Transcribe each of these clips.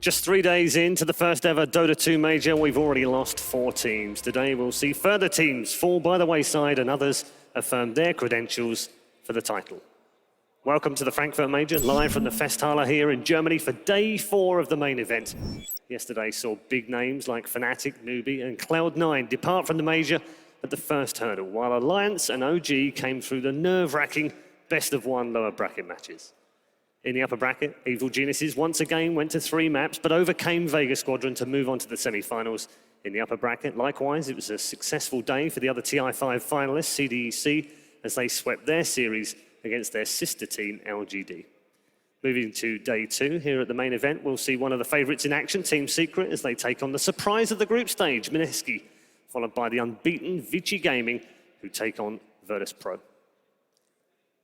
Just 3 days into the first ever Dota 2 major, we've already lost 4 teams. Today we'll see further teams fall by the wayside and others affirm their credentials for the title. Welcome to the Frankfurt major, live from the Festhalle here in Germany for day 4 of the main event. Yesterday saw big names like Fnatic, Newbie and Cloud9 depart from the major at the first hurdle, while Alliance and OG came through the nerve-wracking best-of-1 lower bracket matches. In the upper bracket, Evil Geniuses once again went to 3 maps, but overcame Vega Squadron to move on to the semi-finals. In the upper bracket, likewise, it was a successful day for the other TI5 finalists, CDEC, as they swept their series against their sister team, LGD. Moving to day 2, here at the main event, we'll see one of the favourites in action, Team Secret, as they take on the surprise of the group stage, Mineski, followed by the unbeaten Vici Gaming, who take on Virtus.pro.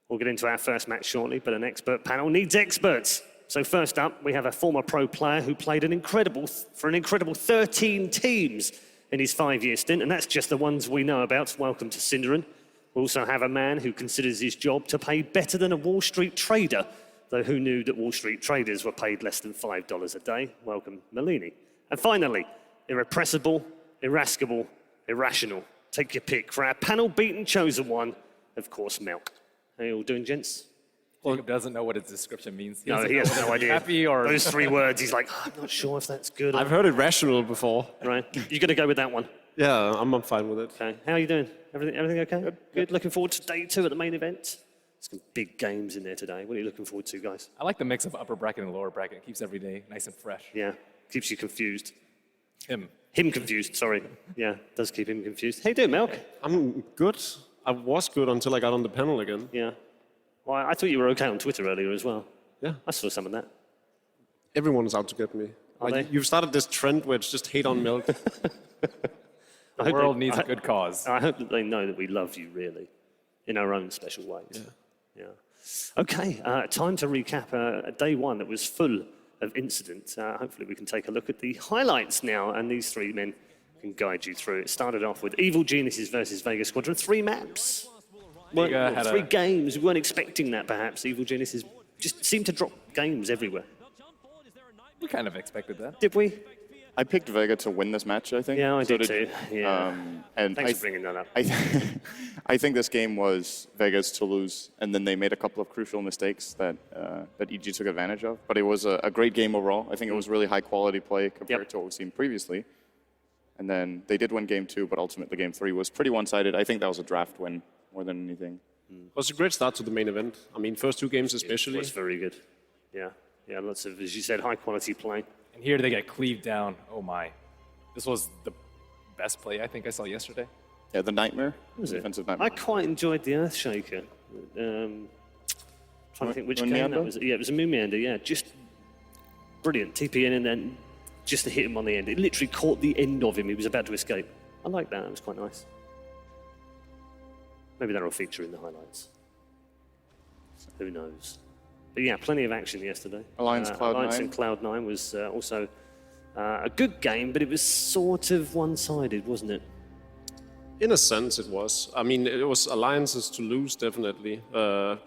We'll get into our first match shortly, but an expert panel needs experts. So first up, we have a former pro player who played an incredible 13 teams in his 5-year stint, and that's just the ones we know about. Welcome to Cinderin. We also have a man who considers his job to pay better than a Wall Street trader, though who knew that Wall Street traders were paid less than $5 a day? Welcome, Melini. And finally, irrepressible, irascible, irrational. Take your pick. For our panel-beaten chosen one, of course, Melk. How you all doing, gents? Jacob doesn't know what its description means. No, he has no idea. Happy or those 3 words, he's like, I'm not sure if that's good. I've heard it rational before. Right, you're going to go with that one? Yeah, I'm fine with it. Okay, how are you doing? Everything okay? Good. Looking forward to day 2 at the main event. Some big games in there today. What are you looking forward to, guys? I like the mix of upper bracket and lower bracket. It keeps every day nice and fresh. Yeah, keeps you confused. Him confused, sorry. Yeah, does keep him confused. How you doing, Melk? I'm good. I was good until I got on the panel again. Yeah. Well, I thought you were okay on Twitter earlier as well. Yeah. I saw some of that. Everyone is out to get me. They? You've started this trend where it's just hate on Milk. The world needs a good cause. I hope that they know that we love you, really, in our own special ways. Yeah. Okay, time to recap day 1 that was full of incident. Hopefully we can take a look at the highlights now, and these 3 men can guide you through. It started off with Evil Geniuses versus Vega Squadron. 3 maps. Vega had 3 games. We weren't expecting that, perhaps. Evil Geniuses just seemed to drop games everywhere. We kind of expected that. Did we? I picked Vega to win this match, I think. Yeah, I did too. Yeah. And Thanks for bringing that up. I think this game was Vega's to lose, and then they made a couple of crucial mistakes that EG took advantage of. But it was a great game overall. I think it was really high-quality play compared to what we've seen previously. And then they did win game 2, but ultimately game 3 was pretty one-sided. I think that was a draft win more than anything. It was a great start to the main event. I mean, first 2 games especially. It was very good. Yeah, lots of, as you said, high-quality play. And here they get cleaved down. Oh my. This was the best play I think I saw yesterday. Yeah, the Nightmare. Was it? Defensive Nightmare. I quite enjoyed the Earthshaker. Trying to think which game Moonmeander? that was. Yeah, it was a Moonmeander, yeah. Just brilliant. TP in and then just to hit him on the end. It literally caught the end of him. He was about to escape. I like that. It was quite nice. Maybe that'll feature in the highlights. Who knows? But yeah, plenty of action yesterday. Alliance Cloud9. Alliance and Cloud9 was also a good game, but it was sort of one-sided, wasn't it? In a sense, it was. I mean, it was Alliances to lose, definitely.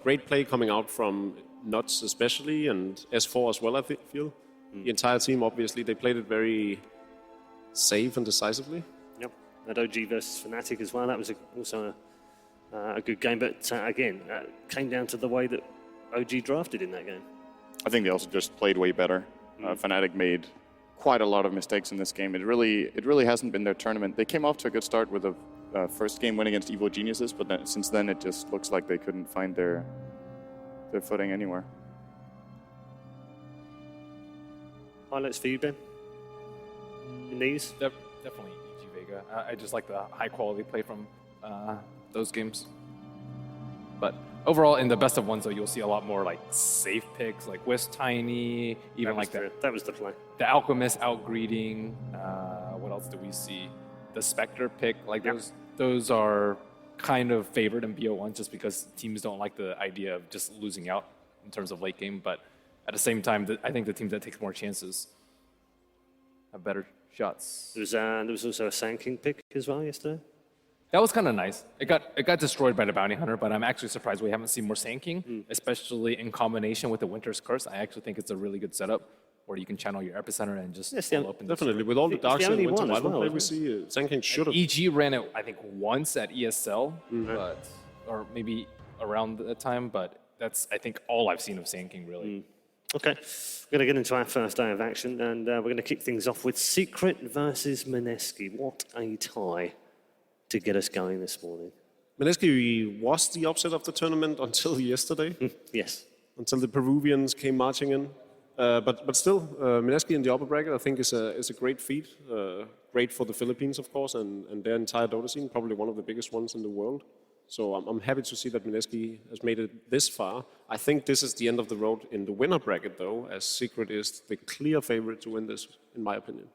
Great play coming out from Nuts especially, and S4 as well, I feel. The entire team, obviously, they played it very safe and decisively. Yep. At OG versus Fnatic as well. That was also a good game, but again, came down to the way that OG drafted in that game. I think they also just played way better. Fnatic made quite a lot of mistakes in this game. It really hasn't been their tournament. They came off to a good start with a first game win against Evil Geniuses, but then, since then it just looks like they couldn't find their footing anywhere. Highlights for you, Ben? In these? Definitely EG Vega. I just like the high quality play from those games. But overall, in the best of ones, though, you'll see a lot more like safe picks, like Wisp Tiny, even like that. That was the play. The Alchemist outgreeting. What else do we see? The Spectre pick. Like those are kind of favored in BO1 just because teams don't like the idea of just losing out in terms of late game. But at the same time, I think the team that takes more chances have better shots. There was also a Sand King pick as well yesterday. That was kind of nice. It got destroyed by the Bounty Hunter, but I'm actually surprised we haven't seen more Sand King, especially in combination with the Winter's Curse. I actually think it's a really good setup where you can channel your epicenter and just Yes, yeah, pull up and Definitely, with all the It's Dark the Side only Winter one as Wyvern well, play we isn't see, Sanking should have. EG ran it, I think, once at ESL, but or maybe around that time. But that's, I think, all I've seen of Sand King, really. Okay, we're going to get into our first day of action, and we're going to kick things off with Secret versus Mineski. What a tie to get us going this morning. Mineski was the upset of the tournament until yesterday, Yes. until the Peruvians came marching in. But still, Mineski in the upper bracket, I think, is a great feat. Great for the Philippines, of course, and their entire Dota scene, probably one of the biggest ones in the world. So I'm happy to see that Mineski has made it this far. I think this is the end of the road in the winner bracket, though, as Secret is the clear favorite to win this, in my opinion.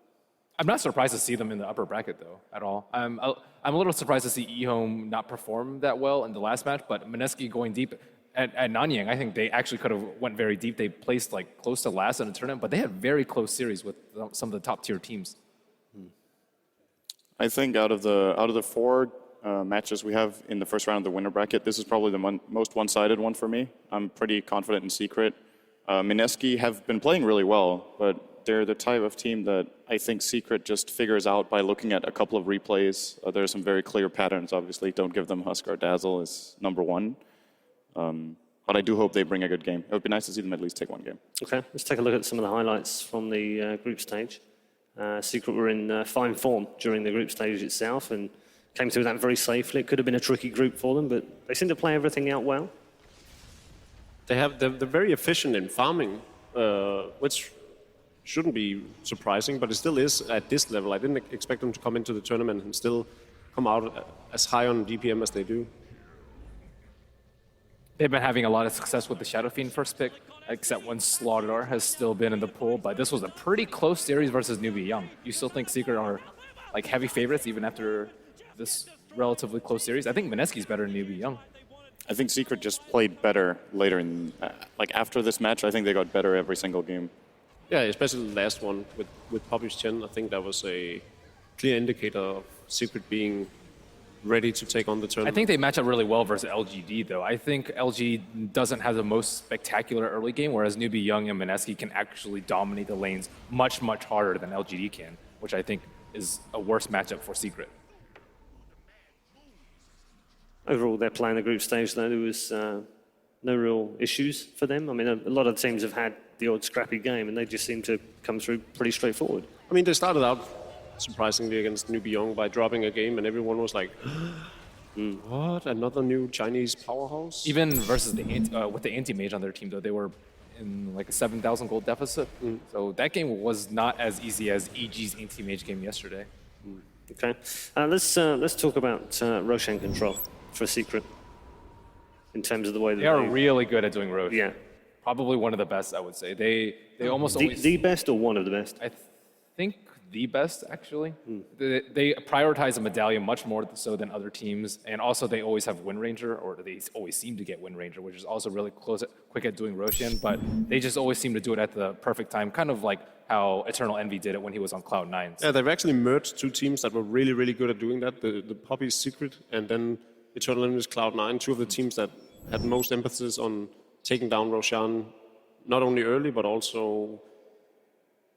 I'm not surprised to see them in the upper bracket, though, at all. I'm a little surprised to see eHome not perform that well in the last match, but Mineski going deep. At Nanyang, I think they actually could have went very deep. They placed like close to last in the tournament, but they had very close series with some of the top tier teams. I think out of the four matches we have in the first round of the winner bracket, this is probably the most one-sided one for me. I'm pretty confident in Secret. Mineski have been playing really well, but they're the type of team that I think Secret just figures out by looking at a couple of replays. There are some very clear patterns, obviously. Don't give them Husk or Dazzle is number one. But I do hope they bring a good game. It would be nice to see them at least take one game. Okay, let's take a look at some of the highlights from the group stage. Secret were in fine form during the group stage itself and came through that very safely. It could have been a tricky group for them, but they seem to play everything out well. They're very efficient in farming, which shouldn't be surprising, but it still is at this level. I didn't expect them to come into the tournament and still come out as high on DPM as they do. They've been having a lot of success with the Shadow Fiend first pick, except when Slaughter has still been in the pool. But this was a pretty close series versus Newbie Young. You still think Secret are like heavy favorites even after this relatively close series? I think Mineski's better than Newbie Young. I think Secret just played better later in, like after this match, I think they got better every single game. Yeah, especially the last one with Poppy's Chen. I think that was a clear indicator of Secret being ready to take on the tournament. I think they match up really well versus LGD, though. I think LG doesn't have the most spectacular early game, whereas Newbie Young and Mineski can actually dominate the lanes much, much harder than LGD can, which I think is a worse matchup for Secret. Overall, they're playing the group stage, though. There was no real issues for them. I mean, a lot of teams have had the odd scrappy game, and they just seem to come through pretty straightforward. I mean, they started out surprisingly against Newbie Young by dropping a game, and everyone was like, what? Another new Chinese powerhouse? Even versus with the anti-mage on their team, though, they were in like a 7,000 gold deficit. So that game was not as easy as EG's anti-mage game yesterday. Okay, let's talk about Roshan control for Secret in terms of the way that They are really good at doing Roche. Yeah. Probably one of the best, I would say. They almost always... The best or one of the best? I think the best, actually. They prioritize a medallion much more so than other teams, and also they always have Wind Ranger, or they always seem to get Wind Ranger, which is also really quick at doing Roshan, but they just always seem to do it at the perfect time, kind of like how Eternal Envy did it when he was on Cloud9. Yeah, they've actually merged two teams that were really, really good at doing that, the Poppy's Secret and then Eternal Enemy's Cloud9, two of the teams that had most emphasis on taking down Roshan, not only early, but also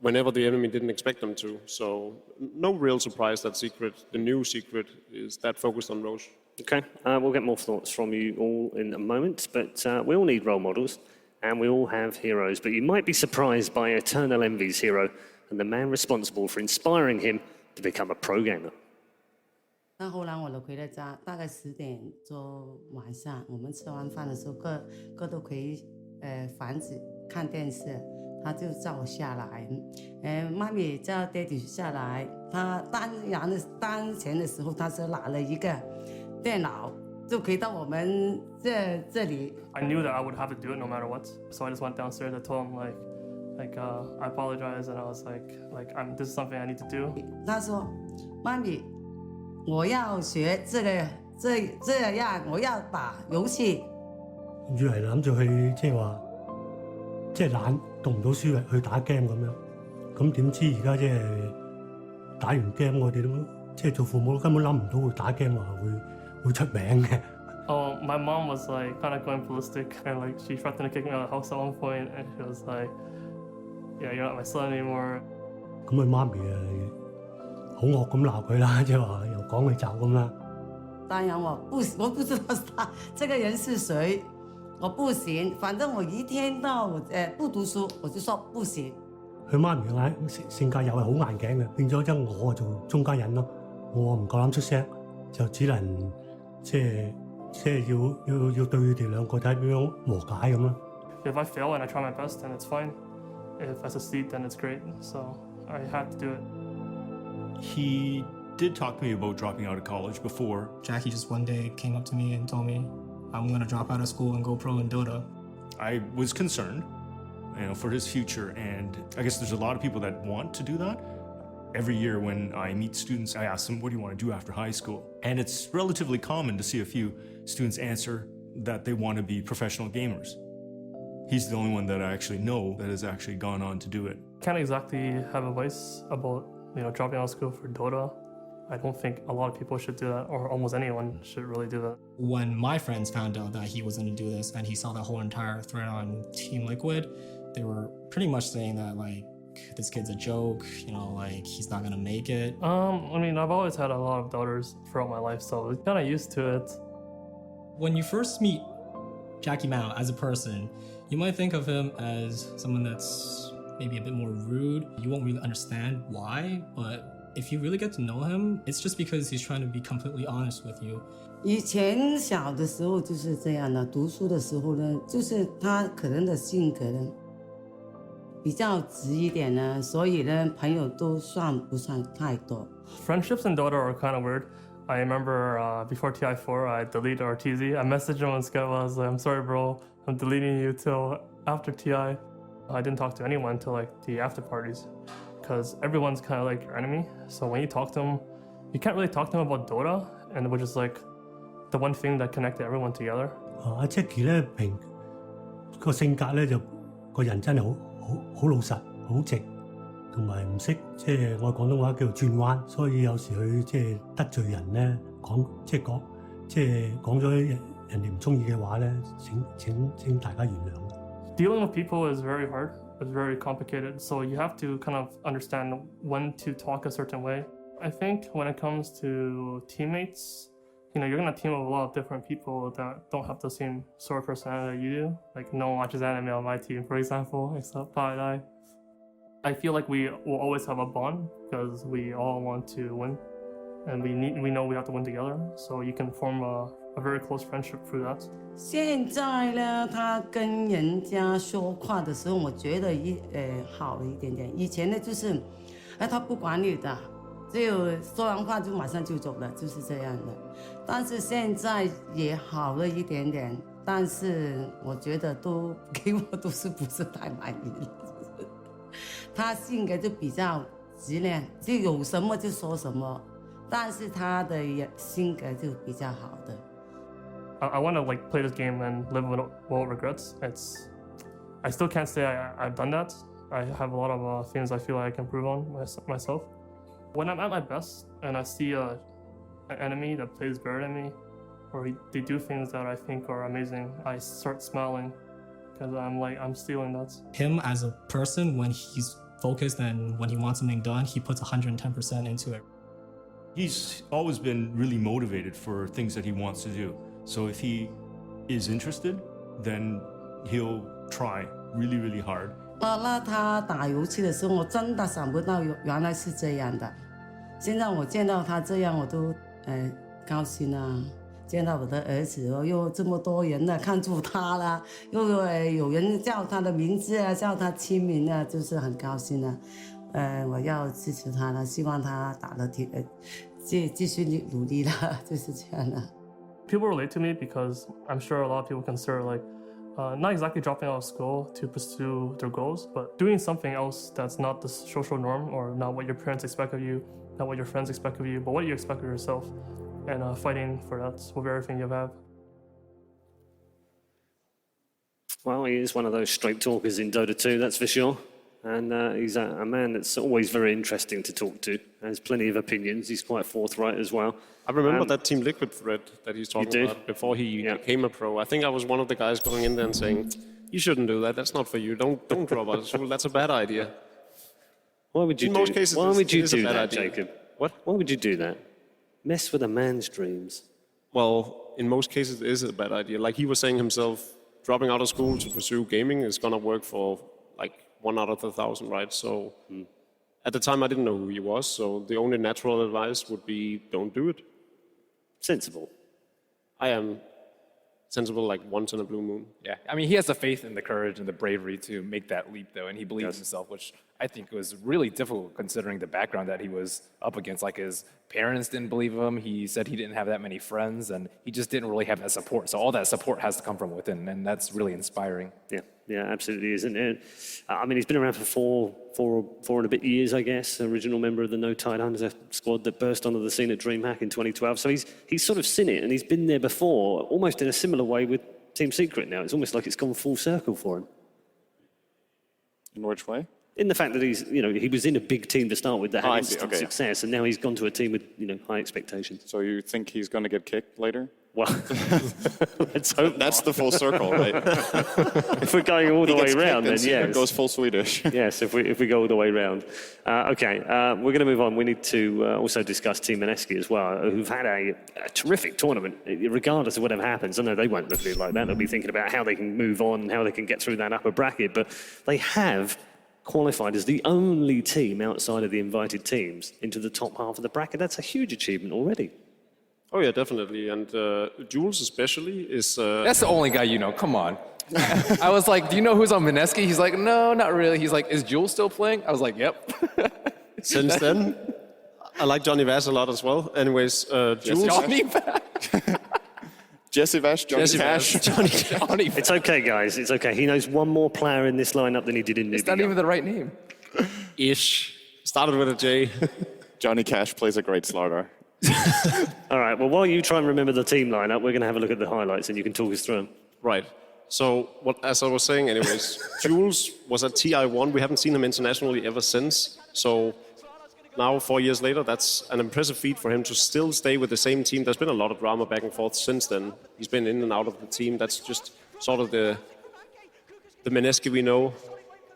whenever the enemy didn't expect them to. So no real surprise that Secret, the new Secret, is that focused on Roche. Okay, we'll get more thoughts from you all in a moment, but we all need role models, and we all have heroes, but you might be surprised by Eternal Envy's hero and the man responsible for inspiring him to become a pro gamer. 那后来我就回了家，大概10点多晚上，我们吃完饭的时候，各都回房子看电视，他就叫我下来，妈咪叫爹地下来。他当前的时候，他是拿了一个电脑，就可以到我们这里。I knew that I would have to do it no matter what, so I just went downstairs. I told him I apologize, and I was like this is something I need to do. 他說：媽咪，我要學這樣，我要打遊戲。以為諗住去即係話，即係懶讀唔到書去打 game 咁樣，咁點知而家即係打完 game，我哋都即係做父母根本諗唔到會打 game 話會出名嘅。Oh, my mom was like kind of going ballistic, and like she threatened to kick me out of the house at one point, and she was like, yeah, you're not my son anymore. 咁佢媽咪好惡咁鬧佢啦，即係話又趕佢走咁啦。當然我不知道他這個人是誰，我不行，反正我一聽到不讀書，我就說不行。佢媽咪性格又係好硬頸嘅，變咗我做中間人咯，我唔夠膽出聲，就只能即係要對佢哋兩個睇點樣和解咁咯。If I fail and I try my best, then it's fine. If I succeed, then it's great. So I have to do it. He did talk to me about dropping out of college before. Jackie just one day came up to me and told me, I'm going to drop out of school and go pro in Dota. I was concerned, for his future, and I guess there's a lot of people that want to do that. Every year when I meet students, I ask them, what do you want to do after high school? And it's relatively common to see a few students answer that they want to be professional gamers. He's the only one that I actually know that has actually gone on to do it. Can't exactly have advice about dropping out of school for Dota. I don't think a lot of people should do that, or almost anyone should really do that. When my friends found out that he was going to do this and he saw the whole entire thread on Team Liquid, they were pretty much saying that this kid's a joke, he's not going to make it. I've always had a lot of doubters throughout my life, so I was kind of used to it. When you first meet Jackie Mao as a person, you might think of him as someone that's maybe a bit more rude. You won't really understand why, but if you really get to know him, it's just because he's trying to be completely honest with you. 以前小的时候就是这样的，读书的时候呢，就是他可能的性格呢比较直一点呢，所以呢朋友都算不上太多。Friendships in Dota are kind of weird. I remember before TI4, I deleted our TZ. I messaged him on Skype. I was like, I'm sorry, bro. I'm deleting you till after TI. I didn't talk to anyone till the after parties, because everyone's kind of like your enemy. So when you talk to them, you can't really talk to them about Dota, and which is the one thing that connected everyone together. 阿 Jackie 咧個性格咧就個人真係好老實，好直，同埋唔識我廣東話叫做轉彎，所以有時佢得罪人咧講咗人哋唔中意嘅話咧，請大家原諒。Dealing with people is very hard. It's very complicated. So you have to kind of understand when to talk a certain way. I think when it comes to teammates, you're going to team with a lot of different people that don't have the same sort of personality that you do. No one watches anime on my team, for example, except Pi. I feel like we will always have a bond because we all want to win, and we know we have to win together. So you can form a very close friendship through that. 现在呢，他跟人家说话的时候，我觉得好了一点点。以前呢，就是他不管你的，只有说完话就马上就走了，就是这样的。但是现在也好了一点点，但是我觉得给我都是不是太满意了。他性格就比较直呢，就有什么就说什么，但是他的性格就比较好的。I want to play this game and live without regrets. I still can't say I've done that. I have a lot of things I feel like I can improve on myself. When I'm at my best and I see an enemy that plays better than me, or they do things that I think are amazing, I start smiling because I'm stealing that. Him as a person, when he's focused and when he wants something done, he puts 110% into it. He's always been really motivated for things that he wants to do. So if he is interested, then he'll try really, really hard. 那他打游戏的时候，我真的想不到原来是这样的。现在我见到他这样，我都高兴啊！见到我的儿子又这么多人呢看住他啦，又有人叫他的名字啊，叫他亲名啊，就是很高兴啊。我要支持他了，希望他打得继续努力了，就是这样的。People relate to me because I'm sure a lot of people consider not exactly dropping out of school to pursue their goals, but doing something else that's not the social norm or not what your parents expect of you, not what your friends expect of you, but what you expect of yourself, and fighting for that with everything you have. Well, he is one of those straight talkers in Dota 2, that's for sure. And he's a man that's always very interesting to talk to. Has plenty of opinions. He's quite forthright as well. I remember that Team Liquid thread that he's talking about before he became a pro. I think I was one of the guys going in there and saying, You shouldn't do that. That's not for you. Don't drop out of school. That's a bad idea. Why would you In do, most cases, why it would you is a do bad that, idea. Jacob? What? Why would you do that? Mess with a man's dreams. Well, in most cases, it is a bad idea. Like he was saying himself, dropping out of school to pursue gaming is gonna work for like 1 out of 1,000, right? So at the time, I didn't know who he was. So the only natural advice would be don't do it. Sensible. I am sensible like once in a blue moon. Yeah, I mean, he has the faith and the courage and the bravery to make that leap, though, and he believes in himself, which I think was really difficult considering the background that he was up against. Like his parents didn't believe him. He said he didn't have that many friends, and he just didn't really have that support. So all that support has to come from within, and that's really inspiring. Yeah, absolutely is. And I mean, he's been around for four and a bit years, I guess. Original member of the No Tidehunter squad that burst onto the scene at DreamHack in 2012. So he's sort of seen it, and he's been there before, almost in a similar way with Team Secret now. It's almost like it's gone full circle for him. In which way? In the fact that he was in a big team to start with that had I see. instant Okay, yeah. success, and now he's gone to a team with high expectations. So you think he's going to get kicked later? Well, let's hope That's the full circle, right? if we're going all the way round, then Secret yes. goes full Swedish. Yes, if we go all the way round. Okay, we're going to move on. We need to also discuss Team Mineski as well, who've had a terrific tournament, regardless of whatever happens. I know they won't look at it like that. They'll be thinking about how they can move on, how they can get through that upper bracket. But they have qualified as the only team outside of the invited teams into the top half of the bracket. That's a huge achievement already. Oh yeah, definitely. And Jules especially is... That's the only guy you know. Come on. I was like, do you know who's on Mineski? He's like, no, not really. He's like, is Jules still playing? I was like, yep. Since then, I like Johnny Vass a lot as well. Anyways, Jules... Johnny back. Jesse Vash, Johnny Jesse Cash. Vash. Johnny. It's okay, guys. It's okay. He knows one more player in this lineup than he did in New It's not even the right name. Ish. Started with a J. Johnny Cash plays a great slaughter. All right, well, while you try and remember the team lineup, we're going to have a look at the highlights and you can talk us through them. Right. So, as I was saying anyways, Jules was at TI1. We haven't seen him internationally ever since. So now, 4 years later, that's an impressive feat for him to still stay with the same team. There's been a lot of drama back and forth since then. He's been in and out of the team. That's just sort of the Mineski we know.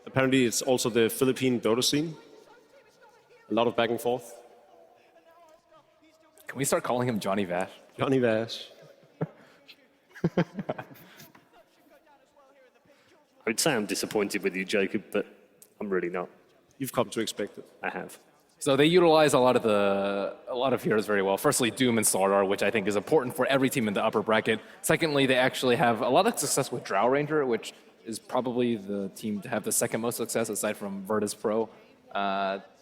Apparently, it's also the Philippine Dota scene. A lot of back and forth. Can we start calling him Johnny Vash? Johnny Vash. I would say I'm disappointed with you, Jacob, but I'm really not. You've come to expect it. I have. So they utilize a lot of heroes very well. Firstly, Doom and Slardar, which I think is important for every team in the upper bracket. Secondly, they actually have a lot of success with Drow Ranger, which is probably the team to have the second most success aside from Virtus.pro.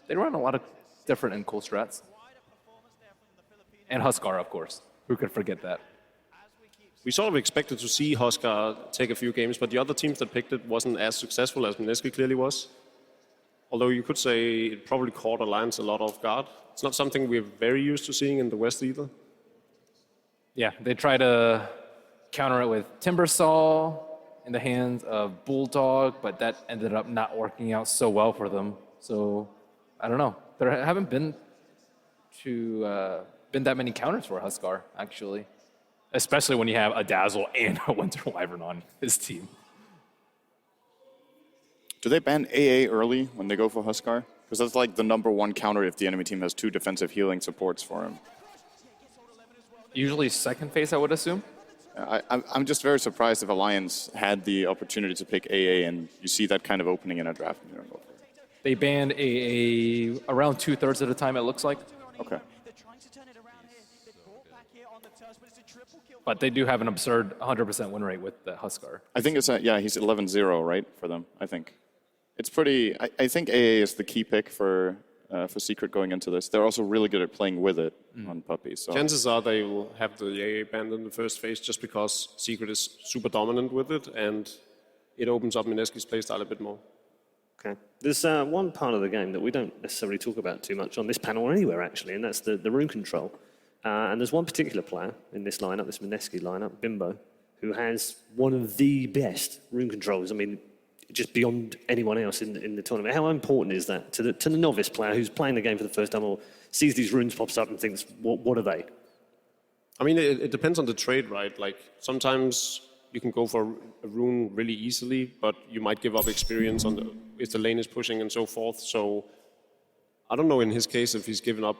They run a lot of different and cool strats. And Huskar, of course. Who could forget that? We sort of expected to see Huskar take a few games, but the other teams that picked it wasn't as successful as Mineski clearly was. Although you could say it probably caught Alliance a lot off guard. It's not something we're very used to seeing in the West either. Yeah, they try to counter it with Timbersaw in the hands of Bulldog, but that ended up not working out so well for them. So, I don't know. There haven't been that many counters for Huskar, actually. Especially when you have a Dazzle and a Winter Wyvern on his team. Do they ban AA early when they go for Huskar? Because that's like the #1 counter if the enemy team has 2 defensive healing supports for him. Usually second phase, I would assume. I'm just very surprised if Alliance had the opportunity to pick AA and you see that kind of opening in a draft and you don't go for it. They banned AA around 2/3 of the time, it looks like. Okay. But they do have an absurd 100% win rate with the Huskar. I think it's he's 11-0, right, for them, I think. It's pretty, I think AA is the key pick for Secret going into this. They're also really good at playing with it on Puppy. So. Chances are they will have the AA banned in the first phase just because Secret is super dominant with it and it opens up Mineski's playstyle a bit more. Okay. There's one part of the game that we don't necessarily talk about too much on this panel or anywhere, actually, and that's the rune control. And there's one particular player in this lineup, this Mineski lineup, Bimbo, who has one of the best rune controls. I mean, just beyond anyone else in the tournament. How important is that to the novice player who's playing the game for the first time or sees these runes pops up and thinks, what are they? I mean, it depends on the trade, right? Like, sometimes you can go for a rune really easily, but you might give up experience if the lane is pushing and so forth. So I don't know in his case if he's given up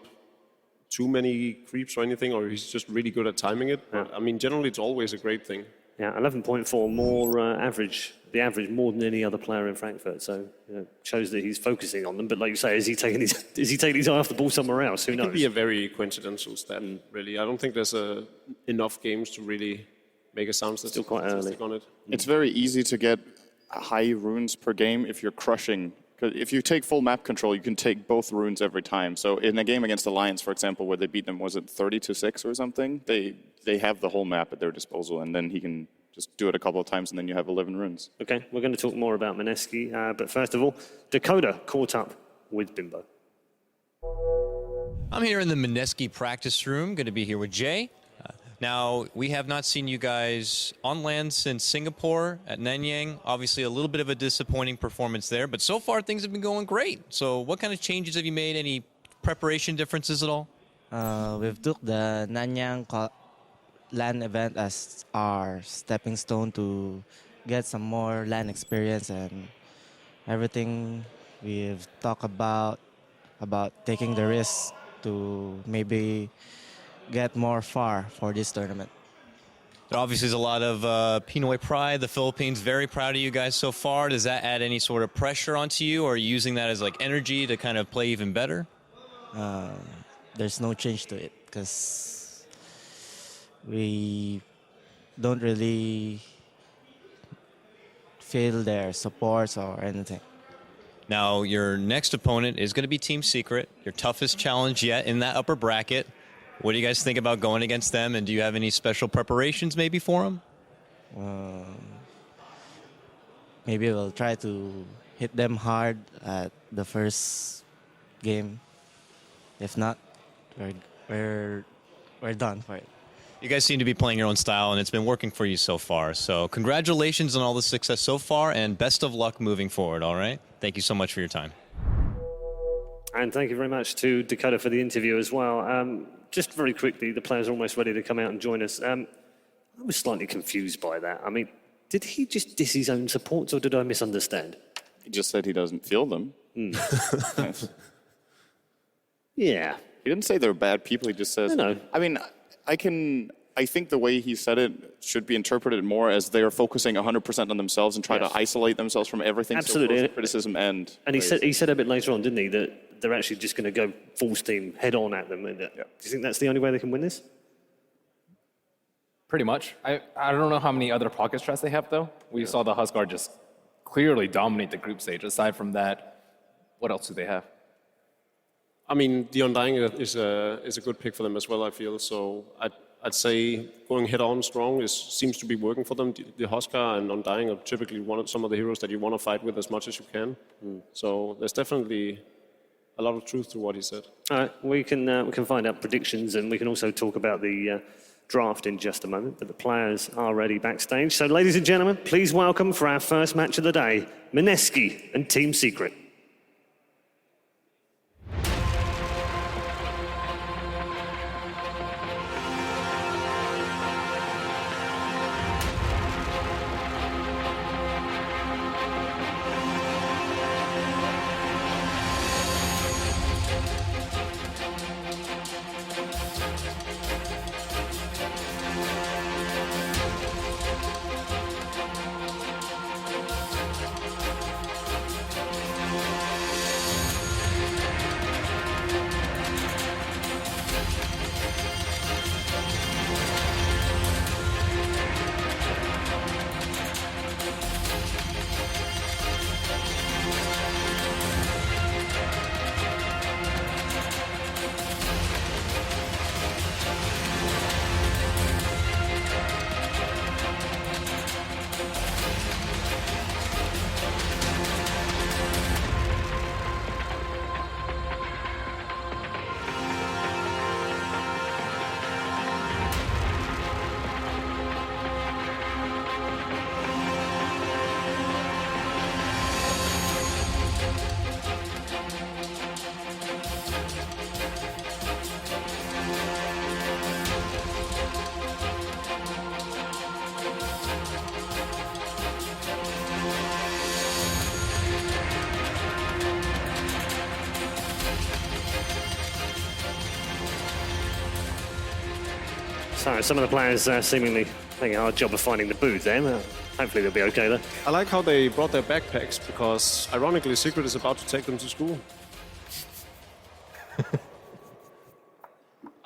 too many creeps or anything, or he's just really good at timing it. But, I mean, generally it's always a great thing. Yeah, 11.4 more average, the average more than any other player in Frankfurt. So shows that he's focusing on them. But like you say, is he taking his eye off the ball somewhere else? Who knows? It could be a very coincidental stat, really. I don't think there's enough games to really make a sound Still quite early on it. It's very easy to get high runes per game if you're crushing. Because if you take full map control, you can take both runes every time. So in a game against Alliance, for example, where they beat them, was it 30-6 or something? They have the whole map at their disposal, and then he can just do it a couple of times, and then you have 11 runes. Okay, we're going to talk more about Mineski, but first of all, Dakota caught up with Bimbo. I'm here in the Mineski practice room, going to be here with Jay. Now, we have not seen you guys on land since Singapore at Nanyang. Obviously, a little bit of a disappointing performance there, but so far things have been going great. So what kind of changes have you made? Any preparation differences at all? We've took the Nanyang LAN event as our stepping stone to get some more LAN experience, and everything we've talked about taking the risk to maybe get more far for this tournament. There obviously is a lot of Pinoy pride. The Philippines very proud of you guys so far. Does that add any sort of pressure onto you, or are you using that as like energy to kind of play even better? There's no change to it because we don't really feel their supports or anything. Now, your next opponent is going to be Team Secret, your toughest challenge yet in that upper bracket. What do you guys think about going against them, and do you have any special preparations maybe for them? Maybe we'll try to hit them hard at the first game. If not, we're done for it. You guys seem to be playing your own style, and it's been working for you so far. So congratulations on all the success so far, and best of luck moving forward, all right? Thank you so much for your time. And thank you very much to Dakota for the interview as well. Just very quickly, the players are almost ready to come out and join us. I was slightly confused by that. I mean, did he just diss his own supports, or did I misunderstand? He just said he doesn't feel them. Yes. Yeah. He didn't say they're bad people. He just says. No. I mean, I think the way he said it should be interpreted more as they are focusing 100% on themselves and try to isolate themselves from everything. Absolutely. So criticism and he said a bit later on, didn't he, that they're actually just going to go full steam head on at them. And, do you think that's the only way they can win this? Pretty much. I don't know how many other pocket strats they have, though. We saw the Huskar just clearly dominate the group stage. Aside from that, what else do they have? I mean, the Undying is a good pick for them as well, I feel. So I'd say going head-on strong seems to be working for them. The Huskar and Undying are typically some of the heroes that you want to fight with as much as you can. So there's definitely a lot of truth to what he said. All right, we can find out predictions, and we can also talk about the draft in just a moment. But the players are ready backstage. So, ladies and gentlemen, please welcome for our first match of the day, Mineski and Team Secret. So some of the players seemingly making a hard job of finding the booth there. Hopefully they'll be okay there. I like how they brought their backpacks because, ironically, Secret is about to take them to school.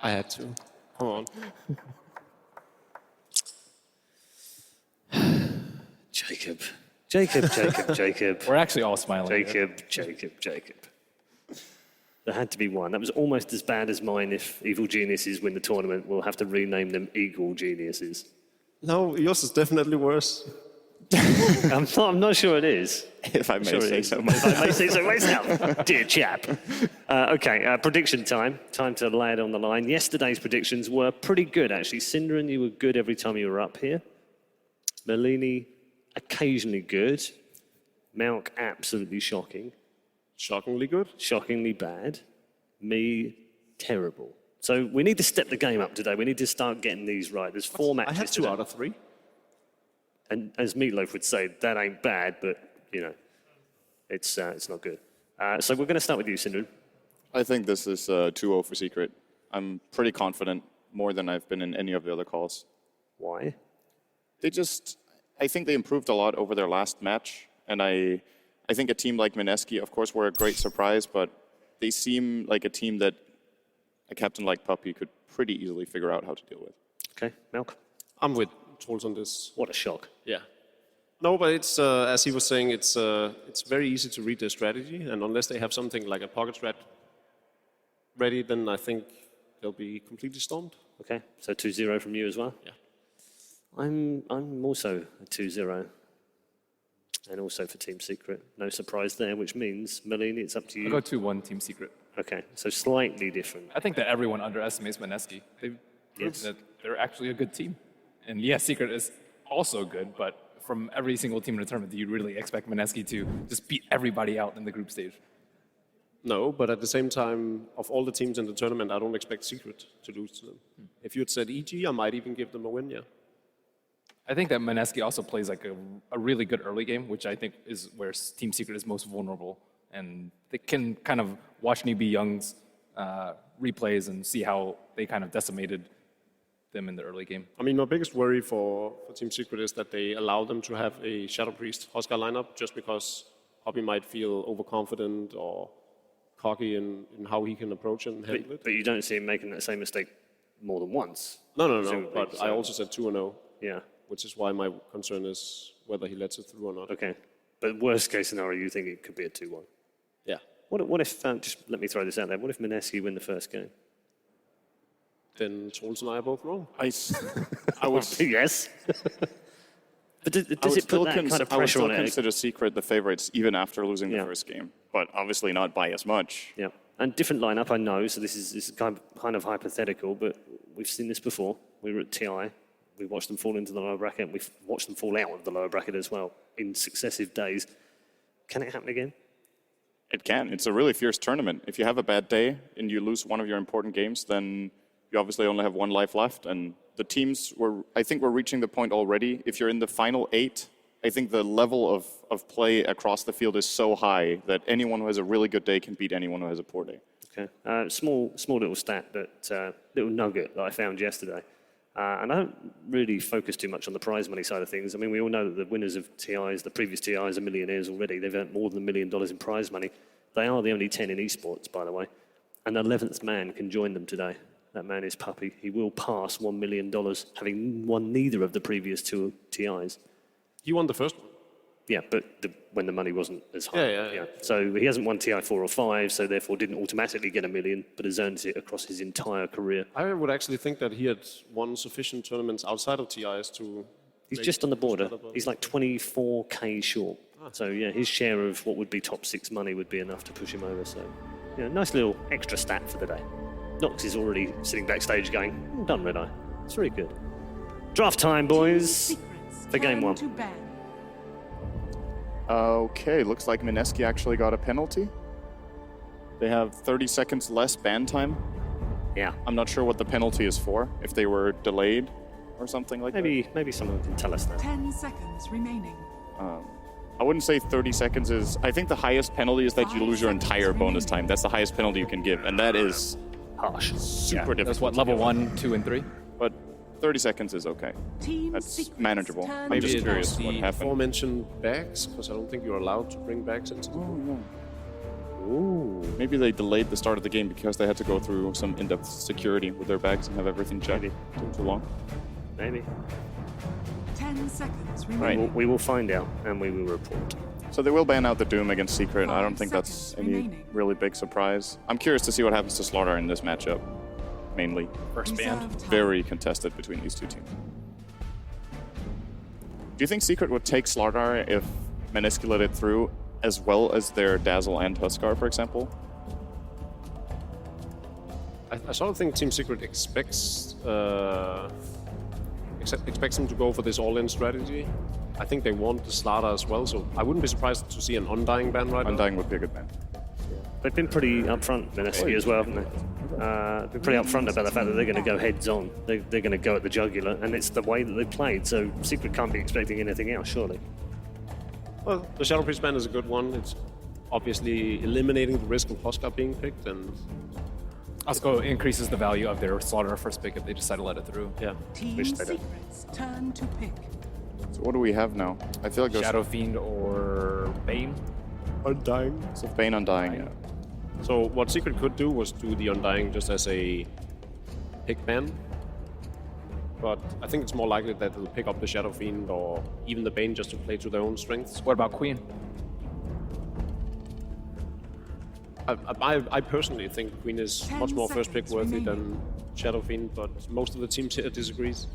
I had to. Come on. Jacob. We're actually all smiling. Jacob. There had to be one. That was almost as bad as mine. If Evil Geniuses win the tournament, we'll have to rename them Eagle Geniuses. No, yours is definitely worse. I'm not sure it is. If I may say so If I may say so myself, dear chap. Okay, prediction time. Time to lay it on the line. Yesterday's predictions were pretty good, actually. Cinderin, you were good every time you were up here. Merlini, occasionally good. Malk, absolutely shocking. Shockingly good. Shockingly bad. Me, terrible. So we need to step the game up today. We need to start getting these right. There's 4 matches I had 2 today. out of 3. And as Meatloaf would say, that ain't bad, but, you know, it's not good. So we're going to start with you, Cinderin. I think this is 2-0 for Secret. I'm pretty confident, more than I've been in any of the other calls. Why? I think they improved a lot over their last match, and I think a team like Mineski, of course, were a great surprise, but they seem like a team that a captain like Puppy could pretty easily figure out how to deal with. Okay, Malk. I'm with Troels on this. What a shock. Yeah. No, but it's, as he was saying, it's very easy to read their strategy, and unless they have something like a pocket strat ready, then I think they'll be completely stormed. Okay, so 2-0 from you as well? Yeah. I'm also a 2-0. And also for Team Secret. No surprise there, which means, Merlini, it's up to you. I'll go 2-1 Team Secret. Okay, so slightly different. I think that everyone underestimates Mineski. They've proved that they're actually a good team. And yes, Secret is also good, but from every single team in the tournament, do you really expect Mineski to just beat everybody out in the group stage? No, but at the same time, of all the teams in the tournament, I don't expect Secret to lose to them. If you had said EG, I might even give them a win, yeah. I think that Mineski also plays like a really good early game, which I think is where Team Secret is most vulnerable. And they can kind of watch Newbie Young's replays and see how they kind of decimated them in the early game. I mean, my biggest worry for Team Secret is that they allow them to have a Shadow Priest Huskar lineup just because Hobby might feel overconfident or cocky in how he can approach and handle it. But you don't see him making that same mistake more than once. No, but I also said 2-0. Yeah. Which is why my concern is whether he lets it through or not. Okay. But worst case scenario, you think it could be a 2-1? Yeah. What if, just let me throw this out there, what if Mineski win the first game? Then Troels and I are both wrong. I would yes. But does it put that kind of pressure on it? I would still consider Secret the favorites even after losing the first game, but obviously not by as much. Yeah. And different lineup, I know, so this is kind of hypothetical, but we've seen this before. We were at TI. We watched them fall into the lower bracket, and we've watched them fall out of the lower bracket as well in successive days. Can it happen again? It can. It's a really fierce tournament. If you have a bad day and you lose one of your important games, then you obviously only have 1 life left. And the teams I think we're reaching the point already. If you're in the final 8, I think the level of play across the field is so high that anyone who has a really good day can beat anyone who has a poor day. Okay. Small little stat, little nugget that I found yesterday. And I don't really focus too much on the prize money side of things. I mean, we all know that the winners of TIs, the previous TIs, are millionaires already. They've earned more than $1 million in prize money. They are the only 10 in esports, by the way. And the 11th man can join them today. That man is Puppy. He will pass $1 million, having won neither of the previous 2 TIs. He won the first one. Yeah, but when the money wasn't as high. Yeah. So he hasn't won TI 4 or 5, so therefore didn't automatically get $1 million, but has earned it across his entire career. I would actually think that he had won sufficient tournaments outside of TIs to... He's just on the border. He's like 24K short. So yeah, his share of what would be top 6 money would be enough to push him over. So yeah, nice little extra stat for the day. Nox is already sitting backstage going, "I'm done, Red Eye." It's very good. Draft time, boys, for game 1. Okay, looks like Mineski actually got a penalty. They have 30 seconds less ban time. Yeah. I'm not sure what the penalty is for, if they were delayed or something like that. Maybe someone can tell us that. 10 seconds remaining. I wouldn't say 30 seconds is... I think the highest penalty is that you lose your entire bonus time. That's the highest penalty you can give, and that is harsh. Super difficult. That's what, level 1, 2, and 3? But 30 seconds is okay. That's manageable. I'm just Maybe curious it's what the happened. aforementioned bags, because I don't think you're allowed to bring bags into the game. Ooh. Maybe they delayed the start of the game because they had to go through some in-depth security with their bags and have everything checked. Took too long. Maybe. 10 seconds We remaining. will, we will find out and we will report. So they will ban out the Doom against Secret. I don't 5 think that's seconds any remaining. really big surprise. I'm curious to see what happens to Slaughter in this matchup, mainly. First band. Reserve time. Very contested between these two teams. Do you think Secret would take Slaughter if Menesky let it through, as well as their Dazzle and Huskar, for example? I sort of think Team Secret expects them to go for this all-in strategy. I think they want the Slaughter as well, so I wouldn't be surprised to see an Undying ban right now. Undying would be a good ban. They've been pretty upfront, Menesky, as well, haven't they? Been pretty upfront about the fact that they're going to go heads on. They're going to go at the jugular, and it's the way that they've played, so Secret can't be expecting anything else, surely. Well, the Shadow Priest ban is a good one. It's obviously eliminating the risk of Huskar being picked, and Also increases the value of their Slaughter first pick if they decide to let it through. yeah. Team Wish they did. Secret's turn to pick. So what do we have now? I feel like there's Shadow Fiend or Bane. Undying. so Bane Undying. Yeah. So what Secret could do was do the Undying just as a pick ban. But I think it's more likely that they'll pick up the Shadow Fiend or even the Bane just to play to their own strengths. What about Queen? I personally think Queen is 10 much more first pick seconds worthy remaining. than Shadow Fiend, but most of the teams here disagrees.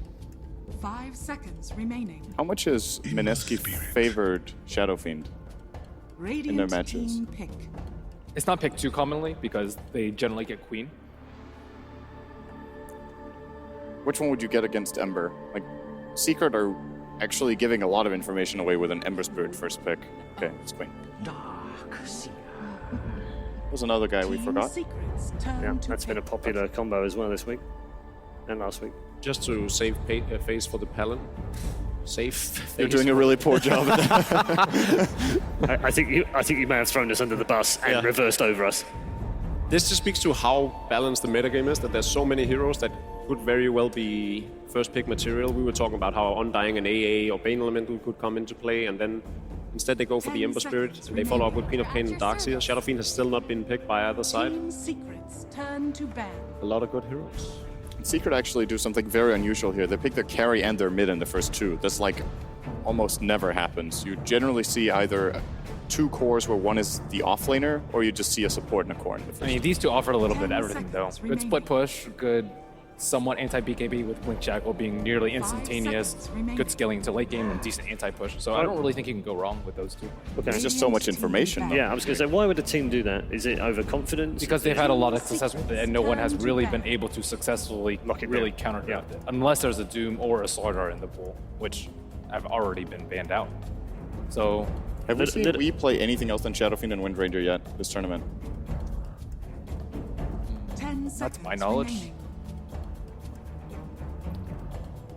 5 seconds remaining. How much has Menesky favored Shadow Fiend? Radiant matches. team pick. It's not picked too commonly because they generally get Queen. Which one would you get against Ember? Like, Secret are actually giving a lot of information away with an Ember Spirit first pick. Okay, it's Queen. There's another guy we Team forgot. Secret's turn Yeah, to that's been a pick. popular combo as well this week and last week. Just to save face for the Palin. Safe. You're doing a really poor job at that. I think you may have thrown us under the bus and Yeah. reversed over us. This just speaks to how balanced the metagame is, that there's so many heroes that could very well be first pick material. We were talking about how Undying and AA or Bane Elemental could come into play, and then instead they go for the 10 Ember Spirit, seconds and they follow up with remaining. Queen of Pain and Darkseer. Shadow Fiend has still not been picked by either side. Team Secret's turn to ban. A lot of good heroes. Secret actually do something very unusual here. They pick their carry and their mid in the first two. That's like almost never happens. You generally see either two cores where one is the offlaner, or you just see a support and a core in the first. I mean, these two offered a little bit of 10 everything, though. seconds Good split push, good somewhat anti-BKB with Blink Jackal being nearly instantaneous, seconds remaining. good scaling into late game, and decent anti-push. So I don't really think you can go wrong with those two. Okay. There's just so much information. though. Yeah, I was going to say, why would a team do that? Is it overconfidence? Because they've had a lot of success with it, and no one has really been able to successfully Lock it really down. counterdraft it. Unless there's a Doom or a Slaughter in the pool, which have already been banned out. So Have we Did- seen did- we play anything else than Shadowfiend and Wind Ranger yet this tournament? 10 seconds that's my knowledge. remaining.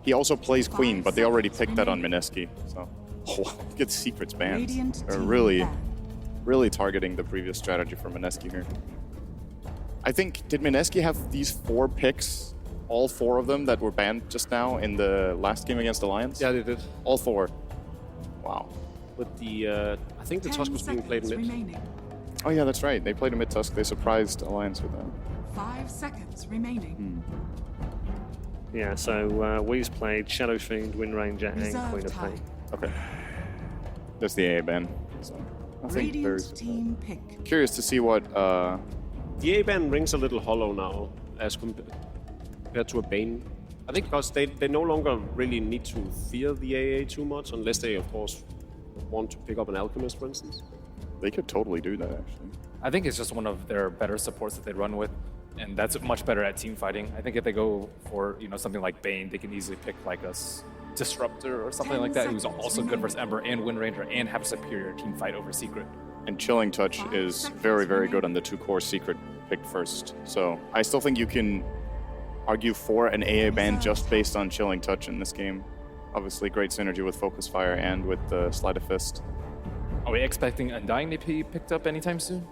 He also plays Queen, but they already picked that on remaining. Menesky. So, look at Secret's bans. Radiant They're team really, ban. really targeting the previous strategy for Menesky here. I think, did Menesky have these 4 picks, all 4 of them that were banned just now in the last game against Alliance? Yeah, they did. All 4. Wow. With the, I think the 10 Tusk was being played seconds mid. remaining. Oh yeah, that's right. They played a mid-tusk. They surprised Alliance with that. 5 seconds remaining. Yeah, so we've played Shadow Fiend, Wind Ranger, and Reserve Queen of time. Pain. Okay. That's the AA ban. So, I think Radiant there's team pick. curious to see what The A-ban rings a little hollow now as compared to a Bane. I think because they no longer really need to fear the AA too much, unless they, of course, want to pick up an Alchemist, for instance. they could totally do that actually. I think it's just one of their better supports that they run with, and that's much better at team fighting. I think if they go for something like Bane, they can easily pick like a Disruptor or something 10 like that, who's seconds also good remaining. versus Ember and Wind Ranger, and have a superior team fight over Secret. And Chilling Touch 5 is seconds very, very good remaining. on the 2-core Secret picked first. So I still think you can argue for an AA ban just based on Chilling Touch in this game. Obviously, great synergy with Focus Fire and with the Sleight of Fist. Are we expecting Undying to be picked up anytime soon?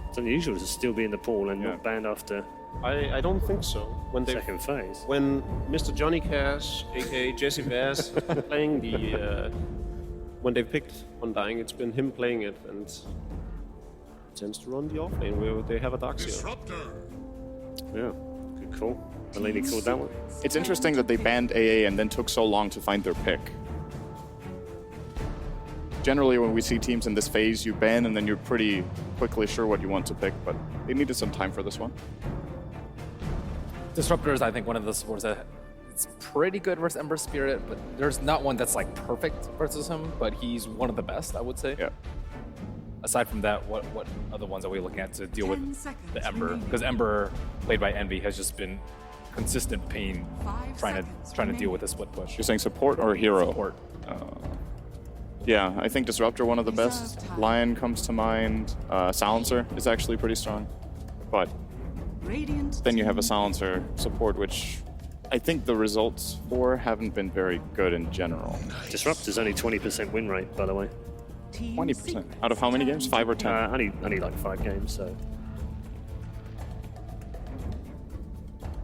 It's unusual to still be in the pool and Yeah. not banned after I don't think so. When they Second phase. when Mr. Johnny Cash, aka Jesse Bass, playing the when they picked Undying, it's been him playing it and tends to run the off lane where they have a Darkseer. Yeah, good call. Malini called that one. It's interesting that they banned AA and then took so long to find their pick. Generally, when we see teams in this phase, you ban and then you're pretty quickly sure what you want to pick, but they needed some time for this one. Disruptor is, I think, one of the supports that it's pretty good versus Ember Spirit, but there's not one that's like perfect versus him, but he's one of the best, I would say. Yeah. Aside from that, what other ones are we looking at to deal 10 with seconds the Ember? remaining. Because Ember, played by Envy, has just been consistent pain 5 trying seconds to deal remaining. with the split push. You're saying support or hero? Support. Yeah, I think Disruptor, one of the Reserve best. time. Lion comes to mind. Silencer is actually pretty strong. But Radiant then you have a team Silencer support, which I think the results for haven't been very good in general. Disruptor's only 20% win rate, by the way. Team 20%. Secret Out of how many games? 5 or 10? Only like 5 games, so.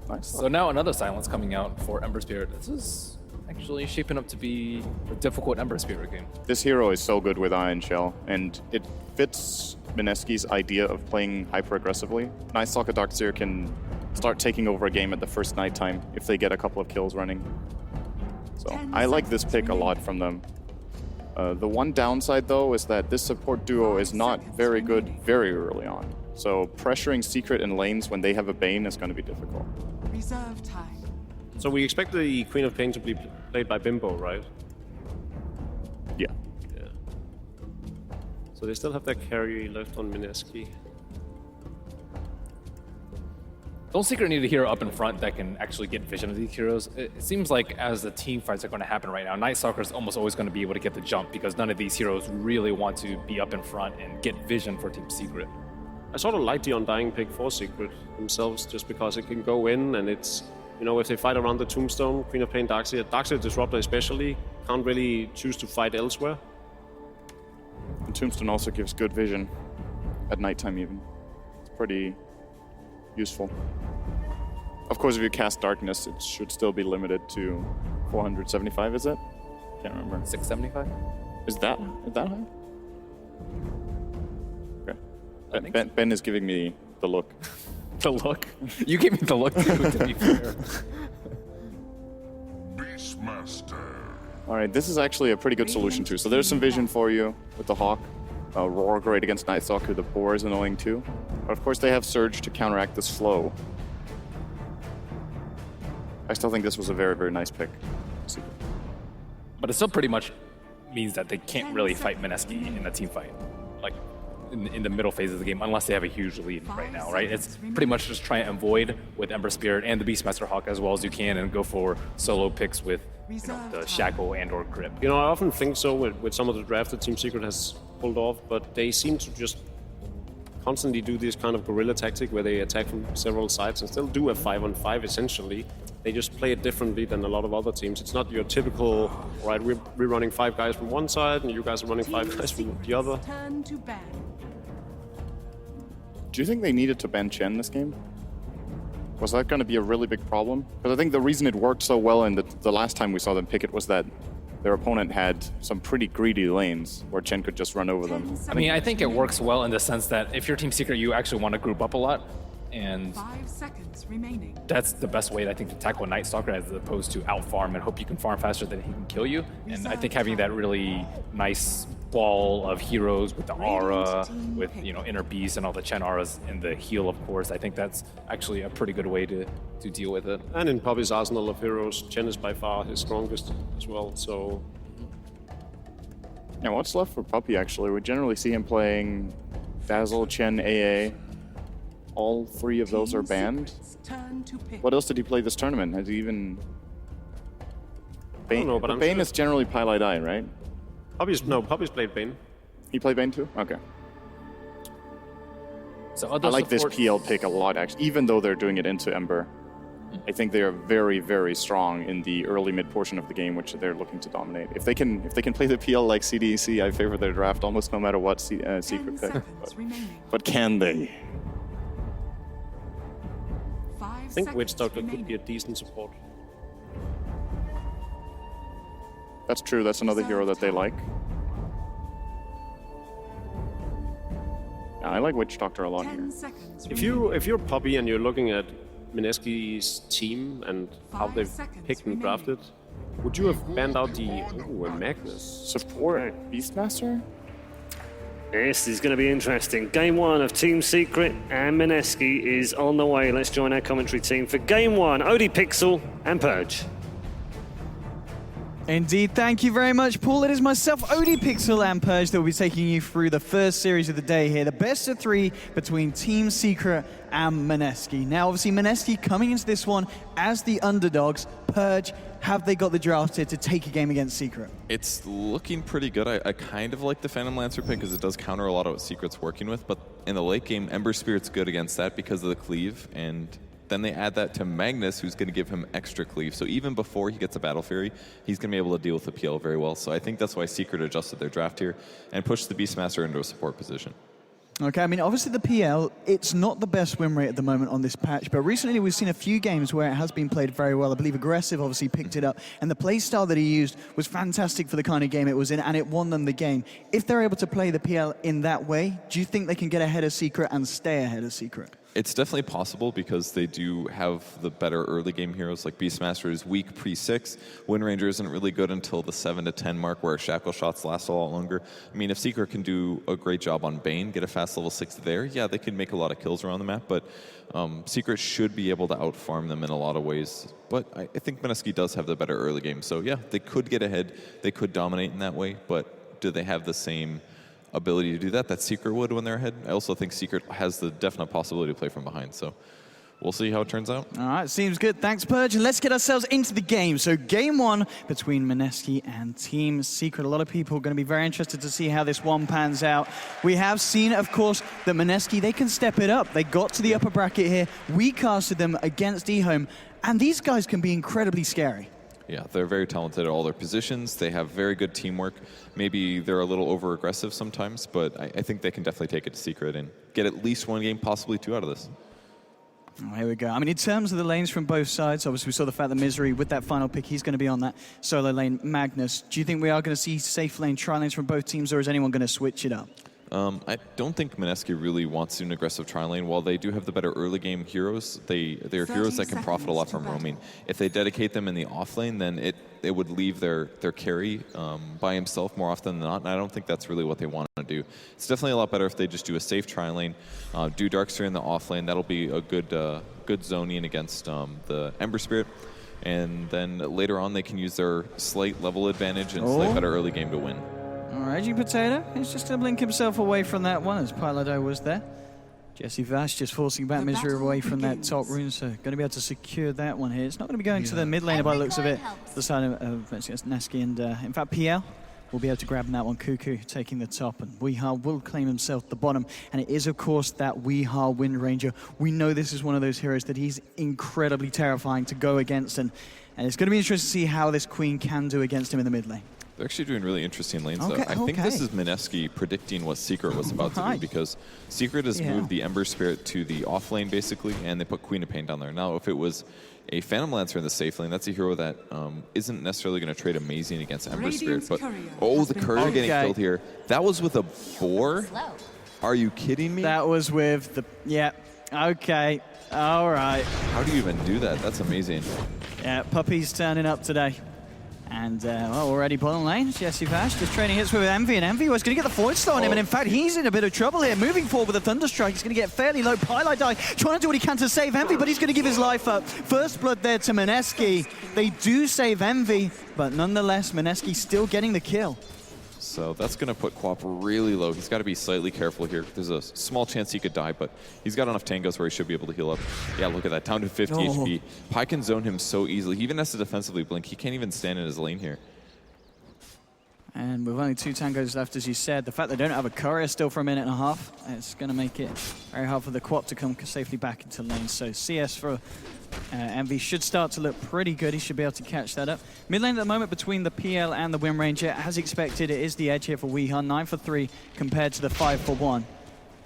Nice. So now another silence coming out for Ember Spirit. This is actually shaping up to be a difficult Ember Spirit game. This hero is so good with Iron Shell, and it fits Mineski's idea of playing hyper-aggressively. Nightstalker Darkseer can start taking over a game at the first nighttime if they get a couple of kills running. So 10 I like this seconds pick a lot remaining. from them. The one downside, though, is that this support duo is not very good very early on. So pressuring Secret and lanes when they have a Bane is going to be difficult. Reserve time. So we expect the Queen of Pain to be played by Bimbo, right? Yeah. Yeah. So they still have that carry left on Mineski. Don't Secret need a hero up in front that can actually get vision of these heroes? It seems like as the team fights are going to happen right now, Night Stalker is almost always going to be able to get the jump because none of these heroes really want to be up in front and get vision for Team Secret. I sort of like the Undying pick for Secret themselves, just because it can go in and it's, you know, if they fight around the Tombstone, Queen of Pain, Darkseer Disruptor especially, can't really choose to fight elsewhere. And Tombstone also gives good vision at nighttime even. It's pretty useful. Of course, if you cast Darkness, it should still be limited to 475, is it? Can't remember. 675? Is that high? Okay. I think Ben is giving me the look. The look? You gave me the look too, to be fair. All right, this is actually a pretty good solution too. So there's some vision for you with the Hawk. Roar great against Night Stalker. The Boar is annoying too. But of course they have Surge to counteract this flow. I still think this was a very, very nice pick. But it still pretty much means that they can't really fight Mineski in a team fight. Like, in the middle phase of the game, unless they have a huge lead right now, right? It's pretty much just try and avoid with Ember Spirit and the Beastmaster Hawk as well as you can and go for solo picks with the Shackle and or Grip. You know, I often think so with some of the drafts that Team Secret has pulled off, but they seem to just constantly do this kind of guerrilla tactic where they attack from several sides and still do a 5-on-5 essentially. They just play it differently than a lot of other teams. It's not your typical, right, we're running 5 guys from one side and you guys are running 5 guys from the other. Turn to ban. Do you think they needed to ban Chen this game? Was that going to be a really big problem? Because I think the reason it worked so well in the last time we saw them pick it was that their opponent had some pretty greedy lanes where Chen could just run over them. I mean, I think it works well in the sense that if you're Team Secret, you actually want to group up a lot. And 5 seconds remaining. that's the best way, I think, to tackle a Night Stalker as opposed to out farm and hope you can farm faster than he can kill you. And I think having that really nice ball of heroes with the aura, with Inner Beast and all the Chen auras and the heal, of course, I think that's actually a pretty good way to deal with it. And in Poppy's arsenal of heroes, Chen is by far his strongest as well, so... Yeah, what's left for Puppy, actually? We generally see him playing Dazzle, Chen, AA. All 3 of those are banned. Turn to pick. What else did he play this tournament? Has he even... Bane, don't know, but I'm Bane sure- is generally Pilot Eye, right? Poppy's played Bane. He played Bane too? Okay. So I like this PL pick a lot, actually, even though they're doing it into Ember. I think they are very, very strong in the early mid portion of the game, which they're looking to dominate. If they can play the PL like CDEC, I favor their draft almost no matter what secret pick. But can they? think Witch Doctor could be a decent support. That's true. That's another hero that they like. Yeah, I like Witch Doctor a lot here. 10 seconds If remaining. you're Poppy and you're looking at Mineski's team and how 5 they've seconds picked and remaining. drafted, would you have banned out the Magnus? Support Beastmaster? This is going to be interesting. Game 1 of Team Secret and Mineski is on the way. Let's join our commentary team for Game 1. Odie Pixel and Purge. Indeed, thank you very much, Paul. It is myself, Odie Pixel and Purge, that will be taking you through the first series of the day here, the best of 3 between Team Secret and Mineski. Now, obviously, Mineski coming into this one as the underdogs. Purge, have they got the draft here to take a game against Secret? It's looking pretty good. I kind of like the Phantom Lancer pick because it does counter a lot of what Secret's working with, but in the late game, Ember Spirit's good against that because of the cleave, and then they add that to Magnus, who's going to give him extra cleave. So even before he gets a Battle Fury, he's going to be able to deal with the PL very well. So I think that's why Secret adjusted their draft here and pushed the Beastmaster into a support position. Okay, I mean, obviously the PL, it's not the best win rate at the moment on this patch, but recently we've seen a few games where it has been played very well. I believe Aggressive obviously picked it up, and the play style that he used was fantastic for the kind of game it was in, and it won them the game. If they're able to play the PL in that way, do you think they can get ahead of Secret and stay ahead of Secret? It's definitely possible because they do have the better early game heroes. Like Beastmaster is weak pre-6. Wind Ranger isn't really good until the 7 to 10 mark where Shackle shots last a lot longer. I mean, if Secret can do a great job on Bane, get a fast level 6 there, yeah, they can make a lot of kills around the map, but Secret should be able to outfarm them in a lot of ways. But I think Mineski does have the better early game. So yeah, they could get ahead. They could dominate in that way, but do they have the same ability to do that Secret would when they're ahead? I also think Secret has the definite possibility to play from behind, so we'll see how it turns out. All right, seems good. Thanks, Purge. And let's get ourselves into the game. So game 1 between Mineski and Team Secret. A lot of people are going to be very interested to see how this one pans out. We have seen, of course, that Mineski, they can step it up. They got to the upper bracket here. We casted them against eHome, and these guys can be incredibly scary. Yeah, they're very talented at all their positions. They have very good teamwork. Maybe they're a little over-aggressive sometimes, but I think they can definitely take it to Secret and get at least 1 game, possibly 2 out of this. Oh, here we go. I mean, in terms of the lanes from both sides, obviously we saw the fact that Misery, with that final pick, he's going to be on that solo lane. Magnus, do you think we are going to see safe lane tri-lanes from both teams, or is anyone going to switch it up? I don't think Mineski really wants an aggressive tri-lane. While they do have the better early game heroes, they're heroes that can profit a lot from roaming. If they dedicate them in the off lane, then it would leave their carry by himself more often than not, and I don't think that's really what they want to do. It's definitely a lot better if they just do a safe tri-lane, do Darkseer in the off lane. That'll be a good zoning against the Ember Spirit, and then later on they can use their slight level advantage and slight better early game to win. All right, G Potato, he's just going to blink himself away from that one as Pilado was there. Jesse Vash just forcing back Misery away from that top rune, so going to be able to secure that one here. It's not going to be going to the mid laner by the looks of it, the side of Mineski, and in fact PL will be able to grab that one. Cuckoo taking the top, and Weehaw will claim himself the bottom, and it is of course that Weehaw Wind Ranger. We know this is one of those heroes that he's incredibly terrifying to go against, and it's going to be interesting to see how this Queen can do against him in the mid lane. They're actually doing really interesting lanes, though. Okay, I think this is Mineski predicting what Secret was about to do, because Secret has moved the Ember Spirit to the off lane, basically, and they put Queen of Pain down there. Now, if it was a Phantom Lancer in the safe lane, that's a hero that isn't necessarily going to trade amazing against Ember Spirit. But the courier getting killed here. That was with a boar? Are you kidding me? That was with the... Yeah. Okay. All right. How do you even do that? That's amazing. Yeah, Puppy's turning up today. And, well, already bottom lane, Jesse Vash just trading hits with Envy, and Envy was going to get the Void Star on him, and in fact, he's in a bit of trouble here. Moving forward with a Thunderstrike, he's going to get fairly low. Pylite die, trying to do what he can to save Envy, but he's going to give his life up. First blood there to Mineski. They do save Envy, but nonetheless, Mineski still getting the kill. So that's going to put Quap really low. He's got to be slightly careful here. There's a small chance he could die, but he's got enough tangos where he should be able to heal up. Yeah, look at that, down to 50 HP. Pi can zone him so easily. He even has to defensively blink. He can't even stand in his lane here. And with only 2 tangos left, as you said, the fact they don't have a courier still for a minute and a half, it's going to make it very hard for the Quap to come safely back into lane. So CS for Envy should start to look pretty good. He should be able to catch that up. Mid lane at the moment between the PL and the Wind Ranger. As expected, it is the edge here for Weehaw. 9 for 3 compared to the 5 for 1.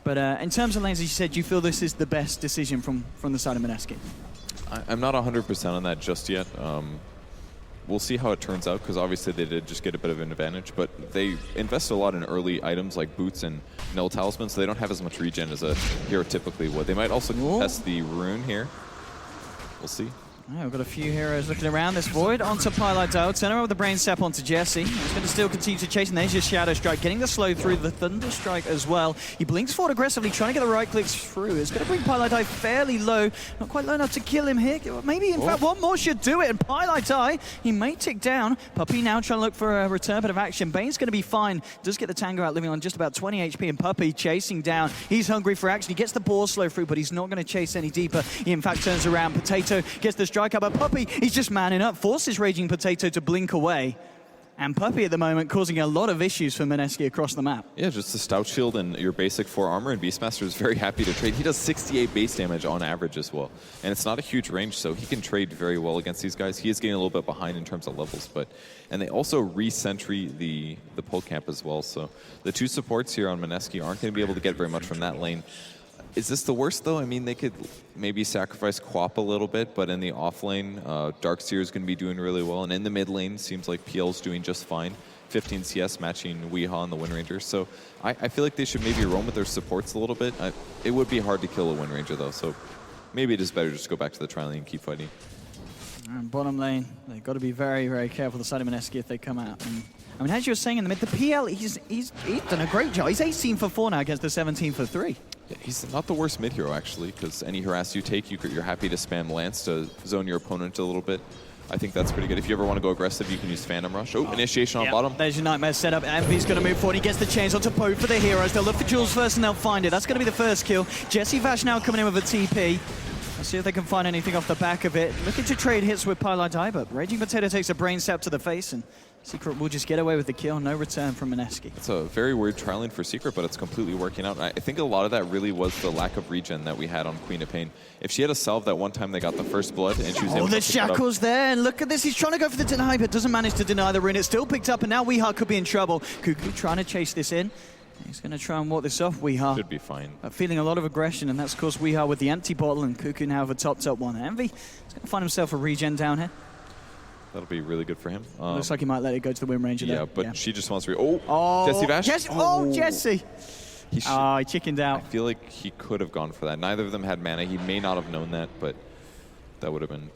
But in terms of lanes, as you said, do you feel this is the best decision from the side of Mineski? I'm not 100% on that just yet. We'll see how it turns out, because obviously they did just get a bit of an advantage, but they invest a lot in early items like boots and null talismans, so they don't have as much regen as a hero typically would. They might also contest the rune here. We'll see. Yeah, we've got a few heroes looking around this void. Onto Pilot Dial. Turn around with the Brain Sap onto Jesse. He's going to still continue to chase, and there's your Shadow Strike. Getting the slow through the Thunder Strike as well. He blinks forward aggressively, trying to get the right clicks through. It's going to bring Pilot Dial fairly low. Not quite low enough to kill him here. Maybe, in fact, one more should do it. And Pilot Dial, he may tick down. Puppey now trying to look for a return bit of action. Bane's going to be fine. Does get the Tango out, living on just about 20 HP. And Puppey chasing down. He's hungry for action. He gets the ball slow through, but he's not going to chase any deeper. He, in fact, turns around. Potato gets the strike up, but Puppey, he's just manning up, forces Raging Potato to blink away. And Puppey at the moment causing a lot of issues for Mineski across the map. Yeah, just the Stout Shield and your basic 4 armor, and Beastmaster is very happy to trade. He does 68 base damage on average as well. And it's not a huge range, so he can trade very well against these guys. He is getting a little bit behind in terms of levels, and they also re-sentry the pull camp as well. So the 2 supports here on Mineski aren't going to be able to get very much from that lane. Is this the worst, though? I mean, they could maybe sacrifice Quap a little bit, but in the off lane, Darkseer is going to be doing really well. And in the mid lane, seems like PL's doing just fine. 15 CS matching Weehaw and the Wind Ranger. So I feel like they should maybe roam with their supports a little bit. It would be hard to kill a Wind Ranger, though. So maybe it is better just to go back to the tri lane and keep fighting. And bottom lane, they've got to be very, very careful the side of Mineski if they come out. And, I mean, as you were saying in the mid, the PL, he's done a great job. He's 18 for 4 now against the 17 for 3. Yeah, he's not the worst mid hero, actually, because any harass you take, you're happy to spam Lance to zone your opponent a little bit. I think that's pretty good. If you ever want to go aggressive, you can use Phantom Rush. Oh, initiation on bottom. There's your Nightmare setup. Envy's going to move forward. He gets the chains onto Poe for the heroes. They'll look for Jules first and they'll find it. That's going to be the first kill. Jesse Vash now coming in with a TP. Let's see if they can find anything off the back of it. Looking to trade hits with Pilot Eye, but Raging Potato takes a Brain Sap to the face, and Secret will just get away with the kill. No return from Mineski. It's a very weird trialing for Secret, but it's completely working out. I think a lot of that really was the lack of regen that we had on Queen of Pain. If she had a salve that one time they got the first blood and she was able to the shackles there, and look at this. He's trying to go for the deny, but doesn't manage to deny the rune. It's still picked up, and now Weehaw could be in trouble. Cuckoo trying to chase this in. He's going to try and walk this off, Weehaw. Should be fine. Feeling a lot of aggression, and that's, of course, Weehaw with the empty bottle, and Cuckoo now with a top one. Envy is going to find himself a regen down here. That'll be really good for him. Looks like he might let it go to the Wind Ranger there. But she just wants to... Jesse Vash? Jesse! He chickened out. I feel like he could have gone for that. Neither of them had mana. He may not have known that, but that would have been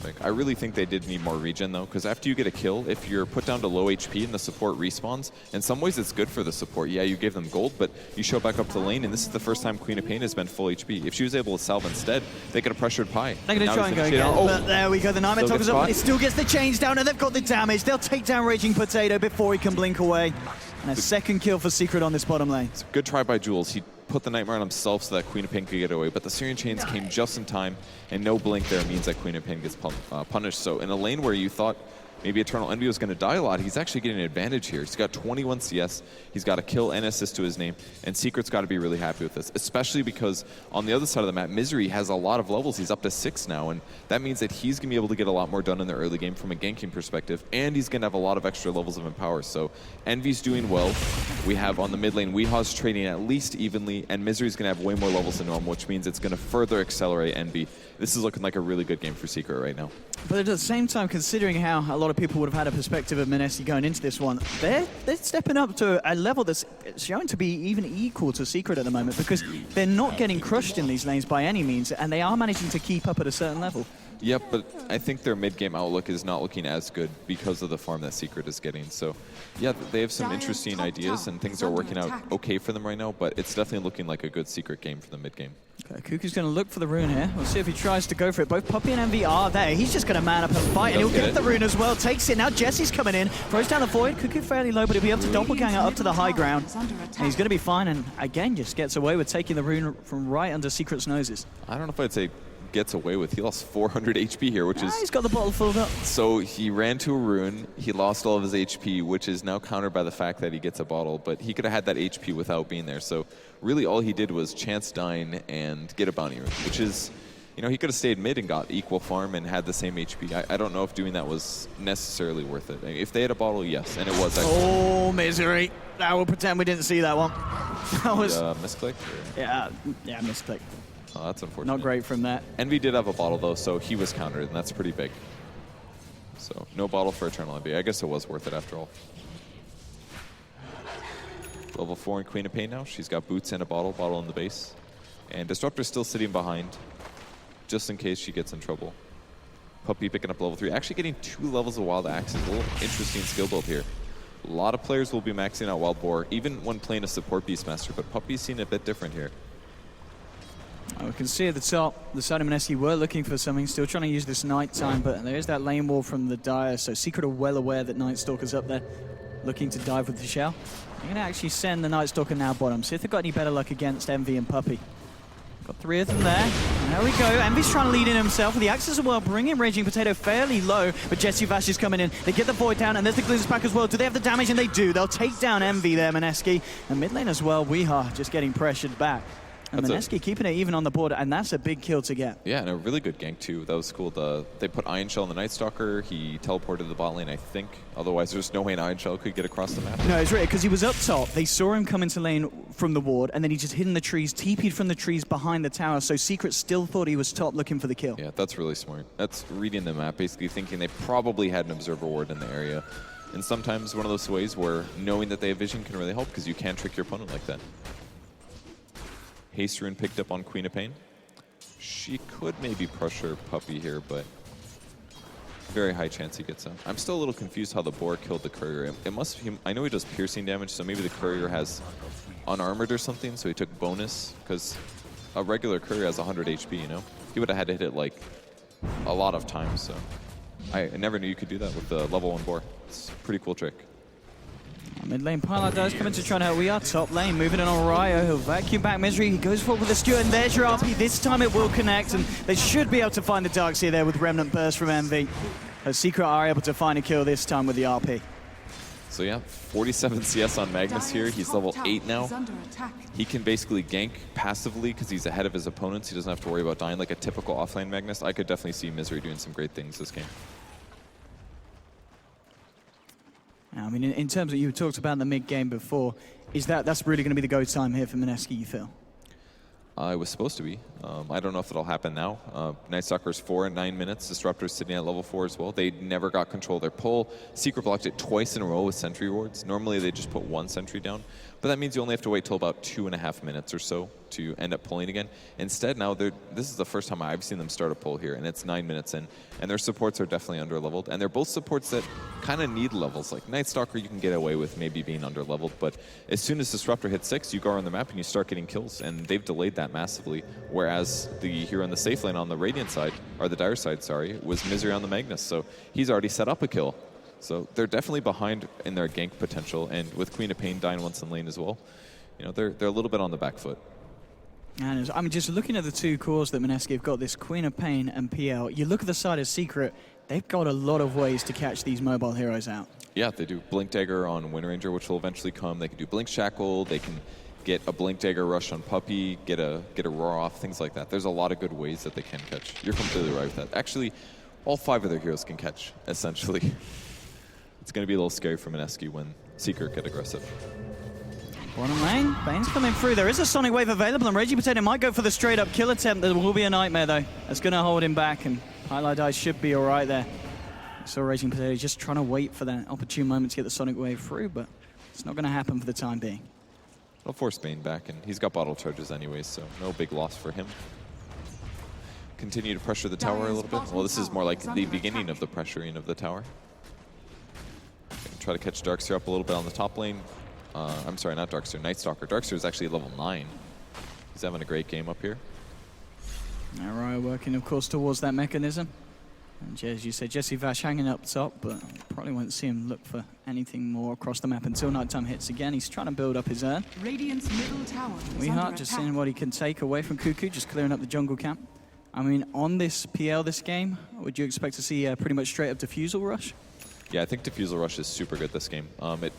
big. I really think they did need more regen, though, because after you get a kill, if you're put down to low HP and the support respawns, in some ways it's good for the support. Yeah, you gave them gold, but you show back up to the lane, and this is the first time Queen of Pain has been full HP. If she was able to salve instead, they could have pressured Pi. They're going to try and go again, but there we go. The Nightmare toggles up, it still gets the chains down, and they've got the damage. They'll take down Raging Potato before he can blink away. And a second kill for Secret on this bottom lane. It's a good try by Jules. He put the Nightmare on himself so that Queen of Pain could get away, but the Syrian Chains came just in time, and no blink there means that Queen of Pain gets punished. So in a lane where you thought maybe Eternal Envy was going to die a lot, he's actually getting an advantage here. He's got 21 CS, he's got a kill and assist to his name, and Secret's got to be really happy with this, especially because on the other side of the map, Misery has a lot of levels. He's up to 6 now, and that means that he's going to be able to get a lot more done in the early game from a ganking perspective, and he's going to have a lot of extra levels of Empower. So Envy's doing well. We have on the mid lane, Weehaw's trading at least evenly, and Misery's going to have way more levels than normal, which means it's going to further accelerate Envy. This is looking like a really good game for Secret right now. But at the same time, considering how a lot of people would have had a perspective of Mineski going into this one, they're stepping up to a level that's shown to be even equal to Secret at the moment, because they're not getting crushed in these lanes by any means, and they are managing to keep up at a certain level. Yep, but I think their mid-game outlook is not looking as good because of the farm that Secret is getting. So, yeah, they have some interesting ideas, and things are working out okay for them right now, but it's definitely looking like a good Secret game for the mid-game. Okay, Cuckoo's going to look for the rune here. We'll see if he tries to go for it. Both Puppey and Envy are there. He's just going to man up and fight, and he'll get the rune as well. Takes it. Now Jesse's coming in. Throws down the void. Cuckoo fairly low, but he'll be able to doppelganger up to the high ground. And he's going to be fine, and again, just gets away with taking the rune from right under Secret's noses. I don't know if I'd say gets away with. He lost 400 HP here, which is... He's got the bottle filled up. So he ran to a rune, he lost all of his HP, which is now countered by the fact that he gets a bottle, but he could have had that HP without being there. So really all he did was chance dying and get a bounty rune, which is, you know, he could have stayed mid and got equal farm and had the same HP. I don't know if doing that was necessarily worth it. If they had a bottle, yes, and it was actually. Oh, Misery. I will pretend we didn't see that one. That was... misclick? Yeah, misclick. Oh, that's unfortunate. Not great from that. Envy did have a bottle, though, so he was countered, and that's pretty big. So no bottle for Eternal Envy. I guess it was worth it after all. Level 4 in Queen of Pain now. She's got boots and a bottle in the base. And Disruptor's still sitting behind, just in case she gets in trouble. Puppy picking up level 3. Actually getting 2 levels of Wild Axe is a little interesting skill build here. A lot of players will be maxing out Wild Boar, even when playing a support Beastmaster, but Puppy's seen a bit different here. We can see at the top, the side of Mineski were looking for something, still trying to use this nighttime, but there's that lane wall from the Dire, so Secret are well aware that Night Stalker's up there, looking to dive with the shell. They're going to actually send the Night Stalker now bottom, see if they've got any better luck against Envy and Puppy. Got 3 of them there. And there we go. Envy's trying to lead in himself with the Axe as well, bringing Raging Potato fairly low, but Jesse Vash is coming in. They get the Void down, and there's the Glimpse pack as well. Do they have the damage? And they do. They'll take down Envy there, Mineski. And mid lane as well, Weeha just getting pressured back. And Mineski keeping it even on the board, and that's a big kill to get. Yeah, and a really good gank, too. That was cool. They put Iron Shell on the Night Stalker. He teleported to the bot lane, I think. Otherwise, there's no way an Iron Shell could get across the map. No, it's right, because he was up top. They saw him come into lane from the ward, and then he just hid in the trees, TP'd from the trees behind the tower, so Secret still thought he was top looking for the kill. Yeah, that's really smart. That's reading the map, basically thinking they probably had an Observer ward in the area. And sometimes one of those ways where knowing that they have vision can really help, because you can trick your opponent like that. Haste Rune picked up on Queen of Pain. She could maybe pressure Puppy here, but very high chance he gets out. I'm still a little confused how the Boar killed the Courier. I know he does piercing damage, so maybe the Courier has unarmored or something, so he took bonus, because a regular Courier has 100 HP, you know? He would have had to hit it like a lot of times, so I never knew you could do that with the level 1 Boar. It's a pretty cool trick. Mid lane Pilot does come in to try and help. We are top lane, moving in on Ryo. He'll vacuum back Misery. He goes forward with the Stewart, and there's your RP. This time it will connect, and they should be able to find the Darkseer there with Remnant Burst from Envy. Secret are able to find a kill this time with the RP. So yeah, 47 CS on Magnus here. He's level 8 now. He can basically gank passively because he's ahead of his opponents. He doesn't have to worry about dying like a typical offlane Magnus. I could definitely see Misery doing some great things this game. I mean, in terms of you talked about the mid-game before, that's really going to be the go time here for Mineski, you feel? It was supposed to be. I don't know if it'll happen now. Night Stalker's 4 in 9 minutes. Disruptor's sitting at level 4 as well. They never got control of their pull. Secret blocked it twice in a row with sentry wards. Normally they just put 1 sentry down, but that means you only have to wait till about 2.5 minutes or so to end up pulling again. Instead, now this is the first time I've seen them start a pull here, and it's 9 minutes in, and their supports are definitely under-leveled, and they're both supports that kind of need levels. Like Night Stalker, you can get away with maybe being under-leveled, but as soon as Disruptor hits 6, you go around the map and you start getting kills, and they've delayed that massively, whereas the hero in the safe lane on the Radiant side, or the Dire side, sorry, was Misery on the Magnus, so he's already set up a kill. So they're definitely behind in their gank potential, and with Queen of Pain dying once in lane as well, you know, they're a little bit on the back foot. And I mean, just looking at the 2 cores that Mineski have got, this Queen of Pain and PL, you look at the side of Secret, they've got a lot of ways to catch these mobile heroes out. Yeah, they do Blink Dagger on Wind Ranger, which will eventually come. They can do Blink Shackle, they can get a Blink Dagger rush on Puppy, get a Roar off, things like that. There's a lot of good ways that they can catch. You're completely right with that. Actually, all 5 of their heroes can catch, essentially. It's going to be a little scary for Mineski when Secret get aggressive. Bottom lane, Bane's coming through. There is a Sonic Wave available, and Raging Potato might go for the straight-up kill attempt. There will be a Nightmare, though. That's going to hold him back, and Highlight Eye should be all right there. So Raging Potato just trying to wait for that opportune moment to get the Sonic Wave through, but it's not going to happen for the time being. It'll force Bane back, and he's got bottle charges anyways, so no big loss for him. Continue to pressure the tower a little bit. Well, this is more like the beginning of the pressuring of the tower. Try to catch Darkseer up a little bit on the top lane. I'm sorry, not Darkseer, Night Stalker. Darkseer is actually level 9. He's having a great game up here. All right, working, of course, towards that mechanism. And as you said, Jesse Vash hanging up top, but probably won't see him look for anything more across the map until nighttime hits again. He's trying to build up his urn. Radiant's middle tower Weeha just seeing what he can take away from Cuckoo, just clearing up the jungle camp. I mean, on this PL this game, would you expect to see pretty much straight up Diffusal Rush? Yeah, I think Diffusal Rush is super good this game.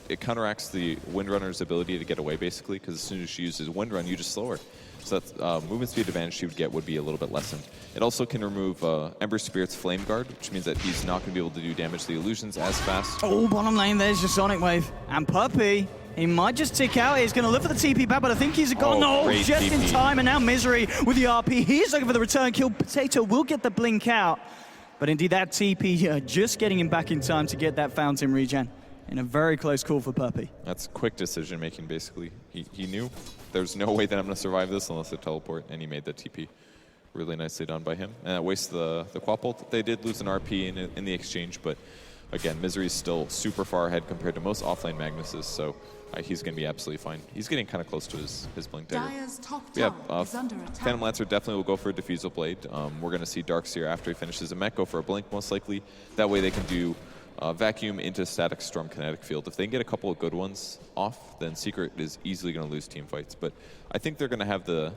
It counteracts the Windrunner's ability to get away, basically, because as soon as she uses Windrun, you just slow her. So that movement speed advantage she would get would be a little bit lessened. It also can remove Ember Spirit's Flame Guard, which means that he's not going to be able to do damage to the illusions as fast. Oh, bottom lane, there's your Sonic Wave. And Puppy, He might just tick out. He's going to look for the TP back, but I think he's gone. Oh, no, great just in TP. time. And now Misery with the RP. He's looking for the return kill. Potato will get the blink out. But indeed, that TP just getting him back in time to get that fountain regen. In a very close call for Puppy. That's quick decision making, basically. He knew there's no way that I'm going to survive this unless I teleport, and he made the TP. Really nicely done by him. And that wastes the quap ult. They did lose an RP in the exchange, but again, Misery's still super far ahead compared to most offlane Magnuses, so he's going to be absolutely fine. He's getting kind of close to his blink dagger. Yeah, Phantom Lancer definitely will go for a Diffusal Blade. We're going to see Darkseer after he finishes a mech go for a blink, most likely. That way they can do Vacuum into Static Storm Kinetic Field. If they can get a couple of good ones off, then Secret is easily going to lose team fights. But I think they're going to have the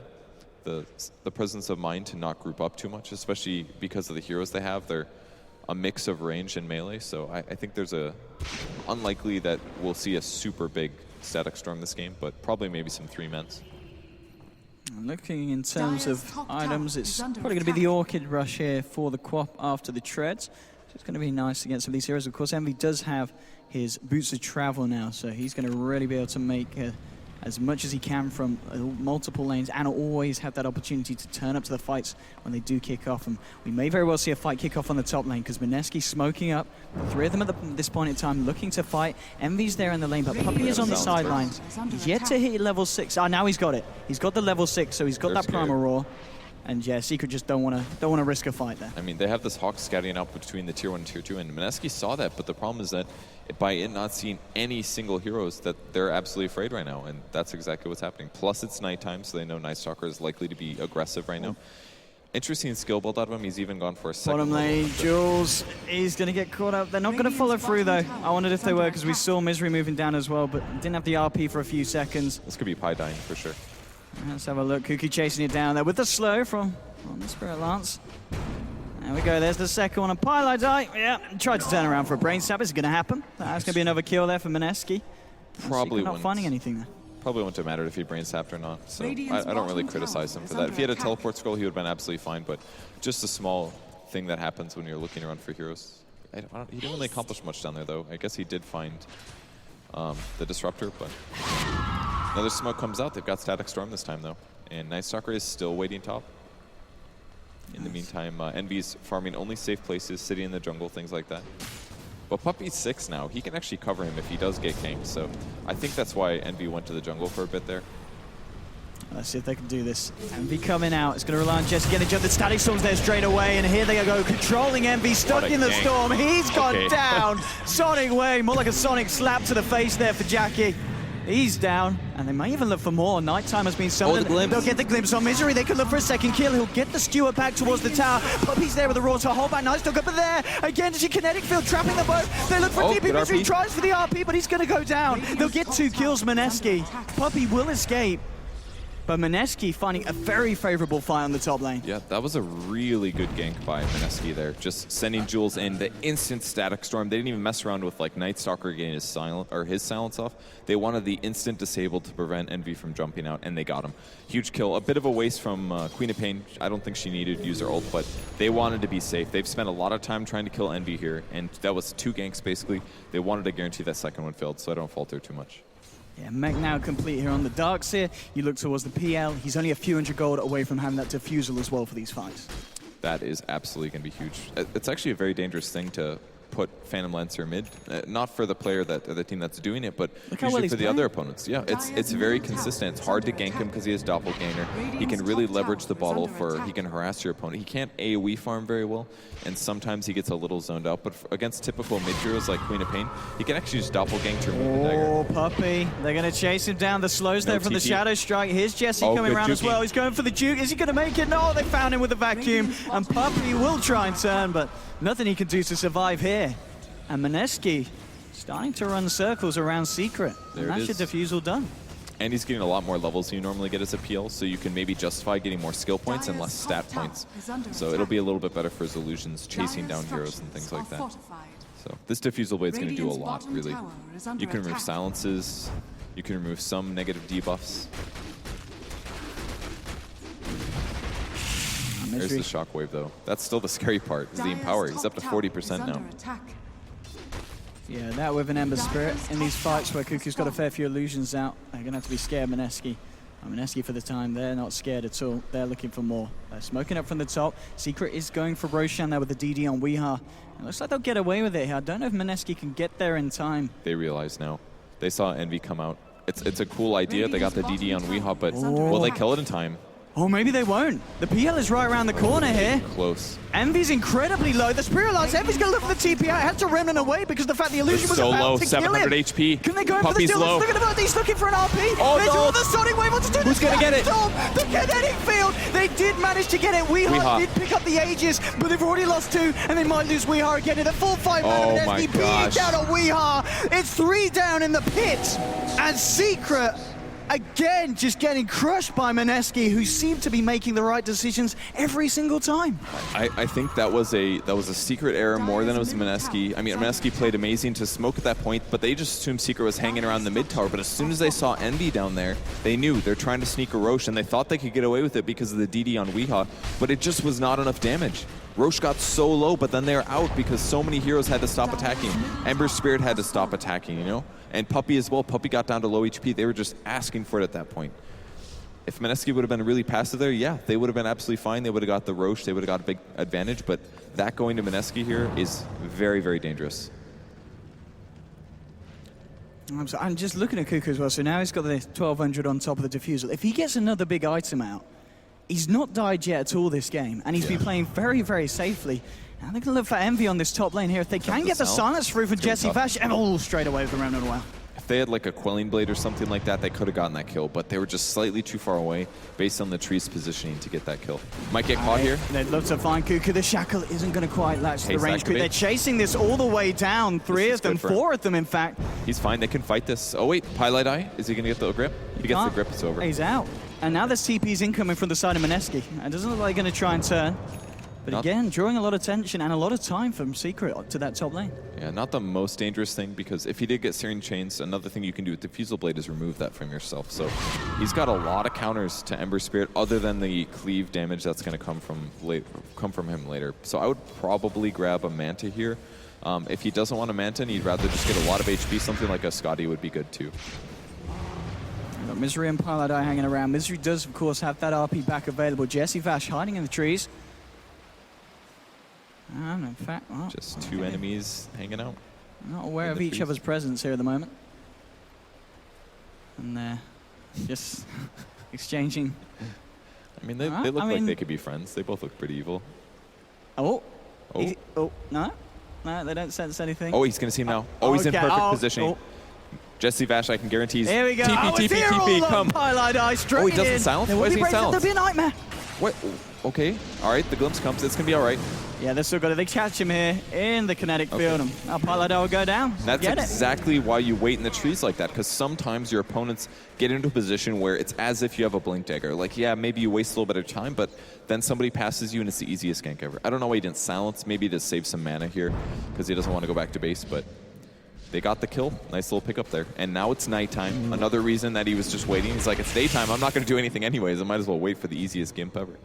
presence of mind to not group up too much, especially because of the heroes they have. They're a mix of range and melee, so I think there's unlikely that we'll see a super big Static Storm this game, but probably maybe some 3-mens. Looking in terms of items, it's probably going to be the Orchid Rush here for the Quap after the Treads. So it's going to be nice against some of these heroes. Of course, Envy does have his Boots of Travel now, so he's going to really be able to make as much as he can from multiple lanes and always have that opportunity to turn up to the fights when they do kick off. And we may very well see a fight kick off on the top lane because Mineski smoking up. The 3 of them at this point in time looking to fight. Envy's there in the lane, but Puppy is on the sidelines. Yet to hit level 6. Ah, now he's got it. He's got the level 6, so he's got that Primal Roar. And yeah, Secret just don't want to risk a fight there. I mean, they have this Hawk scouting out between the tier 1 and tier 2, and Mineski saw that, but the problem is that by it not seeing any single heroes, that they're absolutely afraid right now, and that's exactly what's happening. Plus, it's nighttime, so they know Night Stalker is likely to be aggressive right now. Interesting skill build out of him. He's even gone for a second. Bottom lane, Jules, he's going to get caught up. They're not going to follow through, though. I wondered if they were, because we saw Misery moving down as well, but didn't have the RP for a few seconds. This could be Pi dying for sure. Let's have a look. Kuki chasing it down there with the slow from the Spirit Lance. There we go. There's the second one. And Pylo die. Yeah, tried to turn around for a brain stab. Is it going to happen? That's going to be another kill there for Mineski. Probably not finding anything there. Probably wouldn't have mattered if he brain sapped or not. So I don't really criticize him for that. If he had a teleport scroll, he would have been absolutely fine. But just a small thing that happens when you're looking around for heroes. He didn't really accomplish much down there, though. I guess he did find the Disruptor, but another smoke comes out. They've got Static Storm this time, though. And Night Stalker is still waiting top. In the meantime, Envy's farming only safe places, sitting in the jungle, things like that. But Puppy's 6 now. He can actually cover him if he does get ganked. So I think that's why Envy went to the jungle for a bit there. Let's see if they can do this. Envy coming out. It's going to rely on Jesse getting jumped. The Static Storm's there straight away. And here they go, controlling Envy, stuck in the gank. storm. He's gone down. Sonic Wave, more like a Sonic slap to the face there for Jackie. He's down, and they might even look for more. Nighttime has been summoned. They'll get the glimpse on Misery. They can look for a second kill. He'll get the Stewart back towards the tower. Puppy's there with the Roar to hold back. Nice dog up there. Again, G Kinetic Field trapping them both. They look for TP. Misery tries for the RP, but he's going to go down. They'll get 2 kills, Mineski. Puppy will escape. But Mineski finding a very favorable fight on the top lane. Yeah, that was a really good gank by Mineski there. Just sending Jules in, the instant Static Storm. They didn't even mess around with like Night Stalker getting his silence off. They wanted the instant disable to prevent Envy from jumping out, and they got him. Huge kill. A bit of a waste from Queen of Pain. I don't think she needed to use her ult, but they wanted to be safe. They've spent a lot of time trying to kill Envy here, and that was 2 ganks basically. They wanted to guarantee that second one failed, so I don't fault her too much. Yeah, mech now complete here on the Darkseer. You look towards the PL. He's only a few hundred gold away from having that Diffusal as well for these fights. That is absolutely going to be huge. It's actually a very dangerous thing to put Phantom Lancer mid. Not for the player the team that's doing it, but usually for the other opponents. Yeah, it's very consistent. It's hard to gank him because he has Doppelganger. He can really leverage the bottle he can harass your opponent. He can't AoE farm very well, and sometimes he gets a little zoned out, but against typical mid heroes like Queen of Pain, he can actually just Doppelgang to remove the dagger. Oh, Puppy. They're going to chase him down. The slows there from the Shadow Strike. Here's Jesse coming around as well. He's going for the juke. Is he going to make it? No, they found him with the vacuum, and Puppy will try and turn, but nothing he can do to survive here. And Mineski starting to run circles around Secret. And that's your Diffusal done. And he's getting a lot more levels than you normally get as a PL, so you can maybe justify getting more skill points and less stat points. So it'll be a little bit better for his illusions, chasing down heroes and things like that. So this Diffusal Blade's going to do a lot, really. You can remove silences, you can remove some negative debuffs. There's the Shockwave, though. That's still the scary part, is the Empower. He's up to 40% now. Yeah, that with an Ember Spirit in these fights where Cuckoo's got a fair few illusions out, they're going to have to be scared of Mineski. Mineski for the time, they're not scared at all. They're looking for more. They're smoking up from the top. Secret is going for Roshan there with the DD on Weeha. It looks like they'll get away with it here. I don't know if Mineski can get there in time. They realize now. They saw Envy come out. It's a cool idea. They got the DD on Weeha, but will they kill it in time? Oh, maybe they won't. The PL is right around the corner here. Close. Envy's incredibly low. The Spirit Lights, Envy's going to look for the TPI. It has to Remnant away because the fact the illusion was so about low, to kill 700 him. HP. Can they go in for the Puppy's steal? low. Look at about he's looking for an RP. Oh, they no. draw the Sonic Wave. What's to do? Who's going to get it? The kinetic field. They did manage to get it. Weeha did pick up the Aegis, but they've already lost 2, and they might lose Weeha again in a full 5 man. Oh my SDB gosh. down on Weeha. It's 3 down in the pit, and Secret again just getting crushed by Mineski, who seemed to be making the right decisions every single time. I think that was a Secret error more than it was Mineski. I mean, Mineski played amazing to smoke at that point, but they just assumed Secret was hanging around the mid tower. But as soon as they saw Envy down there, they knew they're trying to sneak a Roche, and they thought they could get away with it because of the DD on Weeha, but it just was not enough damage. Roche got so low, but then they're out because so many heroes had to stop attacking. Ember Spirit had to stop attacking, you know? And Puppy as well. Puppy got down to low HP. They were just asking for it at that point. If Mineski would have been really passive there, yeah, they would have been absolutely fine. They would have got the Roche. They would have got a big advantage. But that going to Mineski here is very, very dangerous. I'm just looking at Cuckoo as well. So now he's got the 1200 on top of the Diffusal. If he gets another big item out, he's not died yet at all this game. And he's been playing very, very safely. Now they're going to look for Envy on this top lane here. If they can get the silence through for Jesse Vash, and straight away with the Remnant Well. If they had like a Quelling Blade or something like that, they could have gotten that kill, but they were just slightly too far away based on the tree's positioning to get that kill. Might get caught here. They'd love to find Cuckoo. The Shackle isn't going to quite latch the Haste range. activate. They're chasing this all the way down. 3 of them, 4 of them, in fact. He's fine. They can fight this. Oh, wait. Pilot Eye. Is he going to get the grip? If he gets the grip, it's over. He's out. And now there's TPs incoming from the side of Mineski. It doesn't look like they're going to try and turn. But again, drawing a lot of tension and a lot of time from Secret to that top lane. Yeah, not the most dangerous thing, because if he did get Searing Chains, another thing you can do with Diffusal Blade is remove that from yourself. So he's got a lot of counters to Ember Spirit other than the cleave damage that's going to come from him later. So I would probably grab a Manta here. If he doesn't want a Manta and he'd rather just get a lot of HP, something like a Scotty would be good too. We've got Misery and Pilot Eye hanging around. Misery does, of course, have that RP back available. Jesse Vash hiding in the trees. And in fact, well, just 2 enemies hanging out. Not aware of each other's presence here at the moment. And they're just exchanging. I mean, they look like they could be friends. They both look pretty evil. Oh. No, they don't sense anything. Oh, he's going to see him now. Oh, he's in perfect positioning. Jesse Vash, I can guarantee. Here we go. TP, come. Pilot Eye straight Oh, he doesn't silence? Why is he silence? There'll be a nightmare. What? Okay. All right, the glimpse comes. It's going to be all right. Yeah, they've still got it. They catch him here in the kinetic field. And now Pilot Eye will go down. That's exactly why you wait in the trees like that, because sometimes your opponents get into a position where it's as if you have a Blink Dagger. Like, yeah, maybe you waste a little bit of time, but then somebody passes you and it's the easiest gank ever. I don't know why he didn't silence. Maybe to save some mana here because he doesn't want to go back to base, but they got the kill. Nice little pickup there. And now it's nighttime. Another reason that he was just waiting. He's like, it's daytime. I'm not going to do anything anyways. I might as well wait for the easiest gimp ever.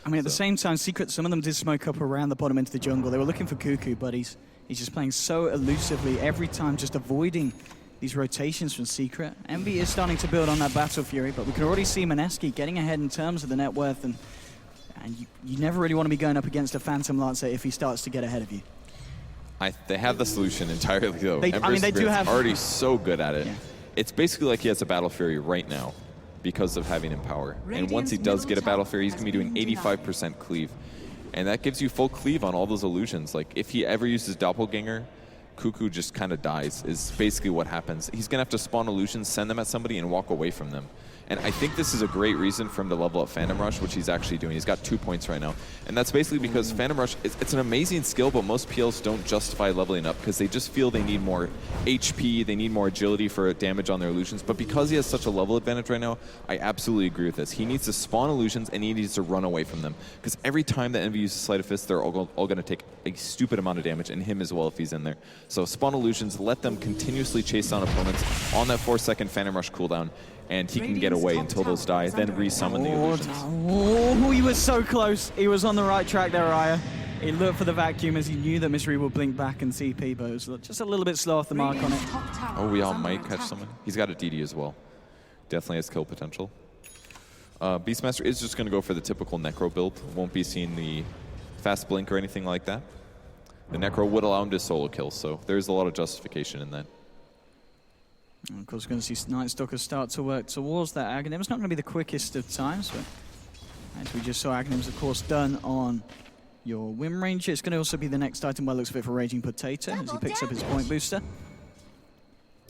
I mean, at the same time, Secret, some of them did smoke up around the bottom into the jungle. They were looking for Cuckoo, but he's just playing so elusively every time, just avoiding these rotations from Secret. Envy is starting to build on that Battle Fury, but we can already see Mineski getting ahead in terms of the net worth, and you never really want to be going up against a Phantom Lancer if he starts to get ahead of you. They have the solution entirely, though. They do have already so good at it. Yeah. It's basically like he has a Battle Fury right now because of having Empower. And once he does get a Battle Fury, he's going to be doing 85% cleave. And that gives you full cleave on all those illusions. Like, if he ever uses Doppelganger, Cuckoo just kind of dies, is basically what happens. He's going to have to spawn illusions, send them at somebody, and walk away from them. And I think this is a great reason for him to level up Phantom Rush, which he's actually doing. He's got 2 points right now. And that's basically because Phantom Rush, it's an amazing skill, but most PLs don't justify leveling up because they just feel they need more HP, they need more agility for damage on their illusions. But because he has such a level advantage right now, I absolutely agree with this. He needs to spawn illusions and he needs to run away from them. Because every time that Envy uses Sleight of Fist, they're all going to take a stupid amount of damage, and him as well if he's in there. So spawn illusions, let them continuously chase down opponents on that 4-second Phantom Rush cooldown, and he can get away until those die, then resummon the illusions. Oh, he was so close. He was on the right track there, Raya. He looked for the vacuum as he knew that Misery would blink back and TP, but it was just a little bit slow off the mark on it. Oh, we all might catch someone. He's got a DD as well. Definitely has kill potential. Beastmaster is just going to go for the typical Necro build. Won't be seeing the fast blink or anything like that. The Necro would allow him to solo kill, so there's a lot of justification in that. And of course, we're going to see Night Stalker start to work towards that Aghanim. It's not going to be the quickest of times, but as we just saw, Aghanim's, of course, done on your Wind Ranger. It's going to also be the next item by the looks of it for Raging Potato as he picks up his point booster.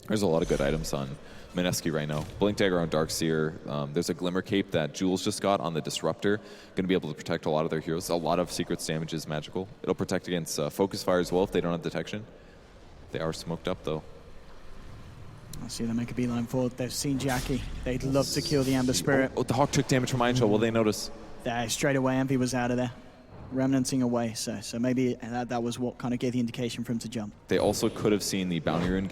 There's a lot of good items on Mineski right now. Blink Dagger on Darkseer. There's a Glimmer Cape that Jules just got on the Disruptor. Going to be able to protect a lot of their heroes. A lot of Secret's damage is magical. It'll protect against Focus Fire as well if they don't have detection. They are smoked up, though. I see them make a beeline forward. They've seen Jackie. They'd love to kill the Amber Spirit. Oh, the Hawk took damage from Iron Shell. Will they notice? There, straight away, Envy was out of there. Remnanting away, so maybe that was what kind of gave the indication for him to jump. They also could have seen the Bounty Rune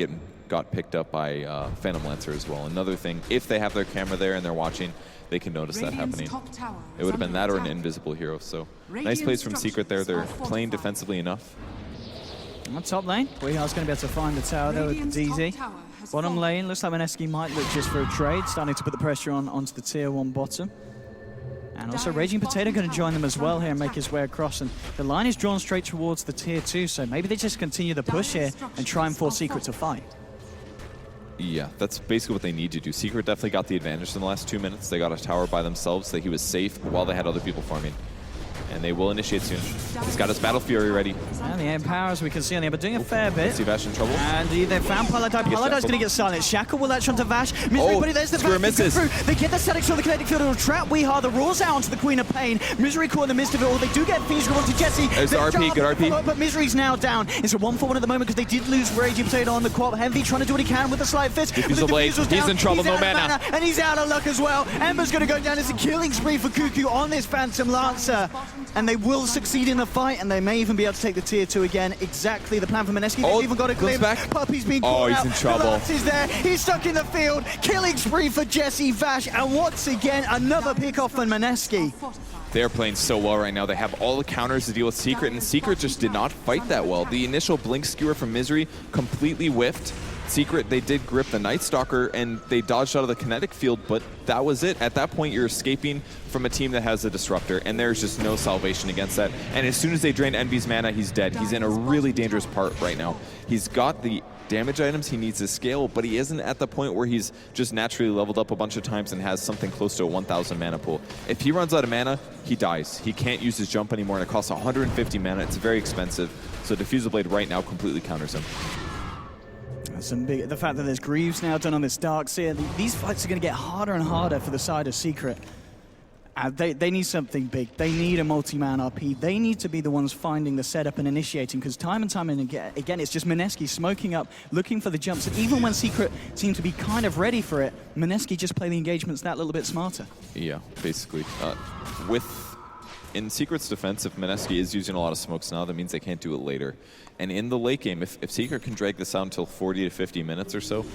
got picked up by Phantom Lancer as well. Another thing, if they have their camera there and they're watching, they can notice that happening. It would have been that or an invisible hero, so nice plays from Secret there. They're playing defensively enough. On top lane, Weehar's going to be able to find the tower there with DZ. Bottom lane, looks like Mineski might look just for a trade, starting to put the pressure onto the tier 1 bottom. And also Raging Potato going to join them as well here and make his way across. And the line is drawn straight towards the tier 2, so maybe they just continue the push here and try and force Secret to fight. Yeah, that's basically what they need to do. Secret definitely got the advantage in the last 2 minutes. They got a tower by themselves, so he was safe while they had other people farming. And they will initiate soon. He's got his Battle Fury ready. And the aim power, as we can see on the but doing a fair bit. See Vash in trouble. And they found Paladai. Paladai's going to get silenced. Shackle will latch onto Vash. Misery, but there's the Screw misses. They get the statics from the kinetic field. It'll trap Weehar. The Roar's out onto the Queen of Pain. Misery caught in the midst of it all. They do get Fiends going to Jesse. There's the RP, good RP. But Misery's now down. It's a 1-for-1 at the moment because they did lose Raging Potato on the quad. Heavy trying to do what he can with the Slight Fist. Diffusal Blade. He's in trouble, no mana. And he's out of luck as well. Ember's going to go down. It's a killing spree for Cuckoo on this Phantom Lancer. And they will succeed in the fight, and they may even be able to take the tier 2 again. Exactly the plan for Mineski. They've even got a glimpse. Back. Puppy's being caught he's out. in trouble. The lance is there. He's stuck in the field. Killing spree for Jesse Vash. And once again, another pick off from Mineski. They're playing so well right now. They have all the counters to deal with Secret, and Secret just did not fight that well. The initial Blink Skewer from Misery completely whiffed. Secret, they did grip the Night Stalker, and they dodged out of the kinetic field, but that was it. At that point, you're escaping from a team that has a Disruptor, and there's just no salvation against that. And as soon as they drain Envy's mana, he's dead. He's in a really dangerous part right now. He's got the damage items he needs to scale, but he isn't at the point where he's just naturally leveled up a bunch of times and has something close to a 1,000 mana pool. If he runs out of mana, he dies. He can't use his jump anymore, and it costs 150 mana. It's very expensive, so Diffusal Blade right now completely counters him. The fact that there's Greaves now done on this Darkseer, these fights are going to get harder and harder for the side of Secret. They need something big. They need a multi-man RP. They need to be the ones finding the setup and initiating, because time and time again, it's just Mineski smoking up, looking for the jumps. And even when Secret seem to be kind of ready for it, Mineski just play the engagements that little bit smarter. Yeah, basically. In Secret's defense, if Mineski is using a lot of smokes now, that means they can't do it later. And in the late game, if Secret can drag this out until 40 to 50 minutes or so,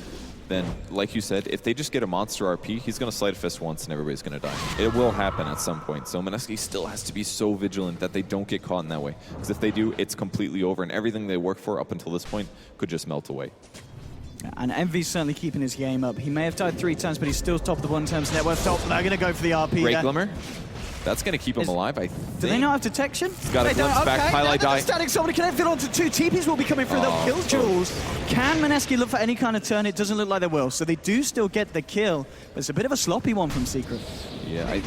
then, like you said, if they just get a monster RP, he's going to Sleight of Fist once and everybody's going to die. It will happen at some point. So Mineski still has to be so vigilant that they don't get caught in that way. Because if they do, it's completely over, and everything they worked for up until this point could just melt away. And Envy's certainly keeping his game up. He may have died 3 times, but he's still top of the 1 terms net worth top. They're going to go for the RP. Great Glimmer. That's going to keep him alive, I think. Do they not have detection? He's got a glimpse back. Highlight die. Static someone can fit onto 2 TPs will be coming through. They'll kill Jules. Can Mineski look for any kind of turn? It doesn't look like they will. So they do still get the kill. But it's a bit of a sloppy one from Secret. Yeah, I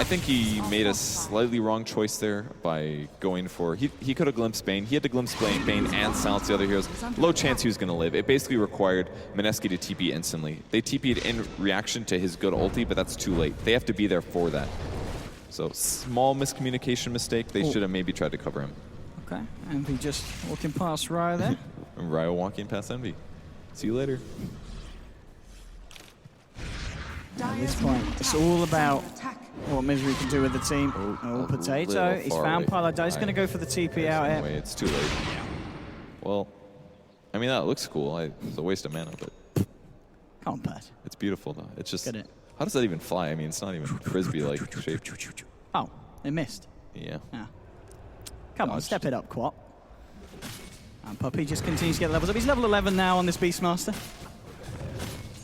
think he made a slightly wrong choice there by going for... He could have glimpsed Bane. He had to glimpse Bane and silence the other heroes. Low chance he was going to live. It basically required Mineski to TP instantly. They TP'd in reaction to his good ulti, but that's too late. They have to be there for that. So, small miscommunication mistake. They should have maybe tried to cover him. Okay, Envy just walking past Ryo there. And Ryo walking past Envy. See you later. At this point, it's all about what Misery can do with the team. Potato. He's found Paladai. He's going to go for the TP out here. Wait, it's too late. Well, I mean, that looks cool. It's a waste of mana, but... Can't pat. It's beautiful, though. It's just... Get it. How does that even fly? I mean, it's not even frisbee-like shape. Oh, it missed. Yeah. Come on, step it up, Quap. And Puppey just continues to get levels up. He's level 11 now on this Beastmaster.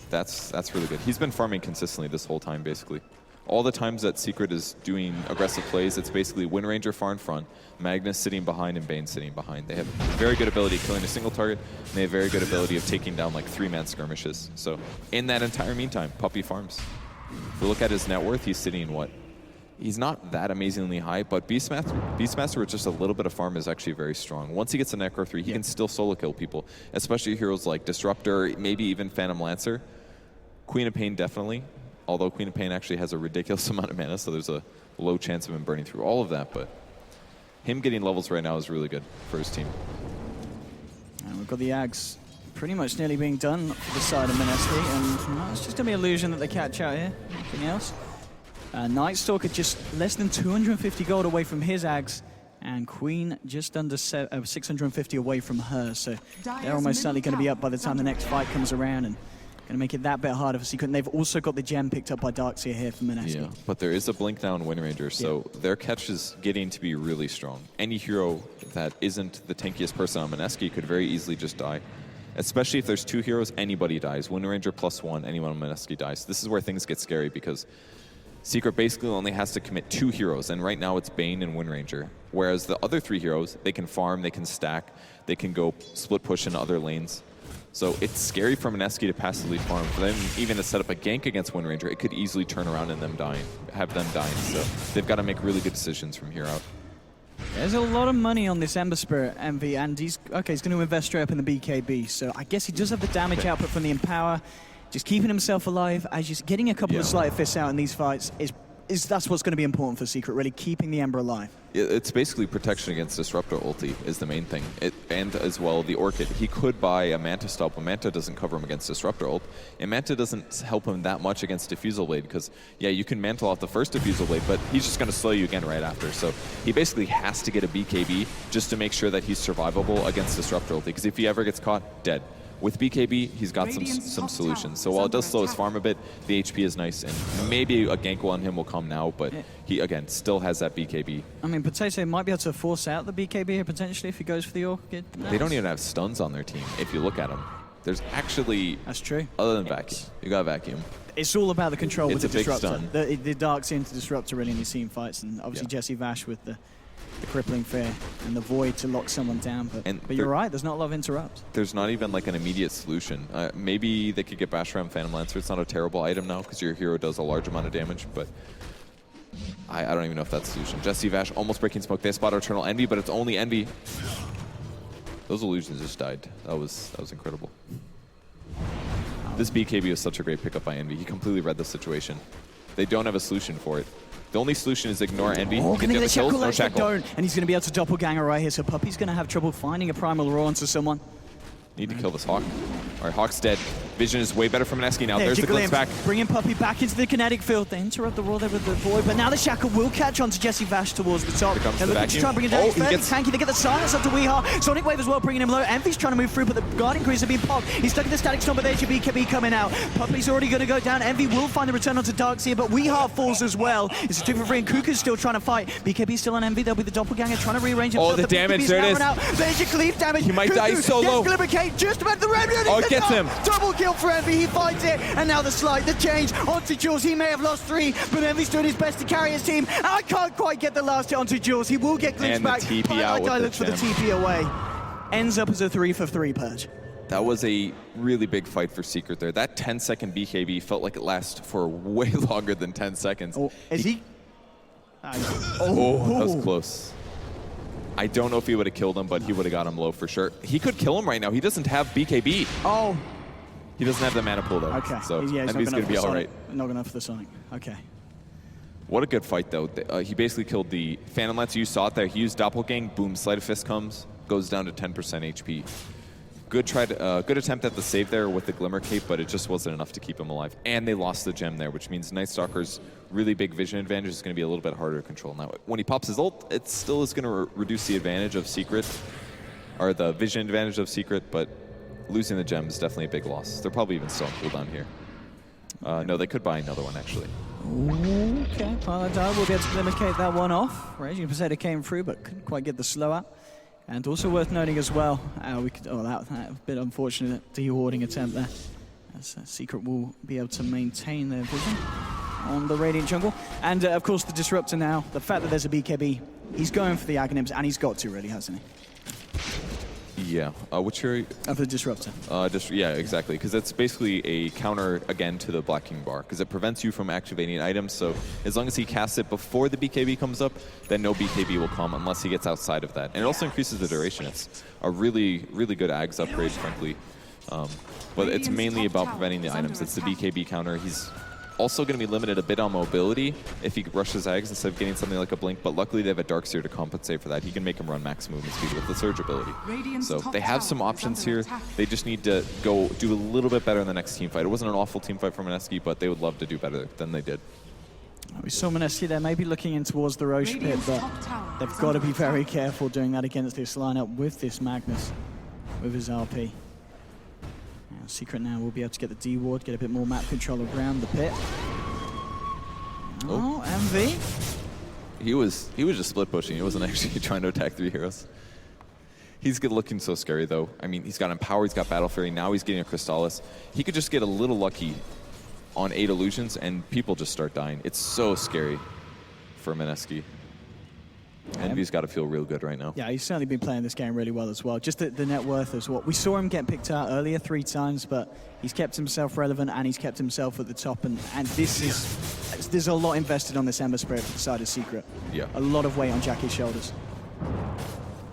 That's really good. He's been farming consistently this whole time, basically. All the times that Secret is doing aggressive plays, it's basically Wind Ranger far in front, Magnus sitting behind, and Bane sitting behind. They have very good ability of killing a single target, and they have very good ability of taking down like 3-man skirmishes. So in that entire meantime, Puppey farms. If we look at his net worth, he's sitting what? He's not that amazingly high, but Beastmaster with just a little bit of farm is actually very strong. Once he gets a Necro 3, he can still solo kill people, especially heroes like Disruptor, maybe even Phantom Lancer. Queen of Pain definitely, although Queen of Pain actually has a ridiculous amount of mana, so there's a low chance of him burning through all of that, but him getting levels right now is really good for his team. And we've got the Ags pretty much nearly being done for the side of Mineski, and it's just going to be illusion that they catch out here, nothing else. Night Stalker just less than 250 gold away from his Ags, and Queen just under 650 away from her, so they're almost certainly going to be up by the time the next fight comes around, and going to make it that bit harder for Secret. And they've also got the gem picked up by Darkseer here for Mineski. Yeah, but there is a blink now in Wind Ranger, so their catch is getting to be really strong. Any hero that isn't the tankiest person on Mineski could very easily just die. Especially if there's 2 heroes, anybody dies. Wind Ranger +1, anyone on Mineski dies. This is where things get scary because Secret basically only has to commit 2 heroes, and right now it's Bane and Wind Ranger. Whereas the other 3 heroes, they can farm, they can stack, they can go split push in other lanes. So it's scary for Mineski to passively farm. For them even to set up a gank against Wind Ranger, it could easily turn around and have them dying. So they've got to make really good decisions from here out. There's a lot of money on this Ember Spirit, Envy, and he's going to invest straight up in the BKB. So I guess he does have the damage output from the Empower. Just keeping himself alive, as just getting a couple of Sleight of Fists out in these fights that's what's going to be important for Secret, really keeping the Ember alive. It's basically protection against Disruptor ulti is the main thing. And as well, the Orchid. He could buy a Manta stop, but Manta doesn't cover him against Disruptor ult. And Manta doesn't help him that much against Diffusal Blade, because, yeah, you can mantle off the first Diffusal Blade, but he's just going to slow you again right after. So he basically has to get a BKB just to make sure that he's survivable against Disruptor ulti, because if he ever gets caught, dead. With BKB, he's got some solutions. So while it does slow his farm a bit, the HP is nice, and maybe a gank on him will come now, but he, again, still has that BKB. I mean, Potato might be able to force out the BKB here, potentially, if he goes for the Orchid. They don't even have stuns on their team, if you look at them. There's actually... That's true. Other than Vacuum. You got Vacuum. It's all about the control with the Disruptor. Stun. The Darkseer into Disruptor really in these team fights, and obviously Jesse Vash with the Crippling Fear and the Void to lock someone down. But you're right, there's not a lot of interrupt. There's not even like an immediate solution. Maybe they could get Bash Ram Phantom Lancer. It's not a terrible item now because your hero does a large amount of damage, but I don't even know if that's the solution. Jesse Vash almost breaking smoke. They spot Eternal Envy, but it's only Envy. Those illusions just died. That was incredible. This BKB was such a great pickup by Envy. He completely read the situation. They don't have a solution for it. The only solution is ignore Envy. Oh, get the Shackle kills, no Shackle. Shackle. And he's going to be able to doppelganger right here, so Puppey's going to have trouble finding a Primal Roar onto someone. Need to kill this Hawk. All right, Hawk's dead. Vision is way better from Mineski now. There's the Glimpse glimpse back. Bringing Puppey back into the kinetic field. They interrupt the Roar there with the Void, but now the Shackle will catch onto Jesse Vash towards the top. Here comes They're the looking to vacuum. try and bring it down. Oh, he gets tanky. They get the silence up to Weehaw. Sonic Wave as well, bringing him low. Envy's trying to move through, but the Guardian Greaves have been popped. He's stuck in the Static Storm, but there's your BKB coming out. Puppey's already going to go down. Envy will find the return onto Darkseer, but Weehaw falls as well. It's a 2 for 3, and Kuka's still trying to fight. BKB still on Envy. There'll be the doppelganger trying to rearrange himself. Oh, the damage. There it is. There's your cleave damage. He might die solo. Glimmer Cape just about the remnant. Oh, it gets him. Double kill for Envy. He finds it, and now the slide, the change onto Jules. He may have lost 3, but Envy's doing his best to carry his team. I can't quite get the last hit onto Jules. He will get glitched back. And the TP out with the looks for the TP away. Ends up as a 3 for 3 purge. That was a really big fight for Secret there. That 10-second BKB felt like it lasted for way longer than 10 seconds. Oh, is he? That was close. I don't know if he would have killed him, but he would have got him low for sure. He could kill him right now. He doesn't have BKB. Oh. He doesn't have the mana pool though. Okay. So yeah, Envy's going to be all right. Not enough for the Sonic. Okay. What a good fight though. He basically killed the Phantom Lancer. You saw it there. He used Doppelgang. Boom. Sleight of Fist comes. Goes down to 10% HP. Good attempt at the save there with the Glimmer Cape, but it just wasn't enough to keep him alive. And they lost the gem there, which means Night Stalker's really big vision advantage is going to be a little bit harder to control. Now, when he pops his ult, it still is going to reduce the advantage of Secret, or the vision advantage of Secret, but losing the gem is definitely a big loss. They're probably even still on cooldown here. No, they could buy another one, actually. Okay, Paladar will be able to limicate that one off. Raging Potato came through, but couldn't quite get the slow up. And also worth noting as well, that a bit unfortunate de-warding attempt there. As Secret will be able to maintain their vision on the Radiant jungle. And of course the Disruptor now, the fact that there's a BKB, he's going for the Aghanims, and he's got to really, hasn't he? Yeah, which area? Of the Disruptor. Yeah, exactly, because it's basically a counter, again, to the Black King bar, because it prevents you from activating items, so as long as he casts it before the BKB comes up, then no BKB will come unless he gets outside of that. And it also increases the duration. It's a really, really good Aghs upgrade, frankly. But it's mainly about preventing the items. It's the BKB counter. He's also going to be limited a bit on mobility if he rushes Aghs instead of getting something like a Blink, but luckily they have a Darkseer to compensate for that. He can make him run max movement speed with the Surge ability. So they have some options here. They just need to go do a little bit better in the next team fight. It wasn't an awful team fight from Mineski, but they would love to do better than they did. We saw Mineski there maybe looking in towards the Roche pit, but they've got to be very careful doing that against this lineup with this Magnus, with his RP. Secret now will be able to get the D-Ward, get a bit more map control around the pit. Oh, MV. He was just split pushing. He wasn't actually trying to attack 3 heroes. He's looking so scary though. I mean, he's got Empower, he's got Battle Fury, now he's getting a Crystallis. He could just get a little lucky on 8 illusions and people just start dying. It's so scary for Mineski. Envy's got to feel real good right now. Yeah, he's certainly been playing this game really well as well. Just the net worth as well. We saw him get picked out earlier 3 times, but he's kept himself relevant and he's kept himself at the top. And this is, there's a lot invested on this Ember Spirit for the side of Secret. Yeah. A lot of weight on Jackie's shoulders.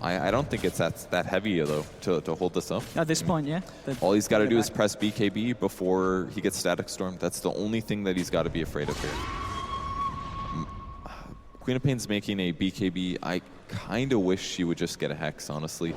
I don't think it's that heavy though to hold this up. At this point, yeah. All he's got to do is press BKB before he gets Static Storm. That's the only thing that he's got to be afraid of here. Queen of Pain's making a BKB. I kind of wish she would just get a Hex, honestly.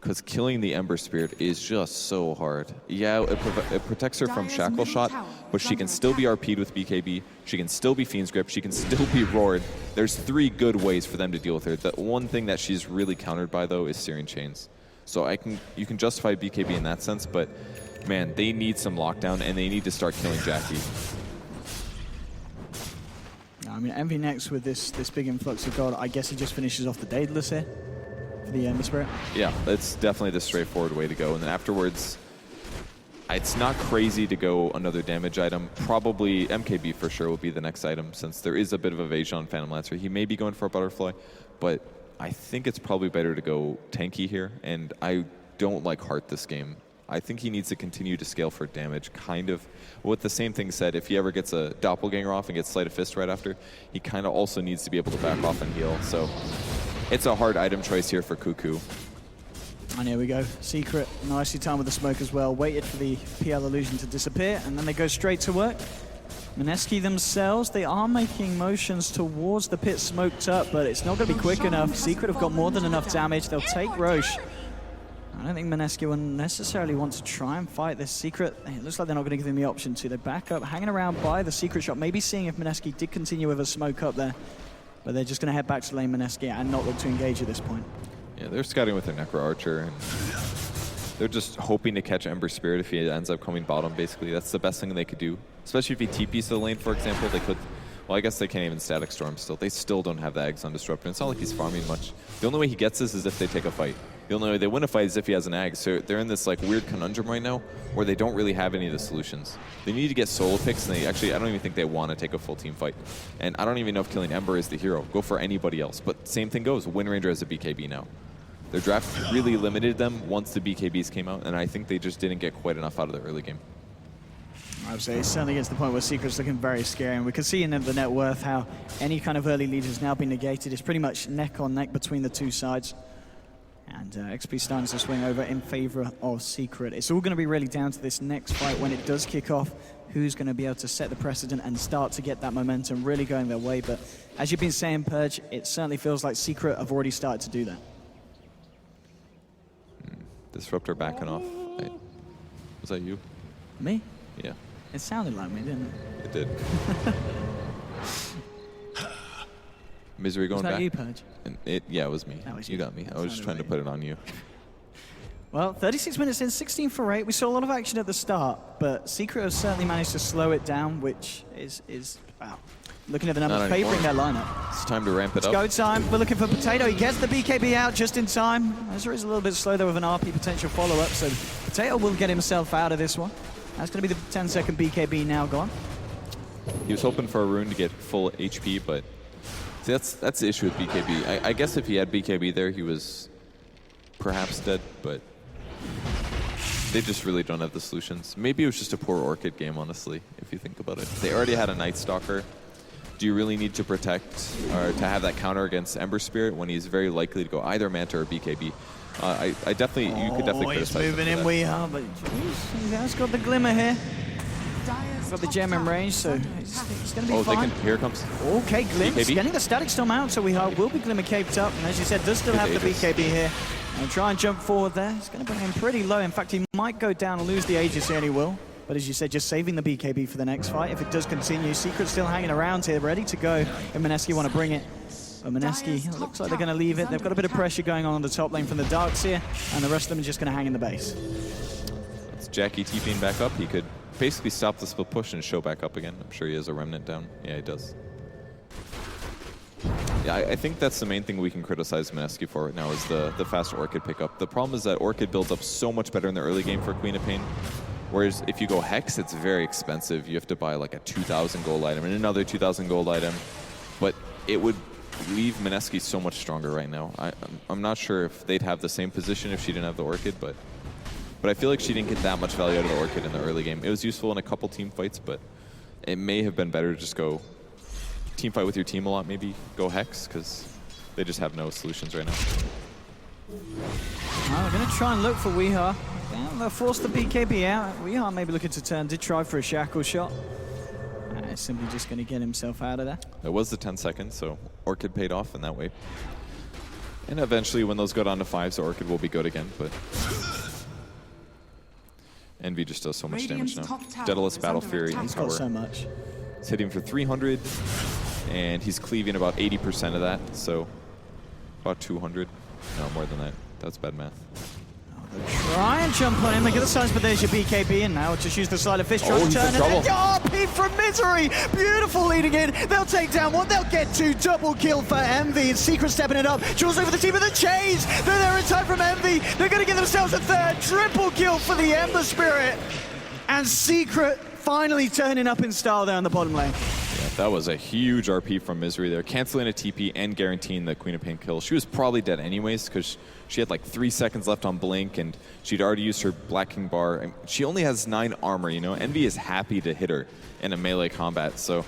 Because killing the Ember Spirit is just so hard. Yeah, it protects her from Shackle Shot, but she can still be RP'd with BKB. She can still be Fiend's Grip. She can still be Roared. There's 3 good ways for them to deal with her. The one thing that she's really countered by, though, is Searing Chains. So you can justify BKB in that sense, but man, they need some lockdown, and they need to start killing Jackie. I mean, Envy next with this big influx of gold. I guess he just finishes off the Daedalus here for the Ember Spirit. Yeah, that's definitely the straightforward way to go. And then afterwards, it's not crazy to go another damage item. Probably MKB for sure will be the next item, since there is a bit of evasion on Phantom Lancer. He may be going for a Butterfly, but I think it's probably better to go tanky here. And I don't like Heart this game. I think he needs to continue to scale for damage, kind of. With the same thing said, if he ever gets a Doppelganger off and gets Sleight of Fist right after, he kind of also needs to be able to back off and heal. So it's a hard item choice here for Cuckoo. And here we go. Secret, nicely timed with the smoke as well. Waited for the PL illusion to disappear, and then they go straight to work. Mineski themselves, they are making motions towards the pit smoked up, but it's not going to be quick enough. Secret have got more than enough damage. They'll take Roche. I don't think Mineski will necessarily want to try and fight this Secret. It looks like they're not going to give them the option to. They back up, hanging around by the Secret shot, maybe seeing if Mineski did continue with a smoke up there. But they're just going to head back to lane Mineski and not look to engage at this point. Yeah, they're scouting with their Necro Archer, and they're just hoping to catch Ember Spirit if he ends up coming bottom, basically. That's the best thing they could do. Especially if he TPs to the lane, for example, they could... Well, I guess they can't even Static Storm still. They still don't have the Aghs on Disruptor. It's not like he's farming much. The only way he gets this is if they take a fight. The only way they win a fight is if he has an Agh. So they're in this like weird conundrum right now where they don't really have any of the solutions. They need to get solo picks, and I don't even think they want to take a full team fight. And I don't even know if killing Ember is the hero. Go for anybody else. But same thing goes. Wind Ranger has a BKB now. Their draft really limited them once the BKBs came out, and I think they just didn't get quite enough out of the early game. I would say it certainly gets to the point where Secret's looking very scary, and we can see in the net worth how any kind of early lead has now been negated. It's pretty much neck on neck between the two sides. And XP starting to swing over in favor of Secret. It's all going to be really down to this next fight when it does kick off. Who's going to be able to set the precedent and start to get that momentum really going their way. But as you've been saying, Purge, it certainly feels like Secret have already started to do that. Disruptor backing off. Hey. Was that you? Me? Yeah. It sounded like me, didn't it? It did. Misery going back. Was that back? you, Purge? Yeah, it was me. That was you got me. I was just trying to put it on you. Well, 36 minutes in, 16 for 8. We saw a lot of action at the start, but Secret has certainly managed to slow it down, which is wow. Looking at the numbers, favoring their lineup. It's time to ramp it up. Go time. We're looking for Potato. He gets the BKB out just in time. Ezra is a little bit slow there with an RP potential follow-up, so Potato will get himself out of this one. That's going to be the 10-second BKB now gone. He was hoping for a rune to get full HP, but see, that's the issue with BKB. I guess if he had BKB there, he was perhaps dead, but they just really don't have the solutions. Maybe it was just a poor Orchid game, honestly, if you think about it. They already had a Night Stalker. Do you really need to protect or to have that counter against Ember Spirit when he's very likely to go either Manta or BKB? You could definitely criticize he's moving in, we are, but geez, he has got the glimmer here. He's got the gem in range, so it's going to be fine. Here it comes. Okay, Glimpse BKB. getting the static storm out, so we will be glimmer caped up, and as you said, does still have the BKB here. And try and jump forward there. He's going to bring him pretty low. In fact, he might go down and lose the Aegis here, and he will. But as you said, just saving the BKB for the next fight. If it does continue, Secret still hanging around here, ready to go if Mineski want to bring it. But Mineski, it looks like they're going to leave it. They've got a bit of pressure going on the top lane from the Darks here, and the rest of them are just going to hang in the base. It's Jackie TPing back up. He could basically stop the split push and show back up again. I'm sure he has a remnant down. Yeah, he does. Yeah, I think that's the main thing we can criticize Mineski for right now is the fast Orchid pickup. The problem is that Orchid builds up so much better in the early game for Queen of Pain. Whereas if you go Hex, it's very expensive. You have to buy like a 2,000 gold item and another 2,000 gold item. But it would leave Mineski so much stronger right now. I'm not sure if they'd have the same position if she didn't have the Orchid, but I feel like she didn't get that much value out of the Orchid in the early game. It was useful in a couple team fights, but it may have been better to just go team fight with your team a lot, maybe go Hex, because they just have no solutions right now. Well, we're going to try and look for Weeha. Yeah, they'll force the BKB out. Weeha maybe looking to turn, did try for a shackle shot. Simply just going to get himself out of there. That was the 10 seconds, so Orchid paid off in that way. And eventually, when those go down to 5s, Orchid will be good again, but Envy just does so much damage now. Daedalus, Battle Fury, and He's Power. got so much. It's hitting for 300, and he's cleaving about 80% of that, so about 200. No, more than that. That's bad math. Try and jump on him. They get the size, but there's your BKB, and now just use the side of fish. Try to turn and then RP from Misery. Beautiful leading in. They'll take down one. They'll get two. Double kill for Envy. And Secret stepping it up. Draws over the team of the Chase. They're there in time from Envy. They're going to get themselves a third. Triple kill for the Ember Spirit. And Secret finally turning up in style there on the bottom lane. Yeah, that was a huge RP from Misery there, canceling a TP and guaranteeing the Queen of Pain kill. She was probably dead anyways because she had like 3 seconds left on Blink and she'd already used her Black King bar. And she only has 9 armor, you know. Envy is happy to hit her in a melee combat, so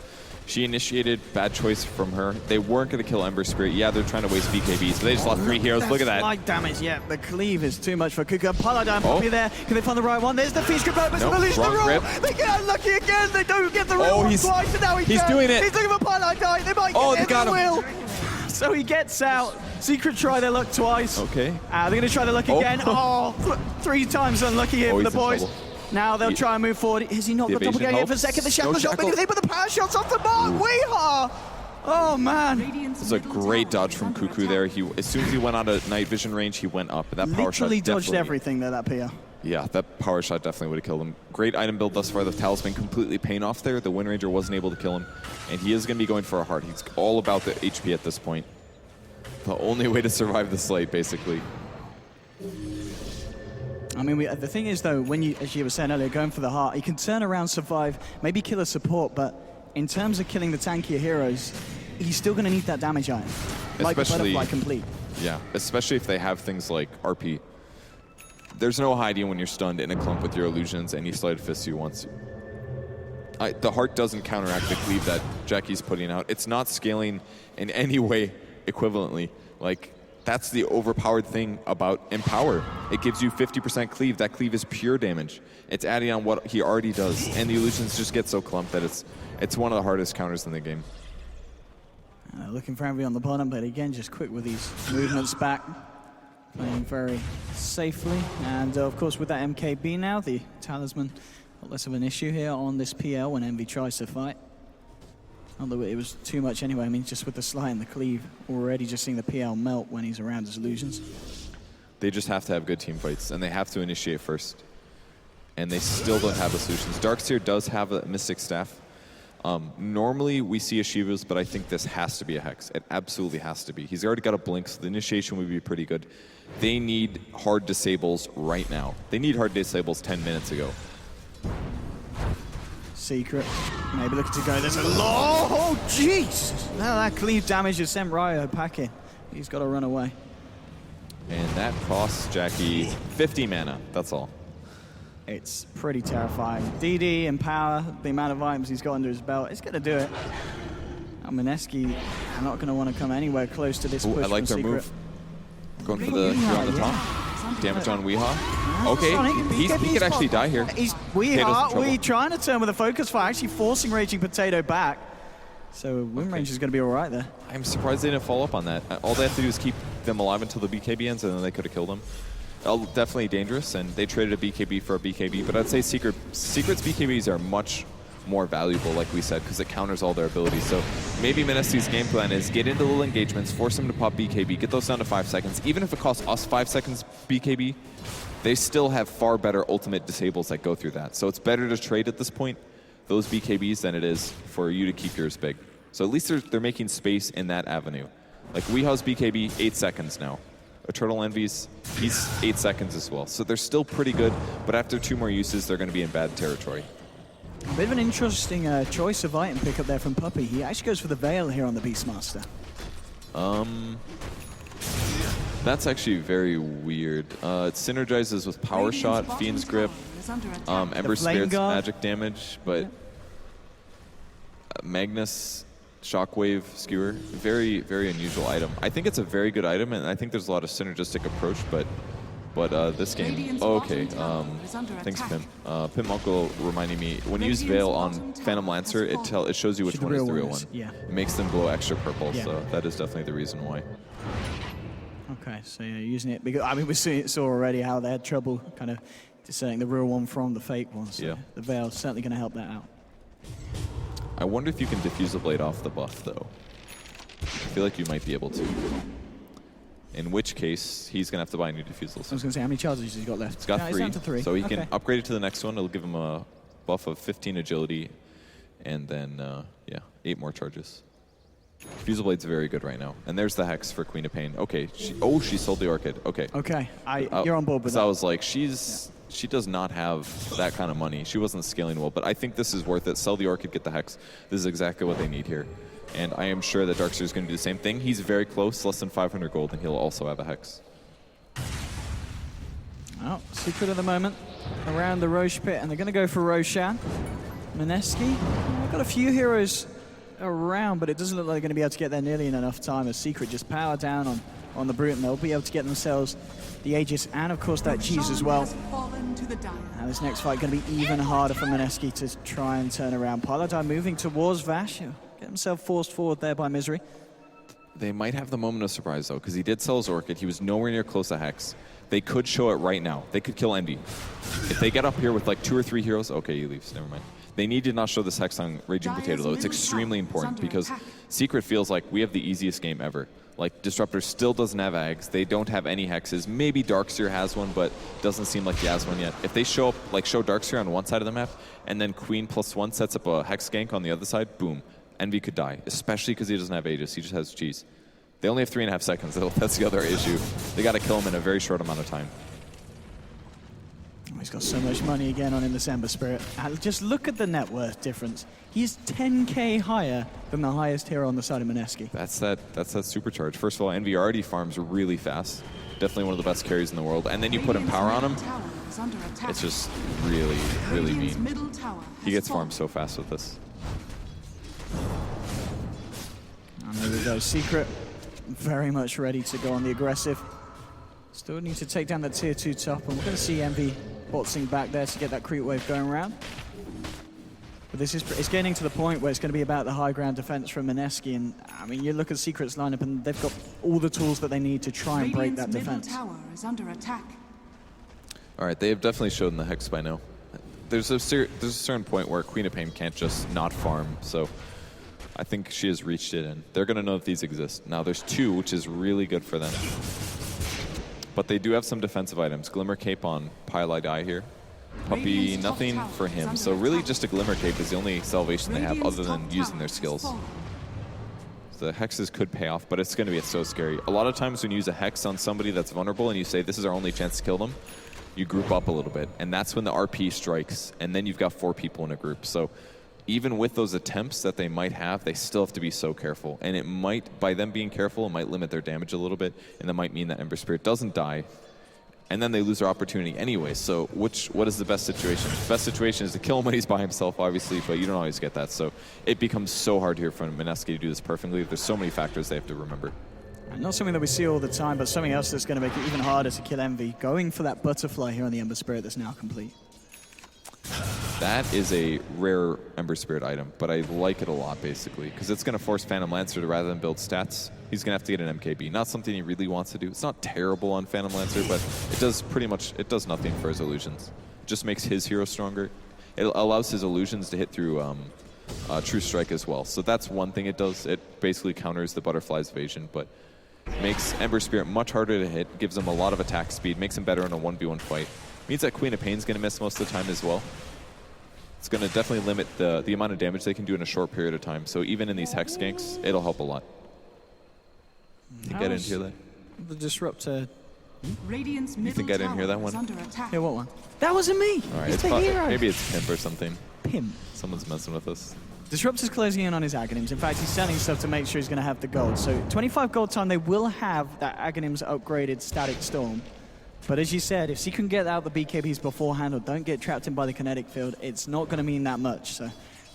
she initiated, bad choice from her. They weren't going to kill Ember Spirit. Yeah, they're trying to waste BKB, so they just lost 3 heroes. Look at that. Light damage, yeah. The cleave is too much for Kuka. Paladin will be there. Can they find the right one? There's the Feast Grip, but they lose the roll. They get unlucky again. They don't get the roll twice, and now he's doing it. He's looking for Paladin. They might get got him. So he gets out. Secret try their luck twice. Okay. They're going to try their luck again. 3 times unlucky here for the boys. Now they'll try and move forward. Has he not got double game here for a second? The shackle shot, but the power shot's off the mark. Weeha! Oh man. It was a great dodge from Cuckoo there. As soon as he went out of night vision range, he went up. That power shot literally dodged everything there, that PR. Yeah, that power shot definitely would have killed him. Great item build thus far. The Talisman completely paying off there. The Wind Ranger wasn't able to kill him. And he is going to be going for a heart. He's all about the HP at this point. The only way to survive the slate, basically. I mean, the thing is, though, when you, as you were saying earlier, going for the heart, you can turn around, survive, maybe kill a support, but in terms of killing the tankier heroes, he's still going to need that damage item. Like Butterfly complete. Yeah, especially if they have things like RP. There's no hiding when you're stunned in a clump with your illusions and he Sleight of Fists you once. The heart doesn't counteract the cleave that Jackie's putting out. It's not scaling in any way equivalently. Like, that's the overpowered thing about Empower. It gives you 50% cleave. That cleave is pure damage. It's adding on what he already does. And the illusions just get so clumped that it's one of the hardest counters in the game. Looking for Envy on the bottom, but again, just quick with these movements back. Playing very safely. And of course, with that MKB now, the Talisman, less of an issue here on this PL when Envy tries to fight. Although it was too much anyway. I mean, just with the Sly and the Cleave, already just seeing the PL melt when he's around his illusions. They just have to have good team fights, and they have to initiate first. And they still don't have the solutions. Darkseer does have a Mystic Staff. Normally we see a Shivas, but I think this has to be a Hex. It absolutely has to be. He's already got a Blink, so the initiation would be pretty good. They need hard disables right now. They need hard disables 10 minutes ago. Secret, maybe looking to go. There's a lot. Oh, jeez! Now that cleave damage has sent Ryo packing. He's got to run away. And that costs Jackie 50 mana, that's all. It's pretty terrifying. DD and power, the amount of items he's got under his belt, it's going to do it. And Mineski not going to want to come anywhere close to this push. I like their Secret. move. Going for the here on the top. Damage on Weehaw. Okay, he could actually die here. Weehaw trying to turn with a focus fire, actually forcing Raging Potato back. So win range is going to be all right there. I'm surprised they didn't follow up on that. All they have to do is keep them alive until the BKB ends, and then they could have killed them. Definitely dangerous, and they traded a BKB for a BKB, but I'd say Secret's BKBs are much more valuable, like we said, because it counters all their abilities. So maybe Mineski's game plan is get into little engagements, force them to pop BKB, get those down to 5 seconds. Even if it costs us 5 seconds BKB, they still have far better ultimate disables that go through that. So it's better to trade at this point those BKBs than it is for you to keep yours big. So at least they're making space in that avenue. Like Weehaw's BKB, 8 seconds now. Eternal Envy's, he's 8 seconds as well. So they're still pretty good, but after 2 more uses, they're going to be in bad territory. A bit of an interesting choice of item pickup there from Puppey. He actually goes for the Veil here on the Beastmaster. That's actually very weird. It synergizes with Power Shot, Fiend's Grip, Ember Spirit's magic damage, but Magnus, Shockwave, Skewer, very, very unusual item. I think it's a very good item, and I think there's a lot of synergistic approach, but this game, okay, thanks Pim. Pim Uncle reminding me, when you use Veil on Phantom Lancer, it shows you which one is the real one. Yeah. It makes them glow extra purple, so that is definitely the reason why. Okay, so yeah, using it, because, I mean, we saw already how they had trouble kind of discerning the real one from the fake one, so the Veil's certainly going to help that out. I wonder if you can diffuse a blade off the buff, though. I feel like you might be able to. In which case, he's going to have to buy a new diffusal. I was going to say, how many charges has he got left? He's got 3, he's down to 3. So he can upgrade it to the next one. It'll give him a buff of 15 agility, and then, 8 more charges. Diffusal Blade's very good right now. And there's the Hex for Queen of Pain. Okay, she sold the Orchid. Okay. Okay, you're on board with that. I was like, she does not have that kind of money. She wasn't scaling well, but I think this is worth it. Sell the Orchid, get the Hex. This is exactly what they need here. And I am sure that Darkseer is going to do the same thing. He's very close, less than 500 gold, and he'll also have a Hex. Well, Secret at the moment around the Roche pit, and they're going to go for Roshan. Mineski, I've got a few heroes around, but it doesn't look like they're going to be able to get there nearly in enough time as Secret just power down on the Brute, and they'll be able to get themselves the Aegis and, of course, that cheese as well. Now this next fight going to be even harder for Mineski to try and turn around. Paladin moving towards Vash. Get himself forced forward there by Misery. They might have the moment of surprise, though, because he did sell his Orchid. He was nowhere near close to Hex. They could show it right now. They could kill Envy. If they get up here with like 2 or 3 heroes, okay, he leaves, never mind. They need to not show this Hex on Raging Potato, though. It's extremely important because Secret feels like we have the easiest game ever. Like, Disruptor still doesn't have Ags. They don't have any Hexes. Maybe Darkseer has one, but doesn't seem like he has one yet. If they show up, like show Darkseer on one side of the map, and then Queen +1 sets up a Hex gank on the other side, boom. Envy could die, especially because he doesn't have Aegis. He just has cheese. They only have 3.5 seconds, though. That's the other issue. They got to kill him in a very short amount of time. Oh, he's got so much money again on in the Ember Spirit. And just look at the net worth difference. He's 10k higher than the highest hero on the side of Mineski. That's that supercharge. First of all, Envy already farms really fast. Definitely one of the best carries in the world. And then you put Empower on him. It's just really, really mean. He gets farmed so fast with this. And there we go. Secret very much ready to go on the aggressive. Still need to take down the tier 2 top, and we're going to see Envy boxing back there to get that creep wave going around. But it's getting to the point where it's going to be about the high ground defense from Mineski, and I mean, you look at Secret's lineup, and they've got all the tools that they need to try and break that defense. Tower is under attack. All right, they have definitely shown the Hex by now. There's a certain point where Queen of Pain can't just not farm, so I think she has reached it, and they're going to know if these exist. Now, there's 2, which is really good for them. But they do have some defensive items. Glimmer Cape on Pylite Eye here. Puppy, nothing for him. So really just a Glimmer Cape is the only salvation they have other than using their skills. The hexes could pay off, but it's going to be so scary. A lot of times when you use a hex on somebody that's vulnerable and you say, this is our only chance to kill them, you group up a little bit. And that's when the RP strikes, and then you've got 4 people in a group. So even with those attempts that they might have, they still have to be so careful. And it might, by them being careful, it might limit their damage a little bit, and that might mean that Ember Spirit doesn't die. And then they lose their opportunity anyway. So what is the best situation? The best situation is to kill him when he's by himself, obviously, but you don't always get that. So it becomes so hard here for Mineski to do this perfectly. There's so many factors they have to remember. Not something that we see all the time, but something else that's going to make it even harder to kill Envy. Going for that butterfly here on the Ember Spirit that's now complete. That is a rare Ember Spirit item, but I like it a lot, basically, because it's going to force Phantom Lancer to, rather than build stats, he's going to have to get an MKB. Not something he really wants to do. It's not terrible on Phantom Lancer, but it does pretty much, it does nothing for his illusions. It just makes his hero stronger. It allows his illusions to hit through True Strike as well. So that's one thing it does. It basically counters the Butterfly's evasion, but makes Ember Spirit much harder to hit, gives him a lot of attack speed, makes him better in a 1v1 fight. Means that Queen of Pain's going to miss most of the time as well. It's going to definitely limit the amount of damage they can do in a short period of time. So even in these Hex ganks, it'll help a lot. You think I didn't hear that? The Disruptor. Radiant's You think I didn't hear that one? Yeah, what one? That wasn't me! All right, it's the hero! Maybe it's Pimp or something. Pimp. Someone's messing with us. Disruptor's closing in on his Aghanims. In fact, he's selling stuff to make sure he's going to have the gold. So 25 gold time, they will have that Aghanims upgraded Static Storm. But as you said, if he can get out the BKBs beforehand or don't get trapped in by the kinetic field, it's not going to mean that much. So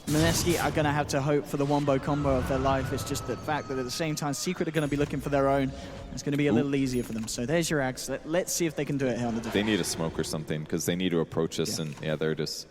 Mineski are going to have to hope for the wombo combo of their life. It's just the fact that at the same time, Secret are going to be looking for their own. It's going to be a little easier for them. So there's your Aghs. Let's see if they can do it here on the defense. They need a smoke or something because they need to approach us. And yeah, there it is.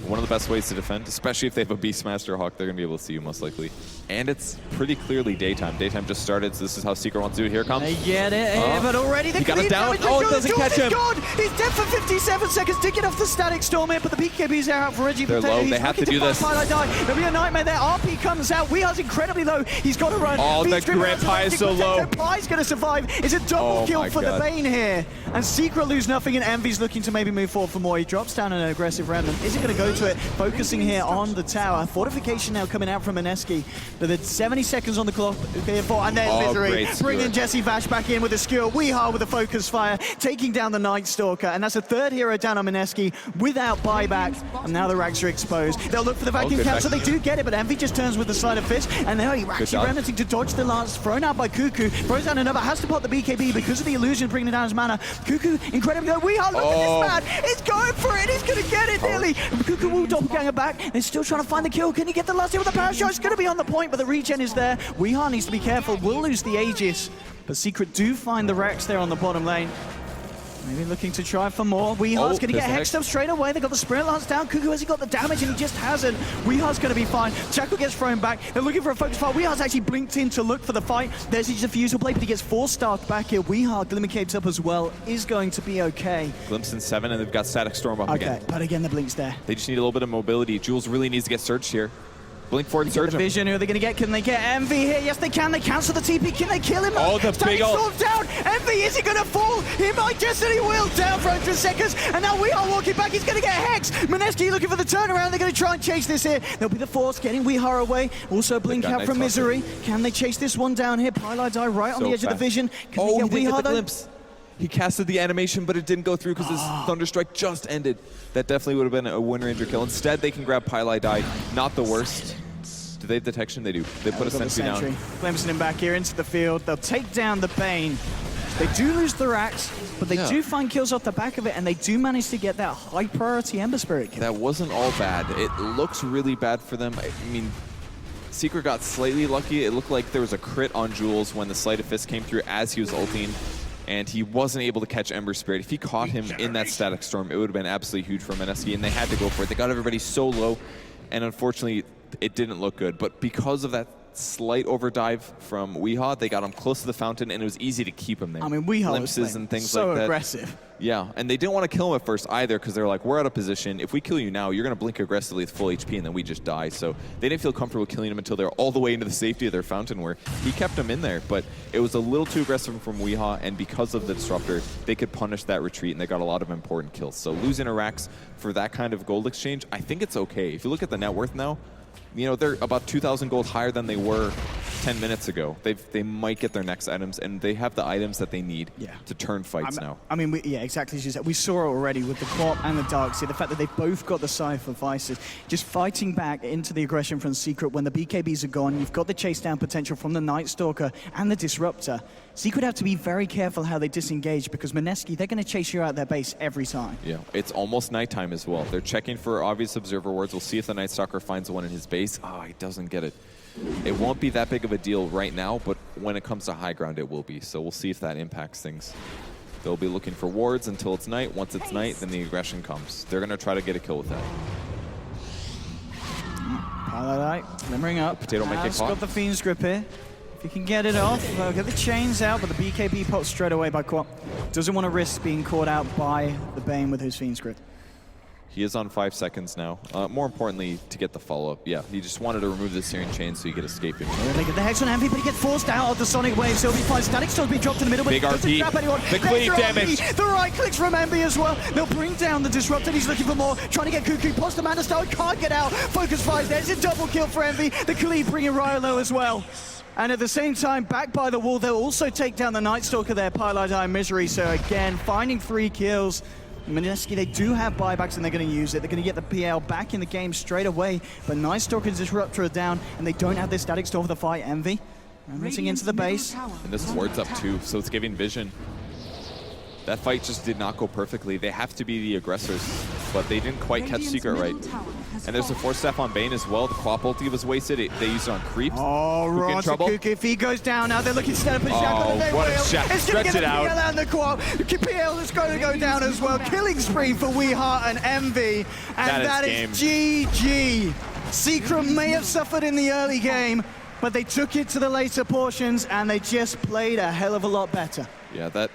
One of the best ways to defend, especially if they have a Beastmaster Hawk, they're going to be able to see you most likely. And it's pretty clearly daytime. Daytime just started, so this is how Secret wants to do it. Here it comes. They get it here, but already the he got it down. Oh, it doesn't catch him. God, he's dead for 57 seconds to get off the Static Storm here, but the BKBs are out for Reggie. They're low. They have to do this. There'll be a nightmare there. RP comes out. Weehar's incredibly low. He's got to run. Oh, the Grand Pie is so low. Pie's going to survive. It's a double kill for the Bane here. And Secret lose nothing, and Envy's looking to maybe move forward for more. He drops down an aggressive random. Isn't going to go to it. Focusing here on the tower. Fortification now coming out from Mineski. But there's 70 seconds on the clock. Okay, and then Misery bringing Jesse Vash back in with a skewer. Weehar with a focus fire, taking down the Night Stalker. And that's a third hero down on Mineski without buyback. And now the Rags are exposed. They'll look for the vacuum capture. They do get it, but Envy just turns with the sleight of fist. And now he actually remnanting to dodge the lance. Thrown out by Cuckoo. Throws down another. Has to pop the BKB because of the illusion, bringing down his mana. Cuckoo incredibly good. Weehar, look at this man. He's going for it. He's going to get it nearly. Cuckoo will doppelganger back. They're still trying to find the kill. Can he get the last hit with the power shot? It's going to be on the point, but the regen is there. Weehar needs to be careful. We'll lose the Aegis. But Secret do find the Rex there on the bottom lane. Maybe looking to try for more. Weehar's going to get hexed up straight away. They got the Spirit Lance down. Cuckoo, has he got the damage? And he just hasn't. Weehar's going to be fine. Jackal gets thrown back. They're looking for a focus fire. Weehar's actually blinked in to look for the fight. There's his diffusal blade, but he gets 4-starred back here. Weehar, Glimmer Capes up as well, is going to be okay. Glimpse in 7, and they've got Static Storm up again. Okay, but again, the blink's there. They just need a little bit of mobility. Jules really needs to get searched here. Blink forward and surge him. Vision, who are they going to get? Can they get Envy here? Yes, they can. They cancel the TP. Can they kill him? Oh, the big ult. Down. Envy, is he going to fall? He might just, and he will. Down for 100 seconds. And now Weehar walking back. He's going to get Hex. Mineski looking for the turnaround. They're going to try and chase this here. There'll be the Force getting Weehar away. Also blink out from Misery. Can they chase this one down here? Pylite Eye right on the edge of the Vision. Can they get Weehar, though? Glimpse. He casted the animation, but it didn't go through because his Thunderstrike just ended. That definitely would have been a Wind Ranger kill. Instead, they can grab Pylite Eye. Not the worst. Do they have detection? They do. They put a sentry down. Glimpsing him back here into the field. They'll take down the Bane. They do lose the Rax, but they do find kills off the back of it, and they do manage to get that high priority Ember Spirit kill. That wasn't all bad. It looks really bad for them. I mean, Secret got slightly lucky. It looked like there was a crit on Jules when the Sleight of Fist came through as he was ulting, and he wasn't able to catch Ember Spirit. If he caught him in that Static Storm, it would have been absolutely huge for Mineski, and they had to go for it. They got everybody so low, and unfortunately, it didn't look good. But because of that slight overdive from Weehaw. They got him close to the fountain, and it was easy to keep him there. I mean, Weehaw was glimpses and things so like that. aggressive. Yeah, and they didn't want to kill him at first either because they're like, we're out of position. If we kill you now, you're going to blink aggressively with full HP, and then we just die. So they didn't feel comfortable killing him until they're all the way into the safety of their fountain, where he kept them in there. But it was a little too aggressive from Weehaw, and because of the disruptor, they could punish that retreat, and they got a lot of important kills. So losing Arax for that kind of gold exchange, I think it's okay. If you look at the net worth now, you know, they're about 2,000 gold higher than they were 10 minutes ago. They might get their next items, and they have the items that they need to turn fights now. I mean, yeah, exactly as you said. We saw it already with the Quap and the Darkseid. The fact that they've both got the Cypher Vices, just fighting back into the aggression from Secret when the BKBs are gone. You've got the chase down potential from the Night Stalker and the Disruptor. Secret have to be very careful how they disengage because Mineski, they're going to chase you out their base every time. Yeah, it's almost nighttime as well. They're checking for obvious observer wards. We'll see if the Night Stalker finds one in his base. Oh, he doesn't get it. It won't be that big of a deal right now, but when it comes to high ground, it will be. So we'll see if that impacts things. They'll be looking for wards until it's night. Once it's night, then the aggression comes. They're going to try to get a kill with that. Highlight, glimmering up. Potato might get Has caught. got the Fiend's Grip here. If he can get it off, get the chains out, but the BKB popped straight away by Quap. Doesn't want to risk being caught out by the Bane with his Fiend's Grip. He is on 5 seconds now. More importantly, to get the follow-up. Yeah, he just wanted to remove the Searing Chain so he could escape it. They get the Hex on Envy, but he gets forced out of the Sonic Wave, so he'll be fine. Static Stone's been dropped in the middle, but Big he doesn't RP. trap anyone. The cleave damage. The right clicks from Envy as well. They'll bring down the Disruptor. He's looking for more. Trying to get Cuckoo. Post the Mana Stone, can't get out. Focus Fires. There's a double kill for Envy. The cleave bringing Rylo as well. And at the same time, back by the wall, they'll also take down the Night Stalker there, Pilot Eye Misery. So again, finding 3 kills. Mineski, they do have buybacks and they're going to use it. They're going to get the PL back in the game straight away. But Night Stalker and Disruptor are down, and they don't have their Static Storm for the fight. Envy rinsing into the base. And this ward's up too, so it's giving vision. That fight just did not go perfectly. They have to be the aggressors, but they didn't quite catch Secret right. And there's a Force Staff on Bane as well. The Quap ulti was wasted. They used it on Creeps. Oh, Ron Cuckoo, if he goes down now, they're looking to set up a Shackle. Oh, what a shot. It's going to Stretch get it the out. PL and the Quap. PL is going to go down as well. Killing spree for Weeheart and Envy. And that is GG. Secret may have suffered in the early game, but they took it to the later portions and they just played a hell of a lot better. Yeah, that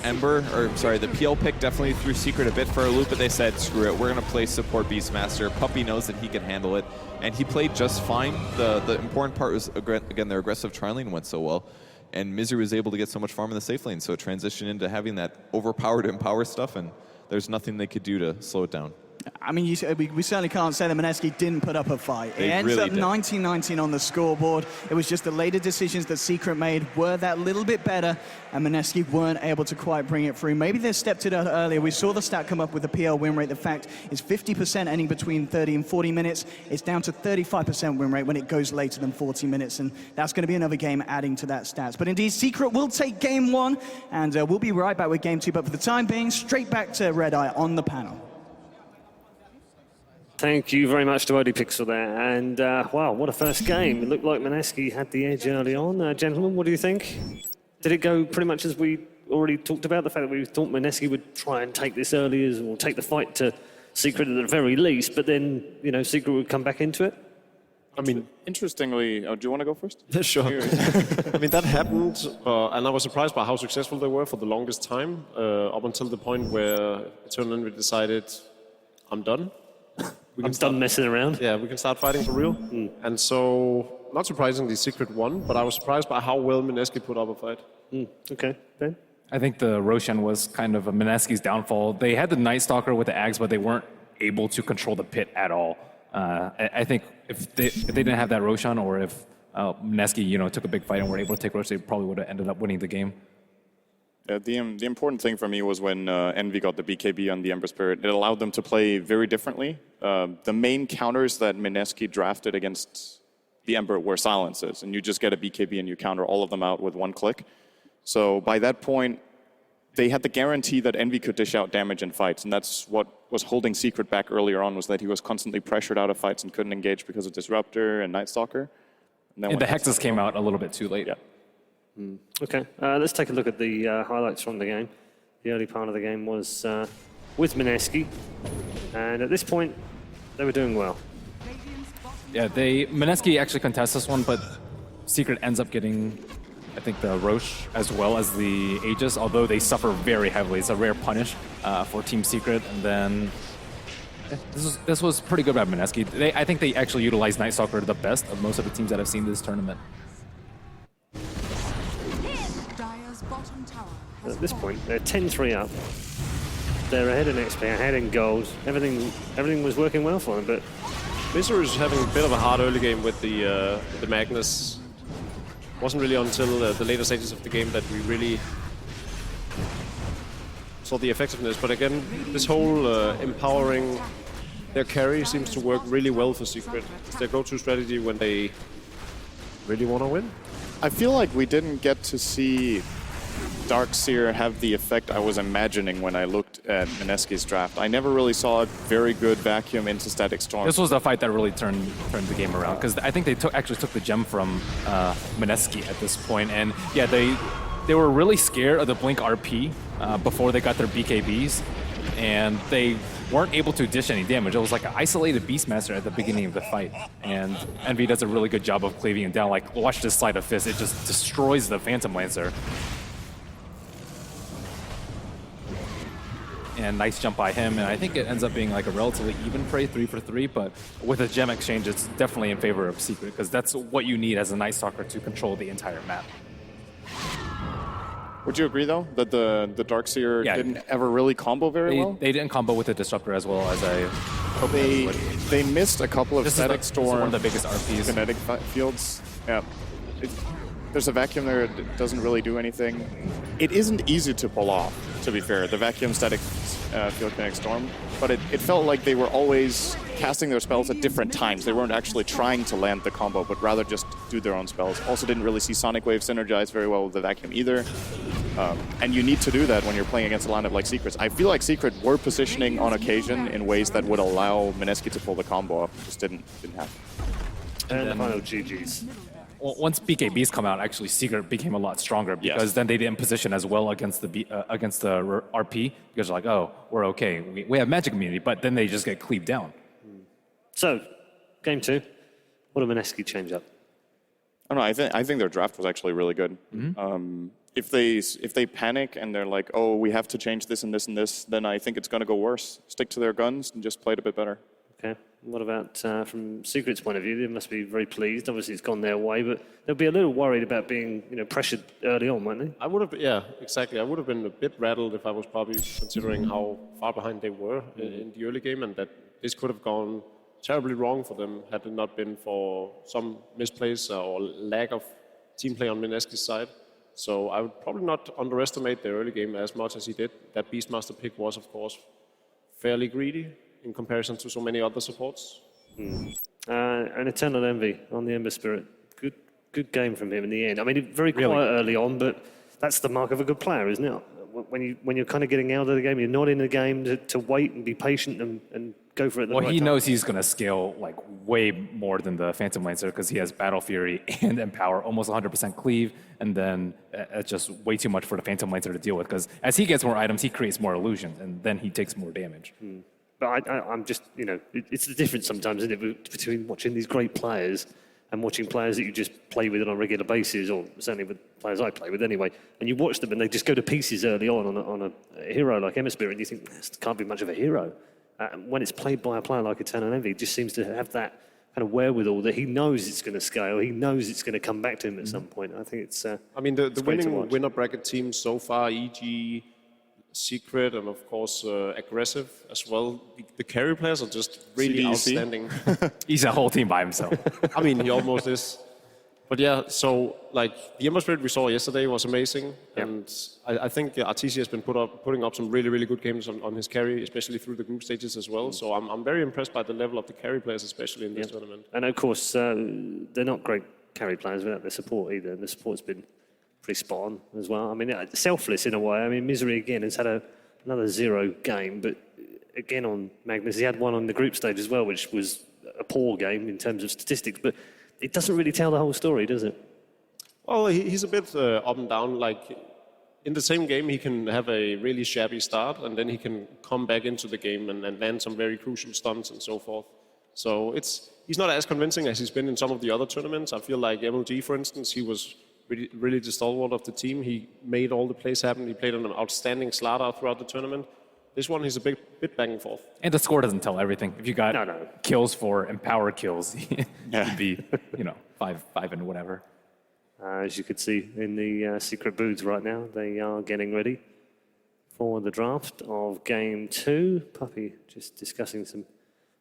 Ember, or sorry, the PL pick definitely threw Secret a bit for a loop, but they said, screw it, we're going to play support Beastmaster. Puppy knows that he can handle it, and he played just fine. The important part was, again, their aggressive tri-lane went so well, and Misery was able to get so much farm in the safe lane, so it transitioned into having that overpowered empower stuff, and there's nothing they could do to slow it down. I mean, we certainly can't say that Mineski didn't put up a fight. It ends up 19-19 on the scoreboard. It was just the later decisions that Secret made were that little bit better, and Mineski weren't able to quite bring it through. Maybe they stepped it out earlier. We saw the stat come up with the PL win rate. The fact is 50% ending between 30 and 40 minutes. It's down to 35% win rate when it goes later than 40 minutes, and that's going to be another game adding to that stats. But indeed, Secret will take game 1, and we'll be right back with game 2. But for the time being, straight back to Red Eye on the panel. Thank you very much to ODPixel there. And, wow, what a first game. It looked like Mineski had the edge early on. Gentlemen, what do you think? Did it go pretty much as we already talked about? The fact that we thought Mineski would try and take this early, or take the fight to Secret at the very least, but then, you know, Secret would come back into it? I mean, interestingly, do you want to go first? Yeah, sure. I mean, that happened, and I was surprised by how successful they were for the longest time, up until the point where Eternal Envy decided, I'm done. I'm done messing around. Yeah, we can start fighting for real. And so, not surprisingly, Secret won, but I was surprised by how well Mineski put up a fight. Okay, Ben? I think the Roshan was kind of a Mineski's downfall. They had the Night Stalker with the Ags, but they weren't able to control the pit at all. I think if they didn't have that Roshan, or if Mineski, took a big fight and were able to take Roshan, they probably would have ended up winning the game. The important thing for me was when Envy got the BKB on the Ember Spirit. It allowed them to play very differently. The main counters that Mineski drafted against the Ember were silences, and you just get a BKB and you counter all of them out with one click. So by that point, they had the guarantee that Envy could dish out damage in fights, and that's what was holding Secret back earlier on, was that he was constantly pressured out of fights and couldn't engage because of Disruptor and Night Stalker. And the Hexes came out a little bit too late. Yeah. Okay, let's take a look at the highlights from the game. The early part of the game was with Mineski, and at this point, they were doing well. Yeah, Mineski actually contested this one, but Secret ends up getting, I think, the Roche as well as the Aegis, although they suffer very heavily. It's a rare punish for Team Secret. And then this was pretty good by Mineski. I think they actually utilized Night Stalker the best of most of the teams that I've seen this tournament. Dire's bottom tower has At this fallen. point, they're 10-3 up. They're ahead in XP, ahead in goals. Everything was working well for them, but Misery is having a bit of a hard early game with the Magnus. Wasn't really until the later stages of the game that we really saw the effectiveness. But again, this whole empowering their carry seems to work really well for Secret. It's their go-to strategy when they really want to win. I feel like we didn't get to see Darkseer have the effect I was imagining when I looked at Mineski's draft. I never really saw a very good vacuum into Static Storm. This was the fight that really turned the game around, because I think they actually took the gem from Mineski at this point, and yeah, they were really scared of the Blink RP before they got their BKBs, and they weren't able to dish any damage. It was like an isolated Beastmaster at the beginning of the fight, and Envy does a really good job of cleaving it down. Like, watch this Sleight of Fist, it just destroys the Phantom Lancer. And nice jump by him, and I think it ends up being like a relatively even fray, 3 for 3, but with a gem exchange, it's definitely in favor of Secret, because that's what you need as a Night Stalker to control the entire map. Would you agree, though, that the Darkseer didn't ever really combo very well? They didn't combo with the Disruptor as well as I hoped they would. They missed a couple of Static Storm. This is one of the biggest RPs. Kinetic fields. Yeah. There's a vacuum there, it doesn't really do anything. It isn't easy to pull off, to be fair, the vacuum static field kinetic storm, but it felt like they were always casting their spells at different times. They weren't actually trying to land the combo, but rather just do their own spells. Also didn't really see Sonic Wave synergize very well with the vacuum either. And you need to do that when you're playing against a lineup like Secret's. I feel like Secret were positioning on occasion in ways that would allow Mineski to pull the combo up. Just didn't happen. And the final GG's. Once BKBs come out, actually Secret became a lot stronger, because then they didn't position as well against the RP, because they're like, oh, we're okay, we have magic immunity, but then they just get cleaved down. So, game 2, what did Mineski change up? I don't know, I think their draft was actually really good. If they panic and they're like, oh, we have to change this and this and this, then I think it's going to go worse. Stick to their guns and just play it a bit better. Okay. What about from Secret's point of view? They must be very pleased. Obviously, it's gone their way, but they'll be a little worried about being, pressured early on, won't they? I would have, yeah, exactly. I would have been a bit rattled if I was probably considering how far behind they were in the early game, and that this could have gone terribly wrong for them had it not been for some misplays or lack of team play on Mineski's side. So I would probably not underestimate their early game as much as he did. That Beastmaster pick was, of course, fairly greedy in comparison to so many other supports. And Eternal Envy on the Ember Spirit. Good game from him in the end. I mean, very quiet early on, but that's the mark of a good player, isn't it? When you're kind of getting out of the game, you're not in the game to wait and be patient and go for it. Well, he knows he's going to scale like way more than the Phantom Lancer, because he has Battle Fury and Empower, almost 100% cleave, and then it's just way too much for the Phantom Lancer to deal with, because as he gets more items, he creates more illusions, and then he takes more damage. But I'm just, it's the difference sometimes, isn't it, between watching these great players and watching players that you just play with on a regular basis, or certainly with players I play with anyway, and you watch them and they just go to pieces early on a hero like Ember Spirit, and you think, this can't be much of a hero. When it's played by a player like Eternal Envy, it just seems to have that kind of wherewithal that he knows it's going to scale, he knows it's going to come back to him at some point. I think it's I mean, the winning winner bracket teams so far, e.g. Secret and of course Aggressive as well. The carry players are just really outstanding. He's a whole team by himself. I mean, he almost is. But yeah, so like the Ember Spirit we saw yesterday was amazing, and I think RTC has been putting up some really good games on his carry, especially through the group stages as well. So I'm very impressed by the level of the carry players, especially in this tournament. And of course, they're not great carry players without their support either, and the support's been pretty spot on as well. I mean, selfless in a way. I mean, Misery again has had another 0 game, but again on Magnus, he had one on the group stage as well, which was a poor game in terms of statistics, but it doesn't really tell the whole story, does it? Well, he's a bit up and down. Like, in the same game, he can have a really shabby start, and then he can come back into the game and land some very crucial stunts and so forth. So he's not as convincing as he's been in some of the other tournaments. I feel like MLG, for instance, he was really the stalwart of the team. He made all the plays happen. He played an outstanding slaughter throughout the tournament. This one, he's a bit back and forth. And the score doesn't tell everything. If you got kills for empower kills, it'd be 5 and whatever. As you could see in the secret booths right now, they are getting ready for the draft of Game 2. Puppy just discussing some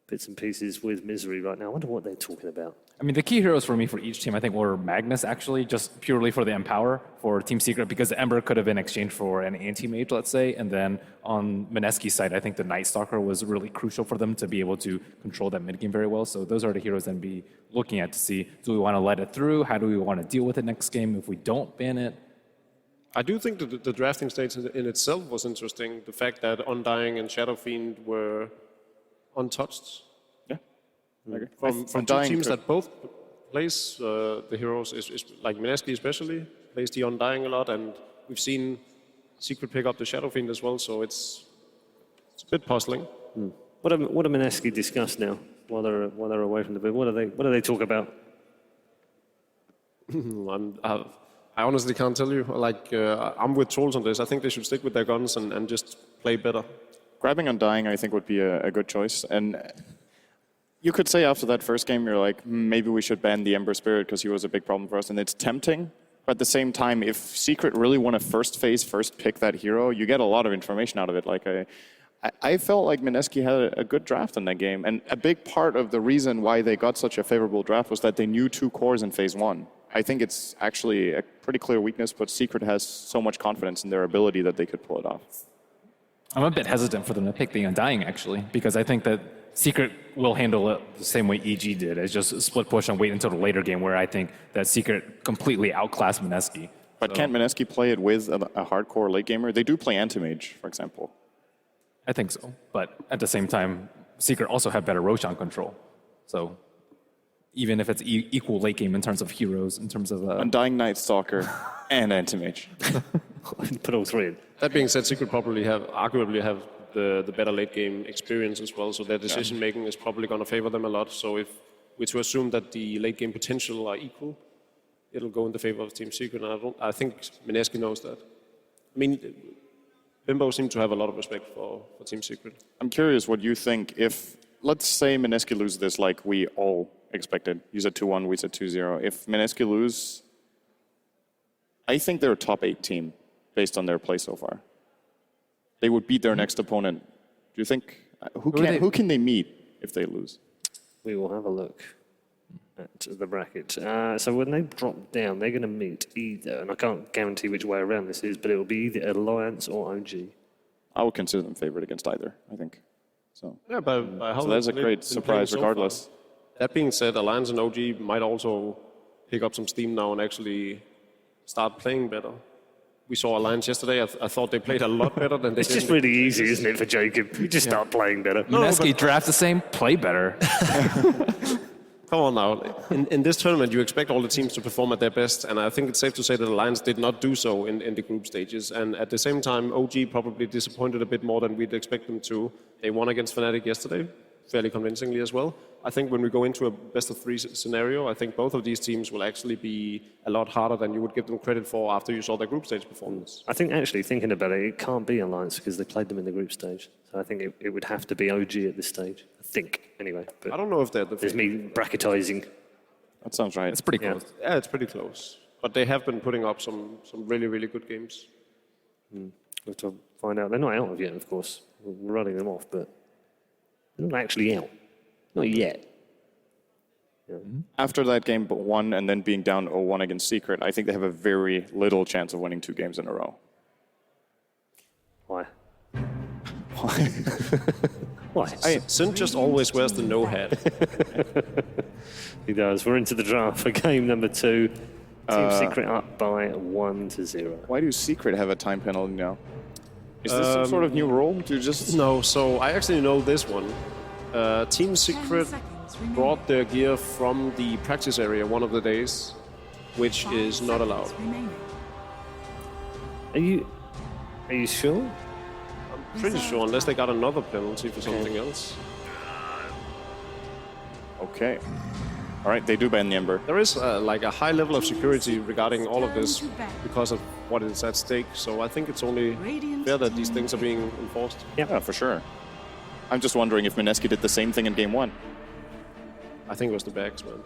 bits and pieces with Misery right now. I wonder what they're talking about. I mean, the key heroes for me for each team, I think, were Magnus, actually, just purely for the Empower for Team Secret, because the Ember could have been exchanged for an anti-mage, let's say. And then on Mineski's side, I think the Night Stalker was really crucial for them to be able to control that mid game very well. So those are the heroes I'd be looking at to see, do we want to let it through? How do we want to deal with it next game if we don't ban it? I do think that the drafting stage in itself was interesting. The fact that Undying and Shadow Fiend were untouched. From two teams that both plays the heroes, is like Mineski especially, plays the Undying a lot, and we've seen Secret pick up the Shadow Fiend as well, so it's a bit puzzling. What do Mineski discuss now while they're away from the booth? What do they talk about? I honestly can't tell you. Like, I'm with Trolls on this. I think they should stick with their guns and just play better. Grabbing Undying, I think, would be a good choice. And you could say after that first game, you're like, maybe we should ban the Ember Spirit because he was a big problem for us. And it's tempting. But at the same time, if Secret really want to first pick that hero, you get a lot of information out of it. Like, I felt like Mineski had a good draft in that game. And a big part of the reason why they got such a favorable draft was that they knew 2 cores in phase 1. I think it's actually a pretty clear weakness, but Secret has so much confidence in their ability that they could pull it off. I'm a bit hesitant for them to pick the Undying, actually, because I think that Secret will handle it the same way EG did, as just split push and wait until the later game, where I think that Secret completely outclassed Mineski. But can't Mineski play it with a hardcore late gamer? They do play Anti-Mage, for example. I think so, but at the same time, Secret also have better Roshan control. So even if it's equal late game in terms of heroes, in terms of... Undying Night Stalker and Anti-Mage. Put all 3 in. That being said, Secret arguably have the better late game experience as well, so their decision making is probably going to favor them a lot. So if we're to assume that the late game potential are equal, it'll go in the favor of Team Secret, and I think Mineski knows that. I mean, Bimbo seemed to have a lot of respect for Team Secret. I'm curious what you think if, let's say Mineski loses this like we all expected. You said 2-1, we said 2-0. If Mineski lose, I think they're a top 8 team based on their play so far. They would beat their next opponent. Do you think, who can they meet if they lose? We will have a look at the bracket. So when they drop down, they're going to meet either, and I can't guarantee which way around this is, but it will be either Alliance or OG. I would consider them favored against either, I think. So, yeah, by how so that's a great surprise regardless. So that being said, Alliance and OG might also pick up some steam now and actually start playing better. We saw Alliance yesterday. I thought they played a lot better than they did. It's just really easy, isn't it, for Jacob? You just start playing better. Mineski draft the same, play better. Come on now. In this tournament, you expect all the teams to perform at their best, and I think it's safe to say that Alliance did not do so in the group stages. And at the same time, OG probably disappointed a bit more than we'd expect them to. They won against Fnatic yesterday, fairly convincingly as well. I think when we go into a best-of-3 scenario, I think both of these teams will actually be a lot harder than you would give them credit for after you saw their group stage performance. I think actually thinking about it, it can't be Alliance because they played them in the group stage. So I think it would have to be OG at this stage. I think, anyway. But I don't know if they're there's me bracketizing. That sounds right. It's pretty close. Yeah, it's pretty close. But they have been putting up some really, really good games. We'll have to find out. They're not out of yet, of course. We're running them off, but they're not actually out. Not yet. Yeah. After that game, but 1 and then being down 0-1 against Secret, I think they have a very little chance of winning 2 games in a row. Why? Why? Sin just always wears the no hat. He does. We're into the draft for game number 2. Team Secret up by 1-0. Why do Secret have a time penalty now? Is this some sort of new rule? Do just No, so I actually know this one. Team Secret brought their gear from the practice area one of the days, which is not allowed. Are you sure? I'm pretty sure, unless they got another penalty for something else. Okay. All right, they do ban the Ember. There is like a high level of security regarding all of this because of what is at stake. So I think it's only fair that these things are being enforced. Yeah, for sure. I'm just wondering if Mineski did the same thing in game 1. I think it was the bags, man.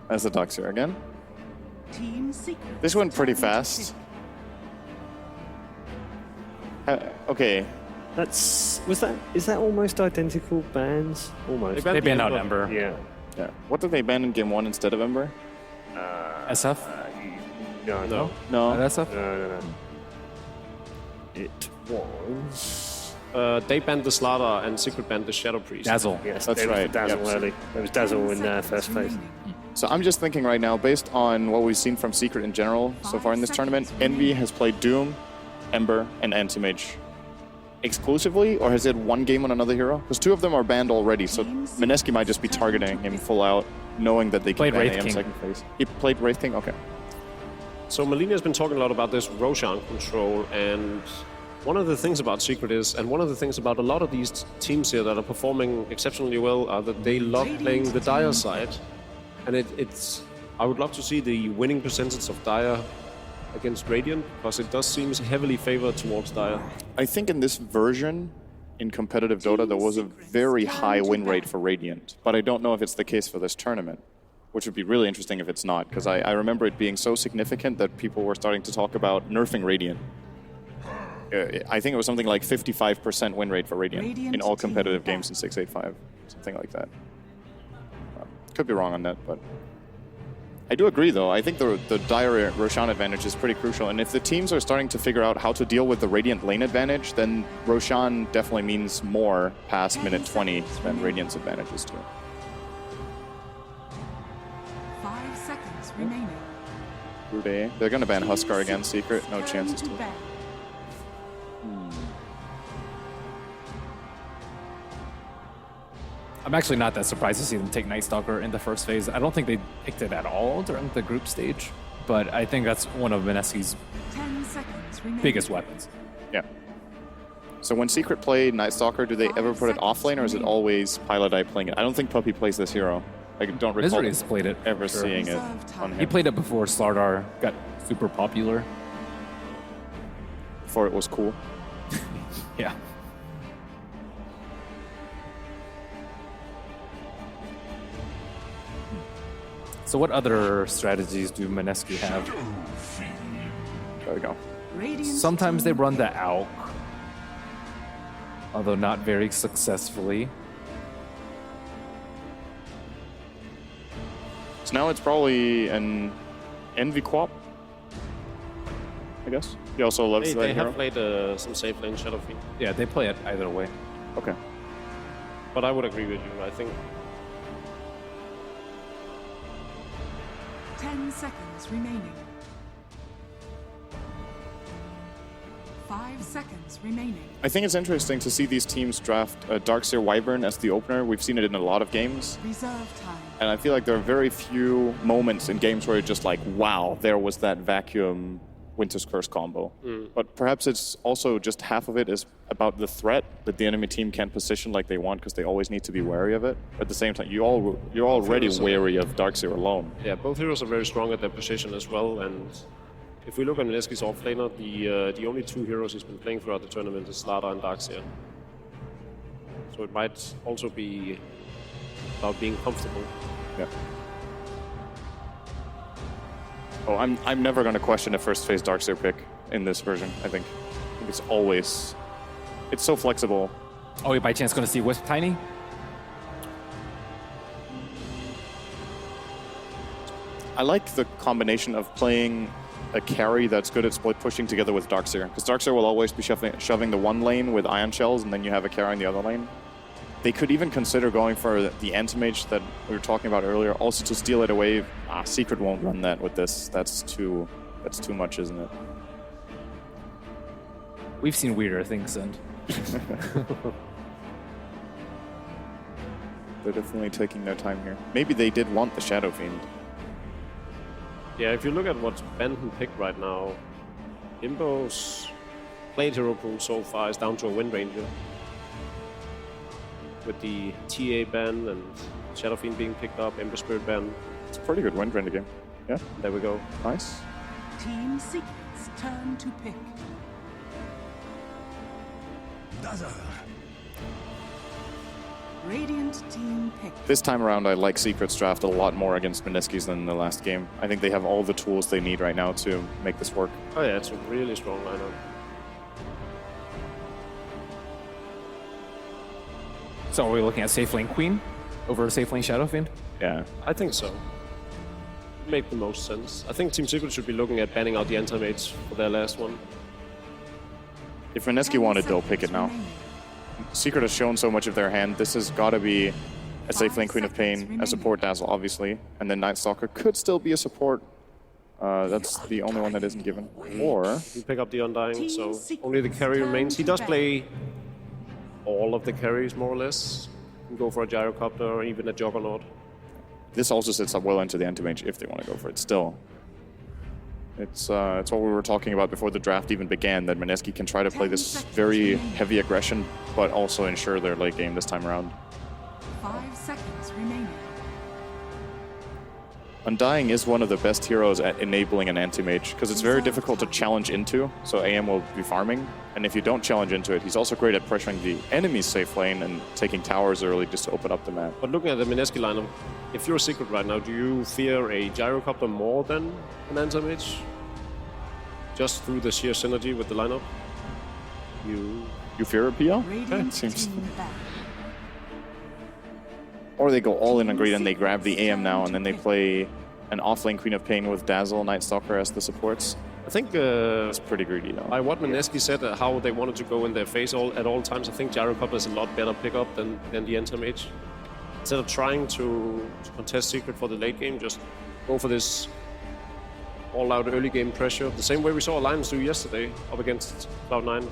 As the Darkseer again. Team Secret. This went pretty fast. Okay. Is that almost identical bans? Almost. They banned out Ember. Yeah. What did they ban in game 1 instead of Ember? SF? No. No. Not SF? No. It was... They banned the Slaughter and Secret banned the Shadow Priest. Dazzle. Yes, That's there was right. the Dazzle Yep. early. There was Dazzle in first phase. So I'm just thinking right now, based on what we've seen from Secret in general so far in this tournament, Envy has played Doom, Ember, and Anti-Mage exclusively, or has it one game on another hero? Because 2 of them are banned already, so Mineski might just be targeting him full out, knowing that they can Played ban Wraith AM King. second phase. He played Wraith King? Okay. So Malini has been talking a lot about this Roshan control, and one of the things about Secret is, and one of the things about a lot of these teams here that are performing exceptionally well, are that they love playing the Dire side. And it's I would love to see the winning percentage of Dire against Radiant, because it does seem heavily favored towards Dire. I think in this version, in competitive Dota, there was a very high win rate for Radiant, but I don't know if it's the case for this tournament, which would be really interesting if it's not, because I remember it being so significant that people were starting to talk about nerfing Radiant. I think it was something like 55% win rate for Radiant in all competitive games in 685, something like that. Could be wrong on that, but I do agree, though. I think the Dire Roshan advantage is pretty crucial, and if the teams are starting to figure out how to deal with the Radiant lane advantage, then Roshan definitely means more past minute 20 than Radiant's advantages do. 5 seconds remaining. Rude. They're going to ban Huskar again, Secret. No chances to. I'm actually not that surprised to see them take Night Stalker in the first phase. I don't think they picked it at all during the group stage, but I think that's one of Mineski's 10 seconds remaining. biggest weapons. Yeah. So when Secret play Night Stalker, do they ever put it off lane, or is it always Pilot Eye playing it? I don't think Puppy plays this hero. I don't recall Misery has played it. ever Sure. seeing it on He him. played it before Slardar got super popular. Before it was cool. Yeah. So what other strategies do Mineski have? There we go. Sometimes they run the Alk, although not very successfully. So now it's probably an Envy Quap, I guess. He also loves that They hero. have played some safe lane Shadow Fiend. Yeah, they play it either way. Okay. But I would agree with you. I think 10 seconds remaining. 5 seconds remaining. I think it's interesting to see these teams draft Darkseer Wyvern as the opener. We've seen it in a lot of games. Reserve time. And I feel like there are very few moments in games where you're just like, wow, there was that vacuum Winter's Curse combo. But perhaps it's also just half of it is about the threat that the enemy team can't position like they want, because they always need to be wary of it. At the same time, you're already wary of Darkseer alone. yeah, both heroes are very strong at their position as well. And if we look at Mineski's offlaner, the only 2 heroes he's been playing throughout the tournament is Slaughter and Darkseer. So it might also be about being comfortable. Yeah. Oh, I'm never going to question a first phase Darkseer pick in this version, I think. It's always... It's so flexible. Oh, you by chance going to see Wisp Tiny? I like the combination of playing a carry that's good at split pushing together with Darkseer, because Darkseer will always be shoving the one lane with Ion Shells, and then you have a carry in the other lane. They could even consider going for the Anti-Mage that we were talking about earlier, also to steal it away. Secret won't run that with this. That's too much, isn't it? We've seen weirder things, and They're definitely taking their time here. Maybe they did want the Shadow Fiend. Yeah, if you look at what's Benton picked right now, Imbo's played hero pool so far is down to a Wind Ranger. with the TA ban and Shadow Fiend being picked up, Ember Spirit ban. It's a pretty good win for the game. Yeah. There we go. Nice. Team Secret's turn to pick. Radiant team pick. This time around, I like Secret's draft a lot more against Mineski's than the last game. I think they have all the tools they need right now to make this work. Oh yeah, it's a really strong lineup. So are we looking at safe lane Queen over safe lane Shadow Fiend? Yeah. I think so. Make the most sense. I think Team Secret should be looking at banning out the Anti-Mates for their last one. If Mineski wanted, they'll pick it now. Secret has shown so much of their hand. This has got to be a safe lane Queen of Pain, a support Dazzle, obviously, and then Night Stalker could still be a support. That's the only one that isn't given. Or you pick up the Undying, so only the carry remains. He does play all of the carries, more or less. You can go for a Gyrocopter or even a Juggernaut. this also sets up well into the anti-mage if they want to go for it still. It's what we were talking about before the draft even began, that Mineski can try to play this very heavy aggression, but also ensure their late game this time around. 5 seconds remaining. Undying is one of the best heroes at enabling an anti-mage, because it's very difficult to challenge into, so AM will be farming, and if you don't challenge into it, he's also great at pressuring the enemy's safe lane and taking towers early just to open up the map. But looking at the Mineski lineup, if you're a Secret right now, do you fear a Gyrocopter more than an anti-mage? Just through the sheer synergy with the lineup? You fear a PL? Okay, seems... Or they go all in on greed and they grab the AM now, and then they play an offlane Queen of Pain with Dazzle, Night Stalker as the supports. I think it's pretty greedy though. By what Mineski said, how they wanted to go in their face at all times, I think Gyrocopter is a lot better pickup than the anti-mage. Instead of trying to contest Secret for the late game, just go for this all-out early game pressure. The same way we saw Alliance do yesterday up against Cloud9.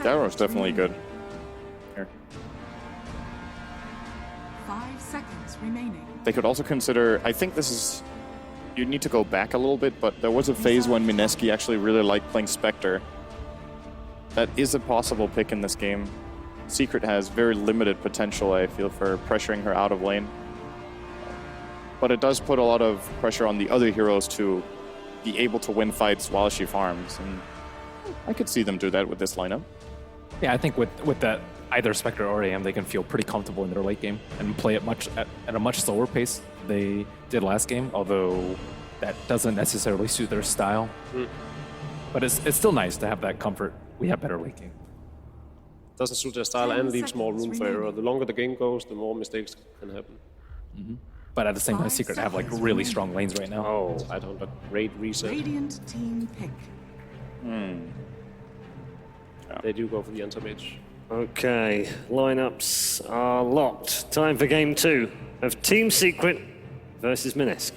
Darrow's definitely good. Here. 5 seconds remaining. They could also consider, I think this is, you need to go back a little bit, but there was a phase when Mineski actually really liked playing Spectre. That is a possible pick in this game. Secret has very limited potential, I feel, for pressuring her out of lane. But it does put a lot of pressure on the other heroes to be able to win fights while she farms. And I could see them do that with this lineup. Yeah, I think with that, either Spectre or AM, they can feel pretty comfortable in their late game and play it at a much slower pace they did last game, although that doesn't necessarily suit their style. But it's still nice to have that comfort. We have better late game. Doesn't suit their style and leaves more room for error. The longer the game goes, the more mistakes can happen. But at the same time, Secret have like really strong lanes right now. Oh, I don't, but raid reset. Radiant team pick. They do go for the anti-mage. Okay, lineups are locked. Time for game 2 of Team Secret versus Mineski.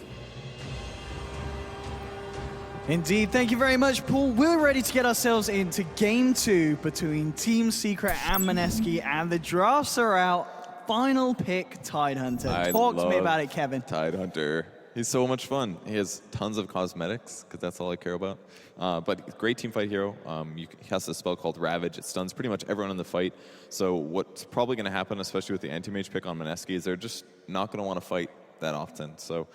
Indeed, thank you very much, Paul. We're ready to get ourselves into game 2 between Team Secret and Mineski, and the drafts are out. Final pick, Tidehunter. Talk to me about it, Kevin. Tidehunter. He's so much fun. He has tons of cosmetics, because that's all I care about. But great teamfight hero. He has a spell called Ravage. It stuns pretty much everyone in the fight. So what's probably going to happen, especially with the anti-mage pick on Mineski, is they're just not going to want to fight that often. So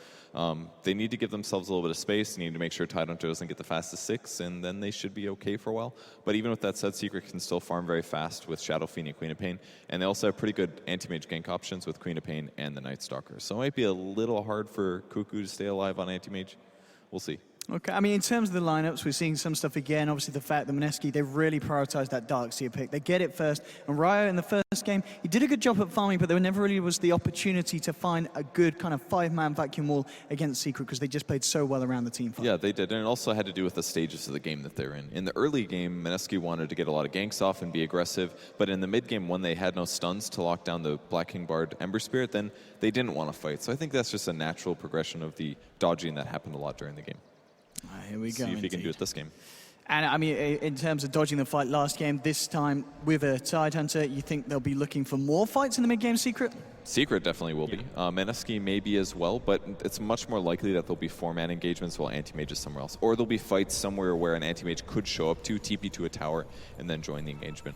they need to give themselves a little bit of space. They need to make sure Tidehunter doesn't get the fastest 6, and then they should be okay for a while. But even with that said, Secret can still farm very fast with Shadow Fiend and Queen of Pain. And they also have pretty good anti-mage gank options with Queen of Pain and the Night Stalker. So it might be a little hard for Cuckoo to stay alive on anti-mage. We'll see. Okay, I mean, in terms of the lineups, we're seeing some stuff again. Obviously, the fact that Mineski, they really prioritized that Darkseer pick. They get it first. And Ryo, in the first game, he did a good job at farming, but there never really was the opportunity to find a good kind of 5-man vacuum wall against Secret, because they just played so well around the team fight. Yeah, they did. And it also had to do with the stages of the game that they're in. In the early game, Mineski wanted to get a lot of ganks off and be aggressive. But in the mid game, when they had no stuns to lock down the Black King Bard Ember Spirit, then they didn't want to fight. So I think that's just a natural progression of the dodging that happened a lot during the game. Here we go. See if he can do it this game. And I mean, in terms of dodging the fight last game, this time with a Tidehunter, you think they'll be looking for more fights in the mid-game, Secret? Secret definitely will be. Mineski may be as well, but it's much more likely that there'll be 4-man engagements while anti-mage is somewhere else. Or there'll be fights somewhere where an anti-mage could show up to TP to a tower and then join the engagement.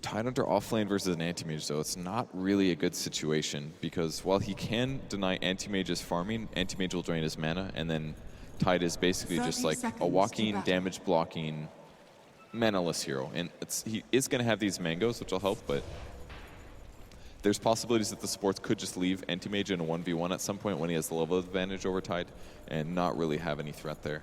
Tidehunter offlane versus an Anti-Mage, though, it's not really a good situation because while he can deny Anti-Mage's farming, Anti-Mage will drain his mana, and then Tide is basically just like a walking, damage blocking, mana-less hero. And he is going to have these mangoes, which will help, but there's possibilities that the supports could just leave Anti-Mage in a 1v1 at some point when he has the level advantage over Tide and not really have any threat there.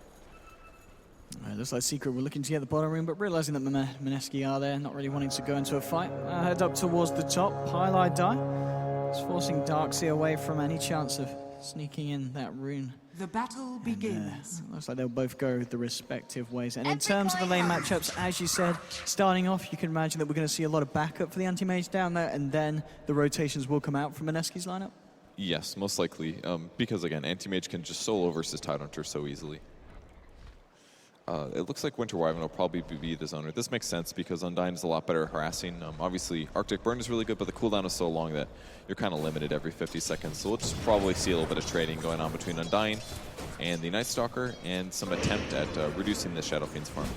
Looks like Secret were looking to get the bottom room, but realizing that Mineski are there, not really wanting to go into a fight. Head up towards the top. Pylai die. It's forcing Darkseer away from any chance of sneaking in that rune. The battle begins. Looks like they'll both go the respective ways. And in terms of the lane matchups, as you said, starting off, you can imagine that we're going to see a lot of backup for the Anti-Mage down there, and then the rotations will come out from Mineski's lineup? Yes, most likely. Because, again, Anti-Mage can just solo versus Tidehunter so easily. It looks like Winter Wyvern will probably be the zoner. This makes sense because Undyne is a lot better at harassing. Obviously, Arctic Burn is really good, but the cooldown is so long that you're kind of limited every 50 seconds. So we'll just probably see a little bit of trading going on between Undyne and the Night Stalker and some attempt at reducing the Shadow Fiend's farm.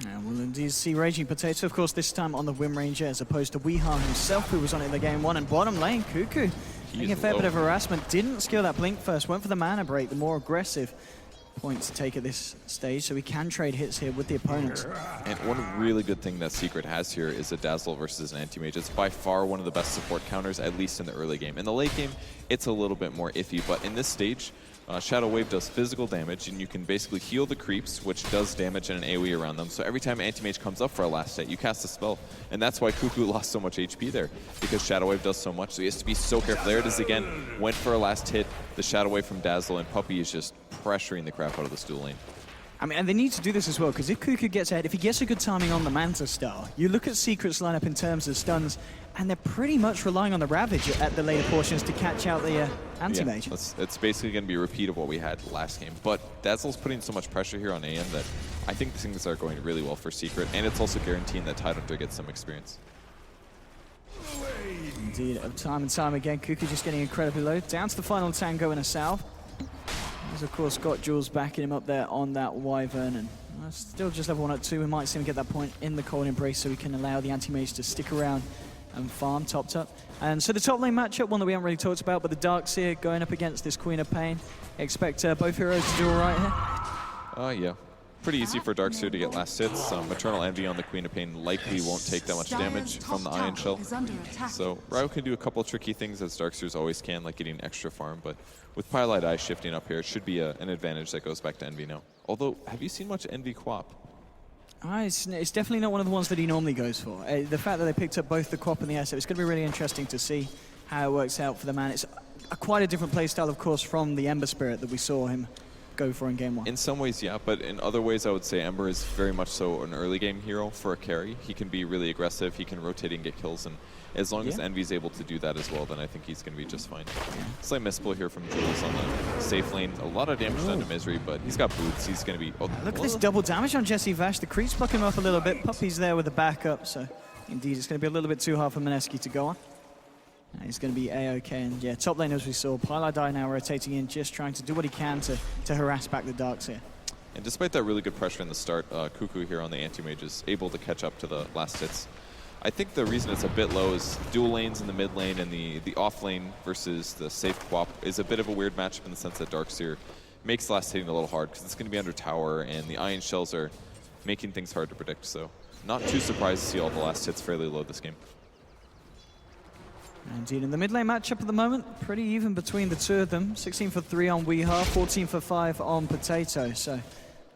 And we'll indeed see Raging Potato, of course, this time on the Whim Ranger as opposed to Weehaw himself, who was on it in the game one. And bottom lane, Cuckoo, taking a fair bit of harassment, didn't skill that blink first, went for the mana break, the more aggressive point to take at this stage, so we can trade hits here with the opponents. And one really good thing that Secret has here is a Dazzle versus an Anti-Mage. It's by far one of the best support counters, at least in the early game. In the late game, it's a little bit more iffy, but in this stage, Shadow Wave does physical damage, and you can basically heal the creeps, which does damage in an AoE around them. So every time Anti-Mage comes up for a last hit, you cast a spell. And that's why Cuckoo lost so much HP there, because Shadow Wave does so much. So he has to be so careful. There it is again. Went for a last hit. The Shadow Wave from Dazzle, and Puppey is just pressuring the crap out of this dual lane. I mean, and they need to do this as well, because if Cuckoo gets ahead, if he gets a good timing on the Manta Star, you look at Secret's lineup in terms of stuns, and they're pretty much relying on the Ravage at the later portions to catch out the Anti-Mage. Yeah, it's basically going to be a repeat of what we had last game. But Dazzle's putting so much pressure here on AM that I think things are going really well for Secret, and it's also guaranteeing that Tidehunter gets some experience. Indeed, time and time again, Cuckoo just getting incredibly low. Down to the final tango in a salve. He's of course got Jules backing him up there on that Wyvern, and still just level 1 at 2. We might see him get that point in the Cold Embrace so we can allow the Anti-Mage to stick around and farm topped up. And so the top lane matchup, one that we haven't really talked about, but the Darkseer going up against this Queen of Pain. Expect both heroes to do all right here? Yeah. Pretty easy for Darkseer to get last hits. Maternal Envy on the Queen of Pain likely won't take that much damage from the Iron Shell. So Ryo can do a couple tricky things as Darkseers always can, like getting extra farm, but with Pylai Die shifting up here, it should be an advantage that goes back to Envy now. Although, have you seen much Envy Quap? It's definitely not one of the ones that he normally goes for. The fact that they picked up both the Quap and the SF, it's going to be really interesting to see how it works out for the man. It's quite a different playstyle, of course, from the Ember Spirit that we saw him go for in game 1. In some ways, yeah, but in other ways, I would say Ember is very much so an early game hero for a carry. He can be really aggressive, he can rotate and get kills, and as long as Envy's able to do that as well, then I think he's going to be just fine. Slight missable here from Jules on the safe lane. A lot of damage done to Misery, but he's got boots. He's going to be... Look at this double damage on Jesse Vash. The creeps buck him up a little bit. Puppey's there with the backup, so indeed it's going to be a little bit too hard for Mineski to go on. He's going to be A-OK, and yeah, top lane as we saw. Pylai Die now rotating in, just trying to do what he can to harass back the Darkseer. And despite that really good pressure in the start, Cuckoo here on the Anti-Mage is able to catch up to the last hits. I think the reason it's a bit low is dual lanes in the mid lane and the off lane versus the safe Quap is a bit of a weird matchup in the sense that Darkseer makes last hitting a little hard because it's going to be under tower and the Iron Shells are making things hard to predict. So not too surprised to see all the last hits fairly low this game. Indeed, in the mid lane matchup at the moment, pretty even between the two of them. 16 for 3 on Weehaw, 14 for 5 on Potato. So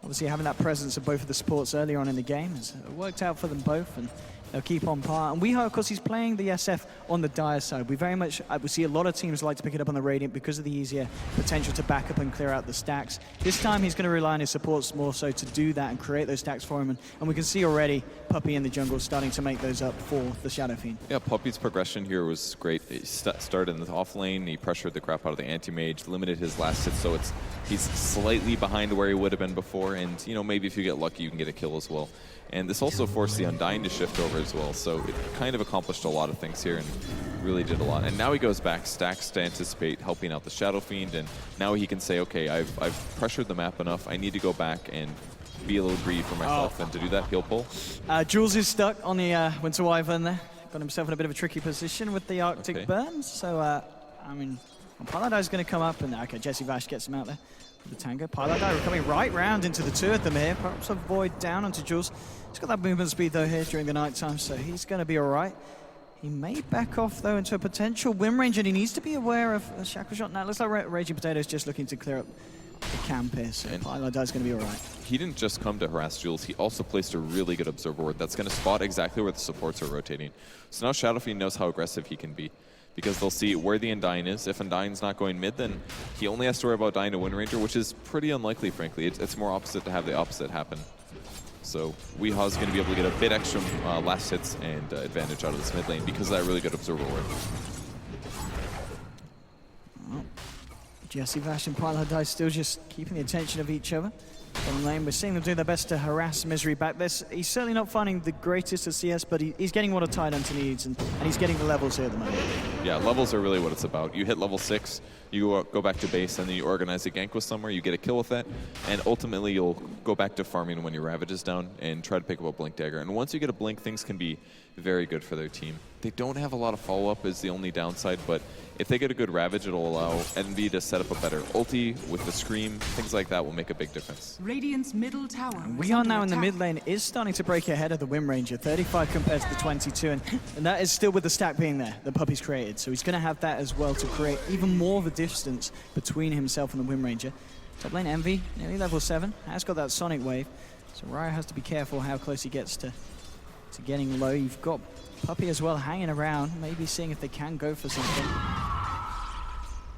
obviously having that presence of both of the supports earlier on in the game has worked out for them both, and they'll keep on par. And Weehaw, of course, he's playing the SF on the Dire side. We very much, we see a lot of teams like to pick it up on the Radiant because of the easier potential to back up and clear out the stacks. This time he's going to rely on his supports more so to do that and create those stacks for him. And we can see already Puppey in the jungle starting to make those up for the Shadow Fiend. Yeah, Puppey's progression here was great. He started in the off lane, he pressured the crap out of the Anti-Mage, limited his last hit, so he's slightly behind where he would have been before, and you know, maybe if you get lucky you can get a kill as well. And this also forced the Undyne to shift over as well, so it kind of accomplished a lot of things here and really did a lot. And now he goes back, stacks to anticipate helping out the Shadow Fiend, and now he can say, okay, I've pressured the map enough, I need to go back and be a little greedy for myself and to do that heal pull. Jules is stuck on the Winter Wyvern there. Got himself in a bit of a tricky position with the Arctic Burn. So, I mean, Paladai's going to come up, and okay, Jesse Vash gets him out there with the Tango. Paladai are coming right round into the two of them here. Perhaps a void down onto Jules. He's got that movement speed though here during the night time, so he's going to be all right. He may back off though into a potential Wind Range, and he needs to be aware of a Shackle Shot. Now it looks like Raging Potato's just looking to clear up the camp here, so Paladai's going to be all right. He didn't just come to harass Jules, he also placed a really good Observer Ward that's going to spot exactly where the supports are rotating. So now Shadow Fiend knows how aggressive he can be, because they'll see where the Undying is. If Undying's not going mid, then he only has to worry about dying to Wind Ranger, which is pretty unlikely, frankly. It's more opposite to have the opposite happen. So Weehaw is going to be able to get a bit extra last hits and advantage out of this mid lane because of that really good Observer Ward. Well, Jesse Vash and Paladai still just keeping the attention of each other. From lane, we're seeing them do their best to harass Misery back. He's certainly not finding the greatest of CS, but he's getting what a tight end needs, and he's getting the levels here at the moment. Yeah, levels are really what it's about. You hit level 6, you go back to base, and then you organize a gank with somewhere, you get a kill with that, and ultimately you'll go back to farming when your Ravage is down and try to pick up a Blink Dagger. And once you get a Blink, things can be very good for their team. They don't have a lot of follow-up is the only downside, but if they get a good Ravage, it'll allow Envy to set up a better ulti with the Scream. Things like that will make a big difference. Radiant's middle tower. We are now in the mid lane. Is starting to break ahead of the Wind Ranger. 35 compared to the 22, and that is still with the stack being there that Puppy's created. So he's going to have that as well to create even more of a distance between himself and the Wind Ranger. Top lane Envy, nearly level 7, has got that Sonic Wave. So Raya has to be careful how close he gets to getting low. You've got Puppy as well hanging around, maybe seeing if they can go for something.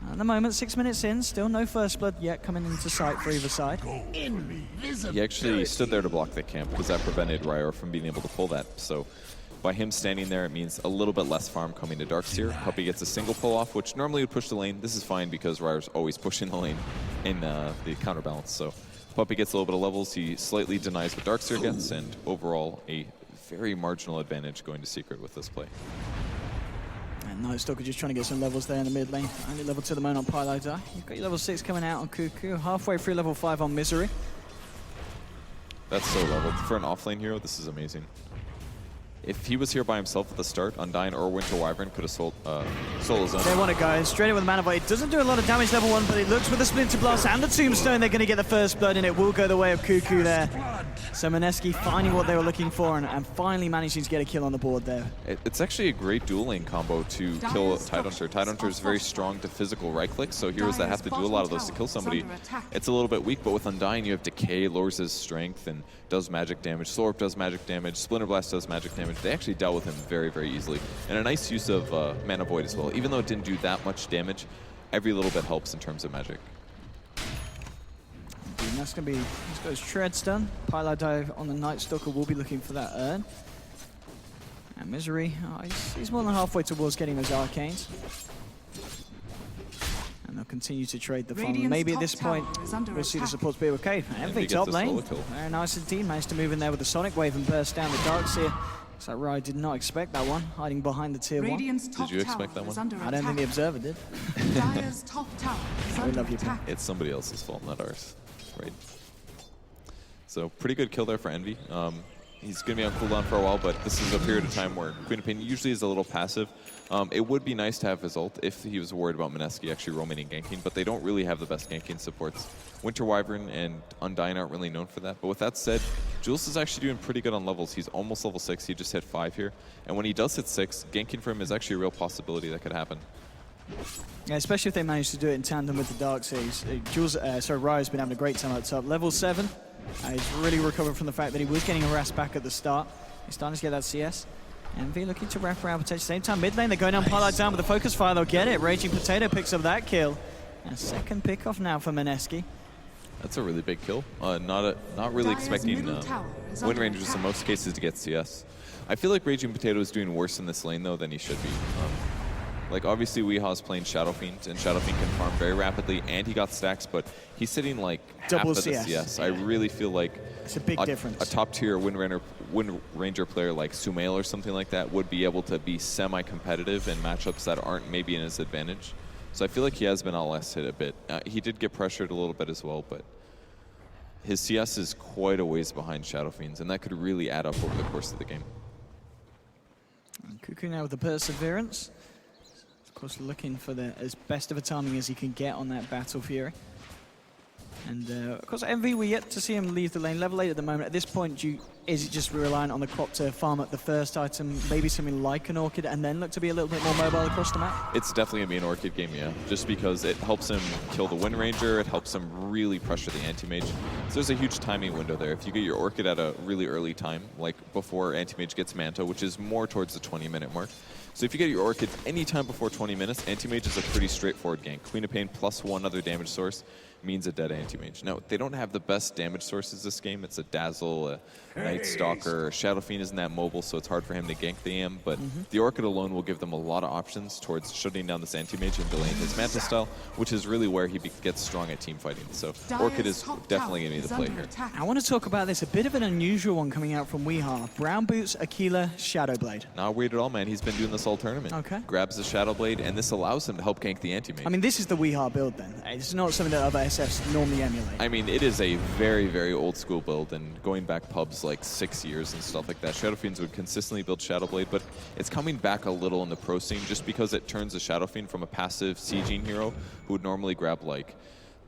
At the moment, 6 minutes in, still no first blood yet coming into sight for either side. He actually stood there to block the camp because that prevented Ryer from being able to pull that. So by him standing there, it means a little bit less farm coming to Darkseer. Puppy gets a single pull off, which normally would push the lane. This is fine because Ryer's always pushing the lane in the counterbalance. So Puppy gets a little bit of levels. He slightly denies what Darkseer gets, and overall a very marginal advantage going to Secret with this play. And Night Stalker just trying to get some levels there in the mid lane. Only level 2 at the moment on Paladai. You've got your level 6 coming out on Cuckoo. Halfway through level 5 on Misery. That's so leveled. For an offlane hero, this is amazing. If he was here by himself at the start, Undying or Winter Wyvern could have solo zone. They want to go straight in with the Mana Void. It doesn't do a lot of damage level 1, but it looks with the Splinter Blast and the Tombstone, they're going to get the first blood, and it will go the way of Cuckoo there. So Mineski finding what they were looking for and finally managing to get a kill on the board there. It's actually a great dual lane combo to kill Tidehunter. Tidehunter is very strong to physical right click, so heroes that have to do a lot of those to kill somebody, it's a little bit weak, but with Undying you have Decay, lowers his strength and does magic damage. Slorp does magic damage, Splinter Blast does magic damage. They actually dealt with him very, very easily. And a nice use of Mana Void as well. Even though it didn't do that much damage, every little bit helps in terms of magic. And that's going to be, he's got his Treads done. Paladai on the Night Stalker will be looking for that urn. And Misery, he's more than halfway towards getting those Arcanes. And they'll continue to trade the farm. Maybe at this point, we'll see the supports be okay. Envy top lane. Very nice indeed. Managed to move in there with the Sonic Wave and burst down the Darkseer. Looks like Rai did not expect that one, hiding behind the tier 1. Did you expect that one? I don't think the Observer did. We love you, Pim. It's somebody else's fault, not ours. Right. So pretty good kill there for Envy. He's going to be on cooldown for a while, but this is a period of time where Queen of Pain usually is a little passive. It would be nice to have his ult if he was worried about Mineski actually roaming and ganking, but they don't really have the best ganking supports. Winter Wyvern and Undying aren't really known for that. But with that said, Jules is actually doing pretty good on levels. He's almost level 6. He just hit 5 here. And when he does hit 6, ganking for him is actually a real possibility that could happen. Yeah, especially if they manage to do it in tandem with the Darkseers. Jules, Raya's been having a great time at the top. Level 7. He's really recovered from the fact that he was getting harassed back at the start. He's starting to get that CS. Envy looking to wrap around potentially. Same time, mid lane, they're going down Paladai down with the focus fire. They'll get it. Raging Potato picks up that kill. And a second pick off now for Mineski. That's a really big kill. Not really expecting Wind Rangers in most cases to get CS. I feel like Raging Potato is doing worse in this lane though than he should be. Like obviously Weehaw's playing Shadow Fiend, and Shadow Fiend can farm very rapidly, and he got stacks, but he's sitting like double half of the CS. I really feel like it's a big difference. A top tier Wind Ranger player like Sumail or something like that would be able to be semi-competitive in matchups that aren't maybe in his advantage. So I feel like he has been outlasted a bit. He did get pressured a little bit as well, but his CS is quite a ways behind Shadow Fiends, and that could really add up over the course of the game. And Cuckoo now with the Perseverance. Of course, looking for as best of a timing as he can get on that Battle Fury. And of course, Envy, we're yet to see him leave the lane. Level 8 at the moment. At this point, is it just reliant on the crop to farm up the first item, maybe something like an Orchid, and then look to be a little bit more mobile across the map? It's definitely going to be an Orchid game, yeah. Just because it helps him kill the Wind Ranger, it helps him really pressure the Anti-Mage. So there's a huge timing window there. If you get your Orchid at a really early time, like before Anti-Mage gets Manta, which is more towards the 20-minute mark. So if you get your Orchid any time before 20 minutes, Anti-Mage is a pretty straightforward gank. Queen of Pain plus one other damage source means a dead Anti-Mage. Now, they don't have the best damage sources this game. It's a Dazzle, a Night Stalker. Shadow Fiend isn't that mobile, so it's hard for him to gank the AM, but the Orchid alone will give them a lot of options towards shutting down this Anti-Mage and delaying his Manta style, which is really where he gets strong at team fighting. So Orchid is definitely going to be the play here. I want to talk about this, a bit of an unusual one coming out from Weehaw. Brown Boots, Aquila, Shadowblade. Not weird at all, man. He's been doing this all tournament. Okay. Grabs the Shadowblade, and this allows him to help gank the Anti-Mage. I mean, this is the Weehaw build then. It's not something that other SFs normally emulate. I mean, it is a very, very old school build, and going back pubs like 6 years and stuff like that, Shadow Fiends would consistently build Shadowblade, but it's coming back a little in the pro scene just because it turns the Shadow Fiend from a passive sieging hero who would normally grab like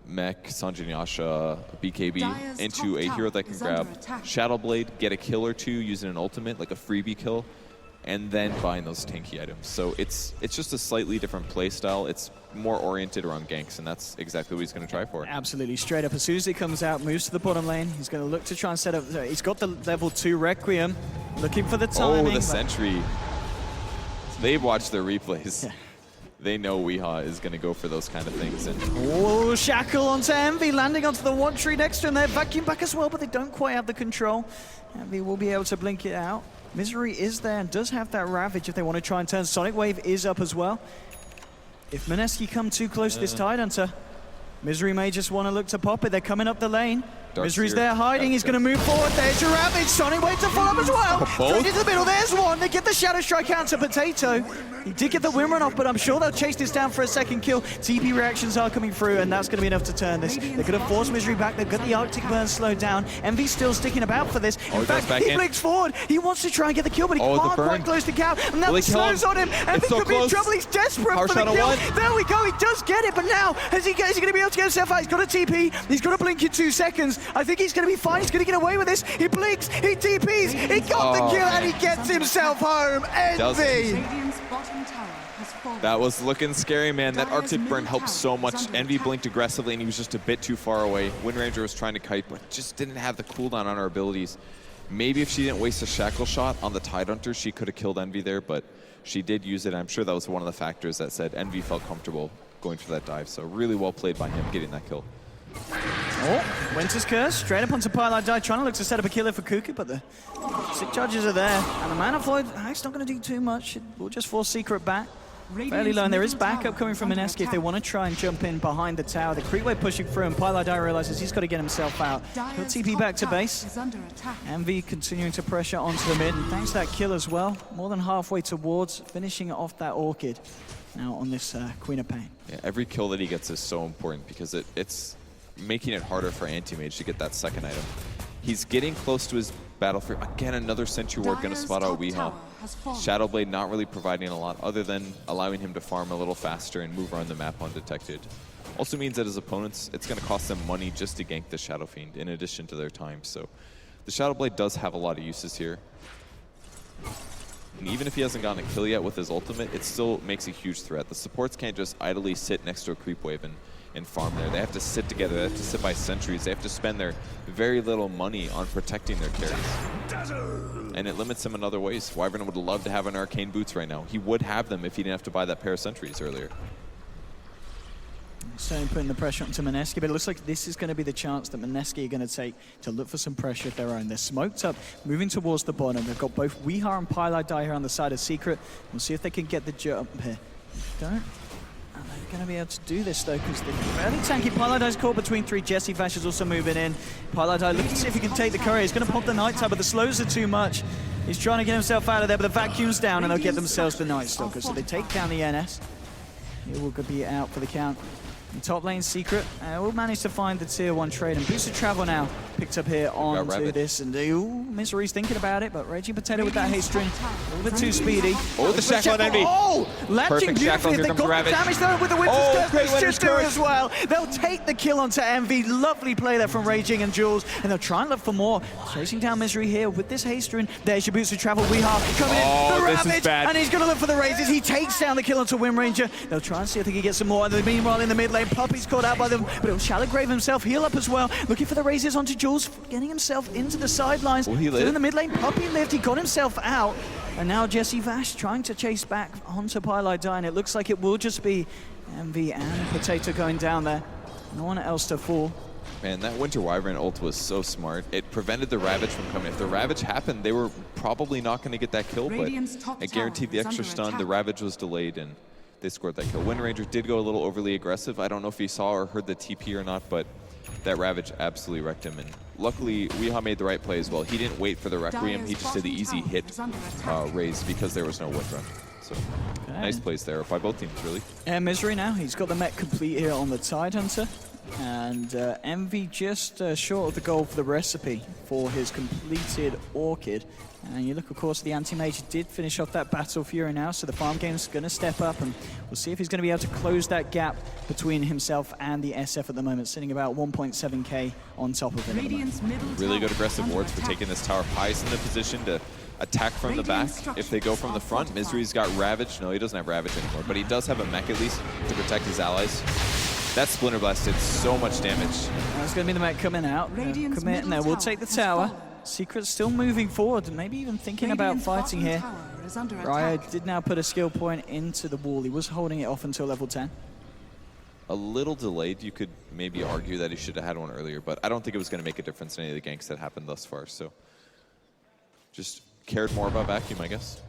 Mech, Sanjinyasha, BKB into a hero that can grab Shadowblade, get a kill or two using an ultimate, like a freebie kill, and then buying those tanky items. So it's just a slightly different play style. It's more oriented around ganks, and that's exactly what he's going to try for. Absolutely, straight up. As soon as he comes out, moves to the bottom lane, he's going to look to try and set up. He's got the level 2 Requiem, looking for the timing. Oh, the Sentry. They've watched their replays. Yeah. They know Weehaw is going to go for those kind of things. And oh, Shackle onto Envy, landing onto the one tree next to him there. Vacuum back as well, but they don't quite have the control. Envy will be able to blink it out. Misery is there and does have that Ravage if they want to try and turn. Sonic Wave is up as well. If Mineski come too close to this Tidehunter, Misery may just want to look to pop it. They're coming up the lane. Misery's there hiding. He's going to move forward. There's your Ravage. Sonic Wave to follow up as well. Straight into the middle. There's one. They get the Shadow Strike out to Potato. He did get the win run off, but I'm sure they'll chase this down for a second kill. TP reactions are coming through, and that's going to be enough to turn this. They're going to force Misery back. They've got the Arctic Burn slowed down. Envy's still sticking about for this. In fact, he blinks forward. He wants to try and get the kill, but he can't quite close the gap. And now the snow's on him. Envy could be in trouble. He's desperate for the kill. There we go. He does get it, but now is he going to be able to get himself out? He's got a TP. He's got to blink in 2 seconds. I think he's going to be fine. He's going to get away with this. He blinks. He TPs. He got the kill, and he gets himself home. Envy. That was looking scary, man. That Arctic Burn helped so much. Envy blinked aggressively, and he was just a bit too far away. Wind Ranger was trying to kite, but just didn't have the cooldown on her abilities. Maybe if she didn't waste a Shackle shot on the Tidehunter, she could have killed Envy there, but she did use it. I'm sure that was one of the factors that said Envy felt comfortable going for that dive. So really well played by him getting that kill. Oh, Winter's Curse, straight up onto Pilot Die, trying to look to set up a killer for Cuckoo, but the sick charges are there. And the Mana Void, it's not going to do too much. It will just force Secret back. Fairly low, and there is backup coming from Mineski if they want to try and jump in behind the tower. The creep wave pushing through, and Pilot Die realizes he's got to get himself out. He'll TP back to base. Envy continuing to pressure onto the mid, and thanks to that kill as well, more than halfway towards finishing off that Orchid now on this Queen of Pain. Yeah, every kill that he gets is so important because it's making it harder for Anti-Mage to get that second item. He's getting close to his battlefield. Again, another Sentry Ward going to spot out Weehaw. Shadowblade not really providing a lot other than allowing him to farm a little faster and move around the map undetected. Also means that his opponents, it's going to cost them money just to gank the Shadow Fiend in addition to their time. So the Shadowblade does have a lot of uses here. And even if he hasn't gotten a kill yet with his ultimate, it still makes a huge threat. The supports can't just idly sit next to a creep wave and farm there. They have to sit together. They have to sit by sentries. They have to spend their very little money on protecting their carries. And it limits him in other ways. Wyvern would love to have an Arcane Boots right now. He would have them if he didn't have to buy that pair of sentries earlier. Certainly putting the pressure onto Mineski, but it looks like this is going to be the chance that Mineski are going to take to look for some pressure of their own. They're smoked up, moving towards the bottom. They've got both Weehaw and Pilot Die here on the side of Secret. We'll see if they can get the jump here. Don't. And they're going to be able to do this though, because they're fairly tanky. Pilot Die's caught between 3. Jesse Vash is also moving in. Pilot Die looking to see if he can take the courier. He's going to pop the Night Stalker, but the slows are too much. He's trying to get himself out of there, but the vacuum's down, and they'll get themselves the Night Stalker. So they take down the NS. He will be out for the count. In top lane, Secret will manage to find the tier 1 trade, and Boost of Travel now picked up here onto this, and Misery's thinking about it, but Raging Potato with that haste string, a little bit too speedy. Oh, the shackle on Envy. Oh, landing Perfect shackle, beautifully. here They comes got Ravage. the damage though with the Winter's Oh, Curse. great They Winter's should do Curse. as well. They'll take the kill onto Envy. Lovely play there from Raging and Jules, and they'll try and look for more. Chasing down Misery here with this haste string. There's your Boots of Travel. Weehaw coming in. The this is Ravage, bad. and he's going to look for the raises. He takes down the kill onto Wind Ranger. They'll try and see if they can get some more. And meanwhile, in the mid lane, Puppy's caught out by them, but it'll Shallow Grave himself, heal up as well. Looking for the raises onto Jules, getting himself into the sidelines. Will he live? Still in the mid lane, Puppy lived, he got himself out. And now Jesse Vash trying to chase back onto Pylai Dine. It looks like it will just be Envy and Potato going down there. No one else to fall. Man, that Winter Wyvern ult was so smart. It prevented the Ravage from coming. If the Ravage happened, they were probably not going to get that kill, but it guaranteed the extra stun. The Ravage was delayed, and they scored that kill. Wind Ranger did go a little overly aggressive. I don't know if he saw or heard the TP or not, but that Ravage absolutely wrecked him. And luckily, Weehaw made the right play as well. He didn't wait for the Requiem. He just did the easy hit raise because there was no wind run. So nice plays there by both teams, really. And Misery now, he's got the mech complete here on the Tidehunter. And Envy just short of the goal for the recipe for his completed Orchid. And you look, of course, the Anti-Mage did finish off that Battle Fury now, so the farm game's going to step up, and we'll see if he's going to be able to close that gap between himself and the SF at the moment, sitting about 1.7k on top of him. Really good aggressive wards for taking this tower. Pi's in the position to attack from the back. If they go from the front, Misery's got Ravage. No, he doesn't have Ravage anymore, but he does have a mech at least to protect his allies. That Splinter Blast did so much damage. That's going to be the mech coming out. Commit, and they will take the tower. Secret's still moving forward, and maybe even thinking about fighting here. Raya did now put a skill point into the wall. He was holding it off until level 10. A little delayed. You could maybe argue that he should have had one earlier, but I don't think it was going to make a difference in any of the ganks that happened thus far. So just cared more about vacuum, I guess.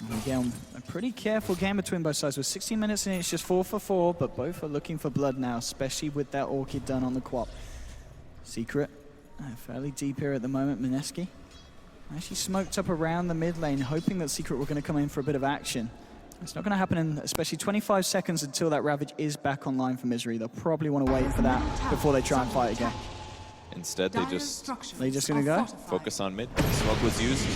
And again, a pretty careful game between both sides. With 16 minutes in, it's just 4 for 4, but both are looking for blood now, especially with that Orchid done on the Quap. Secret, fairly deep here at the moment. Mineski actually smoked up around the mid lane, hoping that Secret were going to come in for a bit of action. It's not going to happen in especially 25 seconds until that Ravage is back online for Misery. They'll probably want to wait for that before they try and fight again. Instead, they just gonna go? Focus on mid. Smoke was used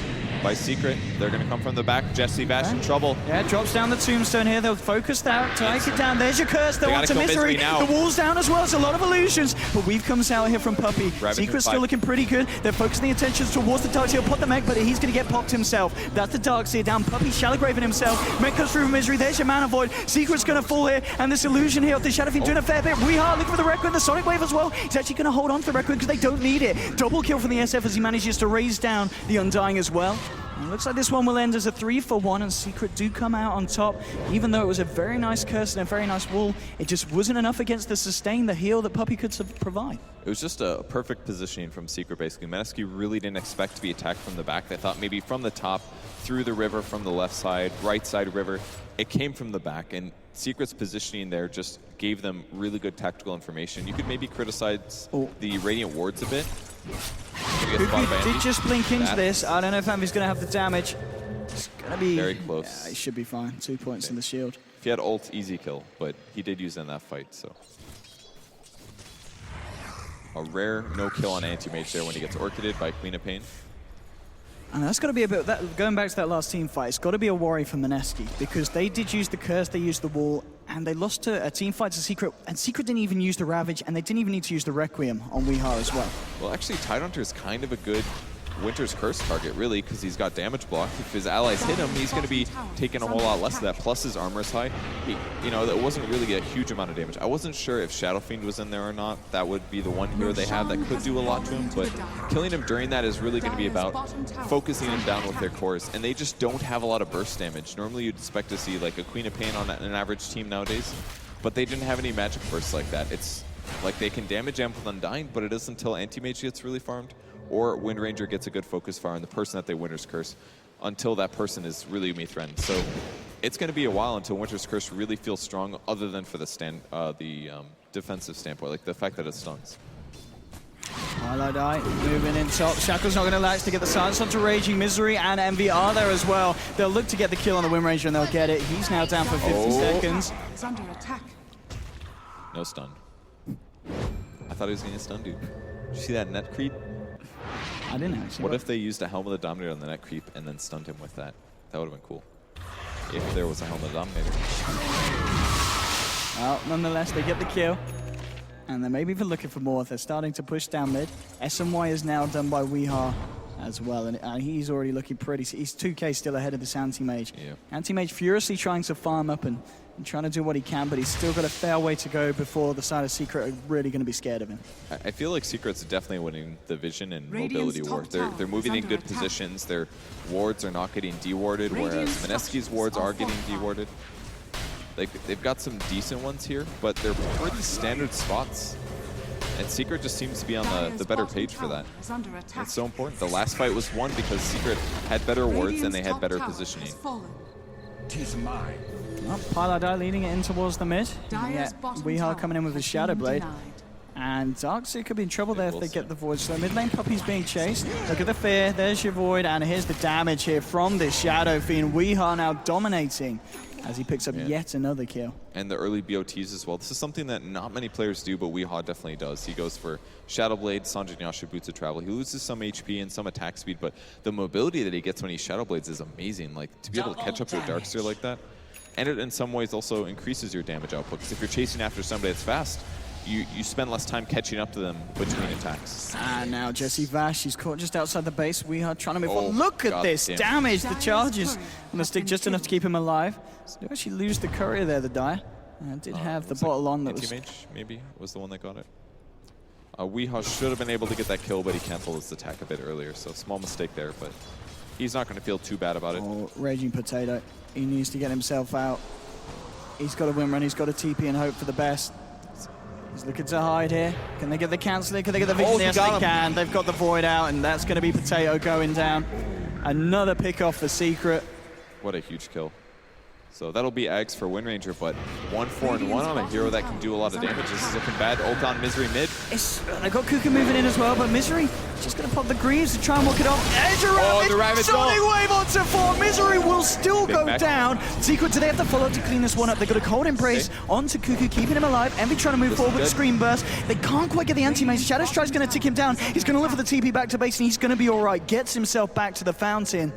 by Secret. They're gonna come from the back. Jesse Vash in trouble. Yeah, drops down the tombstone here. They'll focus that, take it down. There's your curse. They'll want to Misery now. The wall's down as well. It's a lot of illusions. But Weave comes out here from Puppy. Secret's still looking pretty good. They're focusing the attentions towards the Darkseer. He'll pop the mech, but he's gonna get popped himself. That's the Darkseer down. Puppy Shallow Graven himself. Mech comes through from Misery. There's your Mana Void. Secret's gonna fall here, and this illusion here of the Shadow Fiend doing a fair bit. Weehaw looking for the Requiem, the Sonic Wave as well. He's actually gonna hold on to the Requiem because they don't need it. Double kill from the SF as he manages to raise down the Undying as well. And it looks like this one will end as a 3-for-1, and Secret do come out on top. Even though it was a very nice curse and a very nice wall, it just wasn't enough against the sustain, the heal that Puppy could provide. It was just a perfect positioning from Secret, basically. Meneski really didn't expect to be attacked from the back. They thought maybe from the top, through the river, from the left side, right side river. It came from the back, and Secret's positioning there just gave them really good tactical information. You could maybe criticize the Radiant Wards a bit. Did just blink into this. I don't know if Envy's going to have the damage. It's going to be very close. Yeah, he should be fine. 2 points in the shield. If he had ult, easy kill, but he did use it in that fight, so. A rare no kill on Anti-Mage there when he gets Orchided by Queen of Pain. And that's got to be a bit, going back to that last team fight, it's got to be a worry for Mineski, because they did use the curse, they used the wall, and they lost to a team fight to Secret, and Secret didn't even use the Ravage, and they didn't even need to use the Requiem on Weehaw as well. Well, actually, Tidehunter is kind of a good Winter's Curse target, really, because he's got damage block. If his allies hit him, he's going to be taking a whole lot less of that, plus his armor is high. That wasn't really a huge amount of damage. I wasn't sure if Shadow Fiend was in there or not. That would be the one hero they have that could do a lot to him, but killing him during that is really going to be about focusing him down with their cores, and they just don't have a lot of burst damage. Normally, you'd expect to see like a Queen of Pain on an average team nowadays, but they didn't have any magic bursts like that. It's like they can damage Amp with Undying, but it isn't until Anti-Mage gets really farmed, or Wind Ranger gets a good focus fire on the person that they Winter's Curse, until that person is really me threatened. So it's going to be a while until Winter's Curse really feels strong, other than for the defensive standpoint, like the fact that it stuns. Pylai moving in top. Shackle's not going to latch to get the silence onto Raging. Misery and Envy are there as well. They'll look to get the kill on the Wind Ranger, and they'll get it. He's now down for 50 seconds. No stun. I thought he was going to stun, dude. Did you see that net creep? I didn't actually. What if they used a Helm of the Dominator on the net creep and then stunned him with that? That would have been cool. If there was a Helm of the Dominator. Well, nonetheless, they get the kill. And they're maybe even looking for more. They're starting to push down mid. SMY is now done by Weehaw as well. And he's already looking pretty. He's 2k still ahead of this Anti-Mage. Yeah. Anti-Mage furiously trying to farm up and trying to do what he can, but he's still got a fair way to go before the side of Secret are really going to be scared of him. I feel like Secret's definitely winning the vision and Radiant's mobility top war. tower They're moving is in under good attack. positions. Their wards are not getting dewarded, whereas Radiant's Mineski's wards are getting fortified. dewarded. They've got some decent ones here, but they're pretty standard spots. And Secret just seems to be on the better page for that. It's so important. The last fight was won because Secret had better wards and they had better positioning. Tis mine. Well, Pilar leading it in towards the mid. Dire's bottom Weehaw tower coming in with a has Shadow been Blade. denied. And Darkseid could be in trouble there if they will get the Void. So mid lane Puppy's being chased. Look at the fear. There's your Void. And here's the damage here from this Shadow Fiend. Weehaw now dominating as he picks up yet another kill. And the early BOTs as well. This is something that not many players do, but Weehaw definitely does. He goes for Shadow Blade, Sanjay Nyasha, Boots of Travel. He loses some HP and some attack speed, but the mobility that he gets when he Shadow Blades is amazing. Like, to be able to catch up to a Darkseer like that. And it in some ways also increases your damage output, because if you're chasing after somebody that's fast, you spend less time catching up to them between attacks. And now Jesse Vash, he's caught just outside the base. Weehaw trying to move on. Look at God this damn. damage. The charges on the stick just enough to keep him alive. So they actually lose the courier there, the Dire. Did have the bottle on that was... Anti-Mage, maybe, was the one that got it. Weehaw should have been able to get that kill, but he canceled his attack a bit earlier, so small mistake there, but he's not going to feel too bad about it. Oh, Raging Potato. He needs to get himself out. He's got a win run. He's got a TP and hope for the best. He's looking to hide here. Can they get the cancel? Can they get the vision? Yes, they can. They've got the Void out, and that's going to be Potato going down. Another pick off for Secret. What a huge kill. So that'll be Ags for Wind Ranger, but 1-4-1 on a hero that can do a lot of damage. This is looking bad. Ult on Misery mid. They got Kuka moving in as well, but Misery just going to pop the Greaves to try and walk it off. Edge around the Rabbit's Sonic gone. Wave onto 4. Misery will still Big go back. down. Secret, do they have to follow up to clean this one up? They got a Cold Embrace onto Kuku, keeping him alive. Envy trying to move This forward is with a good. Screen Burst. They can't quite get the Anti-Mage. Shadow Strike's going to tick him down. He's going to look for the TP back to base, and he's going to be all right. Gets himself back to the fountain.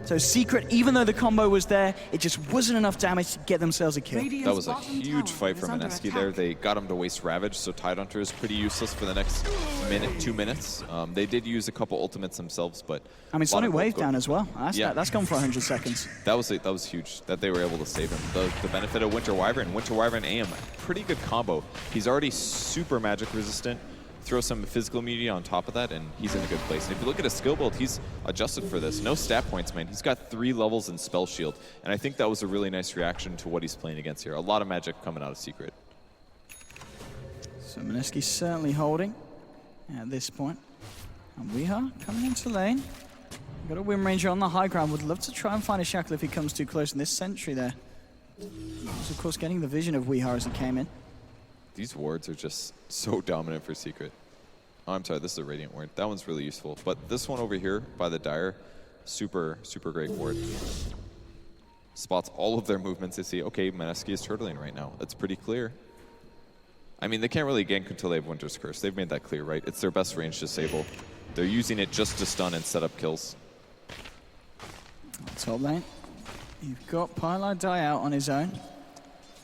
So Secret, even though the combo was there, it just wasn't enough damage to get themselves a kill. That was a huge fight from Mineski there. They got him to waste Ravage, so Tidehunter is pretty useless for the next minute, 2 minutes. They did use a couple ultimates themselves, but... I mean, Sonic Wave down as well. That's gone for 100 seconds. That was huge, that they were able to save him. The benefit of Winter Wyvern AM, pretty good combo. He's already super magic resistant. Throw some physical immunity on top of that, and he's in a good place. And if you look at his skill build, he's adjusted for this. No stat points, man. He's got 3 levels in Spell Shield, and I think that was a really nice reaction to what he's playing against here. A lot of magic coming out of Secret. So Mineski's certainly holding at this point. And Weehaw coming into lane. Got a Wind Ranger on the high ground. Would love to try and find a Shackle if he comes too close. And this sentry there was, of course, getting the vision of Weehaw as he came in. These wards are just so dominant for Secret. Oh, I'm sorry, this is a Radiant ward. That one's really useful. But this one over here by the Dire, super, super great ward. Spots all of their movements. They see, okay, Mineski is turtling right now. That's pretty clear. I mean, they can't really gank until they have Winter's Curse. They've made that clear, right? It's their best range disable. They're using it just to stun and set up kills. Top lane. You've got Pilar die out on his own.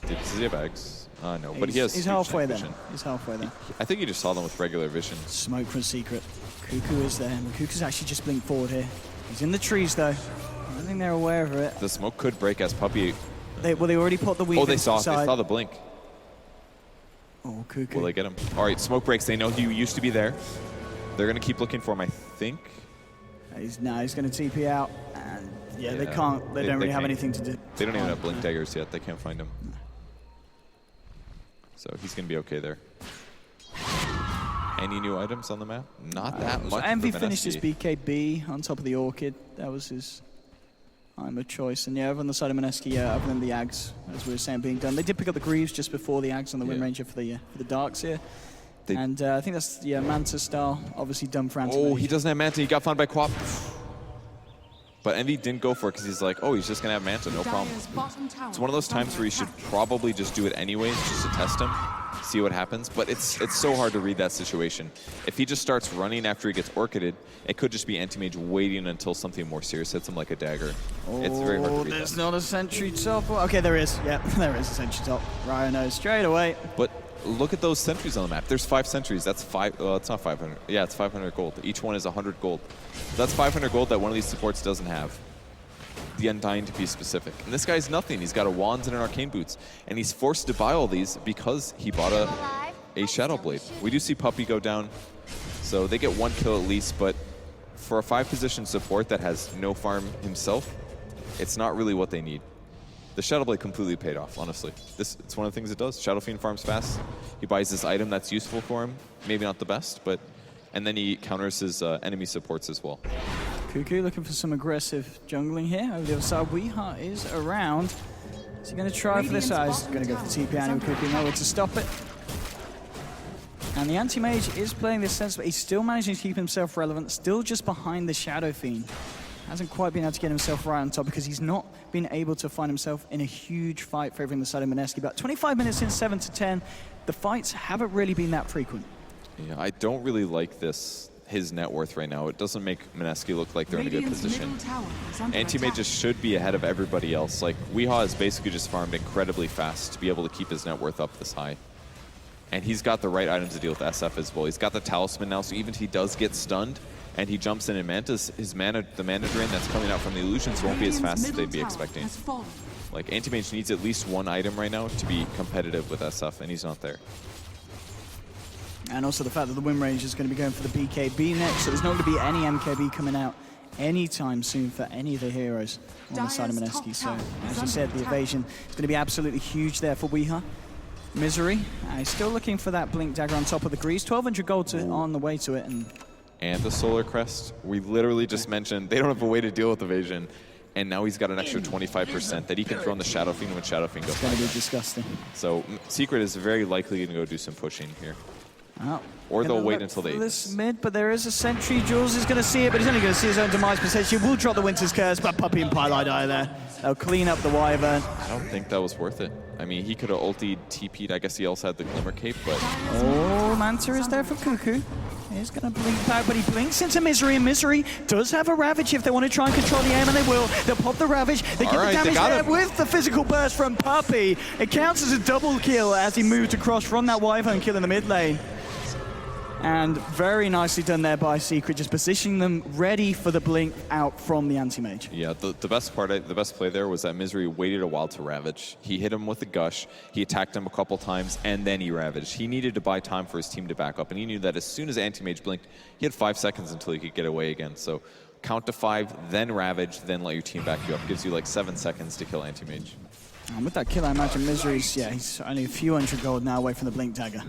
Does he have Eggs? No, but he has He's huge halfway night there. vision. He's halfway there. I think he just saw them with regular vision. Smoke from Secret. Cuckoo is there. And Cuckoo's actually just blinked forward here. He's in the trees, though. I don't think they're aware of it. The smoke could break as Puppy. They already put the weave Oh, they saw inside. the blink. Oh, Cuckoo. Will they get him? All right, smoke breaks. They know he used to be there. They're going to keep looking for him, I think. He's going to TP out. And yeah, they can't. They don't really have anything to do. They don't even have blink daggers yet. They can't find him. So he's going to be okay there. Any new items on the map? Not that much. Envy for finished his Mineski. BKB on top of the Orchid. That was his item of choice. And yeah, over on the side of Mineski, other than the Ags, as we were saying, being done. They did pick up the Greaves just before the Ags on the Wind Ranger for the Darks here. And I think that's, Manta style, obviously done for Anti-Mage. Oh, he doesn't have Manta. He got found by Quap. But Envy didn't go for it because he's like, oh, he's just going to have Manta, no problem. It's one of those times where you should probably just do it anyways, just to test him. see what happens, but it's so hard to read that situation. If he just starts running after he gets orchided, it could just be Anti-Mage waiting until something more serious hits him like a dagger. It's very hard to read There's that. not a sentry top. Okay, there is. Yeah, there is a sentry top. Ryo knows straight away. But look at those sentries on the map. There's 5 sentries. That's 5. It's not 500. Yeah, it's 500 gold. Each one is 100 gold. That's 500 gold that one of these supports doesn't have. The Undying, to be specific. And this guy's nothing. He's got a Wands and an Arcane Boots. And he's forced to buy all these because he bought a Shadow Blade. We do see Puppey go down. So they get 1 kill at least. But for a 5-position support that has no farm himself, it's not really what they need. The Shadow Blade completely paid off, honestly. It's one of the things it does. Shadow Fiend farms fast. He buys this item that's useful for him. Maybe not the best, but... And then he counters his enemy supports as well. Cuckoo looking for some aggressive jungling here. Over the other side, Weeha is around. Is he going to try for this? He's going to go for the TP anyway. Cuckoo nowhere to stop it. And the Anti-Mage is playing this sense, but he's still managing to keep himself relevant, still just behind the Shadow Fiend. Hasn't quite been able to get himself right on top because he's not been able to find himself in a huge fight favoring the side of Mineski. About 25 minutes in 7 to 10, the fights haven't really been that frequent. Yeah, I don't really like his net worth right now. It doesn't make Mineski look like they're in a good position. Anti-Mage just should be ahead of everybody else. Like, Weeha has basically just farmed incredibly fast to be able to keep his net worth up this high. And he's got the right items to deal with SF as well. He's got the Talisman now, so even if he does get stunned and he jumps in Mantis, the mana drain that's coming out from the illusions won't be as fast as they'd be expecting. Like, Anti-Mage needs at least 1 item right now to be competitive with SF, and he's not there. And also the fact that the Wind Ranger is going to be going for the BKB next, so there's not going to be any MKB coming out anytime soon for any of the heroes on the side of Mineski. So, as you said, the evasion is going to be absolutely huge there for Weeha. Misery, he's still looking for that Blink Dagger on top of the Grease. 1,200 gold on the way to it. And the Solar Crest, we literally just mentioned they don't have a way to deal with evasion. And now he's got an extra 25% that he can throw on the Shadow Fiend when Shadow Fiend goes by. It's going to be disgusting. So Secret is very likely going to go do some pushing here. Oh, or they'll wait until they... This mid, but there is a sentry. Jules is going to see it, but he's only going to see his own demise potentially. Will drop the Winter's Curse, but Puppey and Pylite die there. They'll clean up the Wyvern. I don't think that was worth it. I mean, he could have ultied, TP'd. I guess he also had the Glimmer Cape, but... Oh, Manta is there for Cuckoo. He's going to blink back, but he blinks into Misery, and Misery does have a Ravage if they want to try and control the aim, and they will. They'll pop the Ravage. They get the damage there with the physical burst from Puppey. It counts as a double kill as he moved across from that Wyvern kill in the mid lane. And very nicely done there by Secret, just positioning them ready for the blink out from the Anti-Mage. Yeah, the best play there was that Misery waited a while to Ravage. He hit him with the Gush, he attacked him a couple times, and then he Ravaged. He needed to buy time for his team to back up, and he knew that as soon as Anti-Mage blinked, he had 5 seconds until he could get away again. So count to 5, then Ravage, then let your team back you up. Gives you like 7 seconds to kill Anti-Mage. And with that kill, I imagine Misery's, he's only a few hundred gold now away from the Blink Dagger.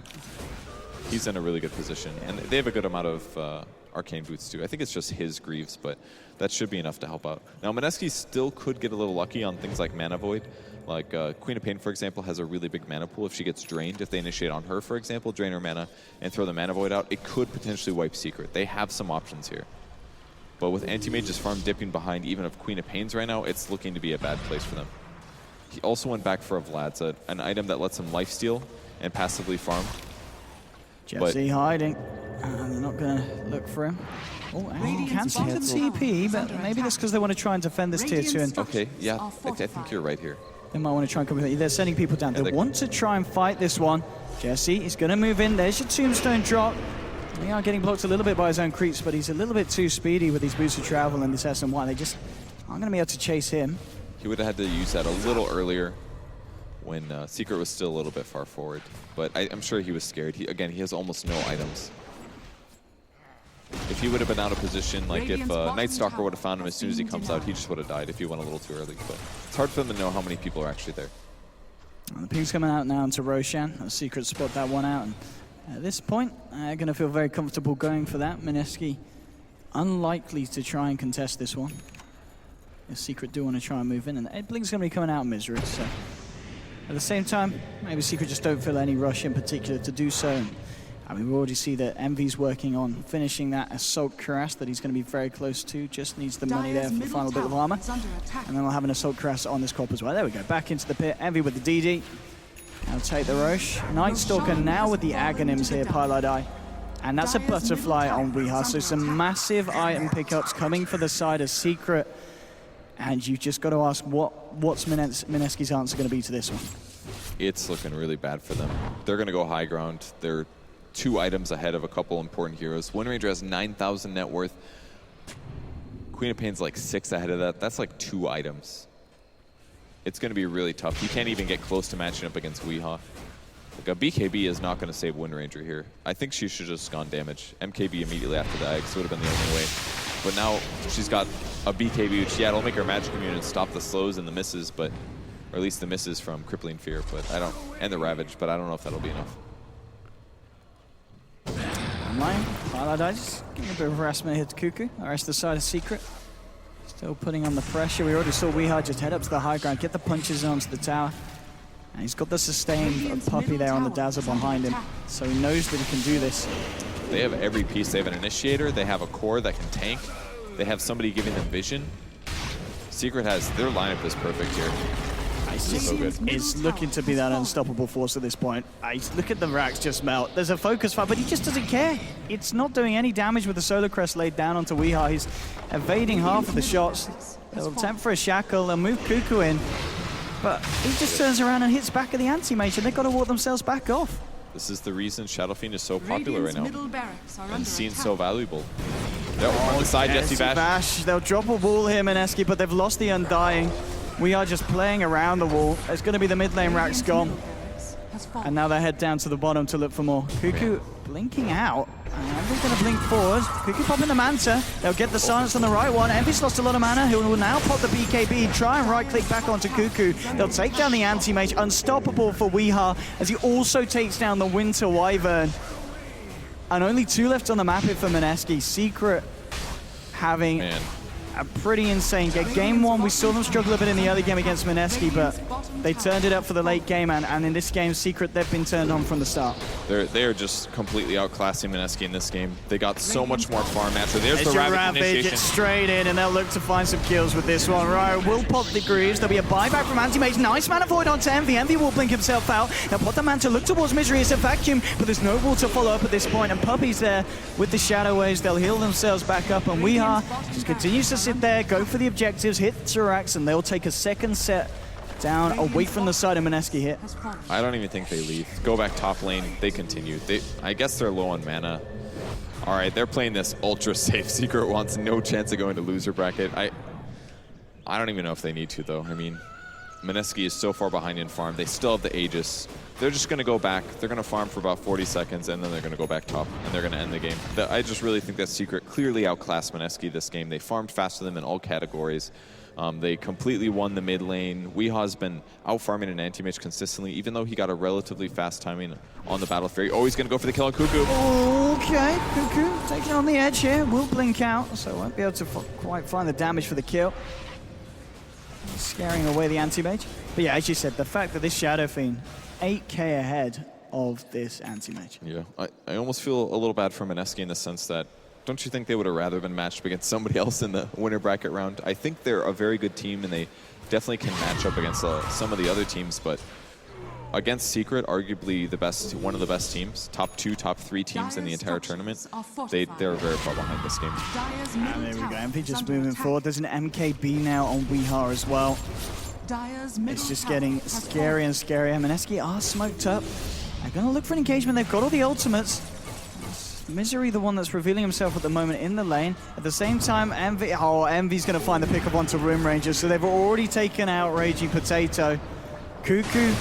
He's in a really good position, and they have a good amount of Arcane Boots too. I think it's just his Greaves, but that should be enough to help out. Now, Mineski still could get a little lucky on things like Mana Void. Like Queen of Pain, for example, has a really big mana pool. If she gets drained, if they initiate on her, for example, drain her mana and throw the Mana Void out, it could potentially wipe Secret. They have some options here. But with Anti-Mage's farm dipping behind even of Queen of Pains right now, it's looking to be a bad place for them. He also went back for a Vlad's, an item that lets him lifesteal and passively farm. Jesse hiding. They're not going to look for him. Oh, and he cancelled the TP, but maybe that's because they want to try and defend this tier 2. And okay, yeah, I think you're right here. They might want to try and come with it. They're sending people down. They want to try and fight this one. Jesse is going to move in. There's your Tombstone drop. We are getting blocked a little bit by his own creeps, but he's a little bit too speedy with these boots of travel and this SMY. They just aren't going to be able to chase him. He would have had to use that a little earlier when Secret was still a little bit far forward. But I'm sure he was scared. Again, he has almost no items. If he would have been out of position, like if Night Stalker would have found him as soon as he comes out, he just would have died if he went a little too early. But it's hard for them to know how many people are actually there. The ping's coming out now into Roshan. Secret spot that one out. And at this point, going to feel very comfortable going for that. Mineski unlikely to try and contest this one. The Secret do want to try and move in, and Edbling's going to be coming out of Misery. So at the same time, maybe Secret just don't feel any rush in particular to do so. I mean, we already see that Envy's working on finishing that Assault Cuirass that he's going to be very close to. Just needs the money there for the final bit of armor. And then we'll have an Assault Cuirass on this crop as well. There we go, back into the pit. Envy with the DD. I'll take the Roche. Night Stalker now with the Aghanims here, Pilotai. And that's a Butterfly on Weeha, so some massive item pickups coming for the side of Secret. And you've just got to ask, what's Mineski's answer going to be to this one? It's looking really bad for them. They're going to go high ground. They're 2 items ahead of a couple important heroes. Windranger has 9,000 net worth. Queen of Pain's like 6 ahead of that. That's like 2 items. It's going to be really tough. You can't even get close to matching up against Weeha. Like a BKB is not going to save Windranger here. I think she should have just gone damage. MKB immediately after the eggs would have been the only way. But now she's got a BKB, which, yeah, it'll make her magic immune and stop the slows and the misses, but, or at least the misses from Crippling Fear, but I don't, and the Ravage, but I don't know if that'll be enough. Online, Pilotai just giving a bit of harassment here to Cuckoo. The rest of the side of Secret still putting on the pressure. We already saw Weeha just head up to the high ground, get the punches onto the tower. And he's got the sustain of Puppey there on the Dazzle behind him, so he knows that he can do this. They have every piece. They have an Initiator, they have a core that can tank, they have somebody giving them vision. Secret has, their lineup is perfect here. So good. It's looking to be that unstoppable force at this point. Look at the racks just melt. There's a focus fire, but he just doesn't care. It's not doing any damage with the Solar Crest laid down onto Weeha. He's evading half of the shots. They'll attempt for a shackle, they'll move Cuckoo in, but he just turns around and hits back at the anti-mage, and they've got to walk themselves back off. This is the reason Shadow Fiend is so popular right now and seen so valuable. They'll on the side, Jesse Bash. They'll drop a wall here, Mineski, but they've lost the Undying. We are just playing around the wall. It's going to be the mid lane racks gone. And now they head down to the bottom to look for more. Cuckoo blinking out. And they're going to blink forward. Cuckoo popping the Manta. They'll get the silence on the right one. Envy's lost a lot of mana. He will now pop the BKB, try and right-click back onto Cuckoo. They'll take down the anti-mage. Unstoppable for Weeha as he also takes down the Winter Wyvern. And only 2 left on the map here for Mineski. Secret having a pretty insane game. Game 1, we saw them struggle a bit in the early game against Mineski, but they turned it up for the late game, and in this game, Secret, they've been turned on from the start. They are just completely outclassing Mineski in this game. They got so much more farm naturally. There's the Rabbit initiation. Straight in, and they'll look to find some kills with this one. Right, will pop the Greaves. There'll be a buyback from Anti-Mage. Nice mana void onto Envy. Envy will blink himself out. They'll put the Manta, look towards Misery. It's a vacuum, but there's no wall to follow up at this point, and Puppey's there with the Shadow Waves. They'll heal themselves back up, and Weeha just continues to sit there, go for the objectives, hit Turax, and they'll take a second set down away from the side of Mineski here. I don't even think they leave. Go back top lane, they continue. I guess they're low on mana. All right, they're playing this ultra safe. Secret wants no chance of going to loser bracket. I don't even know if they need to, though. I mean, Mineski is so far behind in farm. They still have the Aegis. They're just going to go back. They're going to farm for about 40 seconds, and then they're going to go back top, and they're going to end the game. I just really think that Secret clearly outclassed Mineski this game. They farmed faster than them in all categories. They completely won the mid lane. Weeha's been out-farming an anti-mage consistently, even though he got a relatively fast timing on the Battle Fury. Oh, he's going to go for the kill on Cuckoo. Okay, Cuckoo taking on the edge here. Will blink out, so won't be able to quite find the damage for the kill. Scaring away the anti-mage. But yeah, as you said, the fact that this Shadow Fiend 8k ahead of this anti-mage. Yeah, I almost feel a little bad for Mineski in the sense that, don't you think they would have rather been matched up against somebody else in the winner bracket round? I think they're a very good team, and they definitely can match up against some of the other teams, but against Secret, arguably one of the best teams, top 2, top 3 teams in the entire tournament, they're very far behind this game. And there we go, Envy just moving forward. There's an MKB now on Weeha as well. It's just getting scary and scarier. Mineski are smoked up. They're going to look for an engagement. They've got all the ultimates. Misery, the one that's revealing himself at the moment in the lane. At the same time, Envy's going to find the pickup onto Room Ranger, so they've already taken out Raging Potato. Cuckoo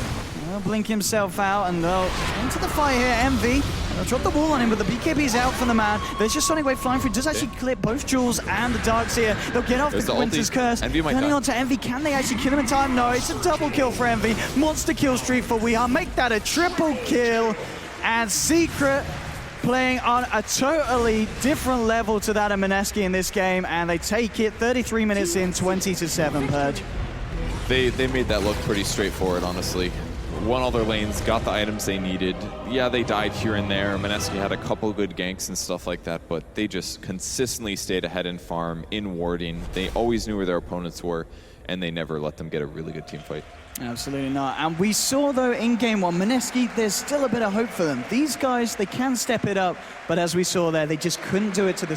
will blink himself out, and they'll into the fight here. Envy, they'll drop the wall on him, but the BKB's out for the man. There's just Sonic Wave flying through. Does actually clip both Jules and the Darks here. They'll get off the Winter's Curse. Turning on to Envy. Can they actually kill him in time? No, it's a double kill for Envy. Monster kill streak for Weeha. Make that a triple kill. And Secret playing on a totally different level to that of Mineski in this game, and they take it 33 minutes in, 20-7, Purge. They made that look pretty straightforward, honestly. Won all their lanes, got the items they needed. Yeah, they died here and there. Mineski had a couple good ganks and stuff like that, but they just consistently stayed ahead in farm, in warding. They always knew where their opponents were. and they never let them get a really good team fight. Absolutely not. And we saw, though, in Game 1, Mineski, there's still a bit of hope for them. These guys, they can step it up, but as we saw there, they just couldn't do it to the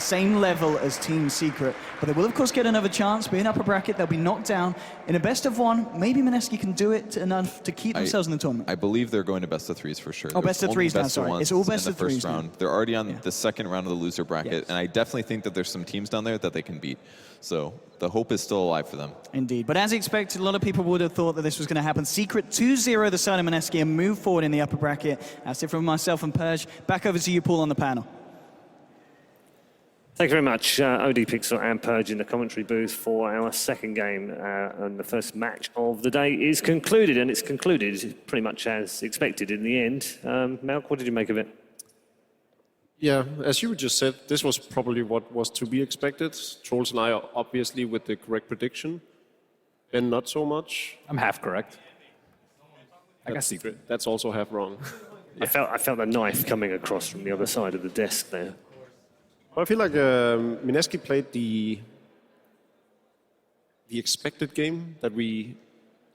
same level as Team Secret. But they will, of course, get another chance. Be in upper bracket, they'll be knocked down. In a best of one, maybe Mineski can do it enough to keep themselves in the tournament. I believe they're going to best of threes for sure. Oh, best of threes now, sorry. It's all best of threes round. They're already on the second round of the loser bracket, and I definitely think that there's some teams down there that they can beat. So the hope is still alive for them. Indeed. But as expected, a lot of people would have thought that this was going to happen. Secret 2-0 the side of Mineski and move forward in the upper bracket. That's it from myself and Purge. Back over to you, Paul, on the panel. Thank you very much, OD Pixel and Purge in the commentary booth for our second game. And the first match of the day is concluded, and it's concluded pretty much as expected in the end. Malk, what did you make of it? Yeah, as you just said, this was probably what was to be expected. Trolls and I are obviously with the correct prediction. Ben, not so much. I'm half correct. I got Secret. That's also half wrong. Yeah. I felt a knife coming across from the other side of the desk there. Well, I feel like Mineski played the expected game that we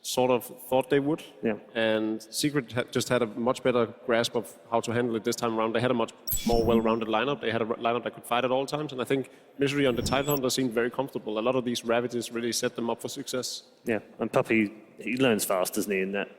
sort of thought they would. Yeah. And Secret just had a much better grasp of how to handle it this time around. They had a much more well-rounded lineup. They had a lineup that could fight at all times. And I think Misery on the Tidehunter seemed very comfortable. A lot of these Ravages really set them up for success. Yeah, and Puppy, he learns fast, doesn't he, in that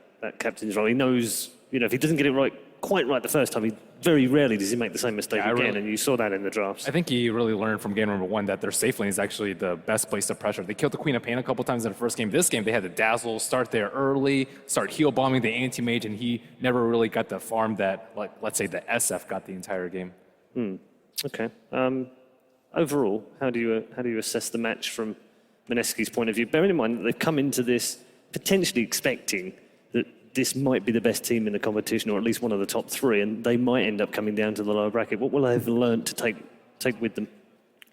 captain's role. He knows, if he doesn't get it quite right the first time, very rarely does he make the same mistake again, and you saw that in the drafts. I think he really learned from game number 1 that their safe lane is actually the best place to pressure. They killed the Queen of Pain a couple times in the first game. This game, they had the Dazzle, start there early, start heal bombing the anti-mage, and he never really got the farm that, let's say, the SF got the entire game. Okay. Overall, how do you assess the match from Mineski's point of view? Bearing in mind that they've come into this potentially expecting that this might be the best team in the competition, or at least one of the top 3, and they might end up coming down to the lower bracket. What will they have learned to take with them?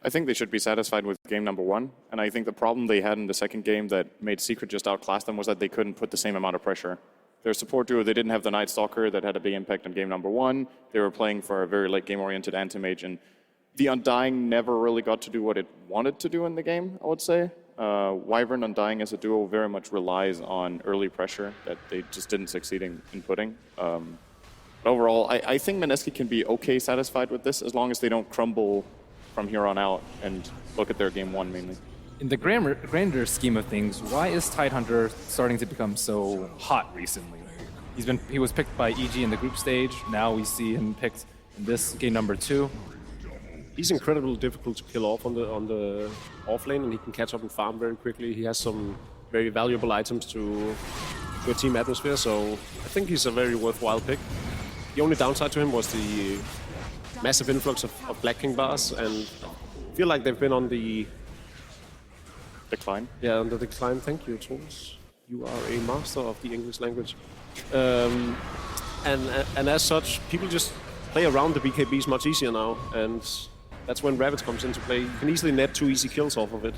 I think they should be satisfied with game number 1, and I think the problem they had in the second game that made Secret just outclass them was that they couldn't put the same amount of pressure. Their support duo, they didn't have the Night Stalker that had a big impact on game number 1. They were playing for a very late game-oriented anti-mage, and the Undying never really got to do what it wanted to do in the game, I would say. Wyvern Undying as a duo very much relies on early pressure that they just didn't succeed in putting. But overall, I think Mineski can be okay satisfied with this as long as they don't crumble from here on out and look at their game 1 mainly. In the grander scheme of things, why is Tidehunter starting to become so hot recently? He was picked by EG in the group stage. Now we see him picked in this game number 2. He's incredibly difficult to kill off on the off lane, and he can catch up and farm very quickly. He has some very valuable items to a team atmosphere, so I think he's a very worthwhile pick. The only downside to him was the massive influx of Black King bars, and I feel like they've been on the decline. Yeah, on the decline. Thank you, Thomas. You are a master of the English language. And as such, people just play around the BKBs much easier now, and that's when Ravage comes into play. You can easily net 2 easy kills off of it.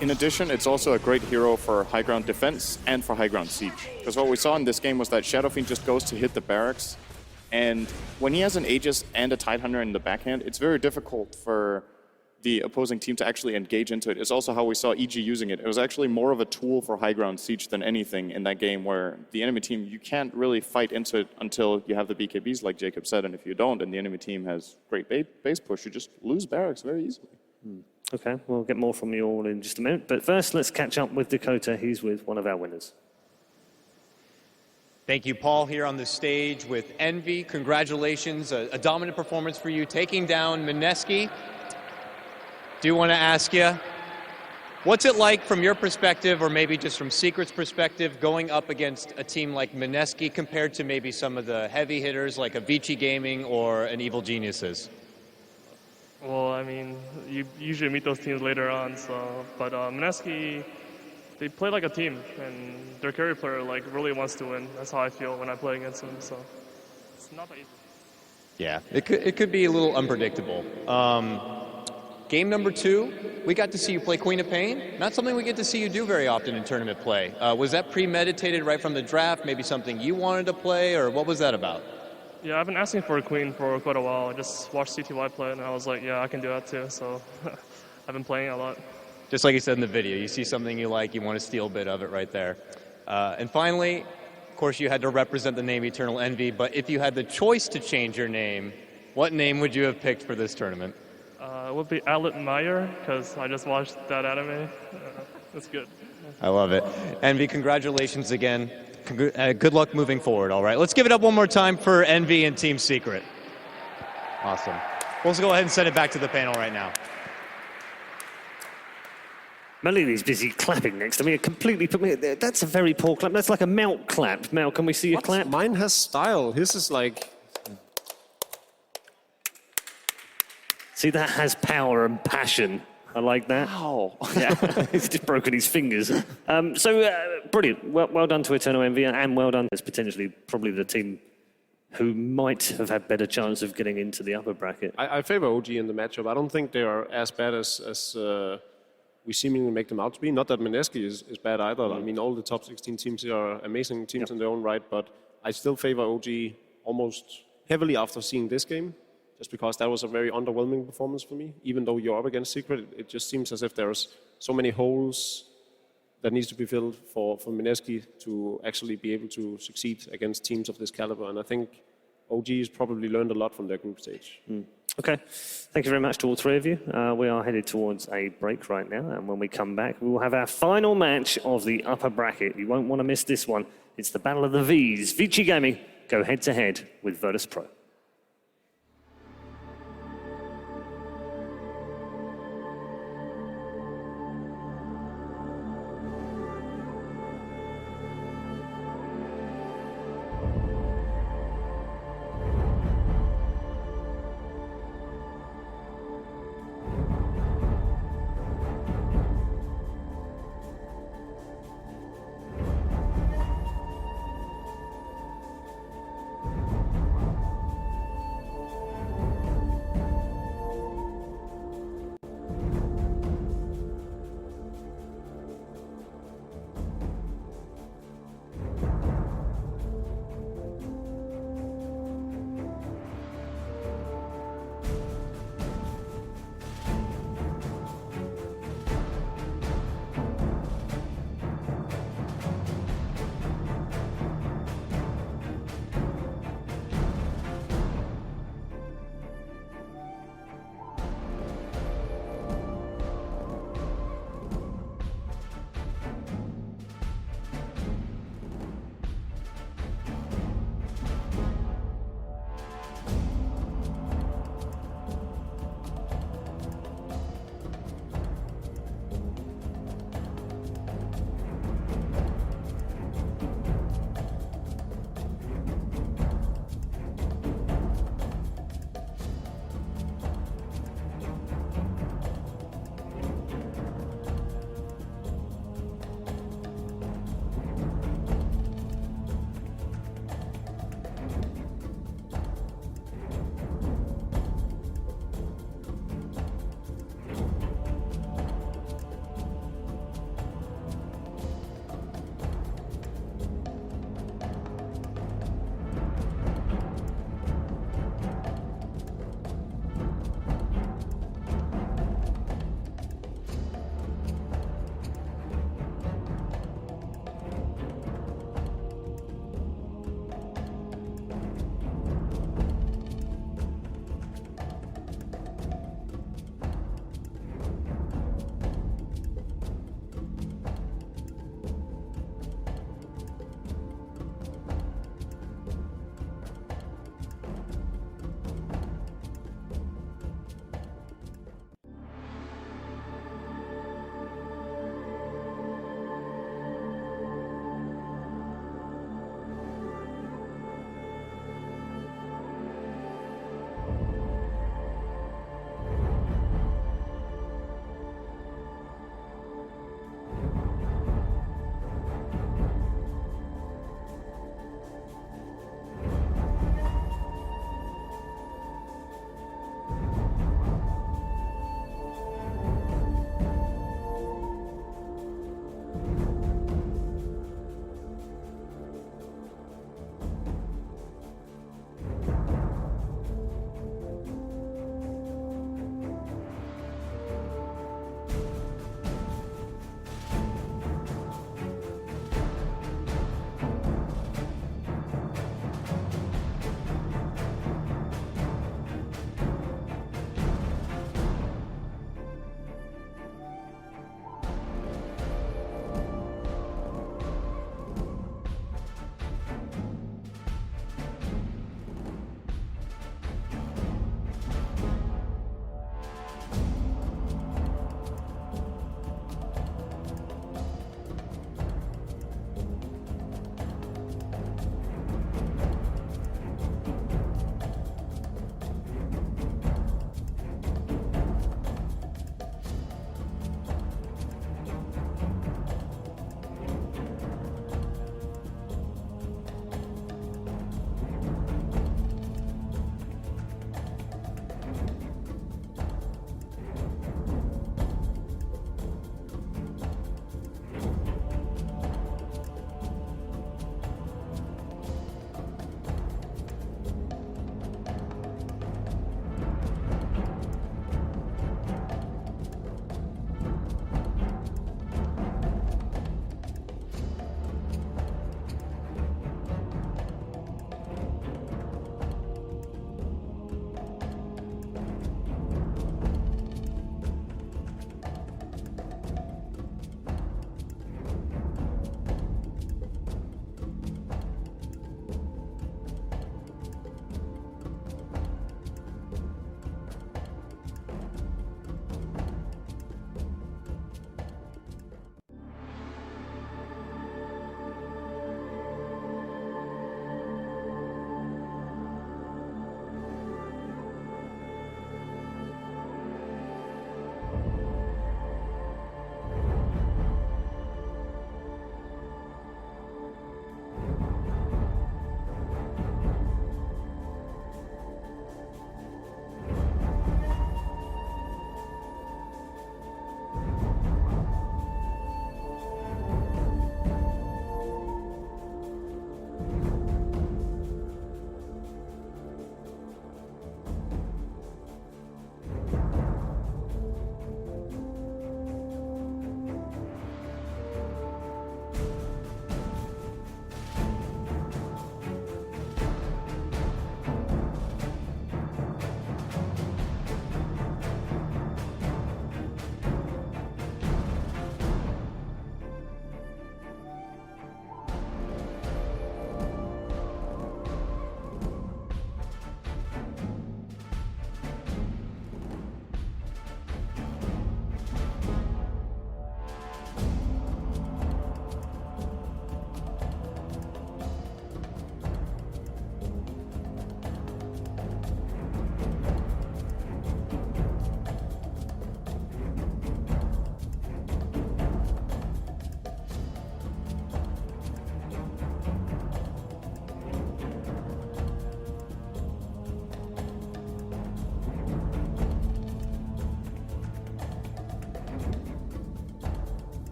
In addition, it's also a great hero for high ground defense and for high ground siege. Because what we saw in this game was that Shadow Fiend just goes to hit the barracks, and when he has an Aegis and a Tidehunter in the backhand, it's very difficult for the opposing team to actually engage into it. It's also how we saw EG using it. It was actually more of a tool for high ground siege than anything in that game, where the enemy team, you can't really fight into it until you have the BKBs, like Jacob said, and if you don't, and the enemy team has great base push, you just lose barracks very easily. Okay, we'll get more from you all in just a minute, but first let's catch up with Dakota. He's with one of our winners. Thank you, Paul, here on the stage with Envy. Congratulations, a dominant performance for you, taking down Mineski. Do want to ask you, what's it like from your perspective, or maybe just from Secret's perspective, going up against a team like Mineski compared to maybe some of the heavy hitters like a Vici Gaming or an Evil Geniuses? Well, I mean, you usually meet those teams later on, but Mineski, they play like a team, and their carry player really wants to win. That's how I feel when I play against them, so it's not that easy. Yeah, it could be a little unpredictable. Game number 2, we got to see you play Queen of Pain. Not something we get to see you do very often in tournament play. Was that premeditated right from the draft? Maybe something you wanted to play, or what was that about? Yeah, I've been asking for a Queen for quite a while. I just watched CTY play, and I was like, yeah, I can do that too. So I've been playing a lot. Just like you said in the video, you see something you like, you want to steal a bit of it right there. And finally, of course, you had to represent the name Eternal Envy, but if you had the choice to change your name, what name would you have picked for this tournament? It would be Alan Meyer, because I just watched that anime. That's good. I love it. Envy, congratulations again. Good luck moving forward, all right? Let's give it up one more time for Envy and Team Secret. Awesome. We'll just go ahead and send it back to the panel right now. Malini's busy clapping next to me. That's a very poor clap. That's like a melt clap. Mel, can we see your clap? Mine has style. His is like... See, that has power and passion. I like that. Wow. Yeah, he's just broken his fingers. Brilliant. Well done to Eternal Envy, and well done. It's potentially probably the team who might have had better chance of getting into the upper bracket. I favor OG in the matchup. I don't think they are as bad as we seemingly make them out to be. Not that Mineski is bad either. I mean, all the top 16 teams here are amazing teams in their own right, but I still favor OG almost heavily after seeing this game, just because that was a very underwhelming performance for me. Even though you're up against Secret, it just seems as if there's so many holes that needs to be filled for Mineski to actually be able to succeed against teams of this caliber. And I think OG has probably learned a lot from their group stage. Okay, thank you very much to all three of you. We are headed towards a break right now, and when we come back, we will have our final match of the upper bracket. You won't want to miss this one. It's the Battle of the V's. Vici Gaming go head-to-head with Virtus.pro.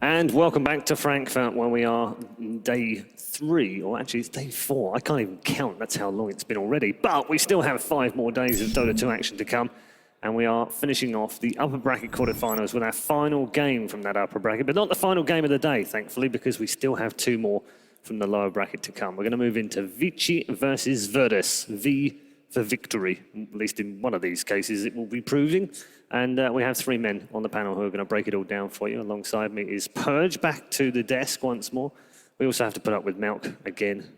And welcome back to Frankfurt, where we are day 3, or actually it's day 4. I can't even count, that's how long it's been already. But we still have 5 more days of Dota 2 action to come. And we are finishing off the upper bracket quarterfinals with our final game from that upper bracket. But not the final game of the day, thankfully, because we still have 2 more from the lower bracket to come. We're going to move into Vichy versus Virtus. V for victory, at least in one of these cases it will be proving. And we have 3 men on the panel who are going to break it all down for you. Alongside me is Purge, back to the desk once more. We also have to put up with Malk again,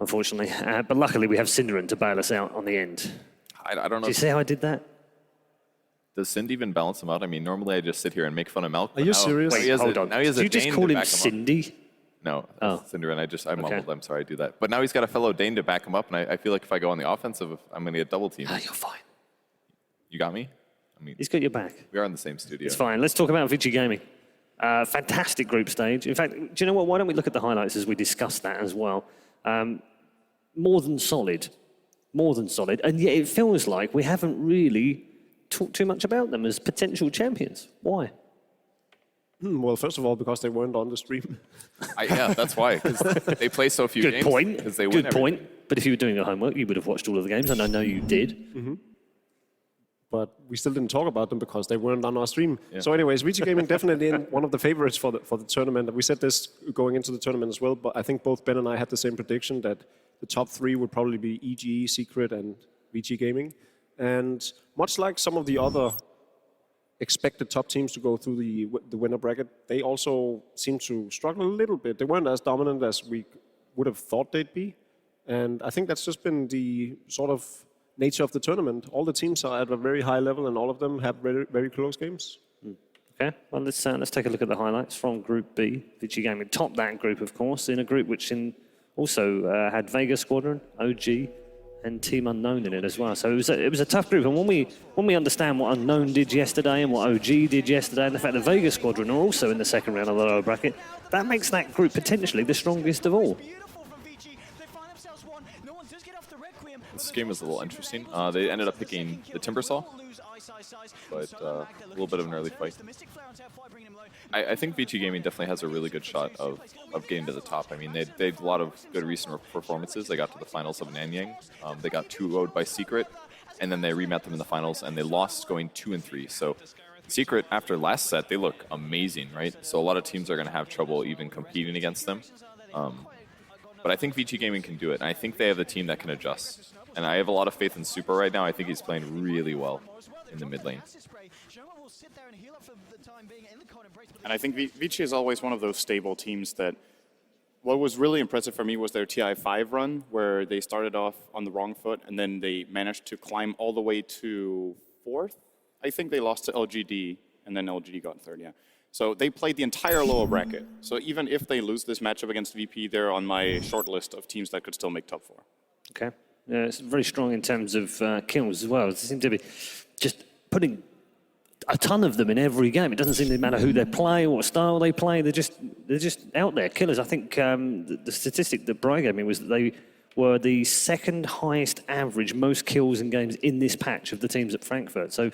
unfortunately. But luckily we have Cinderin to bail us out on the end. I don't know. Do you see how I did that? Does Cindy even balance him out? I mean, normally I just sit here and make fun of Malk. Are you serious? Wait, hold on. Now he has Did a you just Dane call to him back Cindy? No, Oh. Cinder, and I mumbled. I'm sorry I do that. But now he's got a fellow Dane to back him up, and I feel like if I go on the offensive, I'm going to get double teamed. Ah, you're fine. You got me? I mean, He's got your back. we are in the same studio. It's fine. Let's talk about Vichy Gaming. Fantastic group stage. In fact, do you know what? Why don't we look at the highlights as we discuss that as well? More than solid. More than solid. And yet it feels like we haven't really talked too much about them as potential champions. Why? Well, first of all, because they weren't on the stream. Yeah, that's why. Because they play so few Good games. point. Because they win Good point. But if you were doing your homework, you would have watched all of the games, and I know you did. But we still didn't talk about them because they weren't on our stream. Yeah. So anyways, VG Gaming definitely in one of the favorites for the tournament. We said this going into the tournament as well, but I think both Ben and I had the same prediction that the top 3 would probably be EGE, Secret, and VG Gaming. And much like some of the other expected top teams to go through the winner bracket, they also seem to struggle a little bit. They weren't as dominant as we would have thought they'd be. And I think that's just been the sort of nature of the tournament. All the teams are at a very high level, and all of them have very, very close games. Okay, well, let's take a look at the highlights from Group B. Vichy Gaming topped that group, of course, in a group which also had Vega, Squadron, OG, and Team Unknown in it as well. So it was a tough group. And when we understand what Unknown did yesterday and what OG did yesterday, and the fact that Vega Squadron are also in the second round of the lower bracket, that makes that group potentially the strongest of all. This game was a little interesting. They ended up picking the Timbersaw, but a little bit of an early fight. I think VG Gaming definitely has a really good shot of getting to the top. I mean, they had a lot of good recent performances. They got to the finals of Nanyang. They got 2-0'd by Secret, and then they remet them in the finals, and they lost going 2-3. So Secret, after last set, they look amazing, right? So a lot of teams are going to have trouble even competing against them. But I think VG Gaming can do it, and I think they have the team that can adjust. And I have a lot of faith in Super right now. I think he's playing really well in the mid lane. And I think Vichy is always one of those stable teams that what was really impressive for me was their TI5 run, where they started off on the wrong foot and then they managed to climb all the way to 4th. I think they lost to LGD and then LGD got 3rd, yeah. So they played the entire lower bracket. So even if they lose this matchup against VP, they're on my short list of teams that could still make top 4. Okay. It's very strong in terms of kills as well. They seem to be just putting a ton of them in every game. It doesn't seem to matter who they play, what style they play. They're just out there, killers. I think the statistic that Brian gave me was that they were the 2nd highest average, most kills in games in this patch of the teams at Frankfurt. So,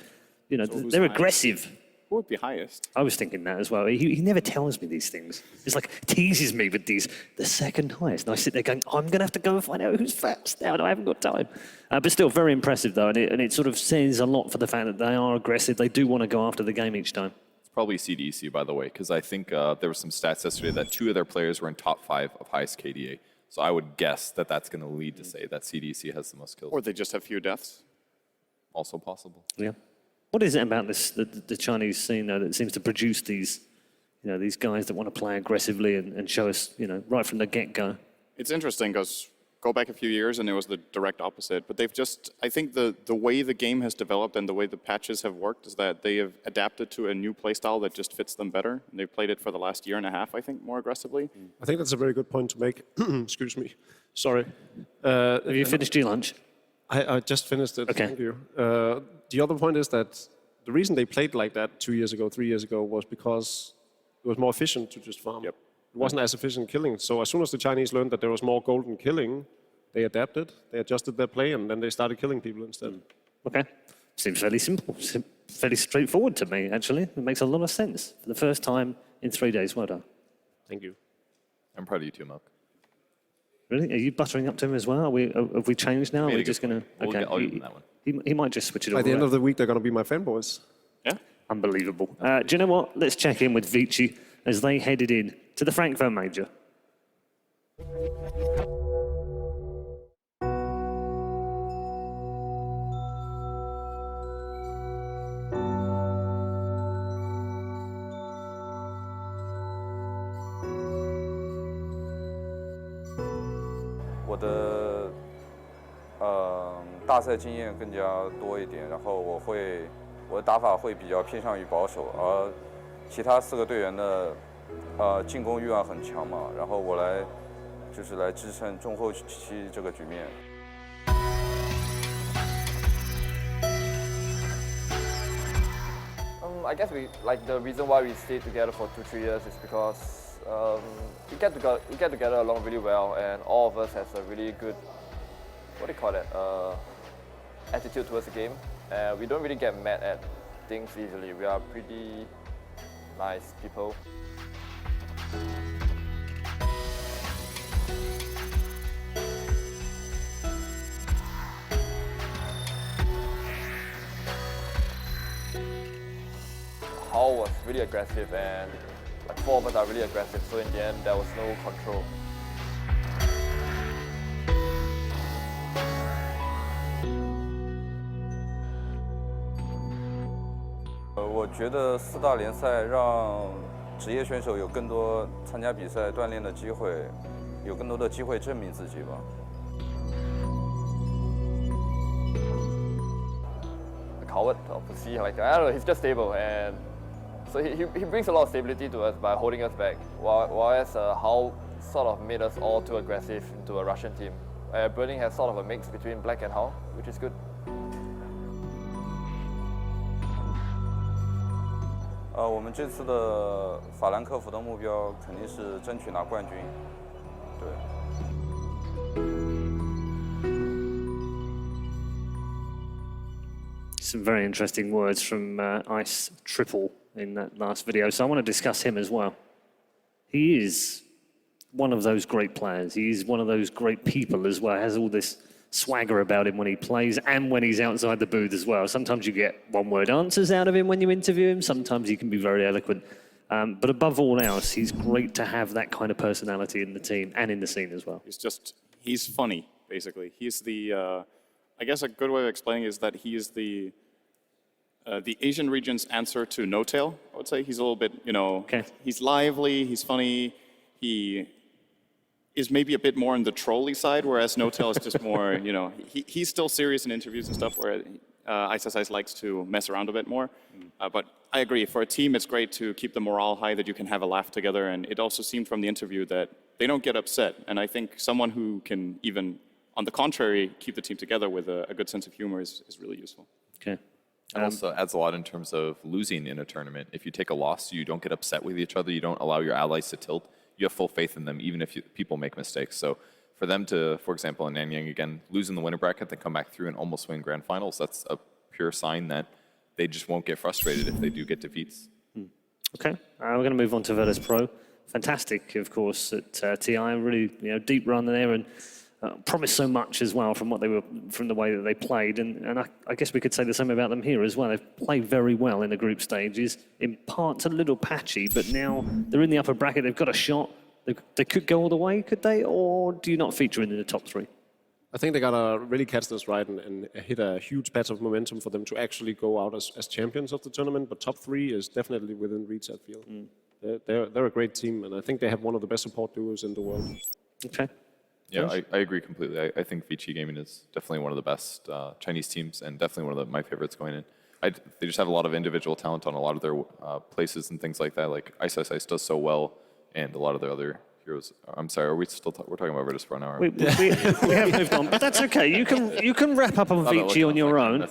you know, they're aggressive. Who would be highest? I was thinking that as well. He never tells me these things. It's like teases me with these, the 2nd highest. And I sit there going, I'm going to have to go and find out who's first now, and I haven't got time. But still, very impressive, though. And it sort of says a lot for the fact that they are aggressive. They do want to go after the game each time. It's probably CDC, by the way, because I think there were some stats yesterday that 2 of their players were in top 5 of highest KDA. So I would guess that that's going to lead to say that CDC has the most kills. Or they just have few deaths. Also possible. Yeah. What is it about this the Chinese scene though that seems to produce these, you know, these guys that want to play aggressively and show us, you know, right from the get-go? It's interesting because go back a few years and it was the direct opposite. But they've just, I think the way the game has developed and the way the patches have worked is that they have adapted to a new playstyle that just fits them better. And they've played it for the last year and a half, I think, more aggressively. I think that's a very good point to make. Excuse me. Sorry. Have you finished your lunch? I just finished it. Okay. Thank you. The other point is that the reason they played like that 2 years ago, 3 years ago, was because it was more efficient to just farm. Yep. It wasn't as efficient killing. So as soon as the Chinese learned that there was more golden killing, they adapted, they adjusted their play, and then they started killing people instead. Okay. Seems fairly simple, fairly straightforward to me, actually. It makes a lot of sense. For the first time in 3 days. Well done. Thank you. I'm proud of you too, Milk. Really? Are you buttering up to him as well? Have we changed now? Made a We're good just going to... point. Okay. I'll give him that one. He might just switch it all By the end around. of the week, they're going to be my fanboys. Yeah. Unbelievable. Do you know what? Let's check in with Vici as they headed in to the Frankfurt Major. 我的大赛经验更加多一点，然后我的打法会比较偏向于保守，而其他4个队员的进攻欲望很强嘛，然后我来支撑中后期这个局面。 I guess the reason why we stayed together for 2-3 years is because we get together along really well, and all of us has a really good, what do you call it, attitude towards the game. We don't really get mad at things easily. We are pretty nice people. Hall was really aggressive, and like 4 of us are really aggressive, so in the end there was no control. 我觉得4大联赛让职业选手有更多参加比赛锻炼的机会，有更多的机会证明自己吧。 Coward or pussy, like I don't know, he's just stable, and so he brings a lot of stability to us by holding us back. Whereas Hao sort of made us all too aggressive into a Russian team. Berlin has sort of a mix between Black and Hao, which is good. 我们这次的法兰克福的目标肯定是争取拿冠军，对。 Some very interesting words from Ice Triple in that last video. So I want to discuss him as well. He is one of those great players. He's one of those great people as well. Has all this swagger about him when he plays and when he's outside the booth as well. Sometimes you get one-word answers out of him when you interview him. Sometimes he can be very eloquent. But above all else, he's great to have that kind of personality in the team and in the scene as well. He's funny, basically. He's the... I guess a good way of explaining is that he is the Asian region's answer to No Tail. I would say he's a little bit, he's lively, he's funny, he is maybe a bit more on the trolly side, whereas No Tail is just more, he's still serious in interviews and stuff, where Ice likes to mess around a bit more. But I agree, for a team, it's great to keep the morale high, that you can have a laugh together, and it also seemed from the interview that they don't get upset. And I think someone who can even, on the contrary, keep the team together with a good sense of humor is really useful. Okay. It also adds a lot in terms of losing in a tournament. If you take a loss, you don't get upset with each other. You don't allow your allies to tilt. You have full faith in them, even if people make mistakes. So for them to, for example, in Nanyang, again, lose in the winner bracket, then come back through and almost win grand finals, that's a pure sign that they just won't get frustrated if they do get defeats. Okay, we're going to move on to Virtus.pro. Fantastic, of course, at TI. Really, deep run there, and promised so much as well from the way that they played, and I guess we could say the same about them here as well. They've played very well in the group stages. In parts a little patchy, but now they're in the upper bracket. They've got a shot. They could go all the way, could they? Or do you not feature in the top 3? I think they got to really catch this right and hit a huge patch of momentum for them to actually go out as champions of the tournament. But top 3 is definitely within reach, I feel. They're a great team, and I think they have one of the best support duos in the world. Okay. Yeah, I agree completely. I think Vici Gaming is definitely one of the best Chinese teams, and definitely one of my favorites going in. They just have a lot of individual talent on a lot of their places and things like that. Like Ice does so well, and a lot of their other heroes. I'm sorry, are we still we're talking about Virtus.pro now? We have moved on, but that's okay. You can wrap up on Vici on your own.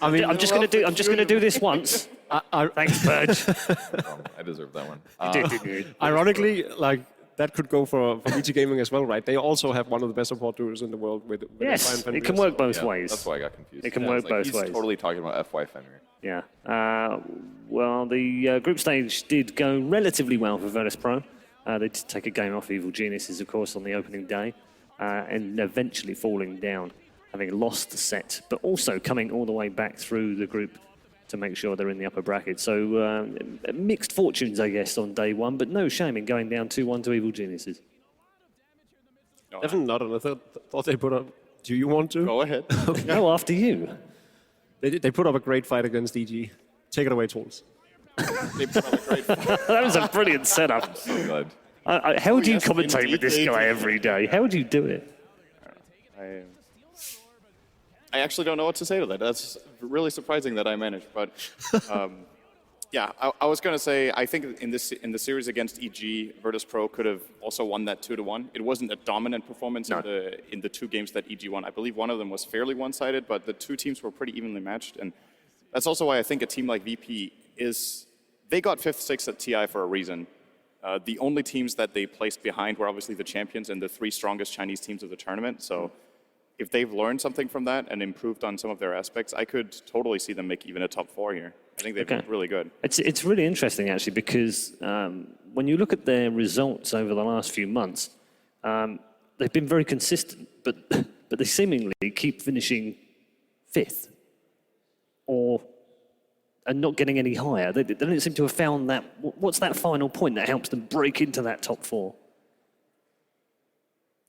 I mean, I'm just going to do this once. Thanks, Burge. I deserve that one. Ironically, like that could go for VG Gaming as well, right? They also have one of the best support duos in the world with Yes, Fine it can work both ways. That's why I got confused. It can work both he's ways. Totally talking about FY Fenrir. Yeah. Well, the group stage did go relatively well for Virtus.pro. They did take a game off Evil Geniuses, of course, on the opening day, and eventually falling down, having lost the set, but also coming all the way back through the group to make sure they're in the upper bracket. So mixed fortunes, I guess, on day one, but no shame in going down 2-1 to Evil Geniuses. Evan nodded. I thought they put up. Do you want to? Go ahead. Okay. No, after you. They put up a great fight against EG. Take it away, Tools. They put up a great fight. That was a brilliant setup. So good. How do you commentate with this guy every day? How would you do it? I actually don't know what to say to that. That's really surprising that I managed. But yeah, I was going to say, I think in the series against EG, Virtus.pro could have also won that 2-1. It wasn't a dominant performance in the 2 games that EG won. I believe one of them was fairly one-sided, but the 2 teams were pretty evenly matched. And that's also why I think a team like VP they got 5th, 6th at TI for a reason. The only teams that they placed behind were obviously the champions and the 3 strongest Chinese teams of the tournament. So if they've learned something from that and improved on some of their aspects, I could totally see them make even a top 4 here. I think they've been really good. It's really interesting, actually, because when you look at their results over the last few months, they've been very consistent, but they seemingly keep finishing 5th and not getting any higher. They don't seem to have found that. What's that final point that helps them break into that top 4?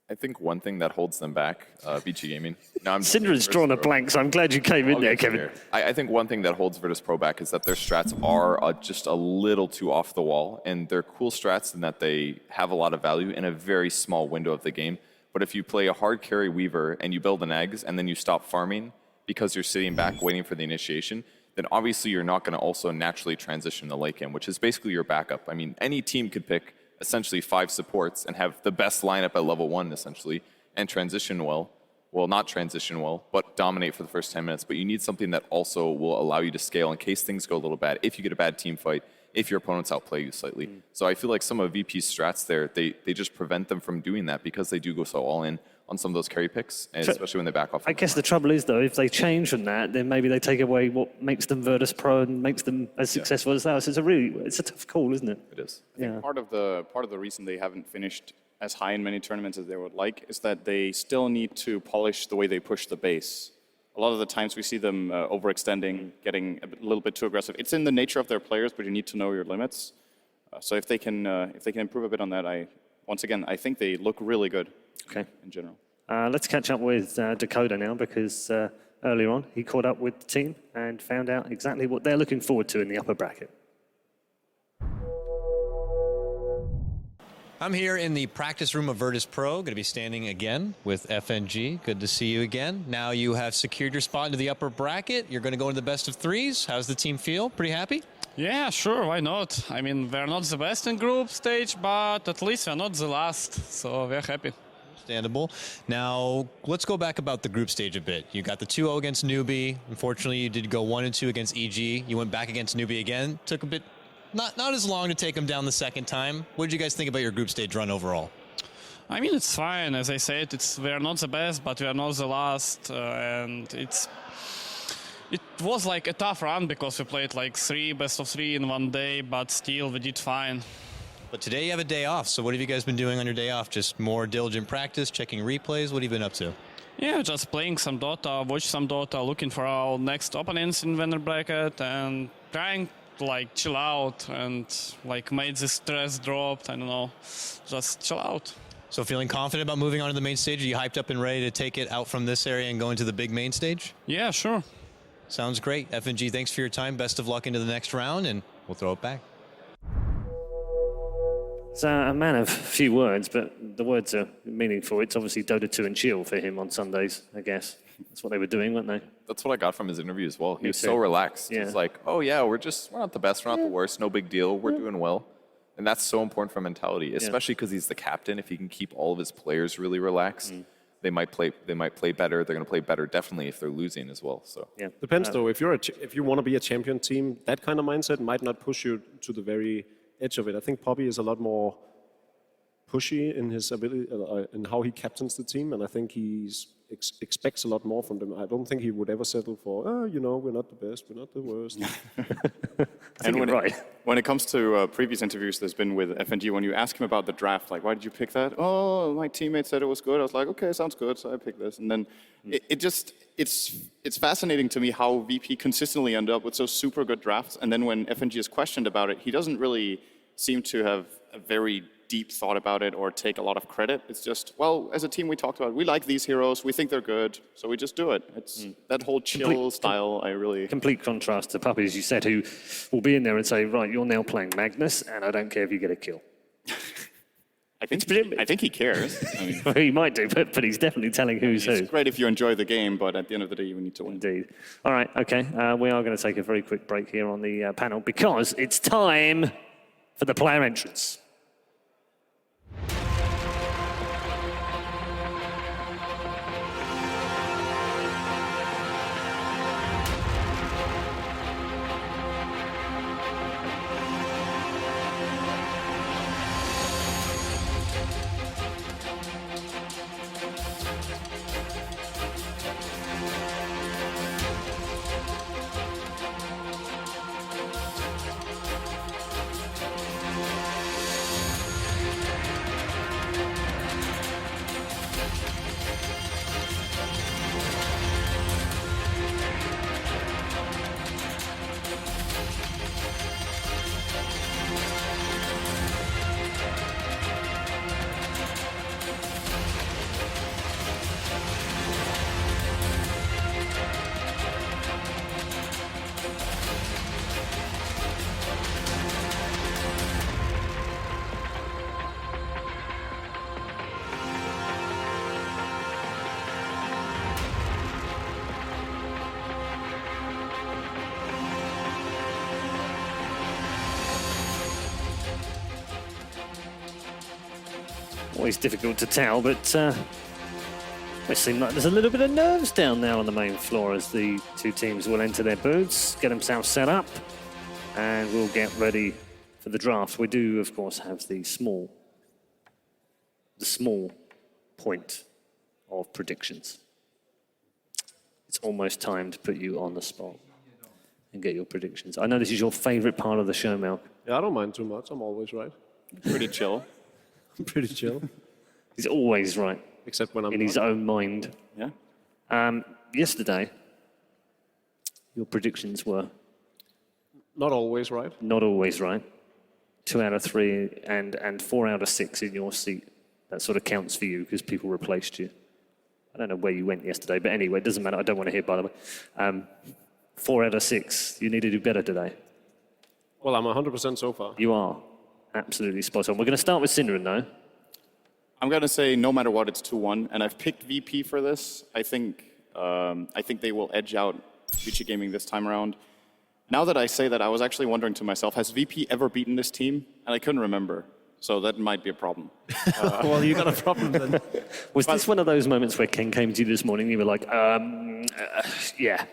I think one thing that holds them back, VG Gaming. Syndra's drawn a blank, so I'm glad you came in there, Kevin. I think one thing that holds Virtus.pro back is that their strats are just a little too off the wall, and they're cool strats in that they have a lot of value in a very small window of the game. But if you play a hard carry Weaver and you build an eggs and then you stop farming because you're sitting back waiting for the initiation, then obviously you're not going to also naturally transition the late game, which is basically your backup. I mean, any team could pick essentially 5 supports and have the best lineup at level 1, essentially, and transition well. Well, not transition well, but dominate for the first 10 minutes. But you need something that also will allow you to scale in case things go a little bad, if you get a bad team fight, if your opponents outplay you slightly. So I feel like some of VP's strats there, they just prevent them from doing that because they do go so all in on some of those carry picks, and especially when they back off. I guess the trouble is, though, if they change from that, then maybe they take away what makes them Virtus.pro and makes them as successful as ours. It's a tough call, isn't it? It is. I think part of the reason they haven't finished as high in many tournaments as they would like is that they still need to polish the way they push the base. A lot of the times we see them overextending, getting a little bit too aggressive. It's in the nature of their players, but you need to know your limits. So if they can improve a bit on that, I think they look really good. Okay. In general. Let's catch up with Dakota now, because earlier on he caught up with the team and found out exactly what they're looking forward to in the upper bracket. I'm here in the practice room of Virtus.pro, going to be standing again with FNG. Good to see you again. Now you have secured your spot into the upper bracket. You're going to go into the best of 3s. How's the team feel? Pretty happy? Yeah, sure, why not? I mean, we're not the best in group stage, but at least we're not the last, so we're happy. Understandable. Now, let's go back about the group stage a bit. You got the 2-0 against Newbie. Unfortunately, you did go 1-2 against EG. You went back against Newbie again. Took a bit, not as long to take them down the second time. What did you guys think about your group stage run overall? I mean, it's fine. As I said, we're not the best, but we're not the last, and it was like a tough run because we played like 3 best of 3 in one day, but still we did fine. But today you have a day off, so what have you guys been doing on your day off? Just more diligent practice, checking replays? What have you been up to? Yeah, just playing some Dota, watch some Dota, looking for our next opponents in winner bracket, and trying to like chill out and like make the stress drop. I don't know, just chill out. So feeling confident about moving on to the main stage? Are you hyped up and ready to take it out from this area and go into the big main stage? Yeah, sure. Sounds great. FNG, thanks for your time. Best of luck into the next round, and we'll throw it back. It's a man of few words, but the words are meaningful. It's obviously Dota 2 and chill for him on Sundays, I guess. That's what they were doing, weren't they? That's what I got from his interview as well. He was too. so relaxed. Yeah. He's like, oh yeah, we're not the best, we're not the worst, no big deal, we're doing well. And that's so important for mentality, especially because he's the captain. If he can keep all of his players really relaxed, they might play better. They're going to play better definitely if they're losing as well. So Depends though. If you want to be a champion team, that kind of mindset might not push you to the very edge of it. I think Poppy is a lot more pushy in his ability, in how he captains the team, and I think he's expects a lot more from them. I don't think he would ever settle for, we're not the best, we're not the worst. And when it comes to previous interviews there's been with FNG, when you ask him about the draft, like, why did you pick that? Oh, my teammate said it was good. I was like, okay, sounds good, so I picked this. And then it's fascinating to me how VP consistently end up with so super good drafts, and then when FNG is questioned about it, he doesn't really seem to have a very deep thought about it or take a lot of credit. It's just, well, as a team we talked about, we like these heroes, we think they're good, so we just do it. It's that whole chill style I really... Complete contrast to Puppy, as you said, who will be in there and say, right, you're now playing Magnus, and I don't care if you get a kill. I think he cares. I mean, well, he might do, but he's definitely telling who's who. It's great if you enjoy the game, but at the end of the day, you need to win. Indeed. All right, okay. We are going to take a very quick break here on the panel because it's time for the player entrance. Always difficult to tell, but it seems like there's a little bit of nerves down there on the main floor as the two teams will enter their booths, get themselves set up, and we'll get ready for the draft. We do, of course, have the small point of predictions. It's almost time to put you on the spot and get your predictions. I know this is your favorite part of the show, Mel. Yeah, I don't mind too much. I'm always right. Pretty chill. Pretty chill. He's always right. Except when I'm in his own mind. Yeah. Yesterday, your predictions were... Not always right. Not always right. 2 out of 3 and 4 out of 6 in your seat. That sort of counts for you because people replaced you. I don't know where you went yesterday, but anyway, it doesn't matter. I don't want to hear, by the way. 4 out of 6. You need to do better today. Well, I'm 100% so far. You are. Absolutely spot on. We're going to start with Synderen, though. I'm going to say no matter what, it's 2-1, and I've picked VP for this. I think they will edge out VG Gaming this time around. Now that I say that, I was actually wondering to myself, has VP ever beaten this team? And I couldn't remember, so that might be a problem. Well, you got a problem then. Was this one of those moments where Ken came to you this morning and you were like, yeah.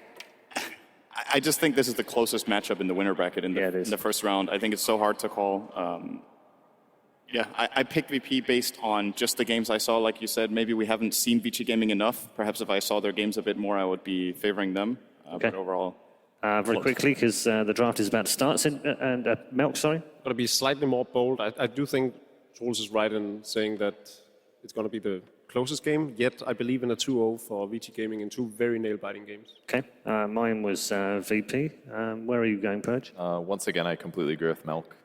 I just think this is the closest matchup in the winner bracket in the first round. I think it's so hard to call. I picked VP based on just the games I saw. Like you said, maybe we haven't seen VG Gaming enough. Perhaps if I saw their games a bit more, I would be favoring them. Okay. But overall... very quickly, because the draft is about to start. And Melk, sorry? Got to be slightly more bold. I do think Jules is right in saying that it's going to be the closest game, yet I believe in a 2-0 for VG Gaming in 2 very nail-biting games. Okay, mine was VP. Where are you going, Purge? Once again, I completely agree with Melk.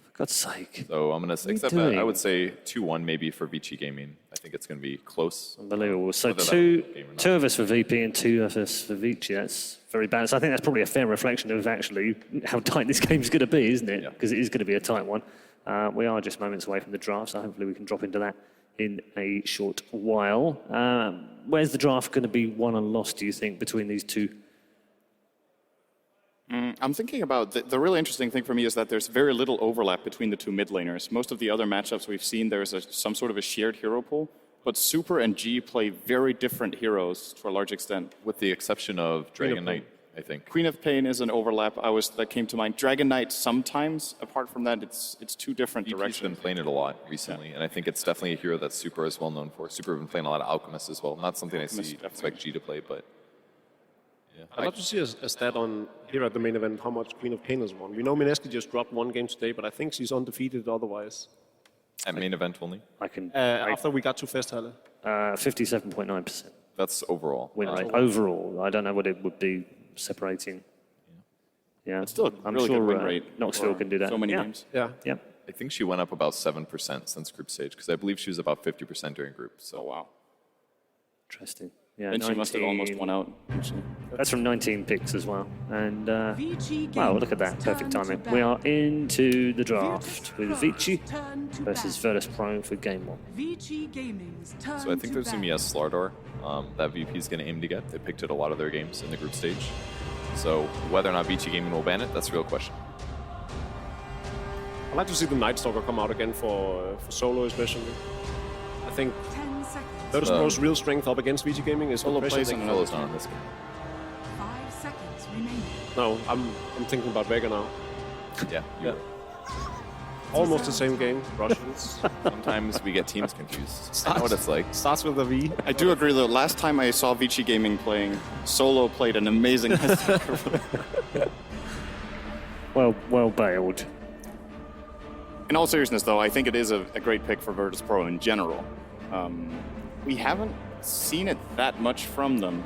For God's sake. So I'm going to accept that. I would say 2-1 maybe for VG Gaming. I think it's going to be close. Unbelievable. So two of us for VP and 2 of us for VG. That's very balanced. I think that's probably a fair reflection of actually how tight this game's going to be, isn't it? Because it is going to be a tight one. We are just moments away from the draft, so hopefully we can drop into that in a short while. Where's the draft going to be won and lost, do you think, between these two? I'm thinking about the really interesting thing for me is that there's very little overlap between the 2 mid laners. Most of the other matchups we've seen, there's some sort of a shared hero pool, but Super and G play very different heroes to a large extent. With the exception of Dragon Knight I think. Queen of Pain is an overlap. That came to mind. Dragon Knight sometimes. Apart from that, it's two different VP's directions. been playing it a lot recently, and I think it's definitely a hero that Super is well known for. Super have been playing a lot of Alchemist as well. Not something Alchemist, I expect G to play, but yeah. I'd love to see a stat on here at the main event how much Queen of Pain has won. We know Mineski just dropped one game today, but I think she's undefeated otherwise. At main event only? I can. After we got to Festhalle. 57.9%. That's overall. Win rate. Overall, I don't know what it would be separating. Yeah, It's still a I'm really sure good win rate Knoxville for can do that. so many yeah. games. Yeah. Yeah. I think she went up about 7% since group stage, because I believe she was about 50% during group. So wow. Interesting. Yeah, Then she must have almost 19 won out. actually. That's from 19 picks as well. And wow, look at that. Perfect timing. We are into the draft with Vici versus Virtus.pro for game 1. So I think there's going to be a Slardor that VP is going to aim to get. They picked it a lot of their games in the group stage. So whether or not VG Gaming will ban it, that's a real question. I'd like to see the Night Stalker come out again for solo especially. I think Virtus.pro's real strength up against VG Gaming is Solo compression. plays on Solo's not on this game. 5 seconds remaining. No, I'm thinking about Vega now. Yeah. Yeah. Almost the same game, Russians. Sometimes we get teams confused. I know what it's like. Starts with a V. I do agree, though. Last time I saw Vici Gaming playing, Solo played an amazing Well bailed. In all seriousness, though, I think it is a great pick for Virtus.pro in general. We haven't seen it that much from them.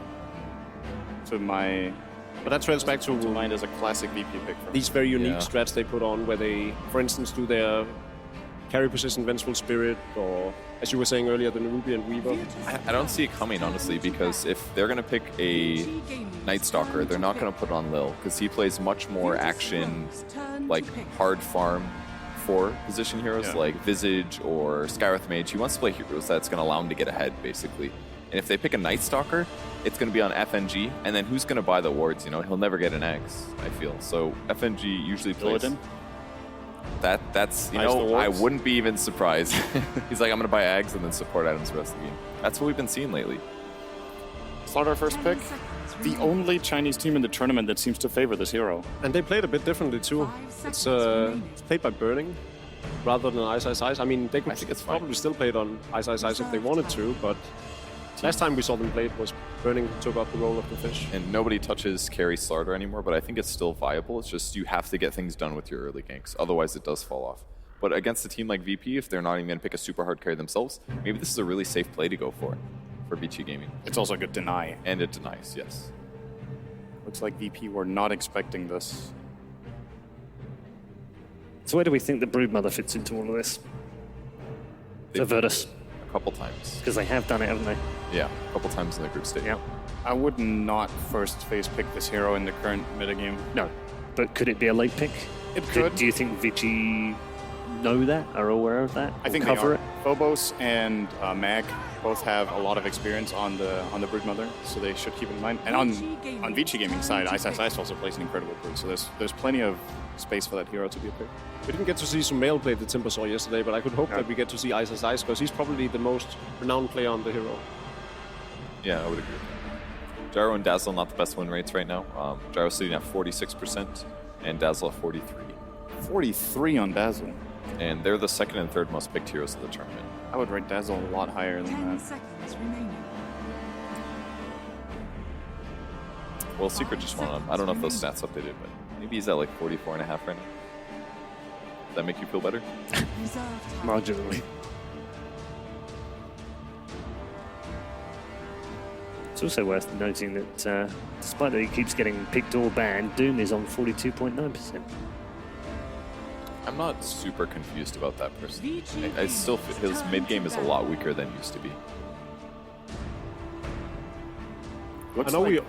But that trends back to mind as a classic VP pick for these very unique strats they put on, where they, for instance, do their carry position Vengeful Spirit, or as you were saying earlier, the Nerubian Weaver. I don't see it coming, honestly, because if they're going to pick a Night Stalker, they're not going to put on Lil, because he plays much more action, like hard farm for position heroes like Visage or Skywrath Mage. He wants to play heroes that's going to allow him to get ahead, basically. And if they pick a Night Stalker, it's going to be on FNG, and then who's going to buy the wards? You know, he'll never get an X, I feel. So FNG usually plays. That's you know, I wouldn't be even surprised. He's like, I'm going to buy Ags and then support items the rest of the game. That's what we've been seeing lately. Start our first pick. The only Chinese team in the tournament that seems to favor this hero. And they played a bit differently too. It's played by Burning rather than Ice Ice Ice. I mean, they could probably still play it on Ice Ice Ice if they wanted to, but last time we saw them play it was Burning took up the role of the fish. And nobody touches carry Slardar anymore, but I think it's still viable. It's just you have to get things done with your early ganks, otherwise it does fall off. But against a team like VP, if they're not even going to pick a super hard carry themselves, maybe this is a really safe play to go for VG Gaming. It's also a good deny. And it denies, yes. Looks like VP were not expecting this. So where do we think the Broodmother fits into all of this? For Virtus. A couple times. Because they have done it, haven't they? Yeah, a couple times in the group stage. Yeah. I would not first phase pick this hero in the current metagame. No. But could it be a late pick? It could. Do you think Vici know that, are aware of that? I think cover they are. it? Phobos and Mag both have a lot of experience on the Broodmother, so they should keep in mind. And on Vici Gaming side, Ice Ice Ice also plays an incredible Brood, so there's plenty of space for that hero to be a pick. We didn't get to see Sumail play the Timbersaw yesterday, but I could hope that we get to see Ice Ice Ice, because he's probably the most renowned player on the hero. Yeah, I would agree. Gyro and Dazzle not the best win rates right now. Gyro sitting at 46% and Dazzle at 43. 43 on Dazzle. And they're the second and third most picked heroes of the tournament. I would rate Dazzle a lot higher than 10 that. seconds remaining. Well, Secret just won on. I don't know if those stats updated, but maybe he's at like 44.5 right now. Does that make you feel better? Marginally. It's also worth noting that despite that he keeps getting picked or banned, Doom is on 42.9%. I'm not super confused about that person. I still feel his mid game is a lot weaker than it used to be. I know we.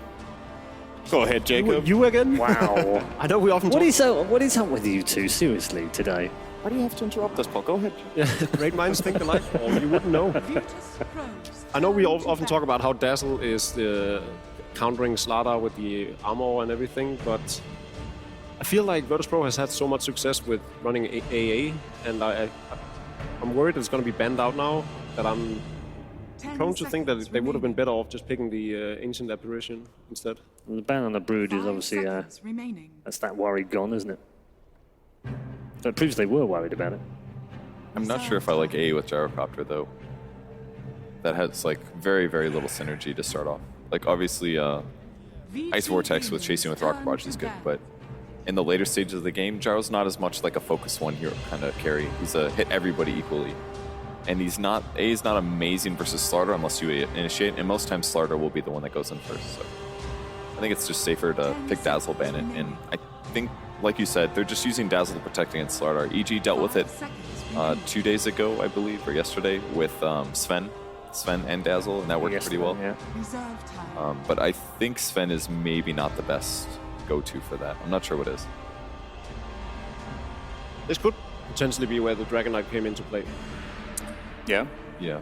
Go ahead, Jacob. You again? Wow. I know we often. What is up with you two? Seriously, today. Why do you have to interrupt us, Paul? Go ahead. Yeah, great minds think alike. Or you wouldn't know. I know we often talk about how Dazzle is countering Slardar with the armor and everything, but I feel like Virtus.pro has had so much success with running AA, and I'm worried it's going to be banned out now, that I'm prone to think that they would have been better off just picking the Ancient Apparition instead. The ban on the Brood is obviously, remaining. that's that worry gone, isn't it? So it proves they were worried about it. I'm not sure if I like A with Gyrocopter, though. That has, like, very, very little synergy to start off. Like, obviously, Ice Vortex with chasing with Rocket Barrage is good, but in the later stages of the game, Gyro's not as much like a focus one hero kind of carry. He's a hit everybody equally. And A is not amazing versus Slardar unless you initiate, and most times Slardar will be the one that goes in first. So I think it's just safer to pick Dazzle ban it, and I think, like you said, they're just using Dazzle to protect against Slardar. EG dealt with it 2 days ago, I believe, or yesterday, with Sven and Dazzle, and that worked pretty well. Yeah. But I think Sven is maybe not the best go-to for that. I'm not sure what is. This could potentially be where the Dragon Knight came into play. Yeah? Yeah,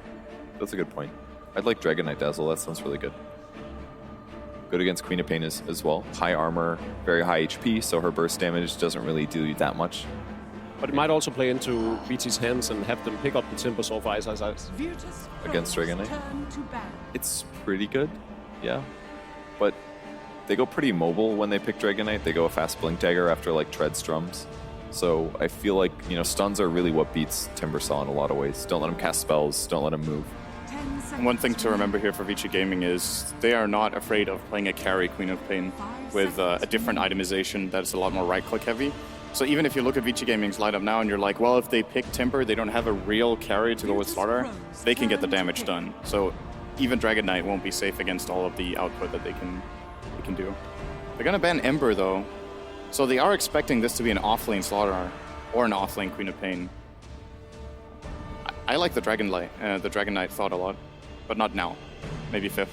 that's a good point. I'd like Dragon Knight Dazzle. That sounds really good. Good against Queen of Pain as well. High armor, very high HP, so her burst damage doesn't really do you that much. But it might also play into VT's hands and have them pick up the Timber Saw for Ice. Against Dragon Knight? It's pretty good, yeah. But they go pretty mobile when they pick Dragon Knight. They go a fast Blink Dagger after, like, Tread's Drums. So I feel like, you know, stuns are really what beats Timber Saw in a lot of ways. Don't let him cast spells, don't let him move. One thing to remember here for Vici Gaming is they are not afraid of playing a carry Queen of Pain with a different itemization that's a lot more right-click heavy. So even if you look at Vici Gaming's lineup now and you're like, well, if they pick Timber, they don't have a real carry to go with Slardar, they can get the damage done. So even Dragon Knight won't be safe against all of the output that they can do. They're gonna ban Ember though, so they are expecting this to be an offlane Slardar or an offlane Queen of Pain. I like the Dragon Knight thought a lot, but not now. Maybe 5th.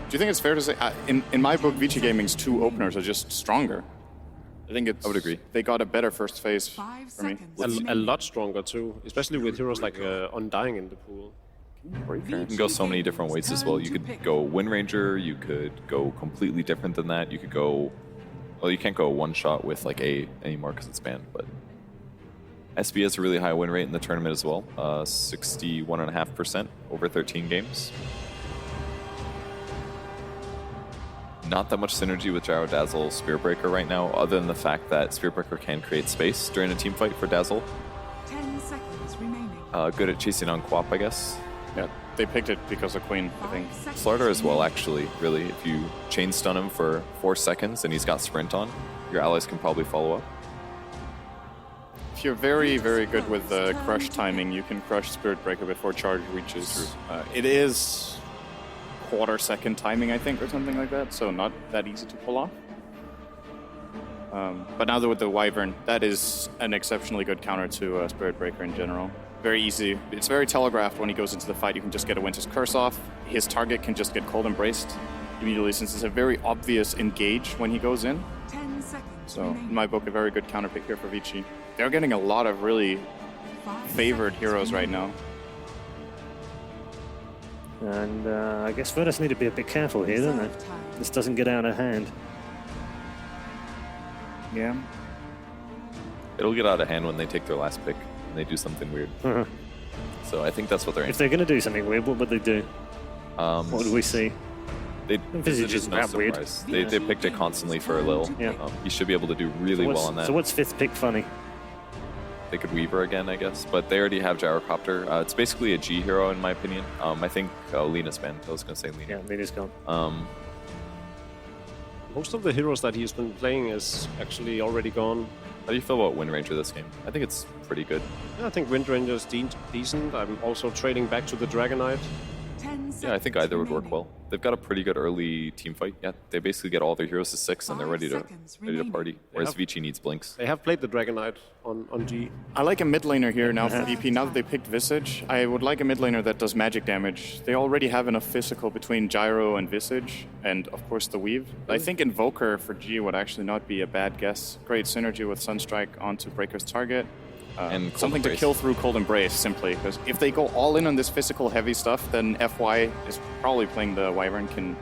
Do you think it's fair to say, in my book, Vici Gaming's 2 openers are just stronger? I think I would agree. They got a better first phase for me. A lot stronger too, especially with heroes like Undying in the pool. You can go so many different ways as well. You could go Wind Ranger, you could go completely different than that. You could go, well, you can't go one shot with like A anymore because it's banned, but SB has a really high win rate in the tournament as well, 61.5% over 13 games. Not that much synergy with Gyro Dazzle Spirit Breaker right now, other than the fact that Spirit Breaker can create space during a team fight for Dazzle. 10 seconds remaining. Good at chasing on Quap, I guess. Yeah, they picked it because of Queen, I think. Slardar as well, actually, really. If you chain stun him for 4 seconds and he's got Sprint on, your allies can probably follow up. If you're very, very good with the crush timing, you can crush Spirit Breaker before charge reaches. It is quarter-second timing, I think, or something like that, so not that easy to pull off. But now with the Wyvern, that is an exceptionally good counter to Spirit Breaker in general. Very easy. It's very telegraphed when he goes into the fight. You can just get a Winter's Curse off. His target can just get cold embraced immediately, since it's a very obvious engage when he goes in. 10 seconds. So, in my book, a very good counter pick here for Vici. They're getting a lot of really favored heroes right now. And I guess Virtus need to be a bit careful here, don't they? This doesn't get out of hand. Yeah. It'll get out of hand when they take their last pick and they do something weird. So I think that's what they're aiming. If they're going to do something weird, what would they do? What do we see? Visage isn't that weird. They picked it constantly for a little. Yeah. He should be able to do really well on that. So what's 5th pick funny? They could Weaver again, I guess, but they already have Gyrocopter. It's basically a G hero, in my opinion. I think Lena's banned. I was going to say Lena. Yeah, Lena's gone. Most of the heroes that he's been playing is actually already gone. How do you feel about Wind Ranger this game? I think it's pretty good. Yeah, I think Wind Ranger is decent. I'm also trading back to the Dragon Knight. Yeah, I think either would work well. They've got a pretty good early team fight. Yeah, they basically get all their heroes to 6 and they're ready to party. Whereas Vici needs blinks. They have played the Dragon Knight on G. I like a mid laner here now for VP. Now that they picked Visage, I would like a mid laner that does magic damage. They already have enough physical between Gyro and Visage, and of course the Weave. I think Invoker for G would actually not be a bad guess. Great synergy with Sunstrike onto Breaker's target. And something to kill through Cold Embrace, simply, because if they go all in on this physical heavy stuff, then FY is probably playing the Wyvern can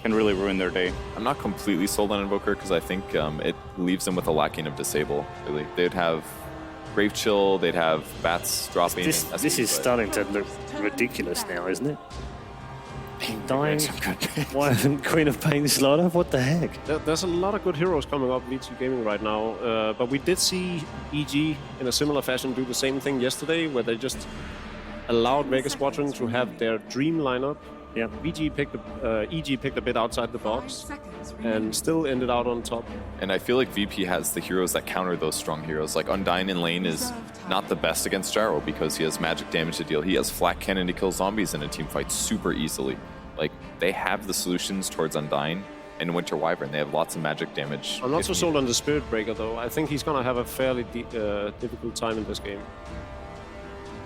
really ruin their day. I'm not completely sold on Invoker because I think it leaves them with a lacking of Disable, really. They'd have Grave Chill, they'd have bats dropping. This and is but- starting to look ridiculous now, isn't it? Dying. Why haven't Queen of Pain slot up? What the heck? There's a lot of good heroes coming up VG Gaming right now, but we did see EG in a similar fashion do the same thing yesterday, where they just allowed Vega Squadron to have their dream lineup. Yeah. EG picked a bit outside the box and still ended out on top. And I feel like VP has the heroes that counter those strong heroes. Like Undyne in lane is not the best against Gyro because he has magic damage to deal. He has Flak Cannon to kill zombies in a team fight super easily. Like, they have the solutions towards Undyne and Winter Wyvern. They have lots of magic damage. I'm not so sold on the Spirit Breaker, though. I think he's going to have a fairly difficult time in this game.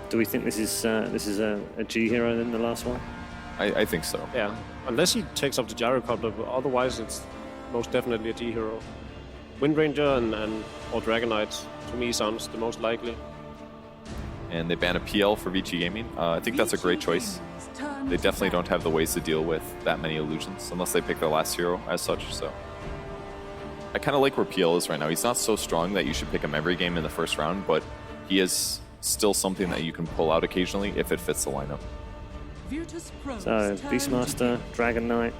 Do we think this is a G hero then, the last one? I think so. Yeah, unless he takes up the Gyrocopter, but otherwise it's most definitely a G hero. Wind Ranger or Dragon Knight, to me, sounds the most likely. And they ban a PL for VG Gaming. I think that's a great choice. They definitely don't have the ways to deal with that many illusions, unless they pick their last hero as such, so. I kind of like where PL is right now. He's not so strong that you should pick him every game in the first round, but he is still something that you can pull out occasionally if it fits the lineup. So, Beastmaster, Dragon Knight.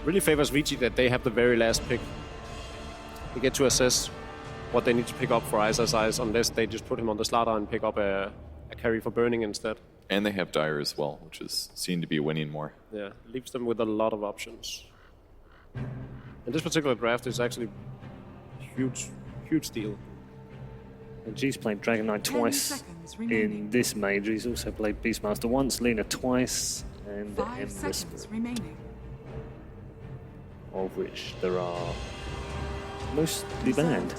Really favors VG that they have the very last pick. They get to assess what they need to pick up for Ice unless they just put him on the slaughter and pick up a carry for burning instead. And they have Dire as well, which is seen to be winning more. Yeah, leaves them with a lot of options. And this particular draft is actually huge deal. And G's played Dragon Knight twice in this major. He's also played Beastmaster once, Lena twice, and Endless, of which there are mostly banned.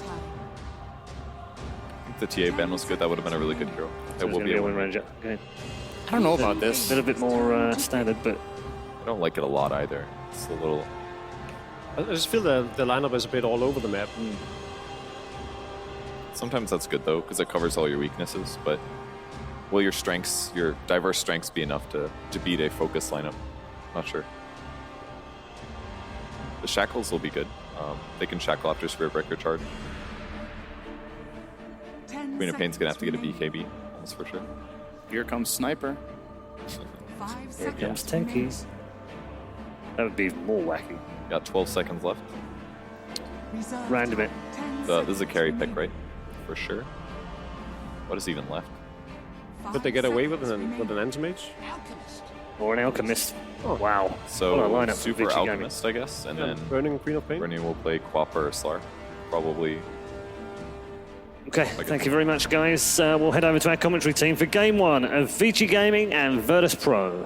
I think the TA ban was good. That would have been a really good hero. So That will be a a Wind win. Ranger. Okay. I don't know about this. A little bit more standard, but I don't like it a lot either. It's a little. I just feel the lineup is a bit all over the map. Sometimes that's good though, because it covers all your weaknesses. But will your strengths, your diverse strengths, be enough to beat a focused lineup? Not sure. The shackles will be good. They can shackle after Spirit Breaker charge. Queen of Pain's gonna have to get a BKB, that's for sure. Here comes Sniper. Here comes Tenki. That would be even more wacky. Got 12 seconds left. Random it. This is a carry pick, right? For sure. What is even left? Could they get away with an Anti-Mage? Or an Alchemist. Oh, wow. So, what a lineup for Super VG Gaming. Alchemist, I guess. And then Burning Queen of Pain? Burning will play Quappa or Slar. Probably. Okay, thank you very much, guys. We'll head over to our commentary team for Game 1 of VG Gaming and Virtus.pro.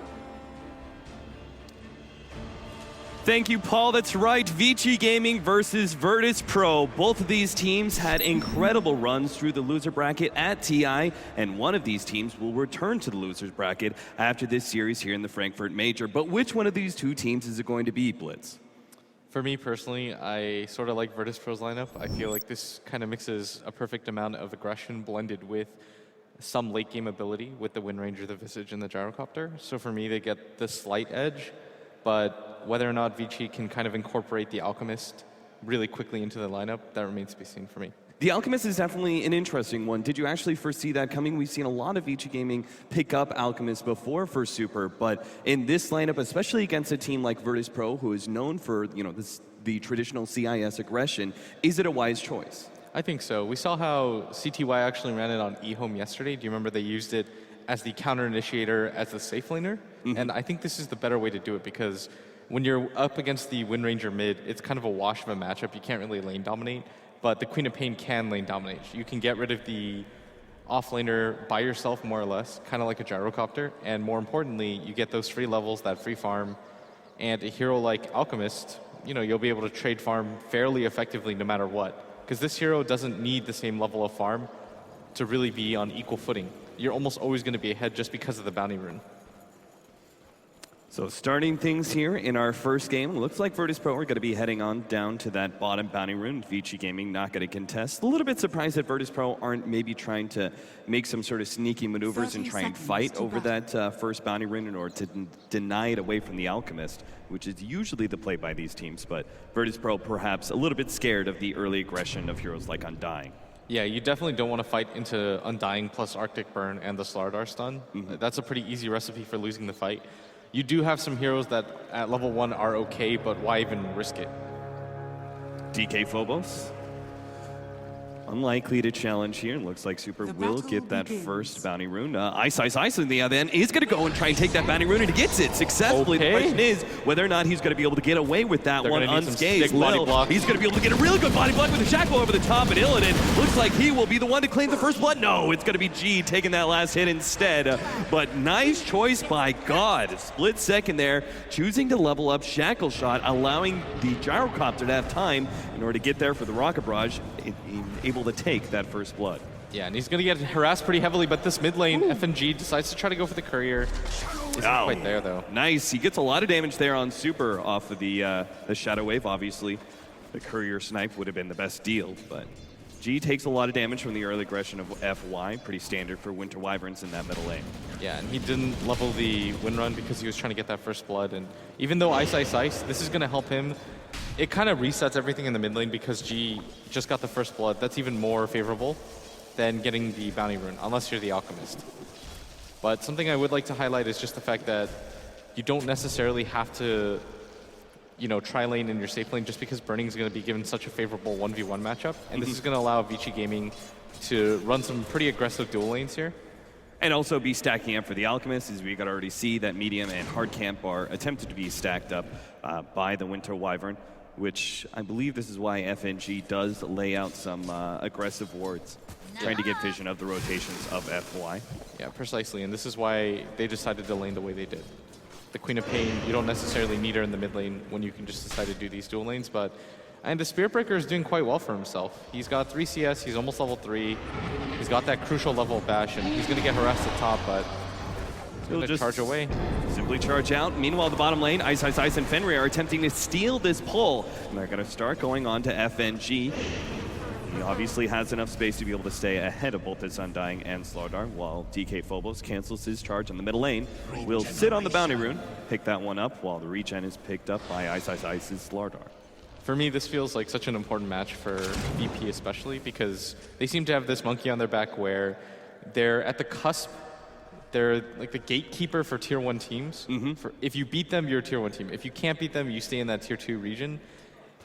Thank you, Paul. That's right. VG Gaming versus Virtus.pro. Both of these teams had incredible runs through the loser bracket at TI, and one of these teams will return to the losers bracket after this series here in the Frankfurt Major. But which one of these two teams is it going to be, Blitz? For me personally, I sort of like Virtus.pro's lineup. I feel like this kind of mixes a perfect amount of aggression blended with some late game ability with the Wind Ranger, the Visage, and the Gyrocopter. So for me, they get the slight edge, but whether or not VG can kind of incorporate the Alchemist really quickly into the lineup, that remains to be seen for me. The Alchemist is definitely an interesting one. Did you actually foresee that coming? We've seen a lot of VG Gaming pick up Alchemist before for Super, but in this lineup, especially against a team like Virtus.pro, who is known for the traditional CIS aggression, is it a wise choice? I think so. We saw how CTY actually ran it on eHome yesterday. Do you remember they used it as the counter initiator as the safe laner? And I think this is the better way to do it because when you're up against the Wind Ranger mid, it's kind of a wash of a matchup. You can't really lane dominate, but the Queen of Pain can lane dominate. You can get rid of the offlaner by yourself, more or less, kind of like a Gyrocopter, and more importantly, you get those free levels, that free farm, and a hero like Alchemist, you'll be able to trade farm fairly effectively no matter what, because this hero doesn't need the same level of farm to really be on equal footing. You're almost always going to be ahead just because of the bounty rune. So starting things here in our first game, it looks like Virtus.pro are going to be heading on down to that bottom bounty rune. VG Gaming not going to contest. A little bit surprised that Virtus.pro aren't maybe trying to make some sort of sneaky maneuvers and try and fight over that first bounty rune in order to deny it away from the Alchemist, which is usually the play by these teams. But Virtus.pro perhaps a little bit scared of the early aggression of heroes like Undyne. Yeah, you definitely don't want to fight into Undying plus Arctic Burn and the Slardar stun. That's a pretty easy recipe for losing the fight. You do have some heroes that at level 1 are okay, but why even risk it? DK Phobos. Unlikely to challenge here. Looks like Super will get that first bounty rune. Ice in the other end is going to go and try and take that bounty rune, and he gets it successfully. Okay. The question is whether or not he's going to be able to get away with that They're one gonna need some unscathed. stick body block. He's going to be able to get a really good body block with a shackle over the top, and Illidan looks like he will be the one to claim the first blood. No, it's going to be G taking that last hit instead. But nice choice by God. Split second there, choosing to level up Shackle Shot, allowing the Gyrocopter to have time in order to get there for the Rocket Barrage, able to take that first blood. Yeah, and he's going to get harassed pretty heavily, but this mid lane, FNG decides to try to go for the courier. Isn't quite there, though. Nice. He gets a lot of damage there on Super off of the Shadow Wave. Obviously, the courier snipe would have been the best deal, but G takes a lot of damage from the early aggression of FY. Pretty standard for Winter Wyverns in that middle lane. Yeah, and he didn't level the win run because he was trying to get that first blood. And even though Ice, this is going to help him. It kind of resets everything in the mid lane because G just got the first blood. That's even more favorable than getting the bounty rune, unless you're the Alchemist. But something I would like to highlight is just the fact that you don't necessarily have to, try lane in your safe lane just because burning is going to be given such a favorable 1v1 matchup. And this is going to allow Vici Gaming to run some pretty aggressive dual lanes here. And also be stacking up for the Alchemist, as we could already see that medium and hard camp are attempted to be stacked up by the Winter Wyvern, which I believe this is why FNG does lay out some aggressive wards, trying to get vision of the rotations of FY. Yeah, precisely, and this is why they decided to lane the way they did. The Queen of Pain, you don't necessarily need her in the mid lane when you can just decide to do these dual lanes, and the Spirit Breaker is doing quite well for himself. He's got 3 CS, he's almost level 3, he's got that crucial level of bash, and he's going to get harassed at top, but he'll just charge away. Simply charge out. Meanwhile, the bottom lane, Ice and Fenrir are attempting to steal this pull, and they're going to start going on to FNG. He obviously has enough space to be able to stay ahead of both his Undying and Slardar, while DK Phobos cancels his charge on the middle lane. Will sit on the bounty rune, pick that one up, while the regen is picked up by Ice's Slardar. For me, this feels like such an important match for VP especially because they seem to have this monkey on their back where they're at the cusp. They're like the gatekeeper for tier 1 teams. If you beat them, you're a tier 1 team. If you can't beat them, you stay in that tier 2 region.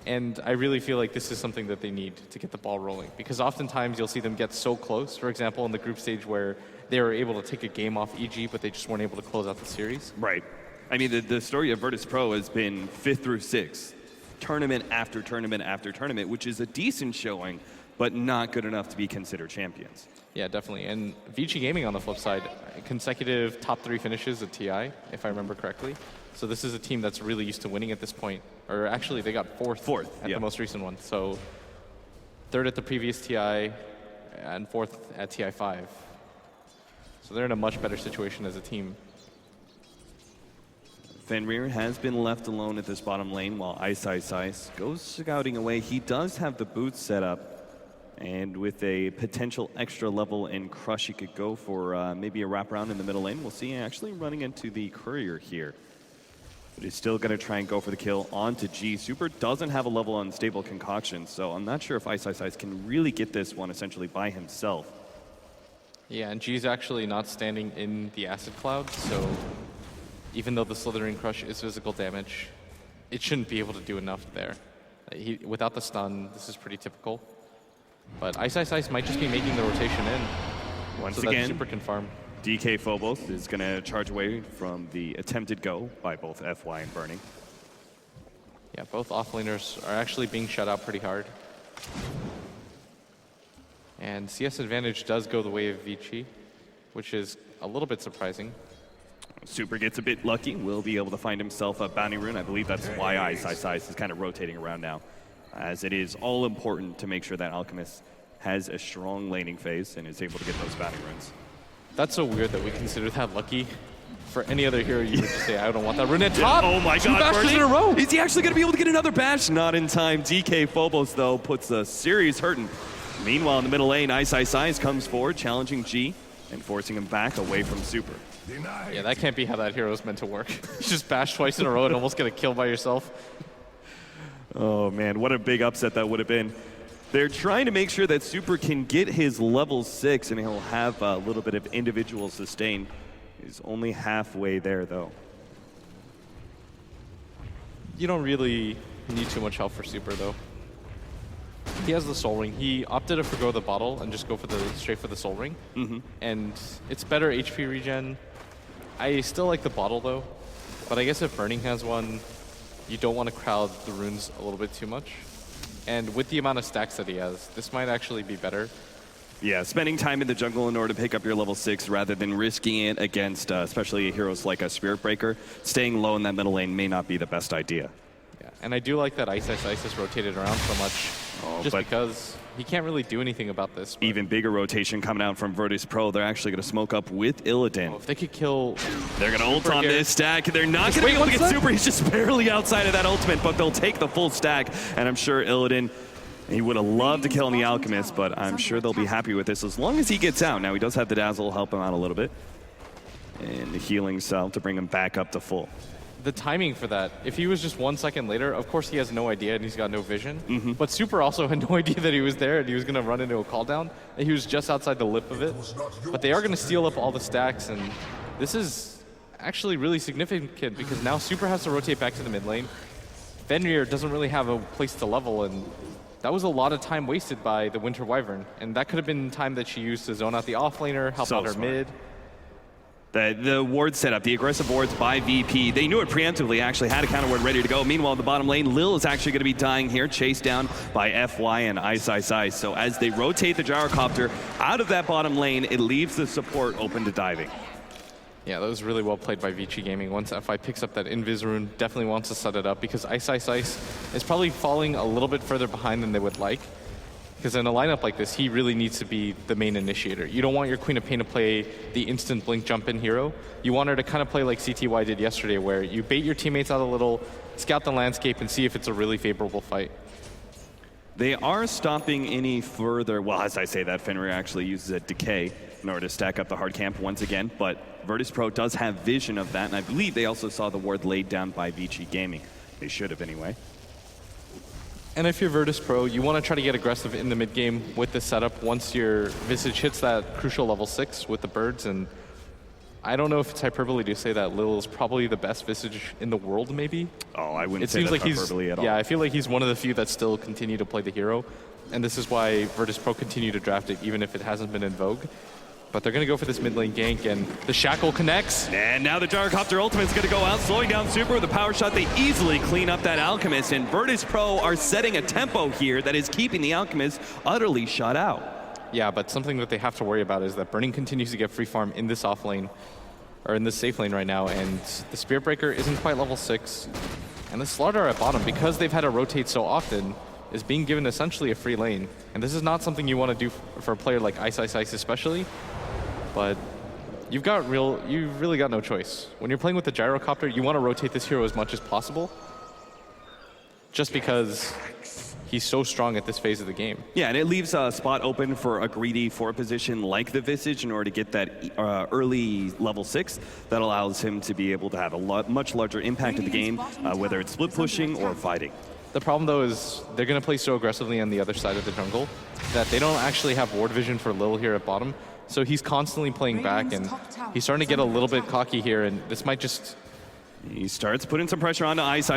And I really feel like this is something that they need to get the ball rolling because oftentimes you'll see them get so close. For example, in the group stage where they were able to take a game off EG, but they just weren't able to close out the series. Right. I mean, the story of Virtus.pro has been 5th through 6th. Tournament after tournament after tournament, which is a decent showing, but not good enough to be considered champions. Yeah, definitely. And Vici Gaming on the flip side, consecutive top 3 finishes at TI, if I remember correctly. So this is a team that's really used to winning at this point. Or actually, they got fourth at the most recent one. So 3rd at the previous TI and 4th at TI5. So they're in a much better situation as a team. Fenrir has been left alone at this bottom lane while Ice goes scouting away. He does have the boots set up, and with a potential extra level in Crush, he could go for maybe a wraparound in the middle lane. We'll see actually running into the courier here. But he's still going to try and go for the kill onto G. Super doesn't have a level unstable concoction, so I'm not sure if Ice can really get this one essentially by himself. Yeah, and G's actually not standing in the Acid Cloud, so even though the Slithering Crush is physical damage, it shouldn't be able to do enough there. Without the stun, this is pretty typical. But Ice might just be making the rotation in. Once so again, that Super can farm. DK Phobos is going to charge away from the attempted go by both FY and Burning. Yeah, both offlaners are actually being shut out pretty hard. And CS advantage does go the way of Vici, which is a little bit surprising. Super gets a bit lucky, will be able to find himself a bounty rune. I believe that's why Ice is kind of rotating around now, as it is all important to make sure that Alchemist has a strong laning phase and is able to get those bounty runes. That's so weird that we consider that lucky. For any other hero, you would just say, I don't want that rune at top. Oh my 2 god, bashes in a row. Is he actually going to be able to get another bash? Not in time. DK Phobos, though, puts a serious hurting. Meanwhile, in the middle lane, Ice comes forward, challenging G and forcing him back away from Super. Yeah, that can't be how that hero is meant to work. You just bash twice in a row and almost get a kill by yourself. Oh man, what a big upset that would have been. They're trying to make sure that Super can get his level 6, and he'll have a little bit of individual sustain. He's only halfway there, though. You don't really need too much help for Super, though. He has the Soul Ring. He opted to forgo the bottle and just go for straight for the Soul Ring. And it's better HP regen. I still like the bottle, though. But I guess if Burning has one, you don't want to crowd the runes a little bit too much. And with the amount of stacks that he has, this might actually be better. Yeah, spending time in the jungle in order to pick up your level 6 rather than risking it against especially heroes like a Spirit Breaker, staying low in that middle lane may not be the best idea. Yeah, and I do like that Ice is rotated around so much, just because he can't really do anything about this. Even bigger rotation coming out from Virtus.pro. They're actually going to smoke up with Illidan. If they could kill... They're going to ult on this stack. They're not going to be able to get Super. He's just barely outside of that ultimate, but they'll take the full stack. And I'm sure Illidan, he would have loved to kill the Alchemist, but I'm sure they'll be happy with this as long as he gets out. Now, he does have the Dazzle help him out a little bit. And the healing cell to bring him back up to full. The timing for that, if he was just 1 second later, of course he has no idea and he's got no vision. But Super also had no idea that he was there and he was going to run into a call down. And he was just outside the lip of it. But they are going to steal up all the stacks, and this is actually really significant because now Super has to rotate back to the mid lane. Fenrir doesn't really have a place to level, and that was a lot of time wasted by the Winter Wyvern. And that could have been time that she used to zone out the offlaner, help out her mid. The ward setup, the aggressive wards by VP, they knew it preemptively, actually had a counter ward ready to go. Meanwhile, in the bottom lane, Lil is actually going to be dying here, chased down by FY and Ice. So as they rotate the gyrocopter out of that bottom lane, it leaves the support open to diving. Yeah, that was really well played by Vici Gaming. Once FI picks up that Invis rune, definitely wants to set it up because Ice is probably falling a little bit further behind than they would like. Because in a lineup like this, he really needs to be the main initiator. You don't want your Queen of Pain to play the instant blink jump in hero. You want her to kind of play like CTY did yesterday, where you bait your teammates out a little, scout the landscape, and see if it's a really favorable fight. They are stopping any further. Well, as I say that, Fenrir actually uses a Decay in order to stack up the hard camp once again, but Virtus.pro does have vision of that, and I believe they also saw the ward laid down by Vici Gaming. They should have anyway. And if you're Virtus.pro, you want to try to get aggressive in the mid game with this setup once your Visage hits that crucial level 6 with the birds. And I don't know if it's hyperbole to say that Lil is probably the best Visage in the world, maybe. Oh, I wouldn't say that's hyperbole at all. Yeah, I feel like he's one of the few that still continue to play the hero. And this is why Virtus.pro continue to draft it, even if it hasn't been in vogue. But they're going to go for this mid lane gank, and the Shackle connects. And now the Gyrocopter ultimate's going to go out, slowing down Super with a power shot. They easily clean up that Alchemist, and Virtus.pro are setting a tempo here that is keeping the Alchemist utterly shut out. Yeah, but something that they have to worry about is that Burning continues to get free farm in this off lane, or in this safe lane right now, and the Spirit Breaker isn't quite level 6. And the Slardar at bottom, because they've had to rotate so often, is being given essentially a free lane. And this is not something you want to do for a player like Ice especially. But you've really got no choice. When you're playing with the Gyrocopter, you want to rotate this hero as much as possible, just because he's so strong at this phase of the game. Yeah, and it leaves a spot open for a greedy 4 position like the Visage in order to get that early level 6 that allows him to be able to have a much larger impact of the game, whether it's split pushing or fighting. The problem, though, is they're going to play so aggressively on the other side of the jungle that they don't actually have ward vision for Lil here at bottom. So he's constantly playing back, and he's starting to get a little bit cocky here, and this might just... He starts putting some pressure onto Ice,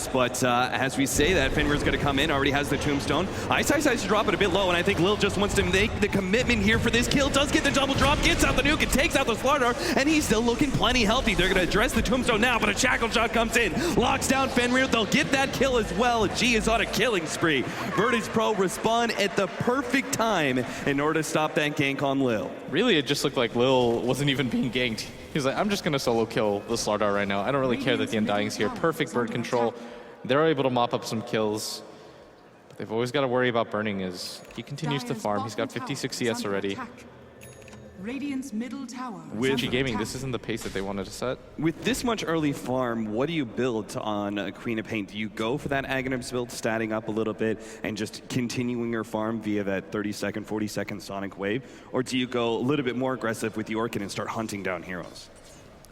but as we say that, Fenrir's going to come in, already has the Tombstone. Ice drop it a bit low, and I think Lil just wants to make the commitment here for this kill. Does get the double drop, gets out the nuke, and takes out the Slardar, and he's still looking plenty healthy. They're going to address the Tombstone now, but a Shackle shot comes in, locks down Fenrir. They'll get that kill as well. G is on a killing spree. Virtus.pro respond at the perfect time in order to stop that gank on Lil. Really, it just looked like Lil wasn't even being ganked. He's like, I'm just going to solo kill the Slardar right now. I don't really care that the Undying's here. Perfect bird control. They're able to mop up some kills. But they've always got to worry about Burning as he continues to farm. He's got 56 CS already. Radiant's middle tower. With G Gaming, this isn't the pace that they wanted to set. With this much early farm, what do you build on Queen of Pain? Do you go for that Aghanim's build, statting up a little bit and just continuing your farm via that 30-second, 40-second Sonic Wave? Or do you go a little bit more aggressive with the Orchid and start hunting down heroes?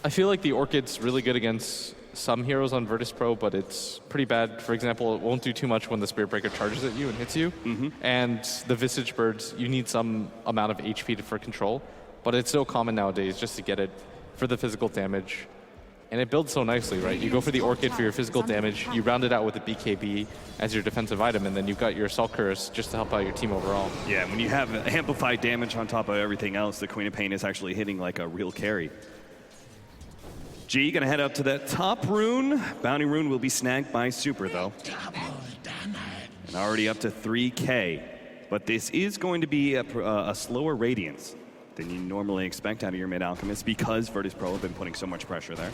I feel like the Orchid's really good against some heroes on Virtus.pro, but it's pretty bad. For example, it won't do too much when the Spirit Breaker charges at you and hits you. And the Visage Birds, you need some amount of HP for control, but it's so common nowadays just to get it for the physical damage. And it builds so nicely, right? You go for the Orchid for your physical damage, you round it out with a BKB as your defensive item, and then you've got your Assault Curse just to help out your team overall. Yeah, when you have amplified damage on top of everything else, the Queen of Pain is actually hitting like a real carry. G gonna head up to that top rune. Bounty rune will be snagged by Super though. And already up to 3K. But this is going to be a slower Radiance than you normally expect out of your mid Alchemist because Virtus.pro have been putting so much pressure there.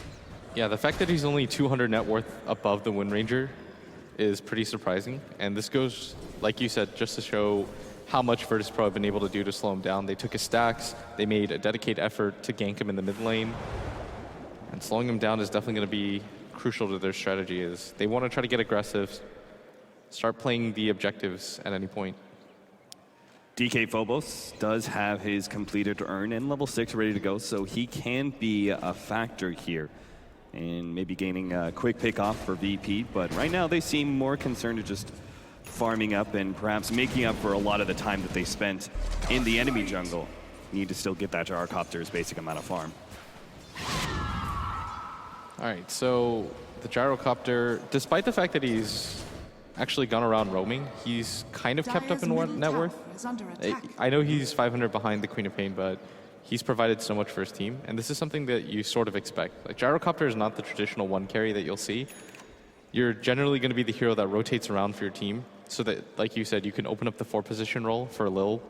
Yeah, the fact that he's only 200 net worth above the Wind Ranger is pretty surprising. And this goes, like you said, just to show how much Virtus.pro have been able to do to slow him down. They took his stacks, they made a dedicated effort to gank him in the mid lane. And slowing him down is definitely going to be crucial to their strategy. Is they want to try to get aggressive, start playing the objectives at any point. DK Phobos does have his completed to earn and level 6 ready to go, so he can be a factor here. And maybe gaining a quick pick off for VP, but right now they seem more concerned to just farming up and perhaps making up for a lot of the time that they spent in the enemy jungle. Need to still get that Gyrocopter's basic amount of farm. All right, so the Gyrocopter, despite the fact that he's actually gone around roaming, he's kind of kept up in net worth. I know he's 500 behind the Queen of Pain, but he's provided so much for his team, and this is something that you sort of expect. Like, Gyrocopter is not the traditional one carry that you'll see. You're generally going to be the hero that rotates around for your team, so that, like you said, you can open up the 4-position role for Lil,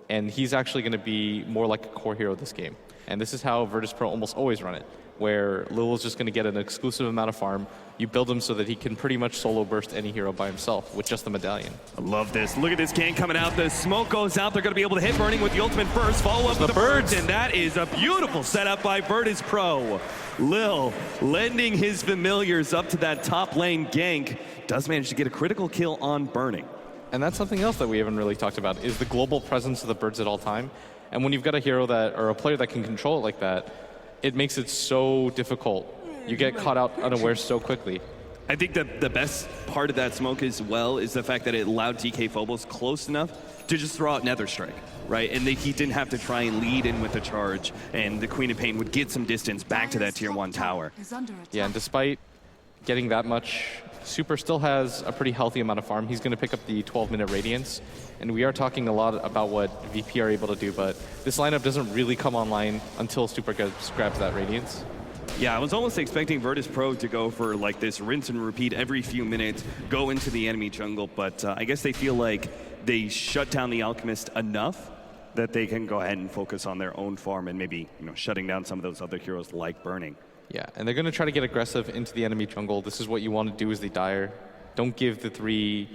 and he's actually going to be more like a core hero this game. And this is how Virtus.pro almost always run it, where Lil is just going to get an exclusive amount of farm. You build him so that he can pretty much solo burst any hero by himself with just the medallion. I love this. Look at this gank coming out. The smoke goes out. They're going to be able to hit Burning with the ultimate first. Follow up with the birds. And that is a beautiful setup by Virtus.pro. Lil lending his familiars up to that top lane gank. Does manage to get a critical kill on Burning. And that's something else that we haven't really talked about, is the global presence of the birds at all time. And when you've got a hero that, or a player that can control it like that, it makes it so difficult. You get caught out unaware so quickly. I think that the best part of that smoke as well is the fact that it allowed DK Phobos close enough to just throw out Nether Strike, right? And he didn't have to try and lead in with the charge, and the Queen of Pain would get some distance back to that tier 1 tower. Yeah, and despite getting that much, Super still has a pretty healthy amount of farm. He's going to pick up the 12-minute Radiance, and we are talking a lot about what VP are able to do, but this lineup doesn't really come online until Super grabs that Radiance. Yeah, I was almost expecting Virtus.pro to go for like this rinse and repeat every few minutes, go into the enemy jungle, but I guess they feel like they shut down the Alchemist enough that they can go ahead and focus on their own farm and maybe, you know, shutting down some of those other heroes like Burning. Yeah, and they're going to try to get aggressive into the enemy jungle. This is what you want to do as the Dire. Don't give the 3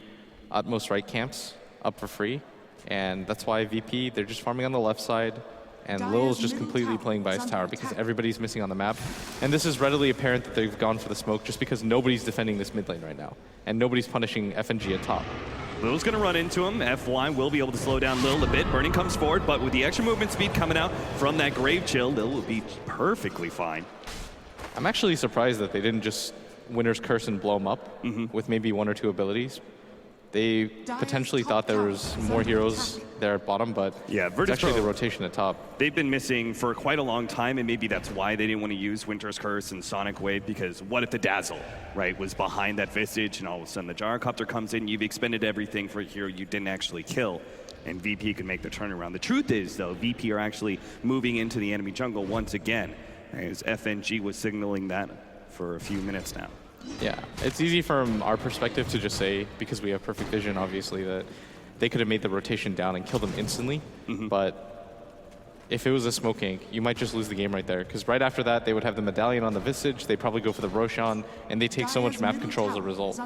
utmost right camps up for free. And that's why VP, they're just farming on the left side. And Lil is just completely playing by his tower because everybody's missing on the map. And this is readily apparent that they've gone for the smoke just because nobody's defending this mid lane right now. And nobody's punishing FNG at top. Lil's going to run into him. FY will be able to slow down Lil a bit. Burning comes forward, but with the extra movement speed coming out from that Grave Chill, Lil will be perfectly fine. I'm actually surprised that they didn't just Winter's Curse and blow him up with maybe 1 or 2 abilities. They potentially thought there was more heroes there at bottom, but yeah, it's actually the rotation at top. They've been missing for quite a long time, and maybe that's why they didn't want to use Winter's Curse and Sonic Wave, because what if the Dazzle, right, was behind that Visage, and all of a sudden the Gyrocopter comes in, you've expended everything for a hero you didn't actually kill, and VP could make the turnaround. The truth is, though, VP are actually moving into the enemy jungle once again, as FNG was signaling that for a few minutes now. Yeah, it's easy from our perspective to just say, because we have perfect vision, obviously, that they could have made the rotation down and killed them instantly. But if it was a smoke gank, you might just lose the game right there. Because right after that, they would have the Medallion on the Visage, they probably go for the Roshan, and they take so much map control as a result.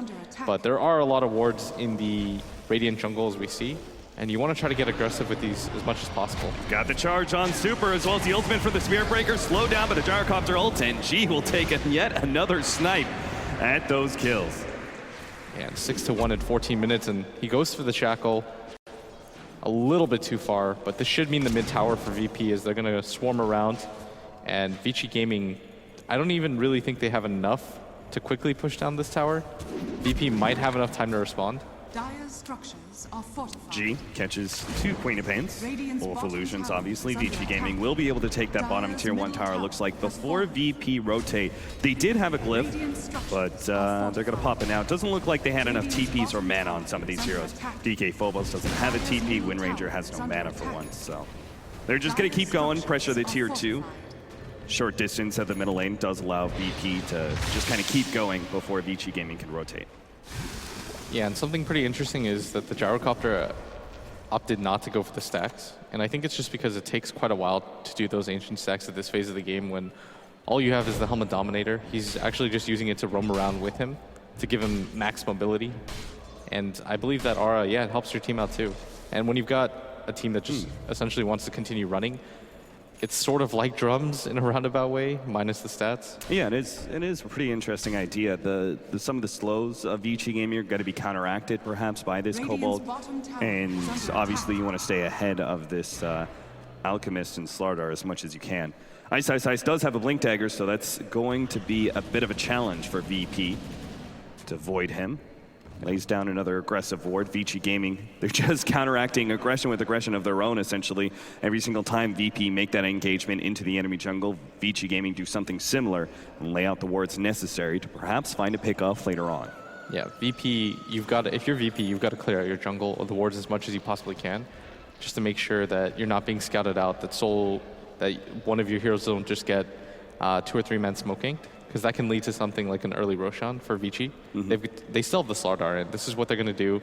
But there are a lot of wards in the Radiant jungle, as we see. And you want to try to get aggressive with these as much as possible. Got the charge on Super, as well as the ultimate for the Spirit Breaker. Slowed down by the Gyrocopter ult, and G will take yet another snipe at those kills. And 6-1 in 14 minutes, and he goes for the Shackle a little bit too far, but this should mean the mid tower for VP as they're going to swarm around. And Vici Gaming, I don't even really think they have enough to quickly push down this tower, VP might have enough time to respond. Dire's structures are fortified. G catches 2 Queen of Pains. Radiant's Full of bottom illusions, tower obviously. is under VG attack. Gaming will be able to take that bottom tier 1 tower, looks like, before VP rotate. They did have a glyph, but they're going to pop it now. It doesn't look like they had enough TPs or mana on some of these heroes. DK Phobos doesn't have a TP. Wind Ranger has no mana for once, so they're just going to keep going, pressure the tier 2. Short distance at the middle lane does allow VP to just kind of keep going before VG Gaming can rotate. Yeah, and something pretty interesting is that the Gyrocopter opted not to go for the stacks. And I think it's just because it takes quite a while to do those ancient stacks at this phase of the game when all you have is the Helmet Dominator. He's actually just using it to roam around with him to give him max mobility. And I believe that Aura, yeah, it helps your team out too. And when you've got a team that just essentially wants to continue running, it's sort of like drums in a roundabout way, minus the stats. Yeah, it is a pretty interesting idea. Some of the slows of VG Gaming are going to be counteracted perhaps by this Kobold. And obviously you want to stay ahead of this Alchemist and Slardar as much as you can. Ice does have a Blink Dagger, so that's going to be a bit of a challenge for VP to avoid him. Lays down another aggressive ward. VG Gaming, they're just counteracting aggression with aggression of their own, essentially. Every single time VP make that engagement into the enemy jungle, VG Gaming do something similar and lay out the wards necessary to perhaps find a pickoff later on. Yeah, VP, if you're VP, you've got to clear out your jungle or the wards as much as you possibly can, just to make sure that you're not being scouted out, that one of your heroes don't just get 2 or 3 men smoking, because that can lead to something like an early Roshan for Vici. They still have the Slardar, and this is what they're going to do.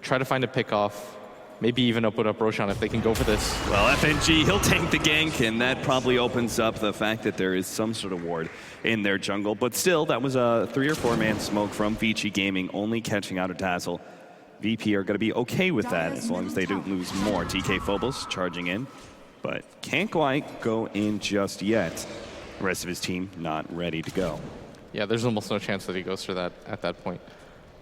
Try to find a pickoff, maybe even open up Roshan if they can go for this. Well, FNG, he'll tank the gank, and that probably opens up the fact that there is some sort of ward in their jungle. But still, that was a 3 or 4 man smoke from Vici Gaming, only catching out a Dazzle. VP are going to be okay with that as long as they don't lose more. DK Phobos charging in, but can't quite go in just yet. The rest of his team not ready to go. Yeah, there's almost no chance that he goes for that at that point.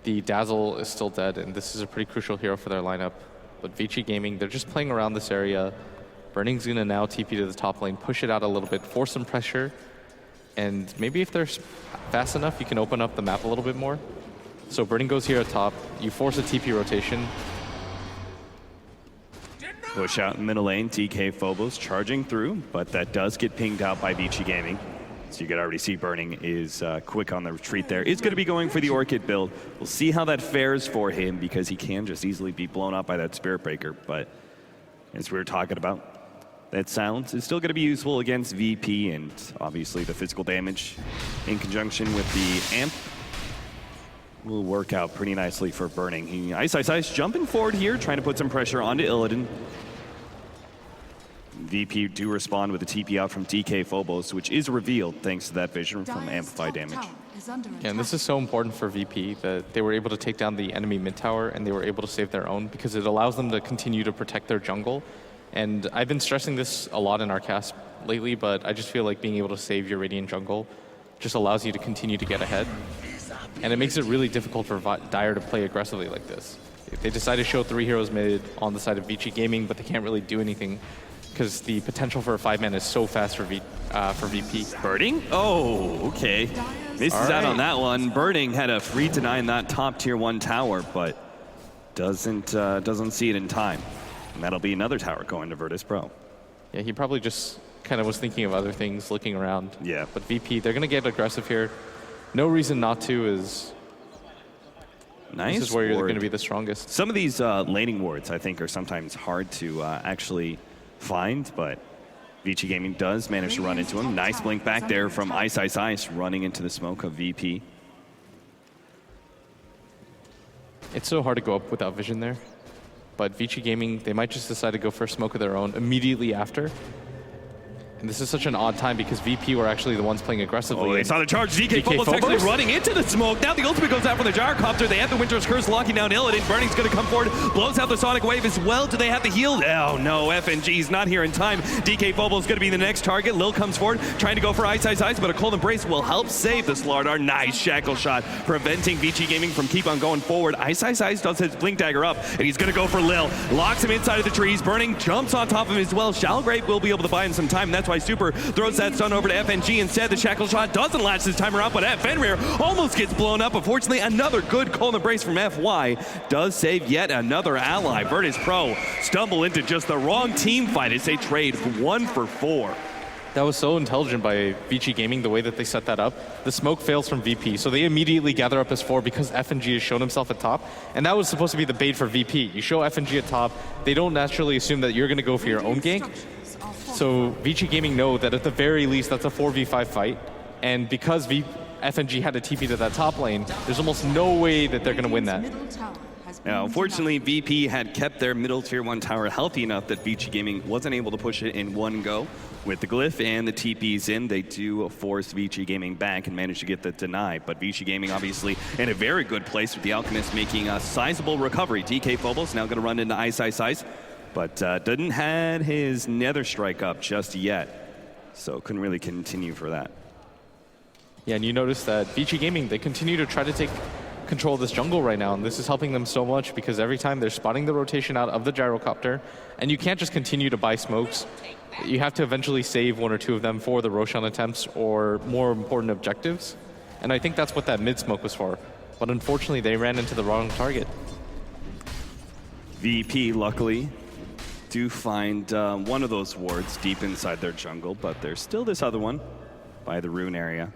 The Dazzle is still dead, and this is a pretty crucial hero for their lineup. But Vici Gaming, they're just playing around this area. Burning's going to now TP to the top lane, push it out a little bit, force some pressure, and maybe if they're fast enough, you can open up the map a little bit more. So Burning goes here at top, you force a TP rotation. Push out in middle lane, DK Phobos charging through, but that does get pinged out by Vici Gaming. So you can already see Burning is quick on the retreat there. Is going to be going for the Orchid build. We'll see how that fares for him because he can just easily be blown up by that Spirit Breaker. But as we were talking about, that silence is still going to be useful against VP, and obviously the physical damage in conjunction with the amp will work out pretty nicely for Burning. Ice jumping forward here, trying to put some pressure onto Illidan. VP do respond with a TP out from DK Phobos, which is revealed thanks to that vision from Amplify damage. Yeah, and this is so important for VP that they were able to take down the enemy mid tower and they were able to save their own because it allows them to continue to protect their jungle. And I've been stressing this a lot in our cast lately, but I just feel like being able to save your Radiant jungle just allows you to continue to get ahead. And it makes it really difficult for Dire to play aggressively like this. They decide to show 3 heroes mid on the side of Vici Gaming, but they can't really do anything because the potential for a 5-man is so fast for VP. Burning? Oh, okay. Misses out on that one. Burning had a free deny in that top tier 1 tower, but doesn't see it in time. And that'll be another tower going to Virtus.pro. Yeah, he probably just kind of was thinking of other things, looking around. Yeah. But VP, they're going to get aggressive here. No reason not to is... Nice. This is where you're going to be the strongest. Some of these laning wards, I think, are sometimes hard to actually find, but Vici Gaming does manage to run into him. Nice blink back there from Ice running into the smoke of VP. It's so hard to go up without vision there, but Vici Gaming, they might just decide to go for a smoke of their own immediately after. And this is such an odd time because VP were actually the ones playing aggressively. Oh, they saw the charge. DK Phobos actually running into the smoke. Now the ultimate goes out from the Gyrocopter. They have the Winter's Curse locking down Illidan. Burning's going to come forward, blows out the Sonic Wave as well. Do they have the heal? Oh no, FNG's not here in time. DK Phobos going to be the next target. Lil comes forward, trying to go for Ice, but a Cold Embrace will help save the Slardar. Nice Shackle Shot, preventing Vici Gaming from keep on going forward. Ice does his Blink Dagger up, and he's going to go for Lil. Locks him inside of the trees. Burning jumps on top of him as well. Shalgrave will be able to buy him some time, and that's why by Super. Throws that stun over to FNG instead. The shackle shot doesn't latch this time around, but Fenrir almost gets blown up. Unfortunately, another good cold embrace from FY does save yet another ally. Virtus.pro stumble into just the wrong team fight as they trade 1 for 4. That was so intelligent by VG Gaming, the way that they set that up. The smoke fails from VP, so they immediately gather up as 4 because FNG has shown himself at top. And that was supposed to be the bait for VP. You show FNG at top, they don't naturally assume that you're going to go for your own gank. So VG Gaming know that at the very least, that's a 4v5 fight. And because FNG had a TP to that top lane, there's almost no way that they're going to win that. Now, unfortunately, VP had kept their middle tier 1 tower healthy enough that VG Gaming wasn't able to push it in one go. With the glyph and the TPs in, they do force VG Gaming back and manage to get the deny. But VG Gaming obviously in a very good place with the Alchemist making a sizable recovery. DK Phobos now going to run into Ice, but didn't have his Nether Strike up just yet. So couldn't really continue for that. Yeah, and you notice that VG Gaming, they continue to try to take control of this jungle right now, and this is helping them so much because every time they're spotting the rotation out of the gyrocopter, and you can't just continue to buy smokes. You have to eventually save 1 or 2 of them for the Roshan attempts or more important objectives. And I think that's what that mid smoke was for. But unfortunately, they ran into the wrong target. VP, luckily, do find one of those wards deep inside their jungle, but there's still this other one by the rune area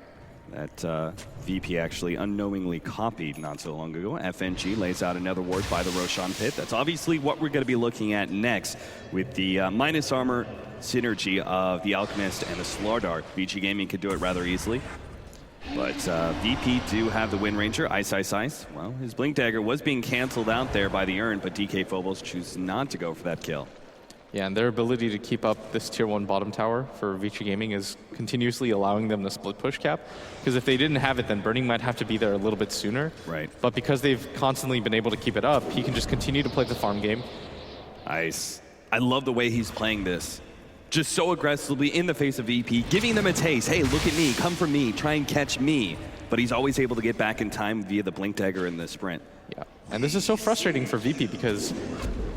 that VP actually unknowingly copied not so long ago. FNG lays out another ward by the Roshan pit. That's obviously what we're going to be looking at next with the minus armor synergy of the Alchemist and the Slardar. VG Gaming could do it rather easily. But VP do have the Wind Ranger, Ice. Well, his Blink Dagger was being canceled out there by the Urn, but DK Phobos chooses not to go for that kill. Yeah, and their ability to keep up this tier 1 bottom tower for VG Gaming is continuously allowing them to split push cap. Because if they didn't have it, then Burning might have to be there a little bit sooner. Right. But because they've constantly been able to keep it up, he can just continue to play the farm game. Ice. I love the way he's playing this. Just so aggressively in the face of VP, giving them a taste. Hey, look at me, come for me, try and catch me. But he's always able to get back in time via the Blink Dagger and the sprint. Yeah, and this is so frustrating for VP because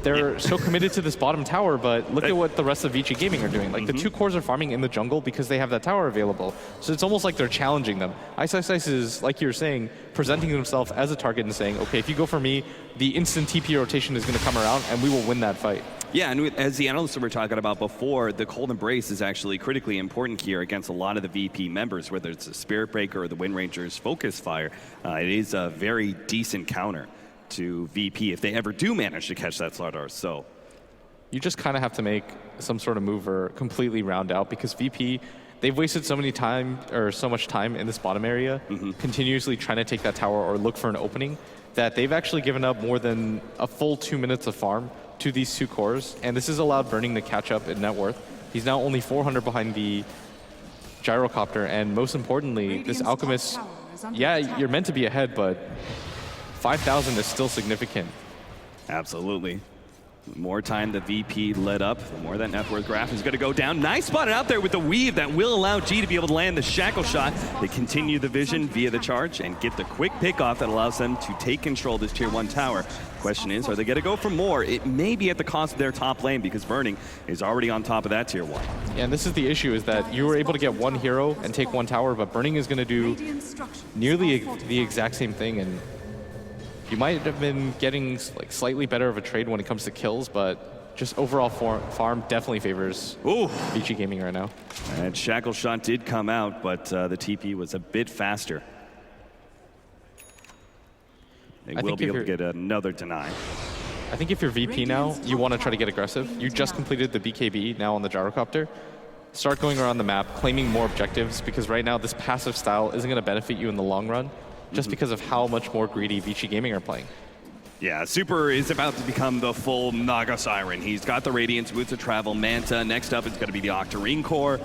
they're so committed to this bottom tower, but look at what the rest of VG Gaming are doing. Like, the 2 cores are farming in the jungle because they have that tower available. So it's almost like they're challenging them. Ice is, like you were saying, presenting himself as a target and saying, okay, if you go for me, the instant TP rotation is going to come around and we will win that fight. Yeah, and as the analysts were talking about before, the Cold Embrace is actually critically important here against a lot of the VP members, whether it's the Spirit Breaker or the Wind Ranger's Focus Fire. It is a very decent counter to VP if they ever do manage to catch that Slardar. So you just kind of have to make some sort of move or completely round out because VP, they've wasted so much time in this bottom area, continuously trying to take that tower or look for an opening, that they've actually given up more than a full 2 minutes of farm to these 2 cores, and this has allowed Burning to catch up in net worth. He's now only 400 behind the gyrocopter, and most importantly, this Alchemist, yeah, you're meant to be ahead, but 5,000 is still significant. Absolutely. The more time the VP led up, the more that net worth graph is going to go down. Nice spotted out there with the weave that will allow G to be able to land the shackle shot. They continue the vision via the charge and get the quick pickoff that allows them to take control of this tier 1 tower. Question is, are they going to go for more? It may be at the cost of their top lane because Burning is already on top of that tier 1. Yeah, and this is the issue, is that you were able to get 1 hero and take 1 tower, but Burning is going to do nearly the exact same thing, and you might have been getting like slightly better of a trade when it comes to kills, but just overall farm definitely favors VG Gaming right now. And shackle shot did come out, but the TP was a bit faster. They will be able to get another deny. I think if you're VP now, you want to try to get aggressive. You just completed the BKB now on the gyrocopter. Start going around the map, claiming more objectives, because right now this passive style isn't going to benefit you in the long run, just because of how much more greedy VG Gaming are playing. Yeah, Super is about to become the full Naga Siren. He's got the Radiance, Boots of Travel, Manta. Next up is going to be the Octarine Core.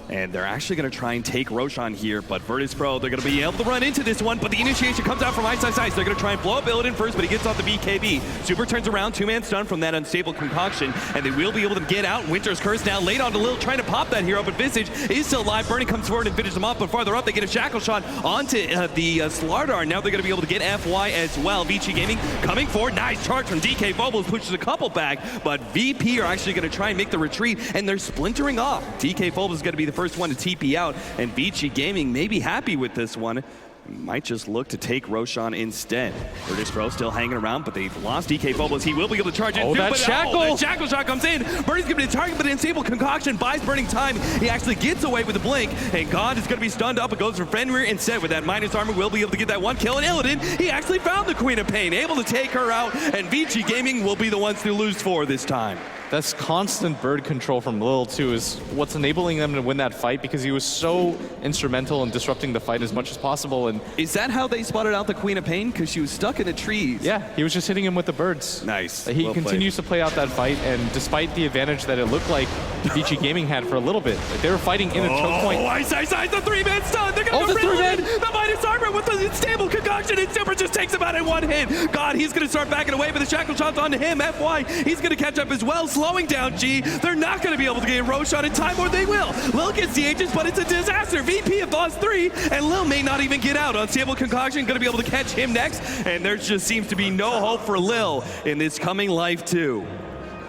And they're actually going to try and take Roshan here, but Virtus.pro, they're going to be able to run into this one, but the initiation comes out from Ice. They're going to try and blow up Illidan first, but he gets off the BKB. Super turns around, two-man stun from that unstable concoction, and they will be able to get out. Winter's Curse now laid onto Lil, trying to pop that hero, but Visage is still alive. Burning comes forward and finishes him off, but farther up, they get a shackle shot onto the Slardar. Now they're going to be able to get FY as well. Vici Gaming coming forward. Nice charge from DK Phobos, pushes a couple back, but VP are actually going to try and make the retreat, and they're splintering off. DK Phobos is going to be the first one to TP out, and Vici Gaming may be happy with this one. Might just look to take Roshan instead. Virtus.pro still hanging around, but they've lost DK Phobos. He will be able to charge in. Oh, that shackle! That shackle shot comes in. Birdie's going to be the target, but unstable concoction buys Burning time. He actually gets away with the blink, and God is going to be stunned up. It goes for Fenrir instead with that minus armor. Will be able to get that one kill. And Illidan, he actually found the Queen of Pain, able to take her out, and Vici Gaming will be the ones to lose for this time. That's constant bird control from Lil too is what's enabling them to win that fight, because he was so instrumental in disrupting the fight as much as possible. And is that how they spotted out the Queen of Pain? Because she was stuck in the trees. Yeah, he was just hitting him with the birds. Nice. He continues to play out that fight, and despite the advantage that it looked like Vici Gaming had for a little bit, they were fighting in a choke point. Oh, Ice, the three-man stun. They're going to go for the minus armor with the unstable concoction, and Super just takes him out in one hit. God, he's going to start backing away, but the shackle shot's onto him. FY, he's going to catch up as well, slowing down G. They're not going to be able to get Roshan in time, or they will. Lil gets the Aegis, but it's a disaster. VP have lost 3, and Lil may not even get out. Unstable concoction going to be able to catch him next, and there just seems to be no hope for Lil in this coming life too.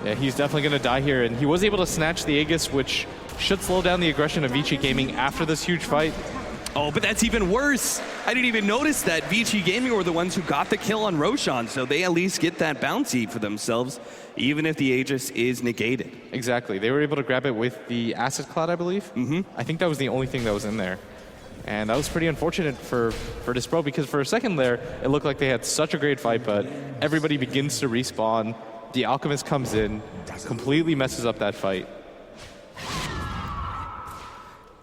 Yeah, he's definitely going to die here, and he was able to snatch the Aegis, which should slow down the aggression of Vici Gaming after this huge fight. Oh, but that's even worse. I didn't even notice that Vici Gaming were the ones who got the kill on Roshan, so they at least get that bounty for themselves, even if the Aegis is negated. Exactly. They were able to grab it with the Acid Cloud, I believe. I think that was the only thing that was in there. And that was pretty unfortunate for Virtus.pro, because for a second there, it looked like they had such a great fight, but everybody begins to respawn. The Alchemist comes in, completely messes up that fight.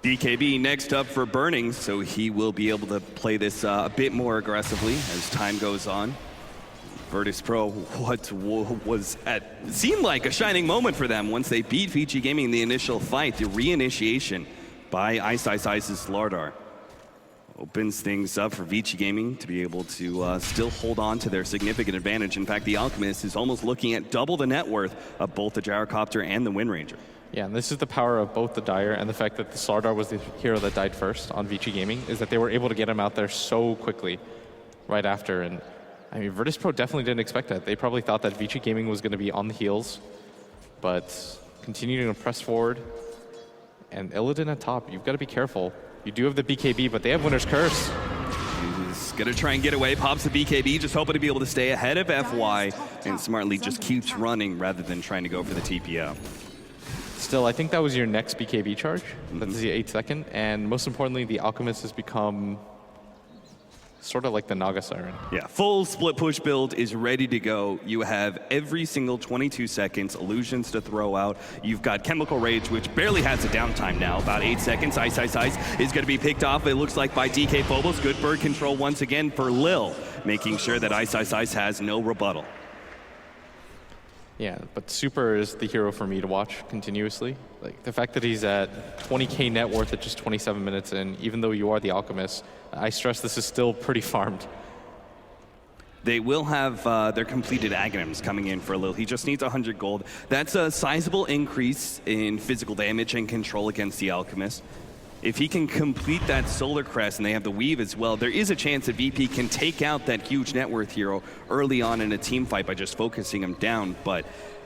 BKB next up for Burning, so he will be able to play this a bit more aggressively as time goes on. Virtus.pro, what was seemed like a shining moment for them once they beat Vici Gaming in the initial fight. The reinitiation by Ice's Slardar opens things up for Vici Gaming to be able to still hold on to their significant advantage. In fact, the Alchemist is almost looking at double the net worth of both the Gyrocopter and the Wind Ranger. Yeah, and this is the power of both the Dire and the fact that the Slardar was the hero that died first on Vici Gaming, is that they were able to get him out there so quickly right after. And I mean, Virtus.pro definitely didn't expect that. They probably thought that Vici Gaming was going to be on the heels, but continuing to press forward. And Illidan at top, you've got to be careful. You do have the BKB, but they have Winter's Curse. He's gonna try and get away, pops the BKB, just hoping to be able to stay ahead of FY, and smartly just keeps running rather than trying to go for the TPO. Still, I think that was your next BKB charge. That's the 8-second. And most importantly, the Alchemist has become sort of like the Naga Siren. Yeah, full split push build is ready to go. You have every single 22 seconds, illusions to throw out. You've got Chemical Rage, which barely has a downtime now, about 8 seconds. Ice is going to be picked off, it looks like, by DK Phobos. Good bird control once again for Lil, making sure that Ice has no rebuttal. Yeah, but Super is the hero for me to watch continuously. Like, the fact that he's at 20k net worth at just 27 minutes in, even though you are the Alchemist, I stress this is still pretty farmed. They will have their completed Aghanims coming in for Lil. He just needs 100 gold. That's a sizable increase in physical damage and control against the Alchemist. If he can complete that Solar Crest, and they have the Weave as well, there is a chance that VP can take out that huge net worth hero early on in a team fight by just focusing him down, but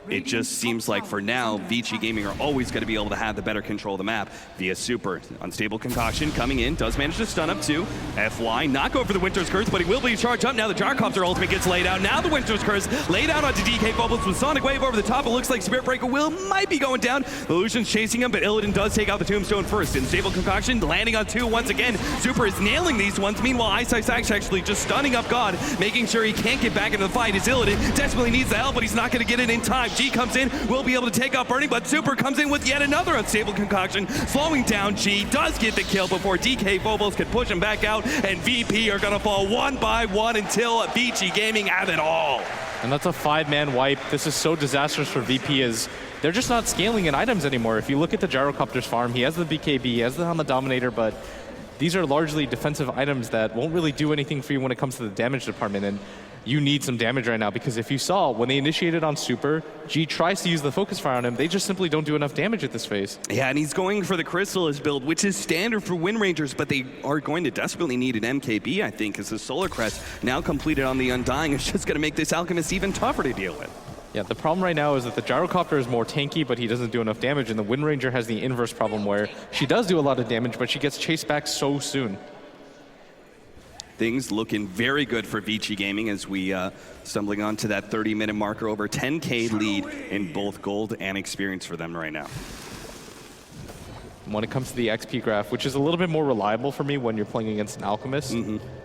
it just seems like for now, Vici Gaming are always going to be able to have the better control of the map via Super. Unstable Concoction coming in, does manage to stun up too. FY, not go for the Winter's Curse, but he will be charged up. Now the Gyrocopter ultimate gets laid out. Now the Winter's Curse laid out onto DK Phobos with Sonic Wave over the top. It looks like Spirit Breaker might be going down. Illusion's chasing him, but Illidan does take out the Tombstone first. Unstable Concoction landing on 2 once again. Super is nailing these ones. Meanwhile, Ice actually just stunning up God, making sure he can't get back into the fight. As Illidan desperately needs the help, but he's not going to get it in time. G comes in, will be able to take out Burning, but Super comes in with yet another Unstable Concoction, slowing down G, does get the kill before DK Phobos can push him back out, and VP are going to fall one by one until Vici Gaming have it all. And that's a 5-man wipe. This is so disastrous for VP as they're just not scaling in items anymore. If you look at the Gyrocopter's farm, he has the BKB, he has the Helmet Dominator, but these are largely defensive items that won't really do anything for you when it comes to the damage department. And you need some damage right now, because if you saw, when they initiated on Super, G tries to use the focus fire on him, they just simply don't do enough damage at this phase. Yeah, and he's going for the Chrysalis build, which is standard for Wind Rangers, but they are going to desperately need an MKB, I think, as the Solar Crest, now completed on the Undying, is just going to make this Alchemist even tougher to deal with. Yeah, the problem right now is that the Gyrocopter is more tanky, but he doesn't do enough damage, and the Wind Ranger has the inverse problem where she does do a lot of damage, but she gets chased back so soon. Things looking very good for Vici Gaming as we stumbling onto that 30-minute marker, over 10K lead in both gold and experience for them right now. When it comes to the XP graph, which is a little bit more reliable for me when you're playing against an Alchemist,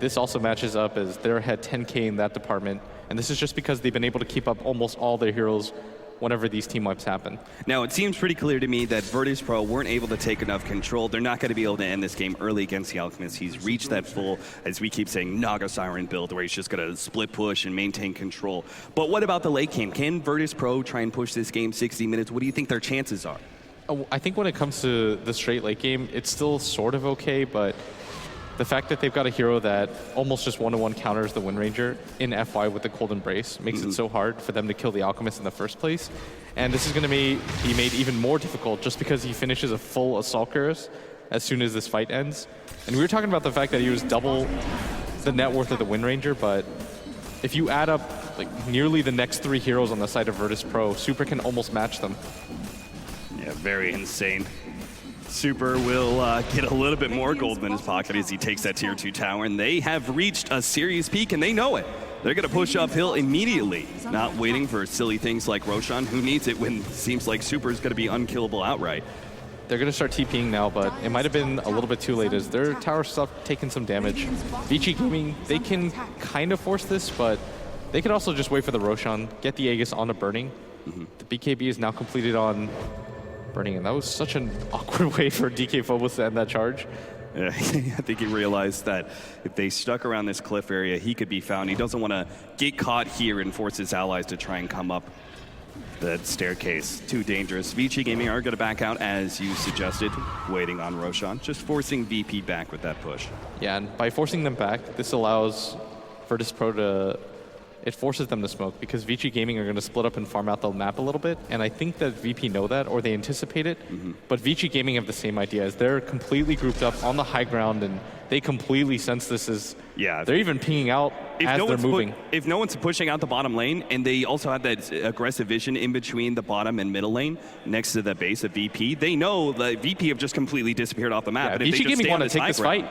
this also matches up as they're ahead 10K in that department. And this is just because they've been able to keep up almost all their heroes whenever these team wipes happen. Now, it seems pretty clear to me that Virtus.pro weren't able to take enough control. They're not going to be able to end this game early against the Alchemist. He's reached that full, as we keep saying, Naga Siren build, where he's just going to split push and maintain control. But what about the late game? Can Virtus.pro try and push this game 60 minutes? What do you think their chances are? I think when it comes to the straight late game, it's still sort of okay, but the fact that they've got a hero that almost just one-to-one counters the Wind Ranger in FY with the Cold Embrace makes it so hard for them to kill the Alchemist in the first place. And this is going to be made even more difficult just because he finishes a full Assault Cuirass as soon as this fight ends. And we were talking about the fact that he was double the net worth of the Wind Ranger, but if you add up like nearly the next 3 heroes on the side of Virtus.pro, Super can almost match them. Yeah, very insane. Super will get a little bit more gold in his pocket as he takes that tier 2 tower, and they have reached a serious peak, and they know it. They're going to push uphill immediately, not waiting for silly things like Roshan, who needs it when it seems like Super is going to be unkillable outright. They're going to start TPing now, but it might have been a little bit too late as their tower stuff taking some damage. Vici Gaming, they can kind of force this, but they could also just wait for the Roshan, get the Aegis onto Burning. The BKB is now completed on Burning, and that was such an awkward way for DK Phobos to end that charge. Yeah, I think he realized that if they stuck around this cliff area, he could be found. He doesn't want to get caught here and force his allies to try and come up that staircase. Too dangerous. Vici Gaming are going to back out, as you suggested, waiting on Roshan, just forcing VP back with that push. Yeah, and by forcing them back, this allows Virtus.pro to... It forces them to smoke because Vici Gaming are going to split up and farm out the map a little bit, and I think that VP know that, or they anticipate it, but Vici Gaming have the same idea, as they're completely grouped up on the high ground, and they completely sense this is... Yeah. They're even pinging out as they're moving. If no one's pushing out the bottom lane, and they also have that aggressive vision in between the bottom and middle lane, next to the base of VP, they know that VP have just completely disappeared off the map. Yeah, but if Vici they just Gaming stay on want to take this fight.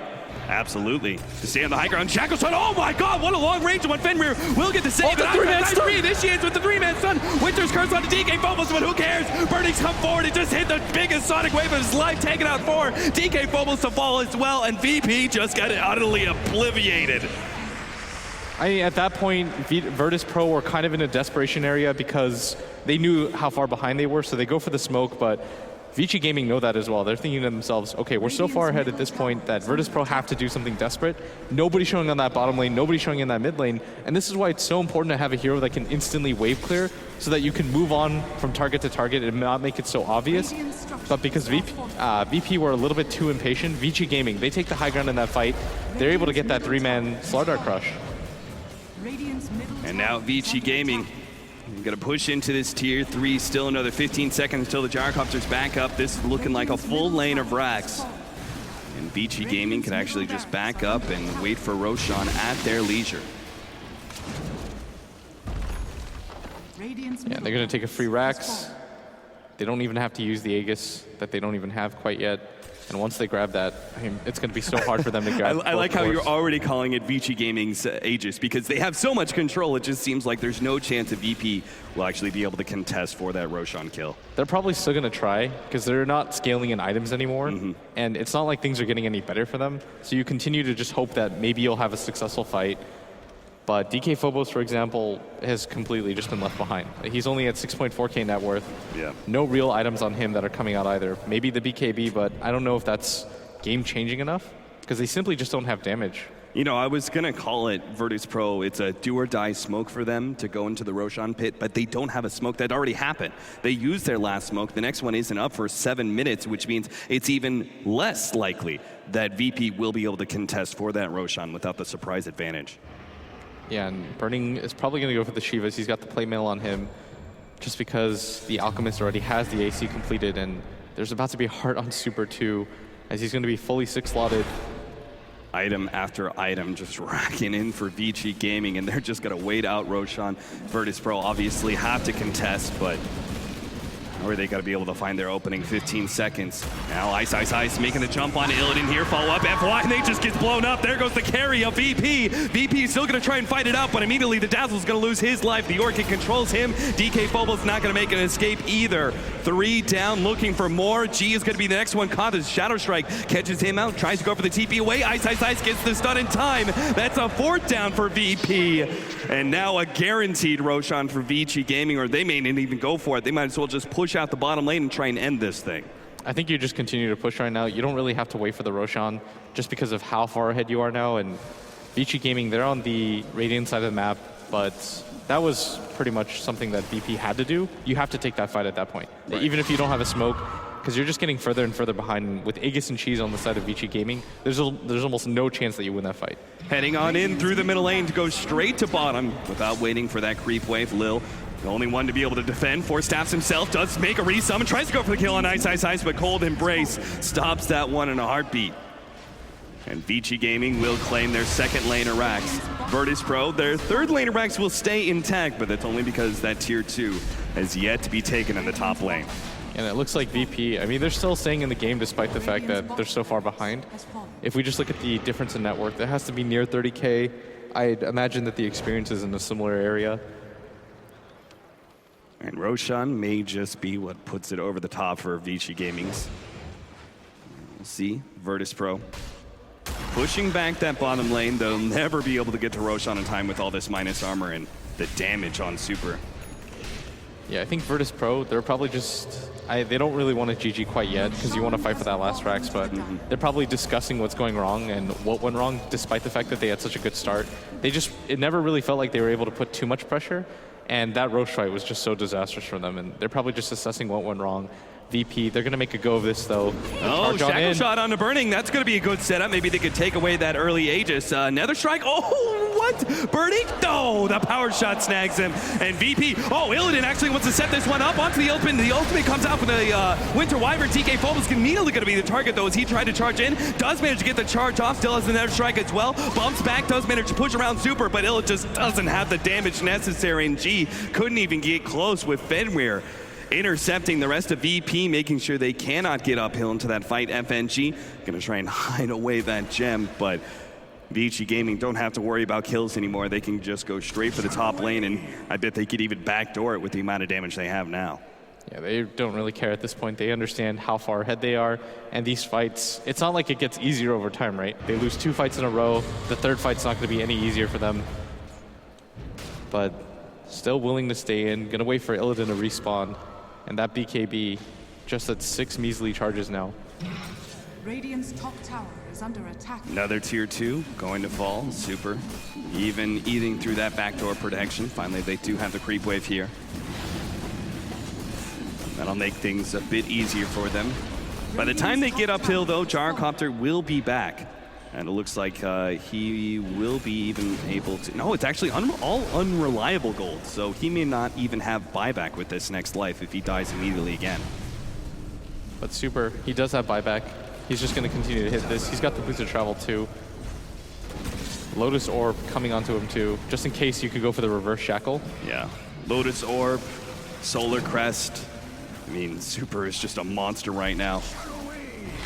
Absolutely. To stay on the high ground, Shackleton, oh my god, what a long range one. Fenrir will get the save. Oh, the 3-man stun! Initiates with the 3-man stun. Winter's Curse on the DK Phobos, but who cares? Burning's come forward and just hit the biggest sonic wave of his life, taking out 4. DK Phobos to fall as well, and VP just got utterly obliviated. At that point, Virtus.pro were kind of in a desperation area because they knew how far behind they were, so they go for the smoke, but Vici Gaming know that as well. They're thinking to themselves, okay, we're so far ahead at this point that Virtus.pro have to do something desperate. Nobody's showing on that bottom lane, nobody's showing in that mid lane, and this is why it's so important to have a hero that can instantly wave clear so that you can move on from target to target and not make it so obvious. But because VP were a little bit too impatient, Vici Gaming, they take the high ground in that fight. They're able to get that 3-man Slardar crush. And now Vici Gaming going to push into this tier 3. Still another 15 seconds until the Gyrocopter's back up. This is looking like a full lane of racks. And Vici Gaming can actually just back up and wait for Roshan at their leisure. Yeah, they're going to take a free racks. They don't even have to use the Aegis that they don't even have quite yet. And once they grab that, I mean, it's going to be so hard for them to grab. I like how you're already calling it Vici Gaming's Aegis, because they have so much control, it just seems like there's no chance that VP will actually be able to contest for that Roshan kill. They're probably still going to try, because they're not scaling in items anymore, and it's not like things are getting any better for them. So you continue to just hope that maybe you'll have a successful fight. But DK Phobos, for example, has completely just been left behind. He's only at 6.4k net worth. Yeah. No real items on him that are coming out either. Maybe the BKB, but I don't know if that's game-changing enough, because they simply just don't have damage. You know, I was going to call it Virtus.pro. It's a do-or-die smoke for them to go into the Roshan pit, but they don't have a smoke. That already happened. They used their last smoke. The next one isn't up for 7 minutes, which means it's even less likely that VP will be able to contest for that Roshan without the surprise advantage. Yeah, and Burning is probably going to go for the Shivas. He's got the play mail on him just because the Alchemist already has the AC completed, and there's about to be a heart on Super 2 as he's going to be fully 6-slotted. Item after item just racking in for VG Gaming, and they're just going to wait out Roshan. Virtus.pro obviously have to contest, but or they got to be able to find their opening 15 seconds. Now Ice making the jump on Illidan here. Follow up FY, and they just gets blown up. There goes the carry of VP. VP is still going to try and fight it out, but immediately the Dazzle's going to lose his life. The Orchid controls him. DK Phobos not going to make an escape either. 3 down, looking for more. G is going to be the next one caught as Shadow Strike catches him out, tries to go for the TP away. Ice gets the stun in time. That's a 4th down for VP. And now a guaranteed Roshan for VG Gaming, or they may not even go for it. They might as well just push out the bottom lane and try and end this thing. I think you just continue to push right now. You don't really have to wait for the Roshan just because of how far ahead you are now. And VG Gaming, they're on the Radiant side of the map, but that was pretty much something that VP had to do. You have to take that fight at that point. Right. Even if you don't have a smoke, because you're just getting further and further behind. With Aegis and Cheese on the side of VG Gaming, there's almost no chance that you win that fight. Heading on in through the middle lane to go straight to bottom without waiting for that creep wave. Lil, the only one to be able to defend. Force Staffs himself, does make a resummon, tries to go for the kill on Ice, but Cold Embrace stops that one in a heartbeat. And VG Gaming will claim their 2nd lane of racks. Virtus.pro, their 3rd lane of racks will stay intact, but that's only because that tier 2 has yet to be taken in the top lane. And it looks like VP, I mean, they're still staying in the game despite the fact that they're so far behind. If we just look at the difference in net worth, it has to be near 30K. I'd imagine that the experience is in a similar area. And Roshan may just be what puts it over the top for VG Gaming's. We'll see. Virtus.pro pushing back that bottom lane. They'll never be able to get to Roshan in time with all this minus armor and the damage on Super. Yeah, I think Virtus.pro, they're probably just... they don't really want to GG quite yet because you want to fight for that last racks, but they're probably discussing what's going wrong and what went wrong despite the fact that they had such a good start. It never really felt like they were able to put too much pressure, and that Roche fight was just so disastrous for them, and they're probably just assessing what went wrong. VP, they're going to make a go of this, though. Oh, Shackle Shot on the Burning. That's going to be a good setup. Maybe they could take away that early Aegis. Nether Strike. Oh, what? Burning? No, the power shot snags him. And VP, Illidan actually wants to set this one up onto the ultimate. The ultimate comes out with a Winter Wyvern. DK Phobos immediately going to be the target, though, as he tried to charge in. Does manage to get the charge off. Still has the Nether Strike as well. Bumps back. Does manage to push around Super, but Illidan just doesn't have the damage necessary. And G couldn't even get close with Fenrir intercepting the rest of VP, making sure they cannot get uphill into that fight. FNG gonna try and hide away that gem, but VG Gaming don't have to worry about kills anymore. They can just go straight for the top lane, and I bet they could even backdoor it with the amount of damage they have now. Yeah, they don't really care at this point. They understand how far ahead they are, and these fights, it's not like it gets easier over time, right? They lose 2 fights in a row. The 3rd fight's not gonna be any easier for them. But still willing to stay in, gonna wait for Illidan to respawn. And that BKB just at 6 measly charges now. Radiant's top tower is under attack. Another tier 2 going to fall. Super even eating through that backdoor protection. Finally, they do have the creep wave here. That'll make things a bit easier for them. By the time they get uphill, though, Gyrocopter will be back. And it looks like he will be even able to... No, it's actually all unreliable gold, so he may not even have buyback with this next life if he dies immediately again. But Super, he does have buyback. He's just going to continue to hit this. He's got the boost of travel, too. Lotus Orb coming onto him, too, just in case you could go for the reverse shackle. Yeah. Lotus Orb, Solar Crest. I mean, Super is just a monster right now.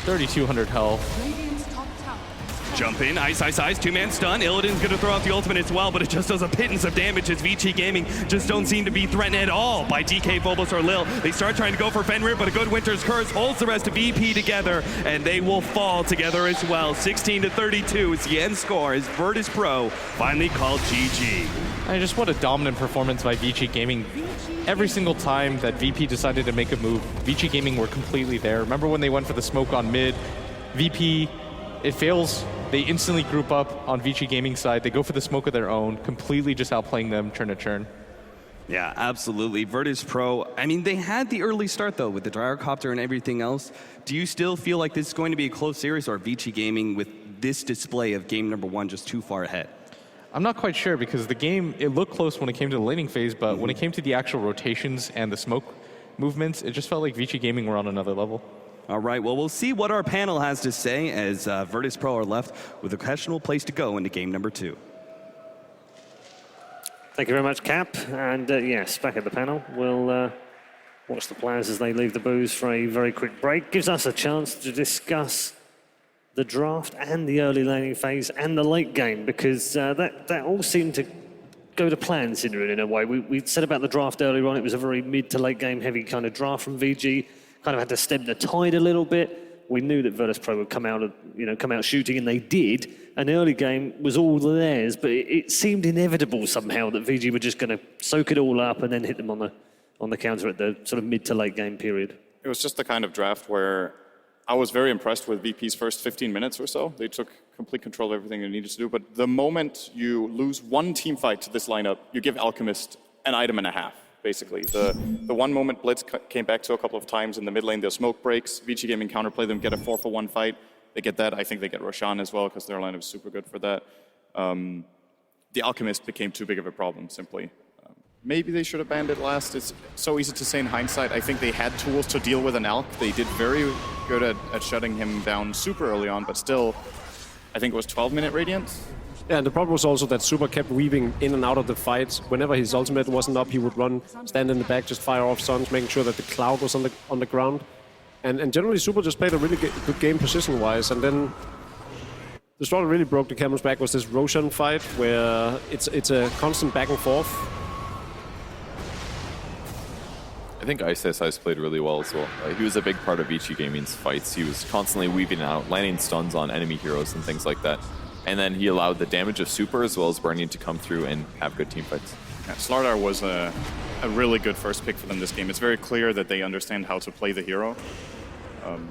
3,200 health. Jump in, Ice, 2-man stun. Illidan's gonna throw out the ultimate as well, but it just does a pittance of damage as VG Gaming just don't seem to be threatened at all by DK Phobos or Lil. They start trying to go for Fenrir, but a good Winter's Curse holds the rest of VP together, and they will fall together as well. 16-32 is the end score as Virtus.pro finally called GG. Just what a dominant performance by VG Gaming. Every single time that VP decided to make a move, VG Gaming were completely there. Remember when they went for the smoke on mid? VP, it fails they instantly group up on Vici Gaming side. They go for the smoke of their own, completely just outplaying them turn to turn. Yeah, absolutely. Virtus.pro, I mean, they had the early start, though, with the gyrocopter and everything else. Do you still feel like this is going to be a close series, or Vici Gaming with this display of game number one just too far ahead? I'm not quite sure, because the game, it looked close when it came to the laning phase, but when it came to the actual rotations and the smoke movements, it just felt like Vici Gaming were on another level. All right, well, we'll see what our panel has to say as Virtus.pro are left with a questionable place to go into game number two. Thank you very much, Cap. And yes, back at the panel, we'll watch the players as they leave the booth for a very quick break. Gives us a chance to discuss the draft and the early laning phase and the late game, because that all seemed to go to plan, Sindarin, in a way. We said about the draft earlier on, it was a very mid to late game heavy kind of draft from VG. Kind of had to stem the tide a little bit. We knew that Virtus.pro would come out shooting, and they did. An early game was all theirs, but it seemed inevitable somehow that VG were just going to soak it all up and then hit them on the counter at the sort of mid to late game period. It was just the kind of draft where I was very impressed with VP's first 15 minutes or so. They took complete control of everything they needed to do. But the moment you lose one team fight to this lineup, you give Alchemist an item and a half, basically. The one moment Blitz came back to a couple of times in the mid lane, their smoke breaks, Vici Gaming counterplay them, get a 4-for-1 fight. They get that. I think they get Roshan as well, because their lineup is super good for that. The Alchemist became too big of a problem, simply. Maybe they should have banned it last. It's so easy to say in hindsight. I think they had tools to deal with an Alch. They did very good at shutting him down super early on, but still, I think it was 12-minute Radiant. Yeah, and the problem was also that Super kept weaving in and out of the fights. Whenever his ultimate wasn't up, he would run, stand in the back, just fire off stuns, making sure that the cloud was on the ground. And generally, Super just played a really good game position-wise. And then the straw that really broke the camel's back was this Roshan fight, where it's a constant back and forth. I think Ice played really well as well. He was a big part of Vici Gaming's fights. He was constantly weaving out, landing stuns on enemy heroes and things like that. And then he allowed the damage of Super as well as Burning to come through and have good team fights. Yeah, Slardar was a really good first pick for them this game. It's very clear that they understand how to play the hero. And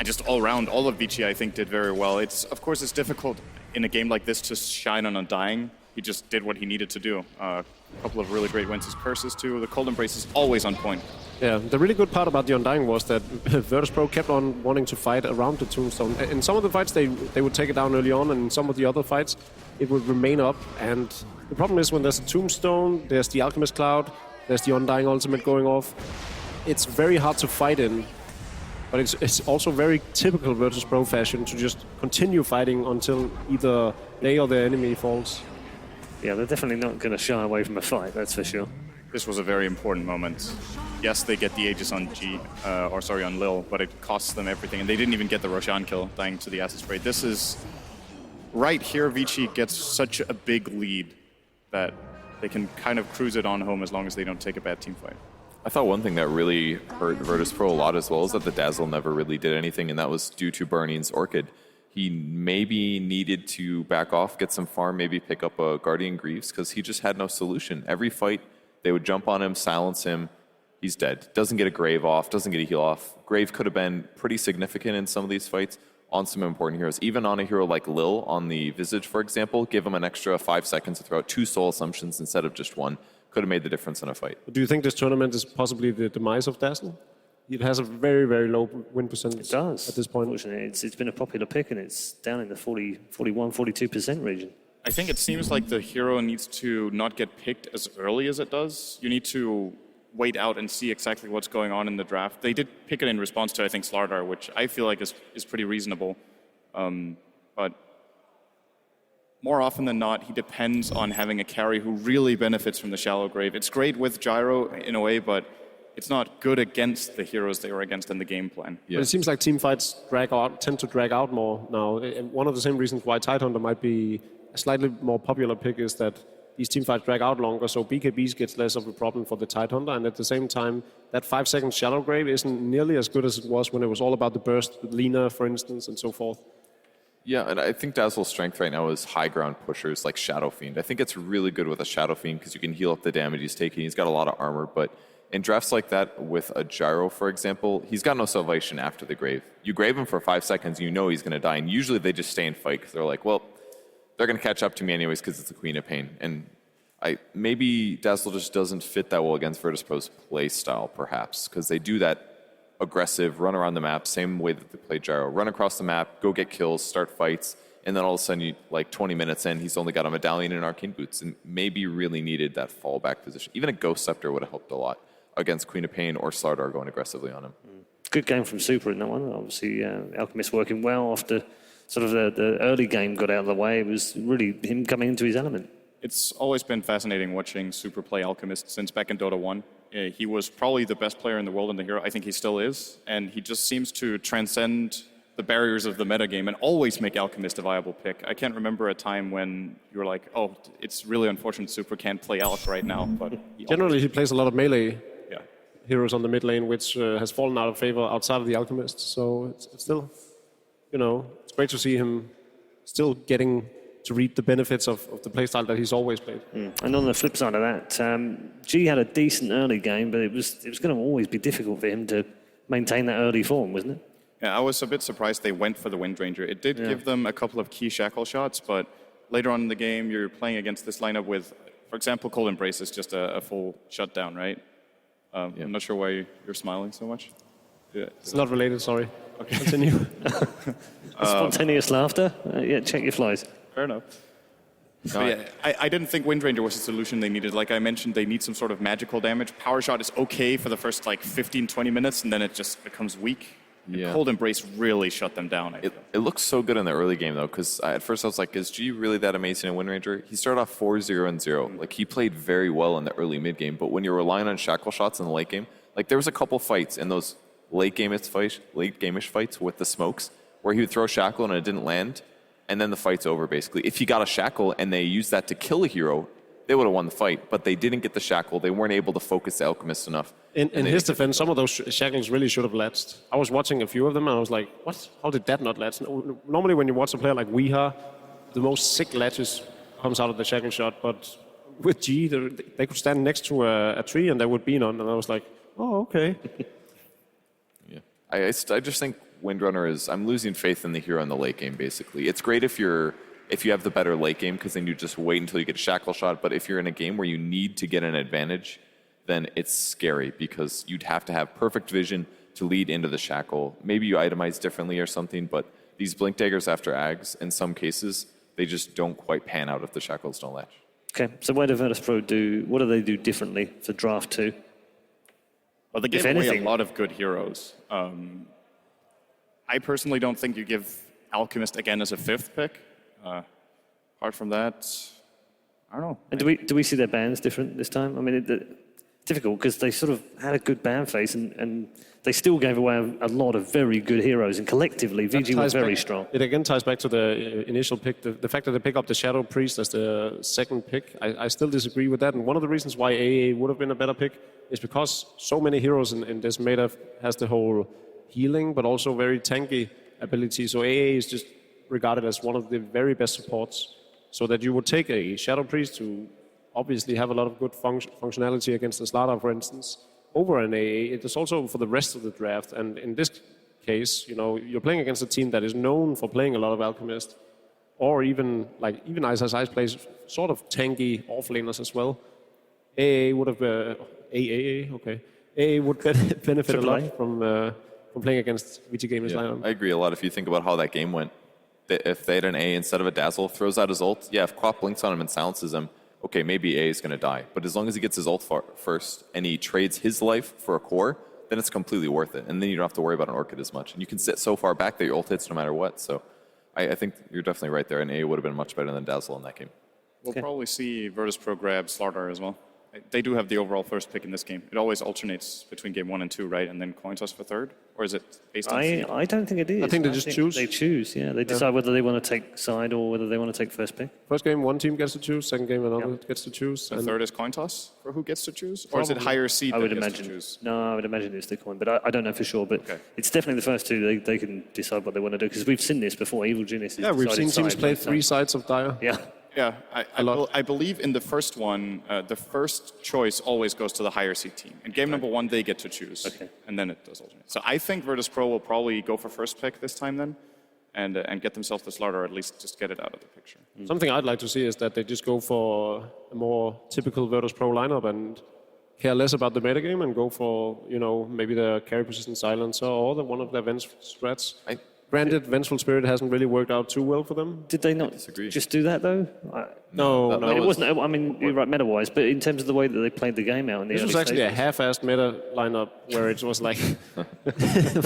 just all around, all of Vici, I think, did very well. Of course, it's difficult in a game like this to shine on Undying. He just did what he needed to do. A couple of really great wins, his curses too. The Cold Embrace is always on point. Yeah, the really good part about the Undying was that Virtus.pro kept on wanting to fight around the Tombstone. In some of the fights, they would take it down early on, and in some of the other fights, it would remain up. And the problem is when there's a Tombstone, there's the Alchemist Cloud, there's the Undying ultimate going off. It's very hard to fight in, but it's also very typical Virtus.pro fashion to just continue fighting until either they or their enemy falls. Yeah, they're definitely not going to shy away from a fight, that's for sure. This was a very important moment. Yes, they get the Aegis on on Lil, but it costs them everything. And they didn't even get the Roshan kill, dying to the Acid Spray. This is... Right here, Vici gets such a big lead that they can kind of cruise it on home as long as they don't take a bad team fight. I thought one thing that really hurt Virtus.pro a lot as well is that the Dazzle never really did anything, and that was due to Burning's Orchid. He maybe needed to back off, get some farm, maybe pick up a Guardian Greaves, because he just had no solution. Every fight, they would jump on him, silence him, he's dead. Doesn't get a Grave off, doesn't get a heal off. Grave could have been pretty significant in some of these fights on some important heroes. Even on a hero like Lil on the Visage, for example, give him an extra 5 seconds to throw out 2 Soul Assumptions instead of just 1. Could have made the difference in a fight. Do you think this tournament is possibly the demise of Dazzle? It has a very, very low win percentage. It does. At this point. Unfortunately, it's been a popular pick, and it's down in the 42% region. I think it seems like the hero needs to not get picked as early as it does. You need to wait out and see exactly what's going on in the draft. They did pick it in response to, I think, Slardar, which I feel like is pretty reasonable. But more often than not, he depends on having a carry who really benefits from the Shallow Grave. It's great with Gyro in a way, but it's not good against the heroes they were against in the game plan. Yeah. But it seems like team fights tend to drag out more now. And one of the same reasons why Tidehunter might be a slightly more popular pick is that these team fights drag out longer, so BKBs gets less of a problem for the Tidehunter, and at the same time, that 5-second Shallow Grave isn't nearly as good as it was when it was all about the burst with Lina, for instance, and so forth. Yeah, and I think Dazzle's strength right now is high ground pushers like Shadow Fiend. I think it's really good with a Shadow Fiend because you can heal up the damage he's taking. He's got a lot of armor, but in drafts like that with a gyro, for example, he's got no salvation after the grave. You grave him for 5 seconds, you know he's going to die, and usually they just stay and fight because they're like, well, they're going to catch up to me anyways because it's the Queen of Pain. And maybe Dazzle just doesn't fit that well against Virtus.pro's play style, perhaps, because they do that aggressive, run around the map, same way that they play gyro. Run across the map, go get kills, start fights, and then all of a sudden, like 20 minutes in, he's only got a medallion and arcane boots, and maybe really needed that fallback position. Even a Ghost Scepter would have helped a lot against Queen of Pain or Slardar going aggressively on him. Good game from Super in that one. Obviously, Alchemist working well after sort of the early game got out of the way. It was really him coming into his element. It's always been fascinating watching Super play Alchemist since back in Dota 1. He was probably the best player in the world in the hero. I think he still is. And he just seems to transcend the barriers of the metagame and always make Alchemist a viable pick. I can't remember a time when you were like, oh, it's really unfortunate Super can't play Alch right now. But Generally, he plays a lot of melee heroes on the mid lane, which has fallen out of favor outside of the Alchemist. So it's still, it's great to see him still getting to reap the benefits of the playstyle that he's always played. And on the flip side of that, G had a decent early game, but it was going to always be difficult for him to maintain that early form, wasn't it? Yeah, I was a bit surprised they went for the Windranger. It did give them a couple of key shackle shots, but later on in the game, you're playing against this lineup with, for example, Cold Embrace is just a full shutdown, right? I'm not sure why you're smiling so much. Yeah. It's not related, sorry. Okay, continue. Spontaneous laughter? Check your flies. Fair enough. I didn't think Windranger was the solution they needed. Like I mentioned, they need some sort of magical damage. Power Shot is okay for the first 15, 20 minutes, and then it just becomes weak. Yeah. Cold Embrace really shut them down. It looks so good in the early game, though, because at first I was like, is G really that amazing in Windranger? He started off 4-0-0. Like, he played very well in the early mid-game, but when you're relying on shackle shots in the late game, like, there was a couple fights in those late game-ish fights with the smokes where he would throw shackle and it didn't land, and then the fight's over, basically. If he got a shackle and they used that to kill a hero, they would have won the fight, but they didn't get the shackle. They weren't able to focus the Alchemist enough. In his defense, some of those shackles really should have latched. I was watching a few of them and I was like, what? How did that not latch? Normally when you watch a player like Weeha, the most sick latches comes out of the shackle shot, but with G, they could stand next to a tree and there would be none, and I was like, oh, okay. I just think Windrunner is, I'm losing faith in the hero in the late game, basically. It's great if you have the better late game, because then you just wait until you get a shackle shot. But if you're in a game where you need to get an advantage, then it's scary, because you'd have to have perfect vision to lead into the shackle. Maybe you itemize differently or something, but these blink daggers after Ags, in some cases, they just don't quite pan out if the shackles don't latch. Okay, so what do Virtus.pro do? What do they do differently for Draft 2? Well, they gave away a lot of good heroes. I personally don't think you give Alchemist again as a 5th pick. Apart from that, I don't know. And do we see their bans different this time? I mean, it's difficult because they sort of had a good ban phase and they still gave away a lot of very good heroes, and collectively VG was very strong. It again ties back to the initial pick, the fact that they pick up the Shadow Priest as the 2nd pick. I still disagree with that, and one of the reasons why AA would have been a better pick is because so many heroes in this meta has the whole healing, but also very tanky ability. So AA is just regarded as one of the very best supports, so that you would take a Shadow Priest to obviously have a lot of good functionality against the Slardar, for instance, over an AA. It is also for the rest of the draft, and in this case, you're playing against a team that is known for playing a lot of Alchemist, or even Ice plays sort of tanky offlaners as well. AA would have AA would benefit a lot from playing against VG Gamers lineup. I agree a lot. If you think about how that game went, if they had an A instead of a Dazzle, throws out his ult, if Quap blinks on him and silences him, okay, maybe A is going to die. But as long as he gets his ult first and he trades his life for a core, then it's completely worth it. And then you don't have to worry about an Orchid as much. And you can sit so far back that your ult hits no matter what. So I think you're definitely right there. And A would have been much better than Dazzle in that game. We'll probably see Virtus.pro grab Slardar as well. They do have the overall first pick in this game. It always alternates between game 1 and 2, right? And then coin toss for 3rd? Or is it based on seed? I don't think it is. I think they just choose. They choose, yeah. They decide whether they want to take side or whether they want to take first pick. First game, one team gets to choose. Second game, another gets to choose. And 3rd is coin toss for who gets to choose? Or is it higher seed I would that gets imagine. to choose? No, I would imagine it's the coin, but I don't know for sure. But it's definitely the first two. They can decide what they want to do, because we've seen this before. Evil Genius. Yeah, we've seen teams play 3 sides of Dire. Yeah. Yeah, I believe in the first one, the first choice always goes to the higher seed team. In game number 1, they get to choose, and then it does alternate. So I think Virtus.pro will probably go for first pick this time then, and get themselves the slot, or at least just get it out of the picture. Something I'd like to see is that they just go for a more typical Virtus.pro lineup and care less about the metagame and go for, maybe the carry position silencer or one of their vengeful strats. Granted, Vengeful Spirit hasn't really worked out too well for them. Did they not just do that, though? No. I mean, it wasn't. I mean, you're right, meta-wise, but in terms of the way that they played the game out in the This was actually a half-assed meta lineup where it was like,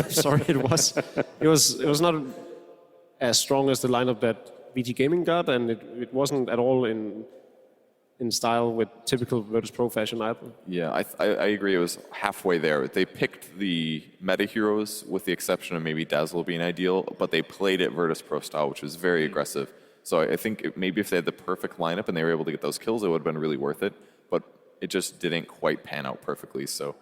sorry, it was not as strong as the lineup that VG Gaming got, and it wasn't at all in style with typical Virtus.pro fashion either. Yeah, I agree. It was halfway there. They picked the meta heroes with the exception of maybe Dazzle being ideal, but they played it Virtus.pro style, which was very aggressive. So I think maybe if they had the perfect lineup and they were able to get those kills, it would have been really worth it. But it just didn't quite pan out perfectly. So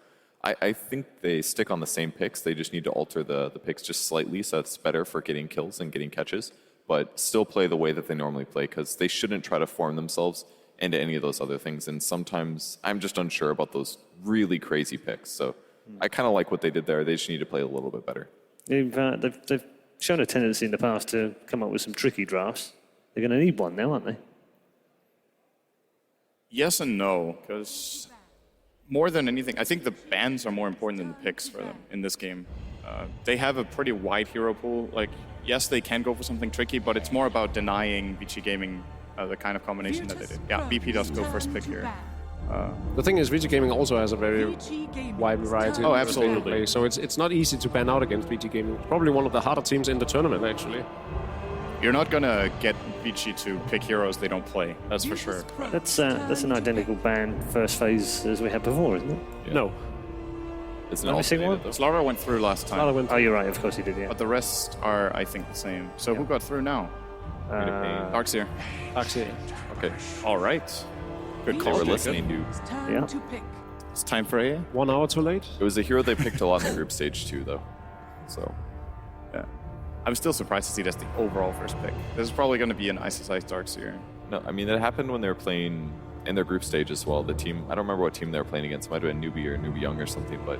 I think they stick on the same picks. They just need to alter the picks just slightly so it's better for getting kills and getting catches, but still play the way that they normally play because they shouldn't try to form themselves into any of those other things. And sometimes I'm just unsure about those really crazy picks. So I kind of like what they did there. They just need to play a little bit better. They've shown a tendency in the past to come up with some tricky drafts. They're going to need one now, aren't they? Yes and no, because more than anything, I think the bans are more important than the picks for them in this game. They have a pretty wide hero pool. Like, yes, they can go for something tricky, but it's more about denying VG Gaming the kind of combination that they did. Yeah, BP does go first pick here. The thing is, VG Gaming also has a very wide variety. Oh, absolutely. So it's not easy to ban out against VG Gaming. Probably one of the harder teams in the tournament, actually. You're not gonna get VG to pick heroes they don't play. That's for sure. That's an identical ban first phase as we had before, isn't it? Yeah. No. It's not. Missing one? Slaughter went through last time. Oh, you're right. Of course he did. Yeah. But the rest are, I think, the same. So who got through now? Darkseer. Okay. All right. Good call. They were listening to. Yeah. It's time for AA. 1 hour too late. It was a hero they picked a lot in the group stage too, though. So. Yeah. I'm still surprised to see that's the overall first pick. This is probably going to be an Ice Darkseer. No, I mean, it happened when they were playing in their group stage as well. The team, I don't remember what team they were playing against. It might have been Newbie or Newbie Young or something, but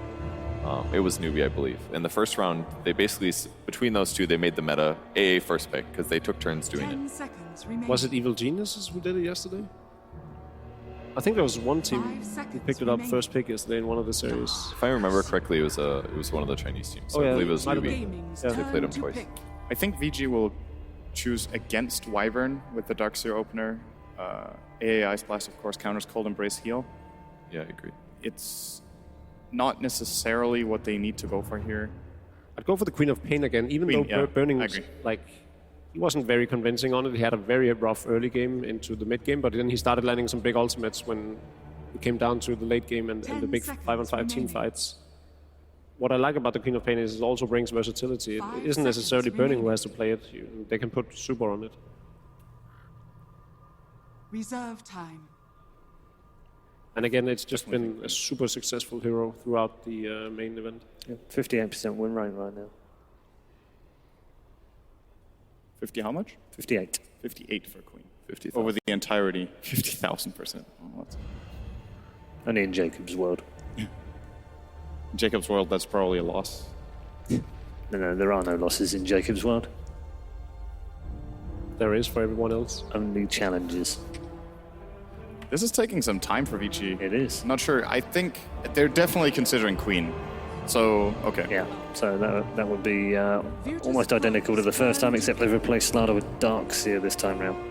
it was Newbie, I believe. In the first round, they basically, between those two, they made the meta AA first pick because they took turns doing it. Was it Evil Geniuses who did it yesterday? I think there was one team who picked it up first pick yesterday in one of the series. If I remember correctly, it was one of the Chinese teams. So I believe it was Newbie. Yeah, they played him twice. I think VG will choose against Wyvern with the Darkseer opener. AA Ice Blast, of course, counters Cold Embrace Heal. Yeah, I agree. It's not necessarily what they need to go for here. I'd go for the Queen of Pain again, even though Burning, he wasn't very convincing on it. He had a very rough early game into the mid game, but then he started landing some big ultimates when it came down to the late game and the big 5-on-5 team fights. What I like about the Queen of Pain is it also brings versatility. It isn't necessarily Burning who has to play it. They can put Super on it. Reserve time. And again, it's just been a super successful hero throughout the main event. Yeah, 58% win rate right now. 50 how much? 58. 58 for Queen. 50,000. Over the entirety, 50,000%. Oh, only in Jacob's World. In Jacob's World, that's probably a loss. No, there are no losses in Jacob's World. There is for everyone else. Only challenges. This is taking some time for VG. It is. I'm not sure. I think they're definitely considering Queen. So, okay. Yeah, so that would be almost identical to the first time, except they've replaced Slaughter with Darkseer this time round.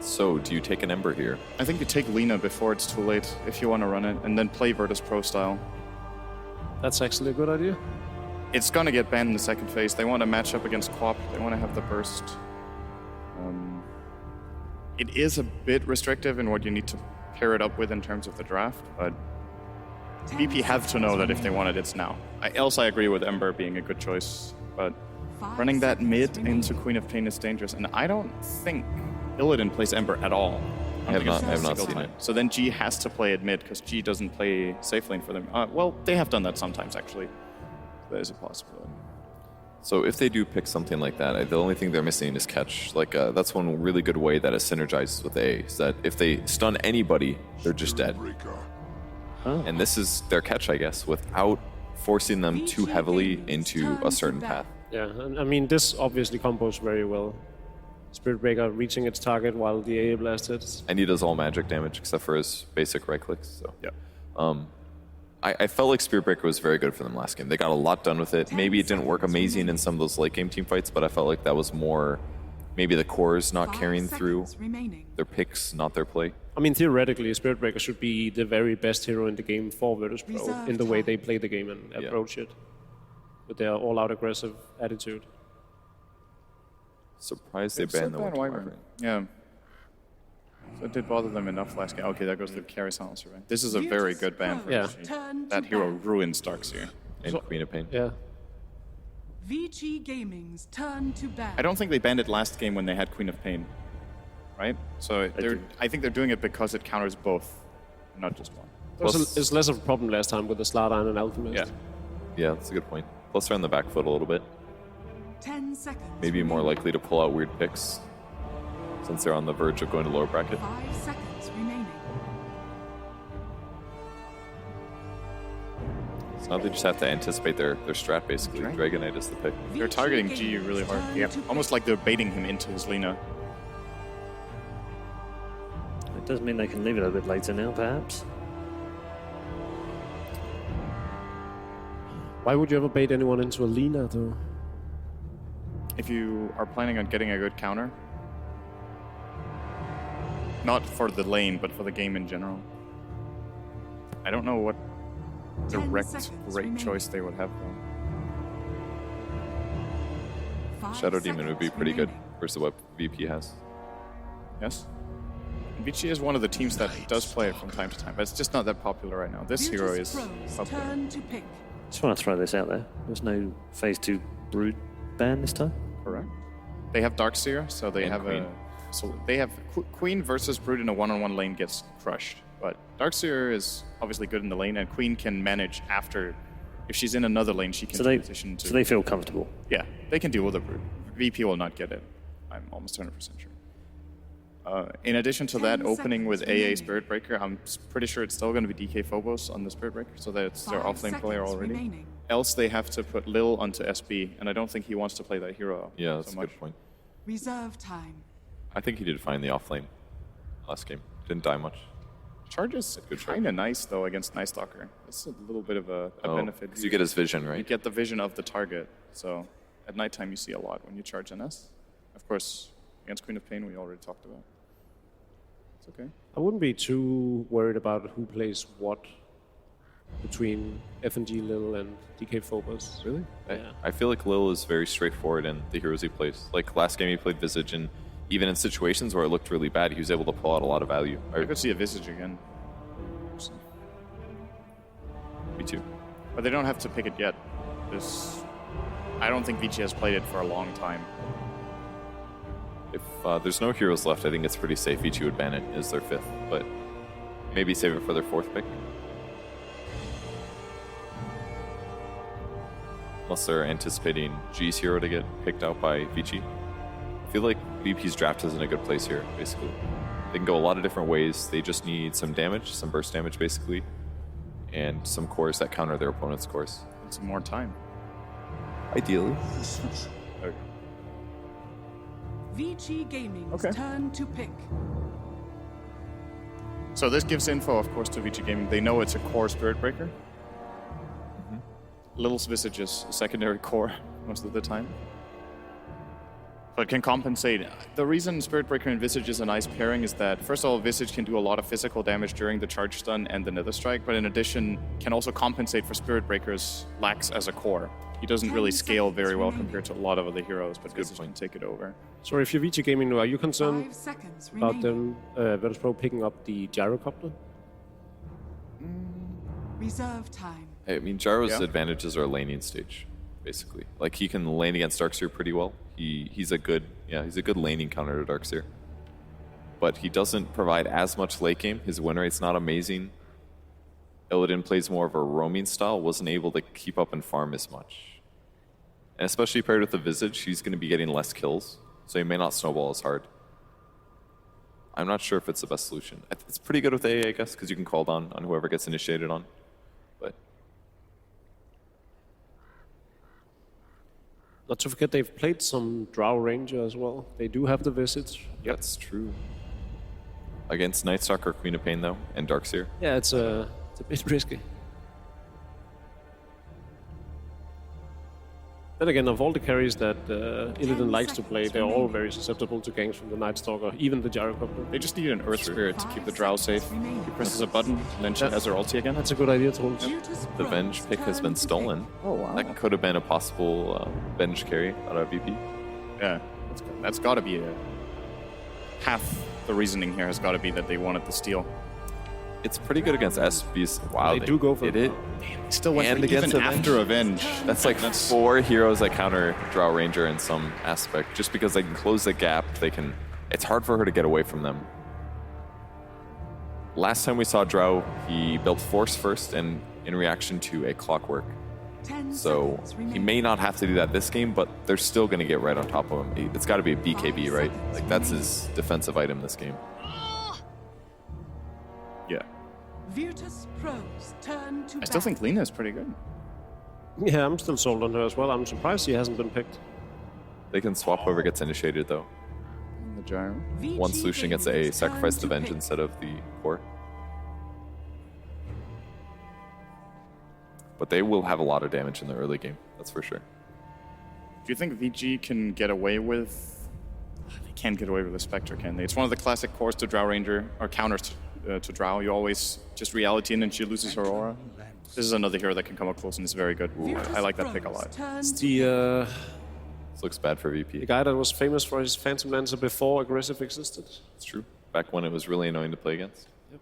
So, do you take an Ember here? I think you take Lina before it's too late, if you want to run it, and then play Virtus.pro style. That's actually a good idea. It's going to get banned in the second phase. They want to match up against Quap. They want to have the burst. It is a bit restrictive in what you need to pair it up with in terms of the draft, but BP have to know that if they want it, it's now. I agree with Ember being a good choice, but running that mid into Queen of Pain is dangerous, and I don't think Illidan plays Ember at all. I have not seen it. So then G has to play it mid, because G doesn't play safe lane for them. Well, they have done that sometimes, actually. There's a possibility. So if they do pick something like that, the only thing they're missing is catch. Like that's one really good way that it synergizes with A, is that if they stun anybody, they're just dead. And this is their catch, I guess, without forcing them too heavily into a certain path. Yeah, and I mean, this obviously combos very well. Spirit Breaker reaching its target while the AA blast hits. And he does all magic damage except for his basic right clicks. So yeah. I felt like Spirit Breaker was very good for them last game. They got a lot done with it. Maybe it didn't work amazing in some of those late game team fights, but I felt like that was more maybe the cores not carrying through, their picks, not their play. I mean, theoretically, Spirit Breaker should be the very best hero in the game for Virtus.pro in the way they play the game and approach it with their all-out aggressive attitude. Surprised they banned the one. Yeah. So it did bother them enough last game. Okay, that goes to the carry silencer, right? This is a very good ban for VG. That hero ruins Darkseer. And Queen of Pain. Yeah. VG Gaming's turn to ban. I don't think they banned it last game when they had Queen of Pain, right? So I think they're doing it because it counters both, not just one. It's less of a problem last time with the Slardine and Alchemist. Yeah, that's a good point. Plus they're on the back foot a little bit. 10 seconds. Maybe more likely to pull out weird picks since they're on the verge of going to lower bracket. 5 seconds remaining. So now they just have to anticipate their strat, basically. Dragon Knight is the pick. They're targeting G really hard. Yep. Almost like they're baiting him into his Lina. It does mean they can leave it a bit later now, perhaps. Why would you ever bait anyone into a Lina, though? If you are planning on getting a good counter. Not for the lane, but for the game in general. I don't know what direct great choice they would have, though. Shadow Demon would be pretty good versus what VP has. Yes. VG is one of the teams that does play it from time to time, but it's just not that popular right now. This hero is popular. Just want to throw this out there. There's no Phase 2 Brood ban this time. Correct. They have Darkseer, so they have Queen. So they have Queen versus Brood in a one-on-one lane gets crushed. But Darkseer is obviously good in the lane, and Queen can manage after. If she's in another lane, she can transition to. So they feel comfortable. Yeah, they can deal with the Brood. VP will not get it. I'm almost 100% sure. In addition to that, opening with AA Spirit Breaker, I'm pretty sure it's still going to be DK Phobos on the Spirit Breaker, so that's their offlane player already. Remaining. Else they have to put Lil onto SB, and I don't think he wants to play that hero. Yeah, that's so a good point. Reserve time. I think he did fine the offlane last game. Didn't die much. Charge is kind of nice, though, against Night Stalker. It's a little bit of a benefit. Because you get his vision, right? You get the vision of the target, so at nighttime you see a lot when you charge NS. Of course, against Queen of Pain we already talked about. It's okay. I wouldn't be too worried about who plays what between FNG Lil and DK Phobos. Really? Yeah. I feel like Lil is very straightforward in the heroes he plays. Like last game he played Visage, and even in situations where it looked really bad, he was able to pull out a lot of value. I could see a Visage again. Me too. But they don't have to pick it yet. I don't think VG has played it for a long time. If there's no heroes left, I think it's pretty safe. VG would ban it as their 5th, but maybe save it for their 4th pick. Unless they're anticipating G's hero to get picked out by VG. I feel like VP's draft is in a good place here, basically. They can go a lot of different ways. They just need some damage, some burst damage, basically, and some cores that counter their opponent's cores. And some more time. Ideally. Okay. VG Gaming's turn to pick. So this gives info, of course, to VG Gaming. They know it's a core Spirit Breaker. Lil's Visage is a secondary core most of the time. But can compensate. The reason Spirit Breaker and Visage is a nice pairing is that, first of all, Visage can do a lot of physical damage during the charge stun and the Nether Strike, but in addition, can also compensate for Spirit Breaker's lacks as a core. He doesn't really scale very well compared to a lot of other heroes, but Visage can take it over. So if you're VG Gaming, are you concerned 5 seconds about remaining. them, Virtus.pro picking up the Gyrocopter? Reserve time. I mean, Gyro's advantages are laning stage, basically. Like, he can lane against Darkseer pretty well. He's a good laning counter to Darkseer. But he doesn't provide as much late game. His win rate's not amazing. Illidan plays more of a roaming style, wasn't able to keep up and farm as much. And especially paired with the Visage, he's going to be getting less kills, so he may not snowball as hard. I'm not sure if it's the best solution. It's pretty good with AA, I guess, because you can call down on whoever gets initiated on. But not to forget, they've played some Drow Ranger as well. They do have the Visage. Yep. That's true. Against Nightstalker, Queen of Pain, though, and Darkseer. Yeah, it's a bit risky. Then again, of all the carries that Illidan likes to play, they're all very susceptible to ganks from the Nightstalker, even the Gyrocopter. They just need an Earth Spirit to keep the Drow safe. He presses a button, and then she has her ulti again. That's a good idea, Told. The Venge pick has been stolen. Oh, wow. That could have been a possible Venge carry out of VP. Yeah, that's got to be half the reasoning here has got to be that they wanted the steal. It's pretty good against SBs. Wow, they do go for it. Damn, they still went and for against even after Avenge. That's like 4 heroes that counter Drow Ranger in some aspect. Just because they can close the gap, they can. It's hard for her to get away from them. Last time we saw Drow, he built Force first, and in reaction to a Clockwork. So he may not have to do that this game, but they're still going to get right on top of him. It's got to be a BKB, right? Like that's his defensive item this game. Yeah. Virtus.pro's turn to I still think Lina is pretty good. Yeah, I'm still sold on her as well. I'm surprised she hasn't been picked. They can swap whoever gets initiated, though. The gyro. One solution gets a sacrifice the Venge instead of the core. But they will have a lot of damage in the early game, that's for sure. Do you think VG can get away with... They can't get away with the Spectre, can they? It's one of the classic cores to Drow Ranger, or counters to Drow. You always just reality and then she loses her aura. This is another hero that can come up close and is very good. Ooh, I like that pick a lot. It's the... This looks bad for VP. The guy that was famous for his Phantom Lancer before aggressive existed. It's true. Back when it was really annoying to play against. Yep.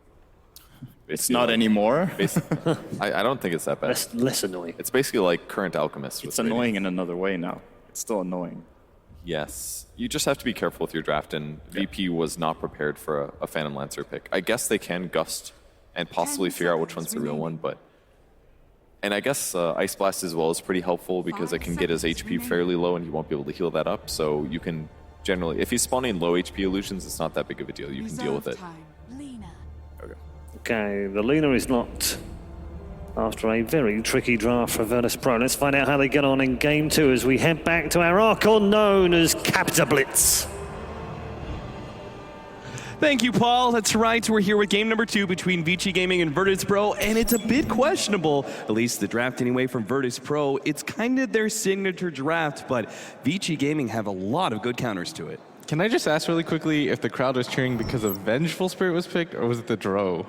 It's not anymore. I don't think it's that bad. Less annoying. It's basically like current Alchemist. It's annoying in another way now. It's still annoying. Yes. You just have to be careful with your draft, and VP was not prepared for a Phantom Lancer pick. I guess they can gust and possibly figure out which one's the real one, but... And I guess Ice Blast as well is pretty helpful because it can get his HP fairly low and he won't be able to heal that up. So you can generally, if he's spawning low HP illusions, it's not that big of a deal. You can deal with it. Okay, the Lina is not after a very tricky draft for Virtus.pro. Let's find out how they get on in Game 2 as we head back to our Archon known as Capita Blitz. Thank you, Paul. That's right. We're here with game number 2 between Vici Gaming and Virtus.pro, and it's a bit questionable, at least the draft anyway from Virtus.pro. It's kind of their signature draft, but Vici Gaming have a lot of good counters to it. Can I just ask really quickly if the crowd was cheering because a Vengeful Spirit was picked, or was it the Dro?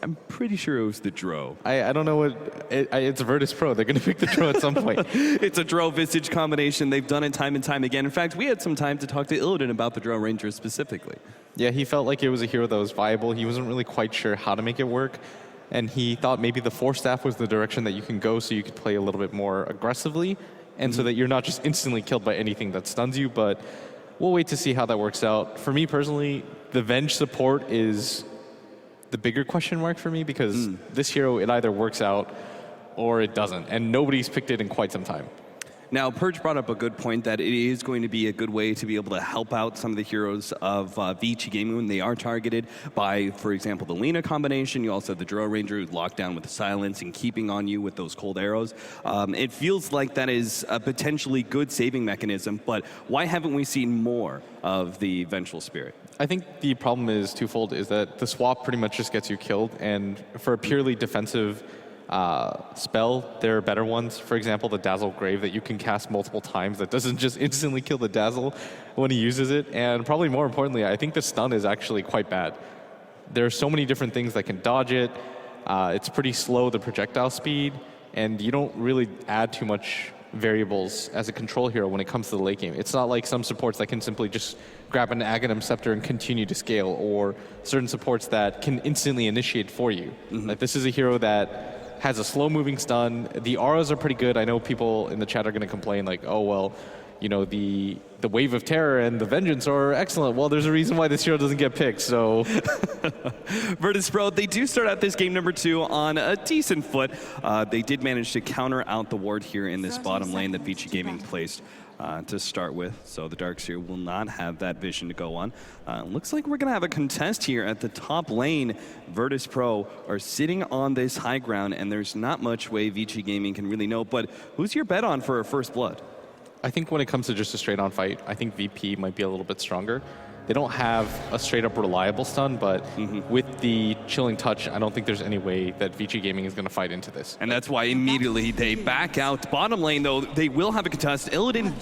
I'm pretty sure it was the Dro. I don't know what... it's Virtus.pro. They're going to pick the Dro at some point. It's a Dro Visage combination. They've done it time and time again. In fact, we had some time to talk to Illidan about the Dro Ranger specifically. Yeah, he felt like it was a hero that was viable. He wasn't really quite sure how to make it work. And he thought maybe the Force Staff was the direction that you can go so you could play a little bit more aggressively. And so that you're not just instantly killed by anything that stuns you. But we'll wait to see how that works out. For me personally, the Venge support is the bigger question mark for me because this hero, it either works out or it doesn't. And nobody's picked it in quite some time. Now, Purge brought up a good point that it is going to be a good way to be able to help out some of the heroes of Vici Gaming when they are targeted by, for example, the Lina combination. You also have the Dro Ranger who's locked down with the silence and keeping on you with those cold arrows. It feels like that is a potentially good saving mechanism, but why haven't we seen more of the Vengeful Spirit? I think the problem is twofold, is that the swap pretty much just gets you killed, and for a purely defensive spell, there are better ones. For example, the Dazzle Grave that you can cast multiple times that doesn't just instantly kill the Dazzle when he uses it. And probably more importantly, I think the stun is actually quite bad. There are so many different things that can dodge it. It's pretty slow, the projectile speed, and you don't really add too much variables as a control hero when it comes to the late game. It's not like some supports that can simply just grab an Aghanim Scepter and continue to scale, or certain supports that can instantly initiate for you. Like, this is a hero that has a slow-moving stun. The auras are pretty good. I know people in the chat are going to complain, like, oh, well, you know, the Wave of Terror and the Vengeance are excellent. Well, there's a reason why this hero doesn't get picked, so. Virtus.pro, they do start out this game number 2 on a decent foot. They did manage to counter out the ward here in this bottom lane that Vici Gaming placed to start with. So the Darkseer will not have that vision to go on. Looks like we're going to have a contest here at the top lane. Virtus.pro are sitting on this high ground, and there's not much way Vici Gaming can really know. But who's your bet on for a first blood? I think when it comes to just a straight-on fight, I think VP might be a little bit stronger. They don't have a straight-up reliable stun, but with the chilling touch, I don't think there's any way that Vici Gaming is going to fight into this. And that's why immediately they back out. Bottom lane, though, they will have a contest. Illidan,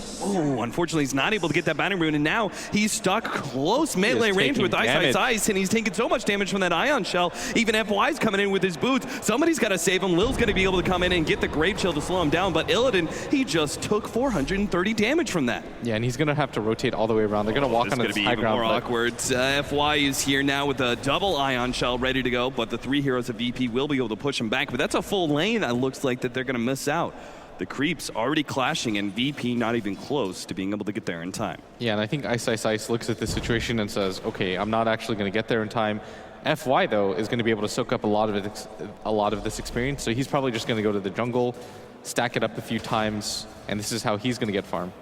unfortunately, he's not able to get that Banner Rune, and now he's stuck close melee range with Ice, and he's taking so much damage from that Ion Shell. Even FY's coming in with his boots. Somebody's got to save him. Lil's going to be able to come in and get the Grave Chill to slow him down, but Illidan, he just took 430 damage from that. Yeah, and he's going to have to rotate all the way around. They're going to walk on this high ground. More awkward. FY is here now with a double Ion Shell ready to go, but the 3 heroes of VP will be able to push him back. But that's a full lane. It looks like that they're going to miss out. The creeps already clashing, and VP not even close to being able to get there in time. Yeah, and I think Ice looks at this situation and says, okay, I'm not actually going to get there in time. FY, though, is going to be able to soak up a lot of this experience, so he's probably just going to go to the jungle, stack it up a few times, and this is how he's going to get farm.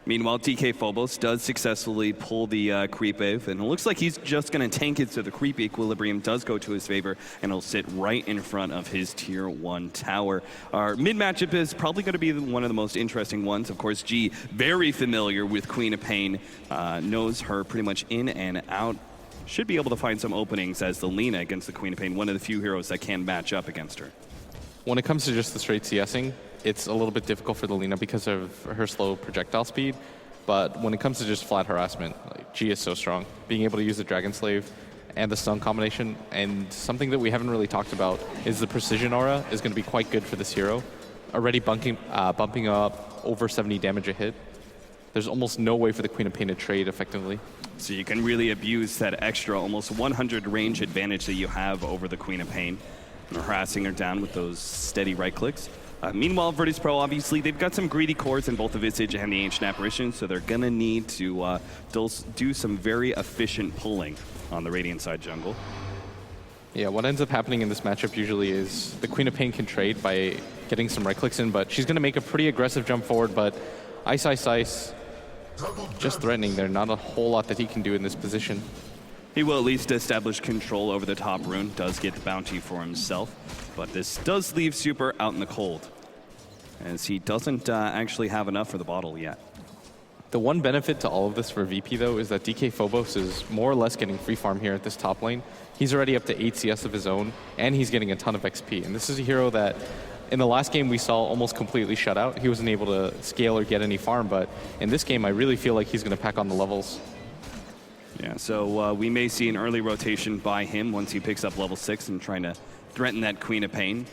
Meanwhile, DK Phobos does successfully pull the creep wave, and it looks like he's just going to tank it, so the creep equilibrium does go to his favor, and he'll sit right in front of his tier 1 tower. Our mid matchup is probably going to be one of the most interesting ones. Of course, G, very familiar with Queen of Pain, knows her pretty much in and out. Should be able to find some openings as the Lina against the Queen of Pain, one of the few heroes that can match up against her. When it comes to just the straight CSing, it's a little bit difficult for the Lina because of her slow projectile speed. But when it comes to just flat harassment, like, G is so strong. Being able to use the Dragon Slave and the stun combination, and something that we haven't really talked about is the precision aura is going to be quite good for this hero. Already bumping up over 70 damage a hit. There's almost no way for the Queen of Pain to trade effectively. So you can really abuse that extra almost 100 range advantage that you have over the Queen of Pain. And harassing her down with those steady right clicks. Meanwhile, Virtus.pro, obviously, they've got some greedy cores in both the Visage and the Ancient Apparition, so they're going to need to do some very efficient pulling on the Radiant side jungle. Yeah, what ends up happening in this matchup usually is the Queen of Pain can trade by getting some right clicks in, but she's going to make a pretty aggressive jump forward, but Ice, just threatening. There's not a whole lot that he can do in this position. He will at least establish control over the top rune, does get the bounty for himself, but this does leave Super out in the cold, as he doesn't actually have enough for the bottle yet. The one benefit to all of this for VP, though, is that DK Phobos is more or less getting free farm here at this top lane. He's already up to 8 CS of his own, and he's getting a ton of XP. And this is a hero that, in the last game, we saw almost completely shut out. He wasn't able to scale or get any farm, but in this game, I really feel like he's going to pack on the levels. Yeah, so we may see an early rotation by him once he picks up level 6 and trying to threaten that Queen of Pain.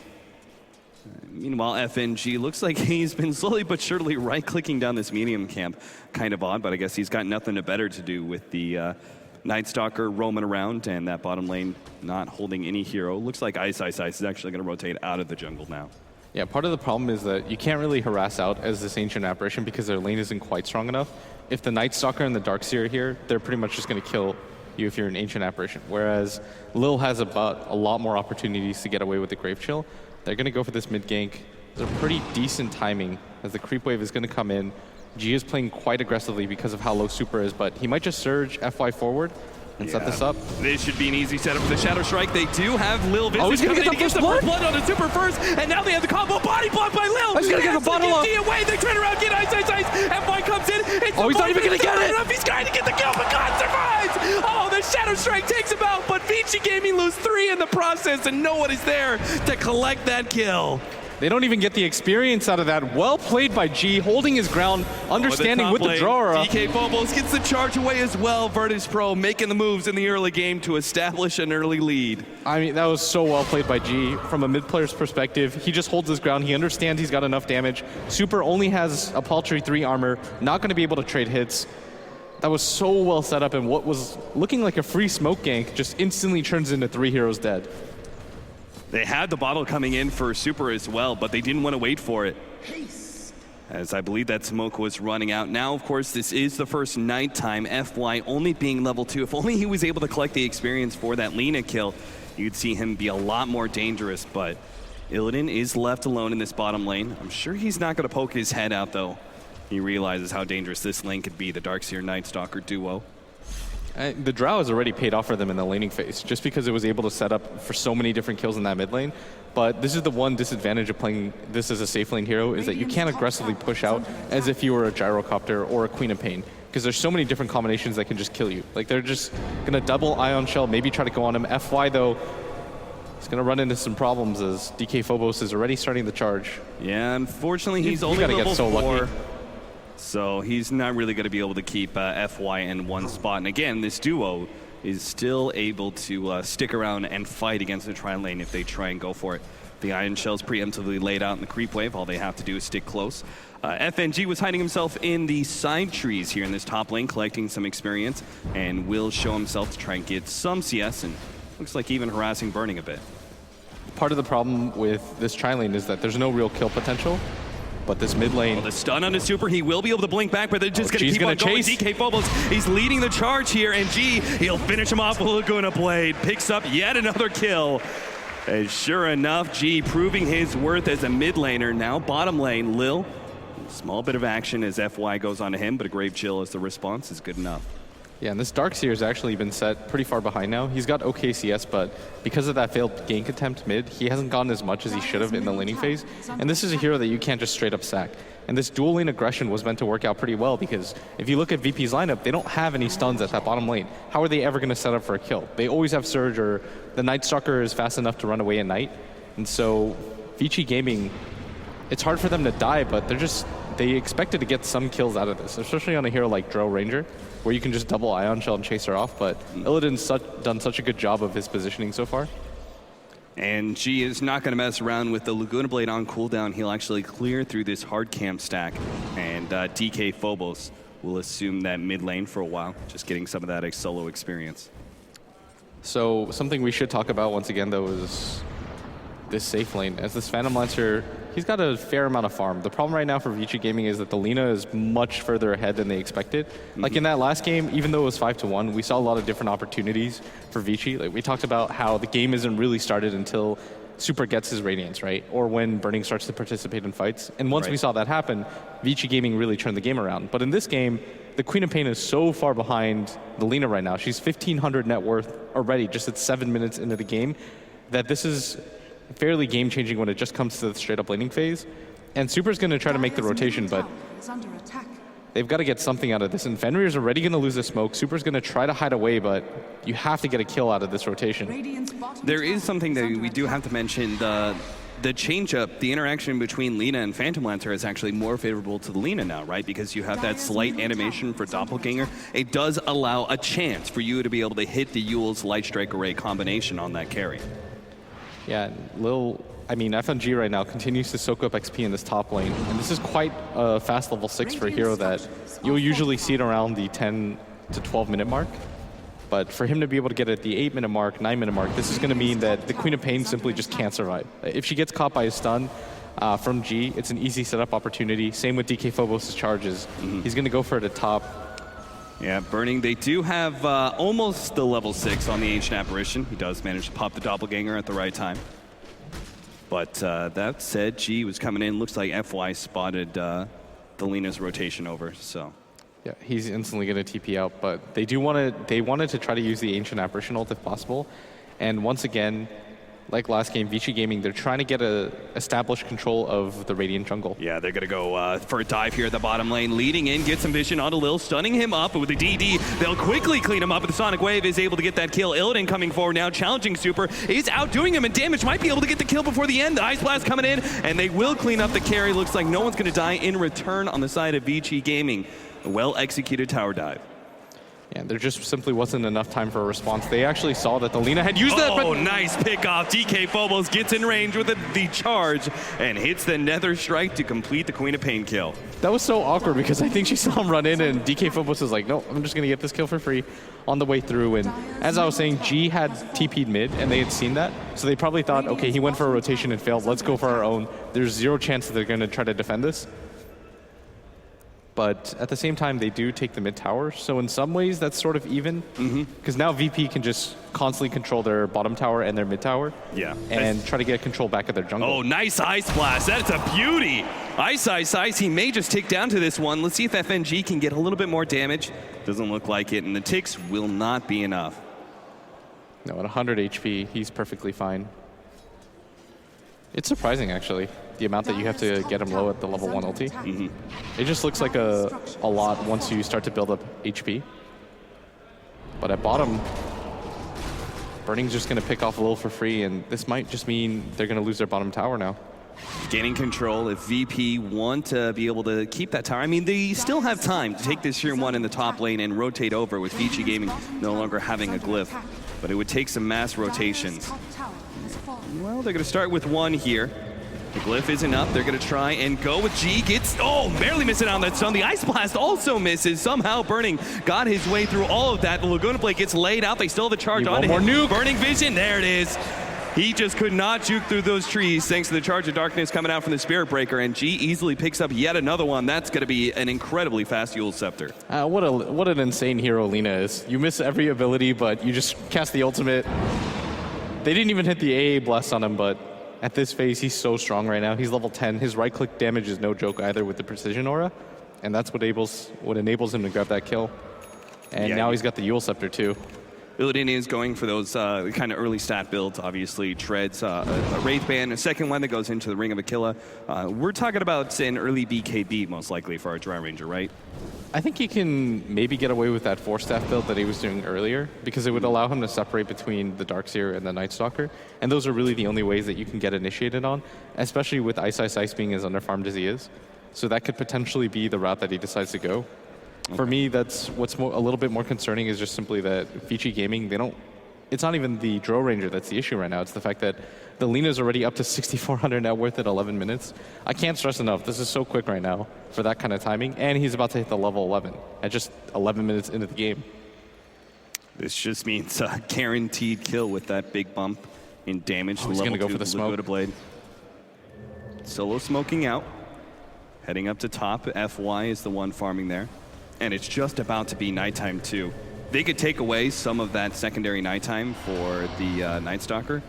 Meanwhile, FNG looks like he's been slowly but surely right-clicking down this medium camp. Kind of odd, but I guess he's got nothing better to do with the Night Stalker roaming around and that bottom lane not holding any hero. Looks like Ice is actually going to rotate out of the jungle now. Yeah, part of the problem is that you can't really harass out as this Ancient Apparition because their lane isn't quite strong enough. If the Night Stalker and the Darkseer are here, they're pretty much just going to kill you if you're an Ancient Apparition. Whereas Lil has a lot more opportunities to get away with the Grave Chill. They're going to go for this mid gank. There's a pretty decent timing as the creep wave is going to come in. G is playing quite aggressively because of how low Super is, but he might just surge FY forward and set this up. This should be an easy setup for the Shadow Strike. They do have Lil Visage. Oh, he's going to get the first blood on the Super first, and now they have the combo body block by Lil. He's going to get the bottle up. Away. They turn around, get Ice. FY comes in. He's not even going to get it. He's trying to get the kill, but God survives. Oh, the Shadow Strike takes him out, but Vici Gaming lose 3 in the process, and no one is there to collect that kill. They don't even get the experience out of that. Well played by G, holding his ground, understanding with the drawer. DK Phobos gets the charge away as well. Virtus.pro making the moves in the early game to establish an early lead. I mean, that was so well played by G. From a mid player's perspective, he just holds his ground. He understands he's got enough damage. Super only has a paltry 3 armor, not going to be able to trade hits. That was so well set up, and what was looking like a free smoke gank just instantly turns into 3 heroes dead. They had the bottle coming in for Super as well, but they didn't want to wait for it. as I believe that smoke was running out. Now, of course, this is the first nighttime. FY only being level 2. If only he was able to collect the experience for that Lina kill, you'd see him be a lot more dangerous. But Illidan is left alone in this bottom lane. I'm sure he's not going to poke his head out, though. He realizes how dangerous this lane could be, the Darkseer Night Stalker duo. The Drow has already paid off for them in the laning phase, just because it was able to set up for so many different kills in that mid lane. But this is the one disadvantage of playing this as a safe lane hero, is that you can't aggressively push out as if you were a Gyrocopter or a Queen of Pain, because there's so many different combinations that can just kill you. Like, they're just going to double Ion Shell, maybe try to go on him. FY, though, is going to run into some problems as DK Phobos is already starting the charge. Yeah, unfortunately, he's only gotta level get so 4. lucky. So he's not really going to be able to keep FY in one spot. And again, this duo is still able to stick around and fight against the tri lane if they try and go for it. The Iron Shell's preemptively laid out in the creep wave. All they have to do is stick close. FNG was hiding himself in the side trees here in this top lane, collecting some experience, and will show himself to try and get some CS, and looks like even harassing Burning a bit. Part of the problem with this tri lane is that there's no real kill potential. But this mid lane... The stun on his super, he will be able to blink back, but they're just going to keep on going. Chase. DK Phobos, he's leading the charge here, and G, he'll finish him off with Laguna Blade. Picks up yet another kill. And sure enough, G proving his worth as a mid laner. Now bottom lane, Lil. Small bit of action as FY goes onto him, but a Grave Chill as the response is good enough. Yeah, and this Darkseer has actually been set pretty far behind now. He's got OK CS, but because of that failed gank attempt mid, he hasn't gotten as much as he should have in the laning phase. And this is a hero that you can't just straight up sack. And this dual lane aggression was meant to work out pretty well, because if you look at VP's lineup, they don't have any stuns at that bottom lane. How are they ever going to set up for a kill? They always have Surge, or the Night Stalker is fast enough to run away at night. And so Vici Gaming, it's hard for them to die, but they expected to get some kills out of this, especially on a hero like Drow Ranger, where you can just double Ion Shell and chase her off. But Illidan's done such a good job of his positioning so far. And G is not going to mess around with the Laguna Blade on cooldown. He'll actually clear through this hard camp stack, and DK Phobos will assume that mid lane for a while, just getting some of that solo experience. So something we should talk about once again, though, is this safe lane. As this Phantom Lancer, he's got a fair amount of farm. The problem right now for Vici Gaming is that the Lina is much further ahead than they expected. Like in that last game, even though it was 5-1, we saw a lot of different opportunities for Vici. Like we talked about how the game isn't really started until Super gets his Radiance, right? Or when Burning starts to participate in fights. And once we saw that happen, Vici Gaming really turned the game around. But in this game, the Queen of Pain is so far behind the Lina right now. She's 1,500 net worth already, just at 7 minutes into the game, that this is fairly game-changing when it just comes to the straight-up laning phase. And Super's going to try to make the rotation, but they've got to get something out of this. And Fenrir's already going to lose the smoke. Super's going to try to hide away, but you have to get a kill out of this rotation. There is something that we do have to mention. The change-up, the interaction between Lina and Phantom Lancer is actually more favorable to the Lina now, right? Because you have that slight animation for Doppelganger. It does allow a chance for you to be able to hit the Yule's Light Strike Array combination on that carry. Yeah, FNG right now continues to soak up XP in this top lane, and this is quite a fast level 6 for a hero that you'll usually see it around the 10 to 12 minute mark. But for him to be able to get at the 8 minute mark, 9 minute mark, this is going to mean that the Queen of Pain simply just can't survive. If she gets caught by a stun from G, it's an easy setup opportunity. Same with DK Phobos' charges. He's going to go for it at top. Yeah, Burning, they do have almost the level 6 on the Ancient Apparition. He does manage to pop the Doppelganger at the right time. But that said, G was coming in. Looks like FY spotted the Lina's rotation over, so. Yeah, he's instantly going to TP out, but they wanted to try to use the Ancient Apparition ult if possible. And once again, like last game, Vici Gaming, they're trying to get established control of the Radiant jungle. Yeah, they're going to go for a dive here at the bottom lane. Leading in, get some vision onto Lil, stunning him up with the DD. They'll quickly clean him up, but the Sonic Wave is able to get that kill. Illidan coming forward now, challenging Super. Is outdoing him, and Damage might be able to get the kill before the end. The Ice Blast coming in, and they will clean up the carry. Looks like no one's going to die in return on the side of Vici Gaming. A well-executed tower dive. Yeah, there just simply wasn't enough time for a response. They actually saw that the Lina had used that. Oh, nice pickoff. DK Phobos gets in range with the charge and hits the Nether Strike to complete the Queen of Pain kill. That was so awkward because I think she saw him run in and DK Phobos was like, no, I'm just going to get this kill for free on the way through. And as I was saying, G had TP'd mid and they had seen that. So they probably thought, okay, he went for a rotation and failed. Let's go for our own. There's zero chance that they're going to try to defend this. but at the same time, they do take the mid tower. So in some ways, that's sort of even. Because now VP can just constantly control their bottom tower and their mid tower. Yeah. And try to get control back of their jungle. Oh, nice Ice Blast. That's a beauty. Ice. He may just tick down to this one. Let's see if FNG can get a little bit more damage. Doesn't look like it, and the ticks will not be enough. No, at 100 HP, he's perfectly fine. It's surprising, actually, the amount that you have to get him low at the level 1 ulti. It just looks like a lot once you start to build up HP. But at bottom, Burning's just going to pick off a little for free, and this might just mean they're going to lose their bottom tower now. Gaining control if VP want to be able to keep that tower. I mean, they still have time to take this tier 1 in the top lane and rotate over with Vici Gaming no longer having a glyph. But it would take some mass rotations. Well, they're going to start with 1 here. The glyph isn't up. They're going to try and go with G. Gets, barely missing on that stun. The Ice Blast also misses. Somehow Burning got his way through all of that. The Laguna Blade gets laid out. They still have the charge on him. Nuke. Burning Vision. There it is. He just could not juke through those trees thanks to the Charge of Darkness coming out from the Spirit Breaker, and G easily picks up yet another one. That's going to be an incredibly fast Eul Scepter. What an insane hero Lina is. You miss every ability, but you just cast the ultimate. They didn't even hit the AA Blast on him, but at this phase, he's so strong right now. He's level 10. His right-click damage is no joke either with the Precision Aura, and that's what enables him to grab that kill. And now he's got the Eul Scepter too. Illidan is going for those kind of early stat builds, obviously. Treads a Wraith Band, a second one that goes into the Ring of Aquila. We're talking about an early BKB, most likely, for our Dry Ranger, right? I think he can maybe get away with that 4-staff build that he was doing earlier, because it would allow him to separate between the Darkseer and the Night Stalker. And those are really the only ways that you can get initiated on, especially with Ice being as underfarmed as he is. So that could potentially be the route that he decides to go. For me, that's what's a little bit more concerning is just simply that Vici Gaming, it's not even the Drow Ranger that's the issue right now. It's the fact that the Lina's already up to 6,400 net worth at 11 minutes. I can't stress enough, this is so quick right now for that kind of timing, and he's about to hit the level 11 at just 11 minutes into the game. This just means a guaranteed kill with that big bump in damage. He's going to go for the smoke. Blade. Solo smoking out, heading up to top. FY is the one farming there. And it's just about to be nighttime too. They could take away some of that secondary nighttime for the Night Stalker.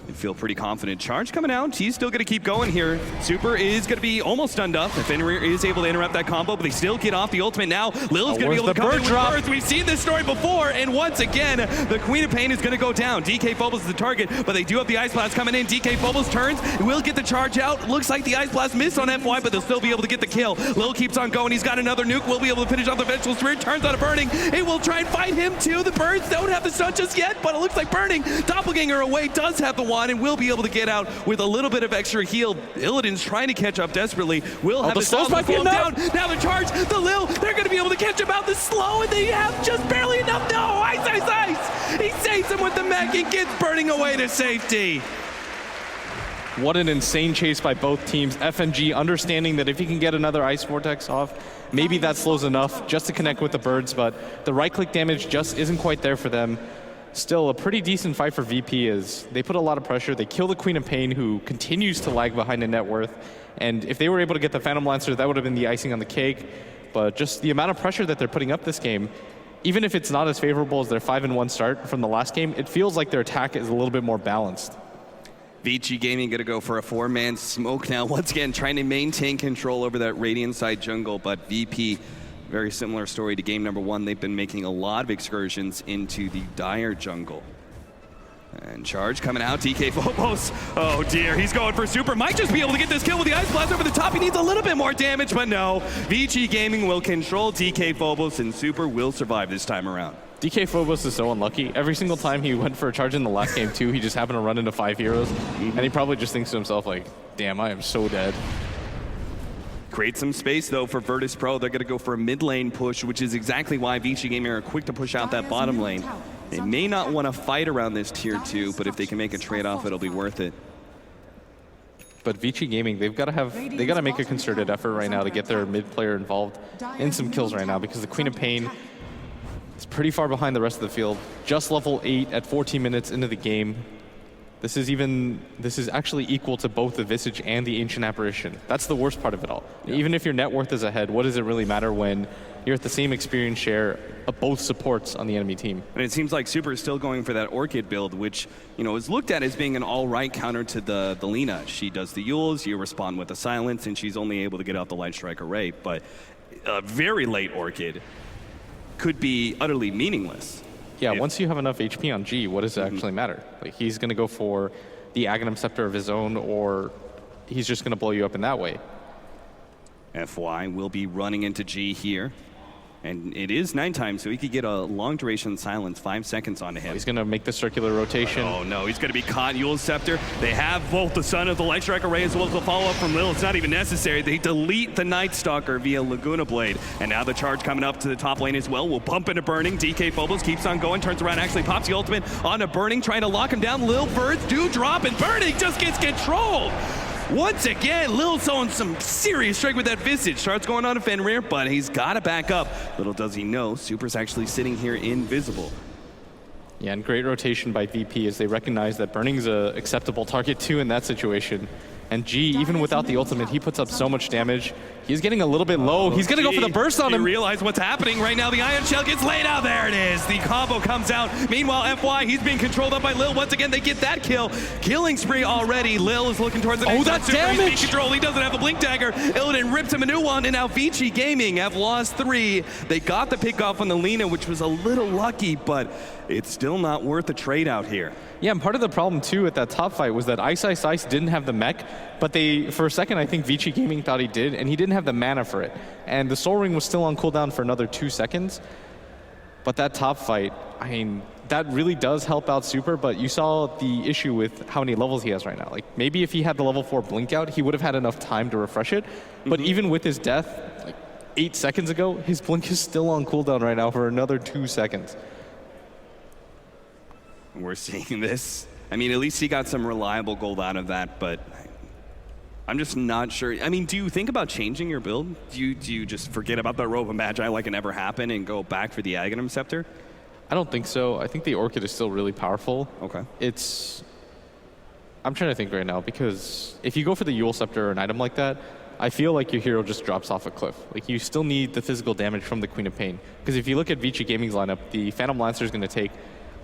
and feel pretty confident. Charge coming out. He's still going to keep going here. Super is going to be almost stunned up. If Fenrir is able to interrupt that combo, but they still get off the ultimate now. Lil's going to be able to come in with Birth. We've seen this story before, and once again, the Queen of Pain is going to go down. DK Phobos is the target, but they do have the Ice Blast coming in. DK Phobos turns, will get the charge out. Looks like the Ice Blast missed on FY, but they'll still be able to get the kill. Lil keeps on going. He's got another nuke. Will be able to finish off the Vengeful Spirit. Turns out of Burning. It will try and fight him too. The birds don't have the stun just yet, but it looks like Burning, Doppelganger away, does have the wand and will be able to get out with a little bit of extra heal. Illidan's trying to catch up desperately. Will have the slow down. Now the charge, the Lil, they're going to be able to catch him out the slow, and they have just barely enough. No, ice. He saves him with the mech and gets Burning away to safety. What an insane chase by both teams. FNG understanding that if he can get another Ice Vortex off, maybe that slows enough just to connect with the birds, but the right-click damage just isn't quite there for them. Still, a pretty decent fight for VP as they put a lot of pressure. They kill the Queen of Pain, who continues to lag behind in net worth. And if they were able to get the Phantom Lancer, that would have been the icing on the cake. But just the amount of pressure that they're putting up this game, even if it's not as favorable as their 5-1 start from the last game, it feels like their attack is a little bit more balanced. Vici Gaming going to go for a 4-man smoke now. Once again, trying to maintain control over that Radiant side jungle, but VP, very similar story to game number 1. They've been making a lot of excursions into the Dire jungle. And charge coming out, DK Phobos. Oh dear, he's going for super. Might just be able to get this kill with the Ice Blast over the top. He needs a little bit more damage, but no. Vici Gaming will control DK Phobos, and super will survive this time around. DK Phobos is so unlucky. Every single time he went for a charge in the last game too, he just happened to run into 5 heroes. And he probably just thinks to himself like, damn, I am so dead. Create some space though for Virtus.pro. They're gonna go for a mid lane push, which is exactly why Vici Gaming are quick to push out that bottom lane. They may not want to fight around this tier 2, but if they can make a trade-off, it'll be worth it. But Vici Gaming, they got to make a concerted effort right now to get their mid player involved in some kills right now, because the Queen of Pain is pretty far behind the rest of the field. Just level 8 at 14 minutes into the game. This is actually equal to both the Visage and the Ancient Apparition. That's the worst part of it all. Yeah. Even if your net worth is ahead, what does it really matter when you're at the same experience share of both supports on the enemy team? And it seems like Super is still going for that Orchid build, which, you know, is looked at as being an all-right counter to the Lina. She does the Yules, you respond with a silence, and she's only able to get out the Light Strike array. But a very late Orchid could be utterly meaningless. Yeah, once you have enough HP on G, what does it actually matter? Like, he's going to go for the Aghanim Scepter of his own, or he's just going to blow you up in that way. FY will be running into G here. And it is nighttime, so he could get a long duration silence, 5 seconds onto him. He's going to make the circular rotation. Oh no, he's going to be caught. Yule's Scepter. They have both the Son of the Light Strike Array as well as the follow-up from Lil. It's not even necessary. They delete the Night Stalker via Laguna Blade. And now the charge coming up to the top lane as well. Will bump into Burning. DK Phobos keeps on going, turns around, actually pops the ultimate onto Burning, trying to lock him down. Lil birds do drop, and Burning just gets controlled. Once again, Lil's on some serious strike with that Visage. Starts going on a Fenrir, but he's got to back up. Little does he know, Super's actually sitting here invisible. Yeah, and great rotation by VP as they recognize that Burning's an acceptable target too in that situation. And G, even without the ultimate, he puts up so much damage. He's getting a little bit low. He's going to go for the burst on him. You realize what's happening right now. The Ion Shell gets laid out. There it is. The combo comes out. Meanwhile, FY, he's being controlled up by Lil. Once again, they get that kill. Killing spree already. Lil is looking towards the next that's damage! He's control. He doesn't have a Blink Dagger. Illidan rips him a new one, and now Vici Gaming have lost 3. They got the pick off on the Lina, which was a little lucky, but it's still not worth a trade out here. Yeah, and part of the problem too at that top fight was that Ice didn't have the mech, but for a second I think Vici Gaming thought he did, and he didn't have the mana for it. And the Soul Ring was still on cooldown for another 2 seconds. But that top fight, I mean, that really does help out Super, but you saw the issue with how many levels he has right now. Like, maybe if he had the level 4 blink out, he would have had enough time to refresh it. But even with his death, like 8 seconds ago, his blink is still on cooldown right now for another 2 seconds. We're seeing this. I mean, at least he got some reliable gold out of that, but I'm just not sure. I mean, do you think about changing your build? Do you just forget about the Robe of Magi like it never happened and go back for the Aghanim Scepter? I don't think so. I think the Orchid is still really powerful. Okay. I'm trying to think right now, because if you go for the Yule Scepter or an item like that, I feel like your hero just drops off a cliff. Like, you still need the physical damage from the Queen of Pain. Because if you look at Vici Gaming's lineup, the Phantom Lancer is going to take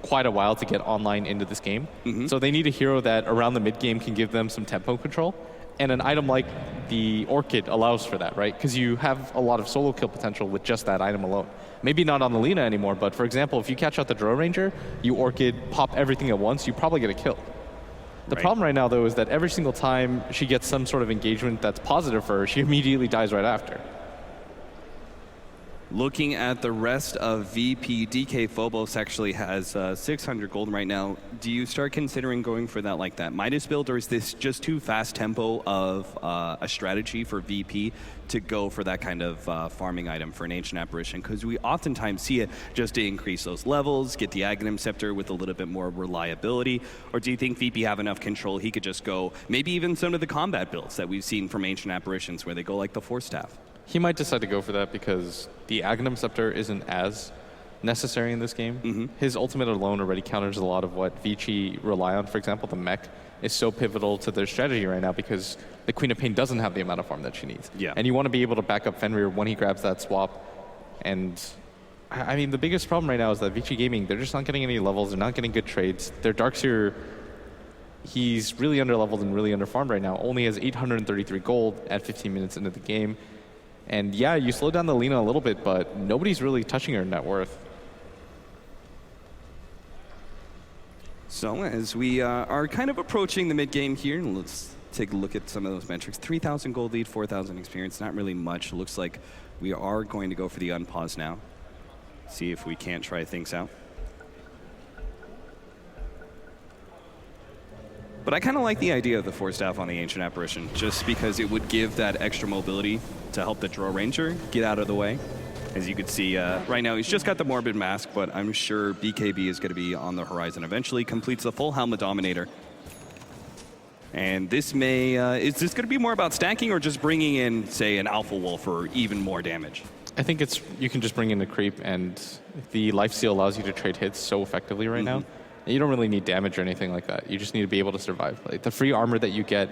quite a while to get online into this game. So they need a hero that around the mid game can give them some tempo control. And an item like the Orchid allows for that, right? Because you have a lot of solo kill potential with just that item alone. Maybe not on the Lina anymore, but for example, if you catch out the Drow Ranger, you Orchid, pop everything at once, you probably get a kill. The problem right now, though, is that every single time she gets some sort of engagement that's positive for her, she immediately dies right after. Looking at the rest of VP, DK Phobos actually has 600 gold right now. Do you start considering going for that Midas build, or is this just too fast tempo of a strategy for VP to go for that kind of farming item for an Ancient Apparition? Because we oftentimes see it just to increase those levels, get the Aghanim Scepter with a little bit more reliability, or do you think VP have enough control he could just go, maybe even some of the combat builds that we've seen from Ancient Apparitions where they go like the Force Staff? He might decide to go for that because the Aghanim Scepter isn't as necessary in this game. His ultimate alone already counters a lot of what Vici rely on. For example, the mech is so pivotal to their strategy right now because the Queen of Pain doesn't have the amount of farm that she needs. Yeah. And you want to be able to back up Fenrir when he grabs that swap. And I mean, the biggest problem right now is that Vici Gaming, they're just not getting any levels. They're not getting good trades. Their Darkseer, he's really underleveled and really underfarmed right now. Only has 833 gold at 15 minutes into the game. And yeah, you slow down the Lina a little bit, but nobody's really touching her net worth. So as we are kind of approaching the mid game here, let's take a look at some of those metrics. 3,000 gold lead, 4,000 experience, not really much. Looks like we are going to go for the unpause now. See if we can't try things out. But I kind of like the idea of the Force Staff on the Ancient Apparition, just because it would give that extra mobility to help the Drow Ranger get out of the way. As you can see, right now he's just got the Morbid Mask, but I'm sure BKB is going to be on the horizon eventually. Completes the full Helmet Dominator. And this may, is this going to be more about stacking or just bringing in, say, an Alpha Wolf for even more damage? I think you can just bring in a creep, and the lifesteal allows you to trade hits so effectively right now. And you don't really need damage or anything like that. You just need to be able to survive. Like the free armor that you get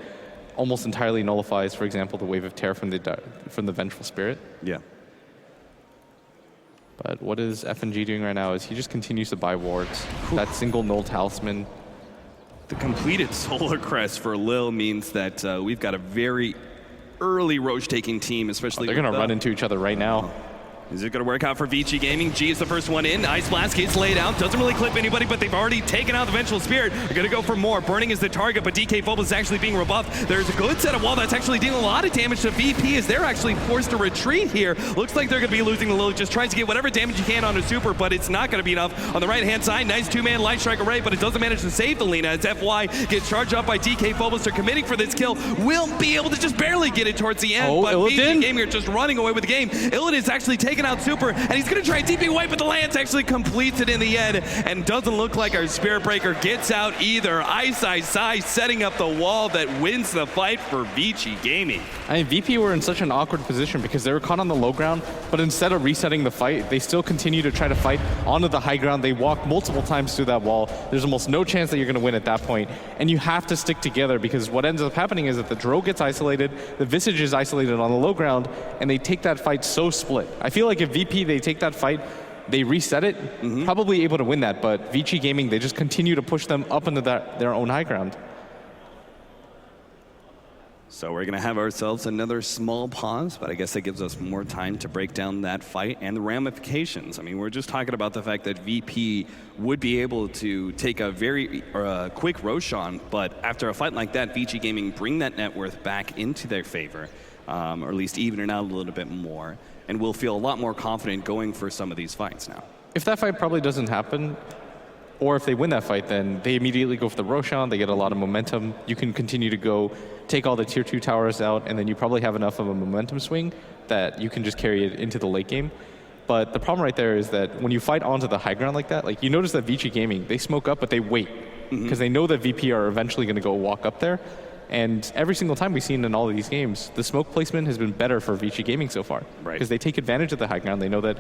almost entirely nullifies, for example, the Wave of Terror from the Vengeful Spirit. Yeah. But what is FNG doing right now is he just continues to buy wards. That single null talisman. The completed Solar Crest for Lil means that we've got a very early Roche-taking team, especially they're going to run into each other right now. Is it going to work out for Vici Gaming? G is the first one in. Ice Blast gets laid out. Doesn't really clip anybody, but they've already taken out the Vengeful Spirit. They're going to go for more. Burning is the target, but DK Phobos is actually being rebuffed. There's a good set of wall that's actually dealing a lot of damage to VP as they're actually forced to retreat here. Looks like they're going to be losing the Lily. Just tries to get whatever damage you can on a super, but it's not going to be enough. On the right-hand side, nice two-man Light Strike array, but it doesn't manage to save the Lina as FY gets charged up by DK Phobos. They're committing for this kill. Will be able to just barely get it towards the end, but Vici Gaming are just running away with the game. Illidan is actually taking out super, and he's going to try DP White, but the Lance actually completes it in the end, and doesn't look like our Spirit Breaker gets out either. Ice setting up the wall that wins the fight for Vici Gaming. I mean, VP were in such an awkward position because they were caught on the low ground, but instead of resetting the fight, they still continue to try to fight onto the high ground. They walk multiple times through that wall. There's almost no chance that you're going to win at that point, and you have to stick together because what ends up happening is that the Drow gets isolated, the Visage is isolated on the low ground, and they take that fight so split. I feel like if VP, they take that fight, they reset it, probably able to win that, but Vici Gaming, they just continue to push them up into their own high ground. So we're going to have ourselves another small pause, but I guess that gives us more time to break down that fight and the ramifications. I mean, we're just talking about the fact that VP would be able to take a very quick Roshan, but after a fight like that, Vici Gaming bring that net worth back into their favor, or at least even it out a little bit more, and we'll feel a lot more confident going for some of these fights now. If that fight probably doesn't happen, or if they win that fight, then they immediately go for the Roshan, they get a lot of momentum. You can continue to go take all the tier 2 towers out, and then you probably have enough of a momentum swing that you can just carry it into the late game. But the problem right there is that when you fight onto the high ground like that, like you notice that Vici Gaming, they smoke up, but they wait. Because they know that VP are eventually going to go walk up there. And every single time we've seen in all of these games, the smoke placement has been better for Vici Gaming so far. Because they take advantage of the high ground. They know that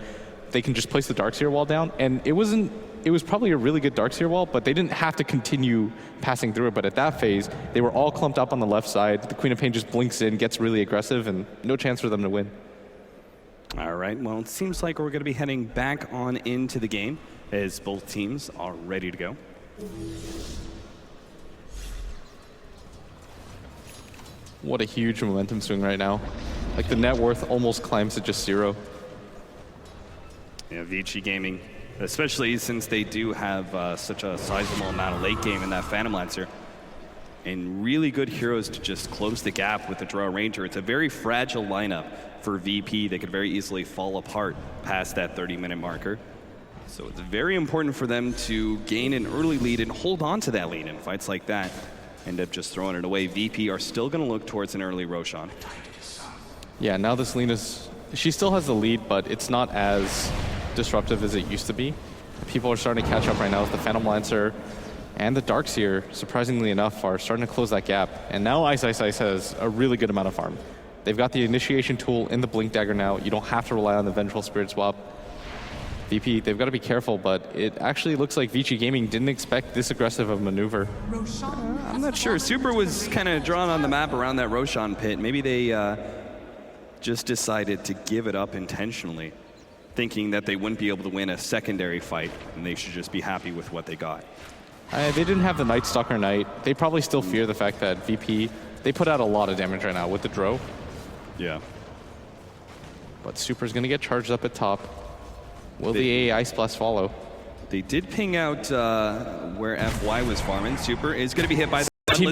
they can just place the Darkseer wall down. And it was probably a really good Darkseer wall, but they didn't have to continue passing through it. But at that phase, they were all clumped up on the left side. The Queen of Pain just blinks in, gets really aggressive, and no chance for them to win. All right, well, it seems like we're going to be heading back on into the game as both teams are ready to go. What a huge momentum swing right now. Like the net worth almost climbs to just 0. Yeah, Vici Gaming, especially since they do have such a sizable amount of late game in that Phantom Lancer, and really good heroes to just close the gap with the Drow Ranger. It's a very fragile lineup for VP. They could very easily fall apart past that 30-minute marker. So it's very important for them to gain an early lead and hold on to that lead in fights like that. End up just throwing it away. VP are still going to look towards an early Roshan. Yeah, now this Lina's, she still has the lead, but it's not as disruptive as it used to be. People are starting to catch up right now with the Phantom Lancer and the Darkseer, surprisingly enough, are starting to close that gap. And now Ice has a really good amount of farm. They've got the initiation tool in the Blink Dagger now. You don't have to rely on the Vengeful Spirit swap. VP, they've got to be careful, but it actually looks like Vici Gaming didn't expect this aggressive of a maneuver. I'm not sure. Super was kind of drawn on the map around that Roshan pit. Maybe they just decided to give it up intentionally, thinking that they wouldn't be able to win a secondary fight, and they should just be happy with what they got. They didn't have the Night Stalker Knight. They probably still fear the fact that VP, they put out a lot of damage right now with the Drow. Yeah. But Super's going to get charged up at top. Will the Ice Blast follow? They did ping out where FY was farming. Super is going to be hit by the 15%.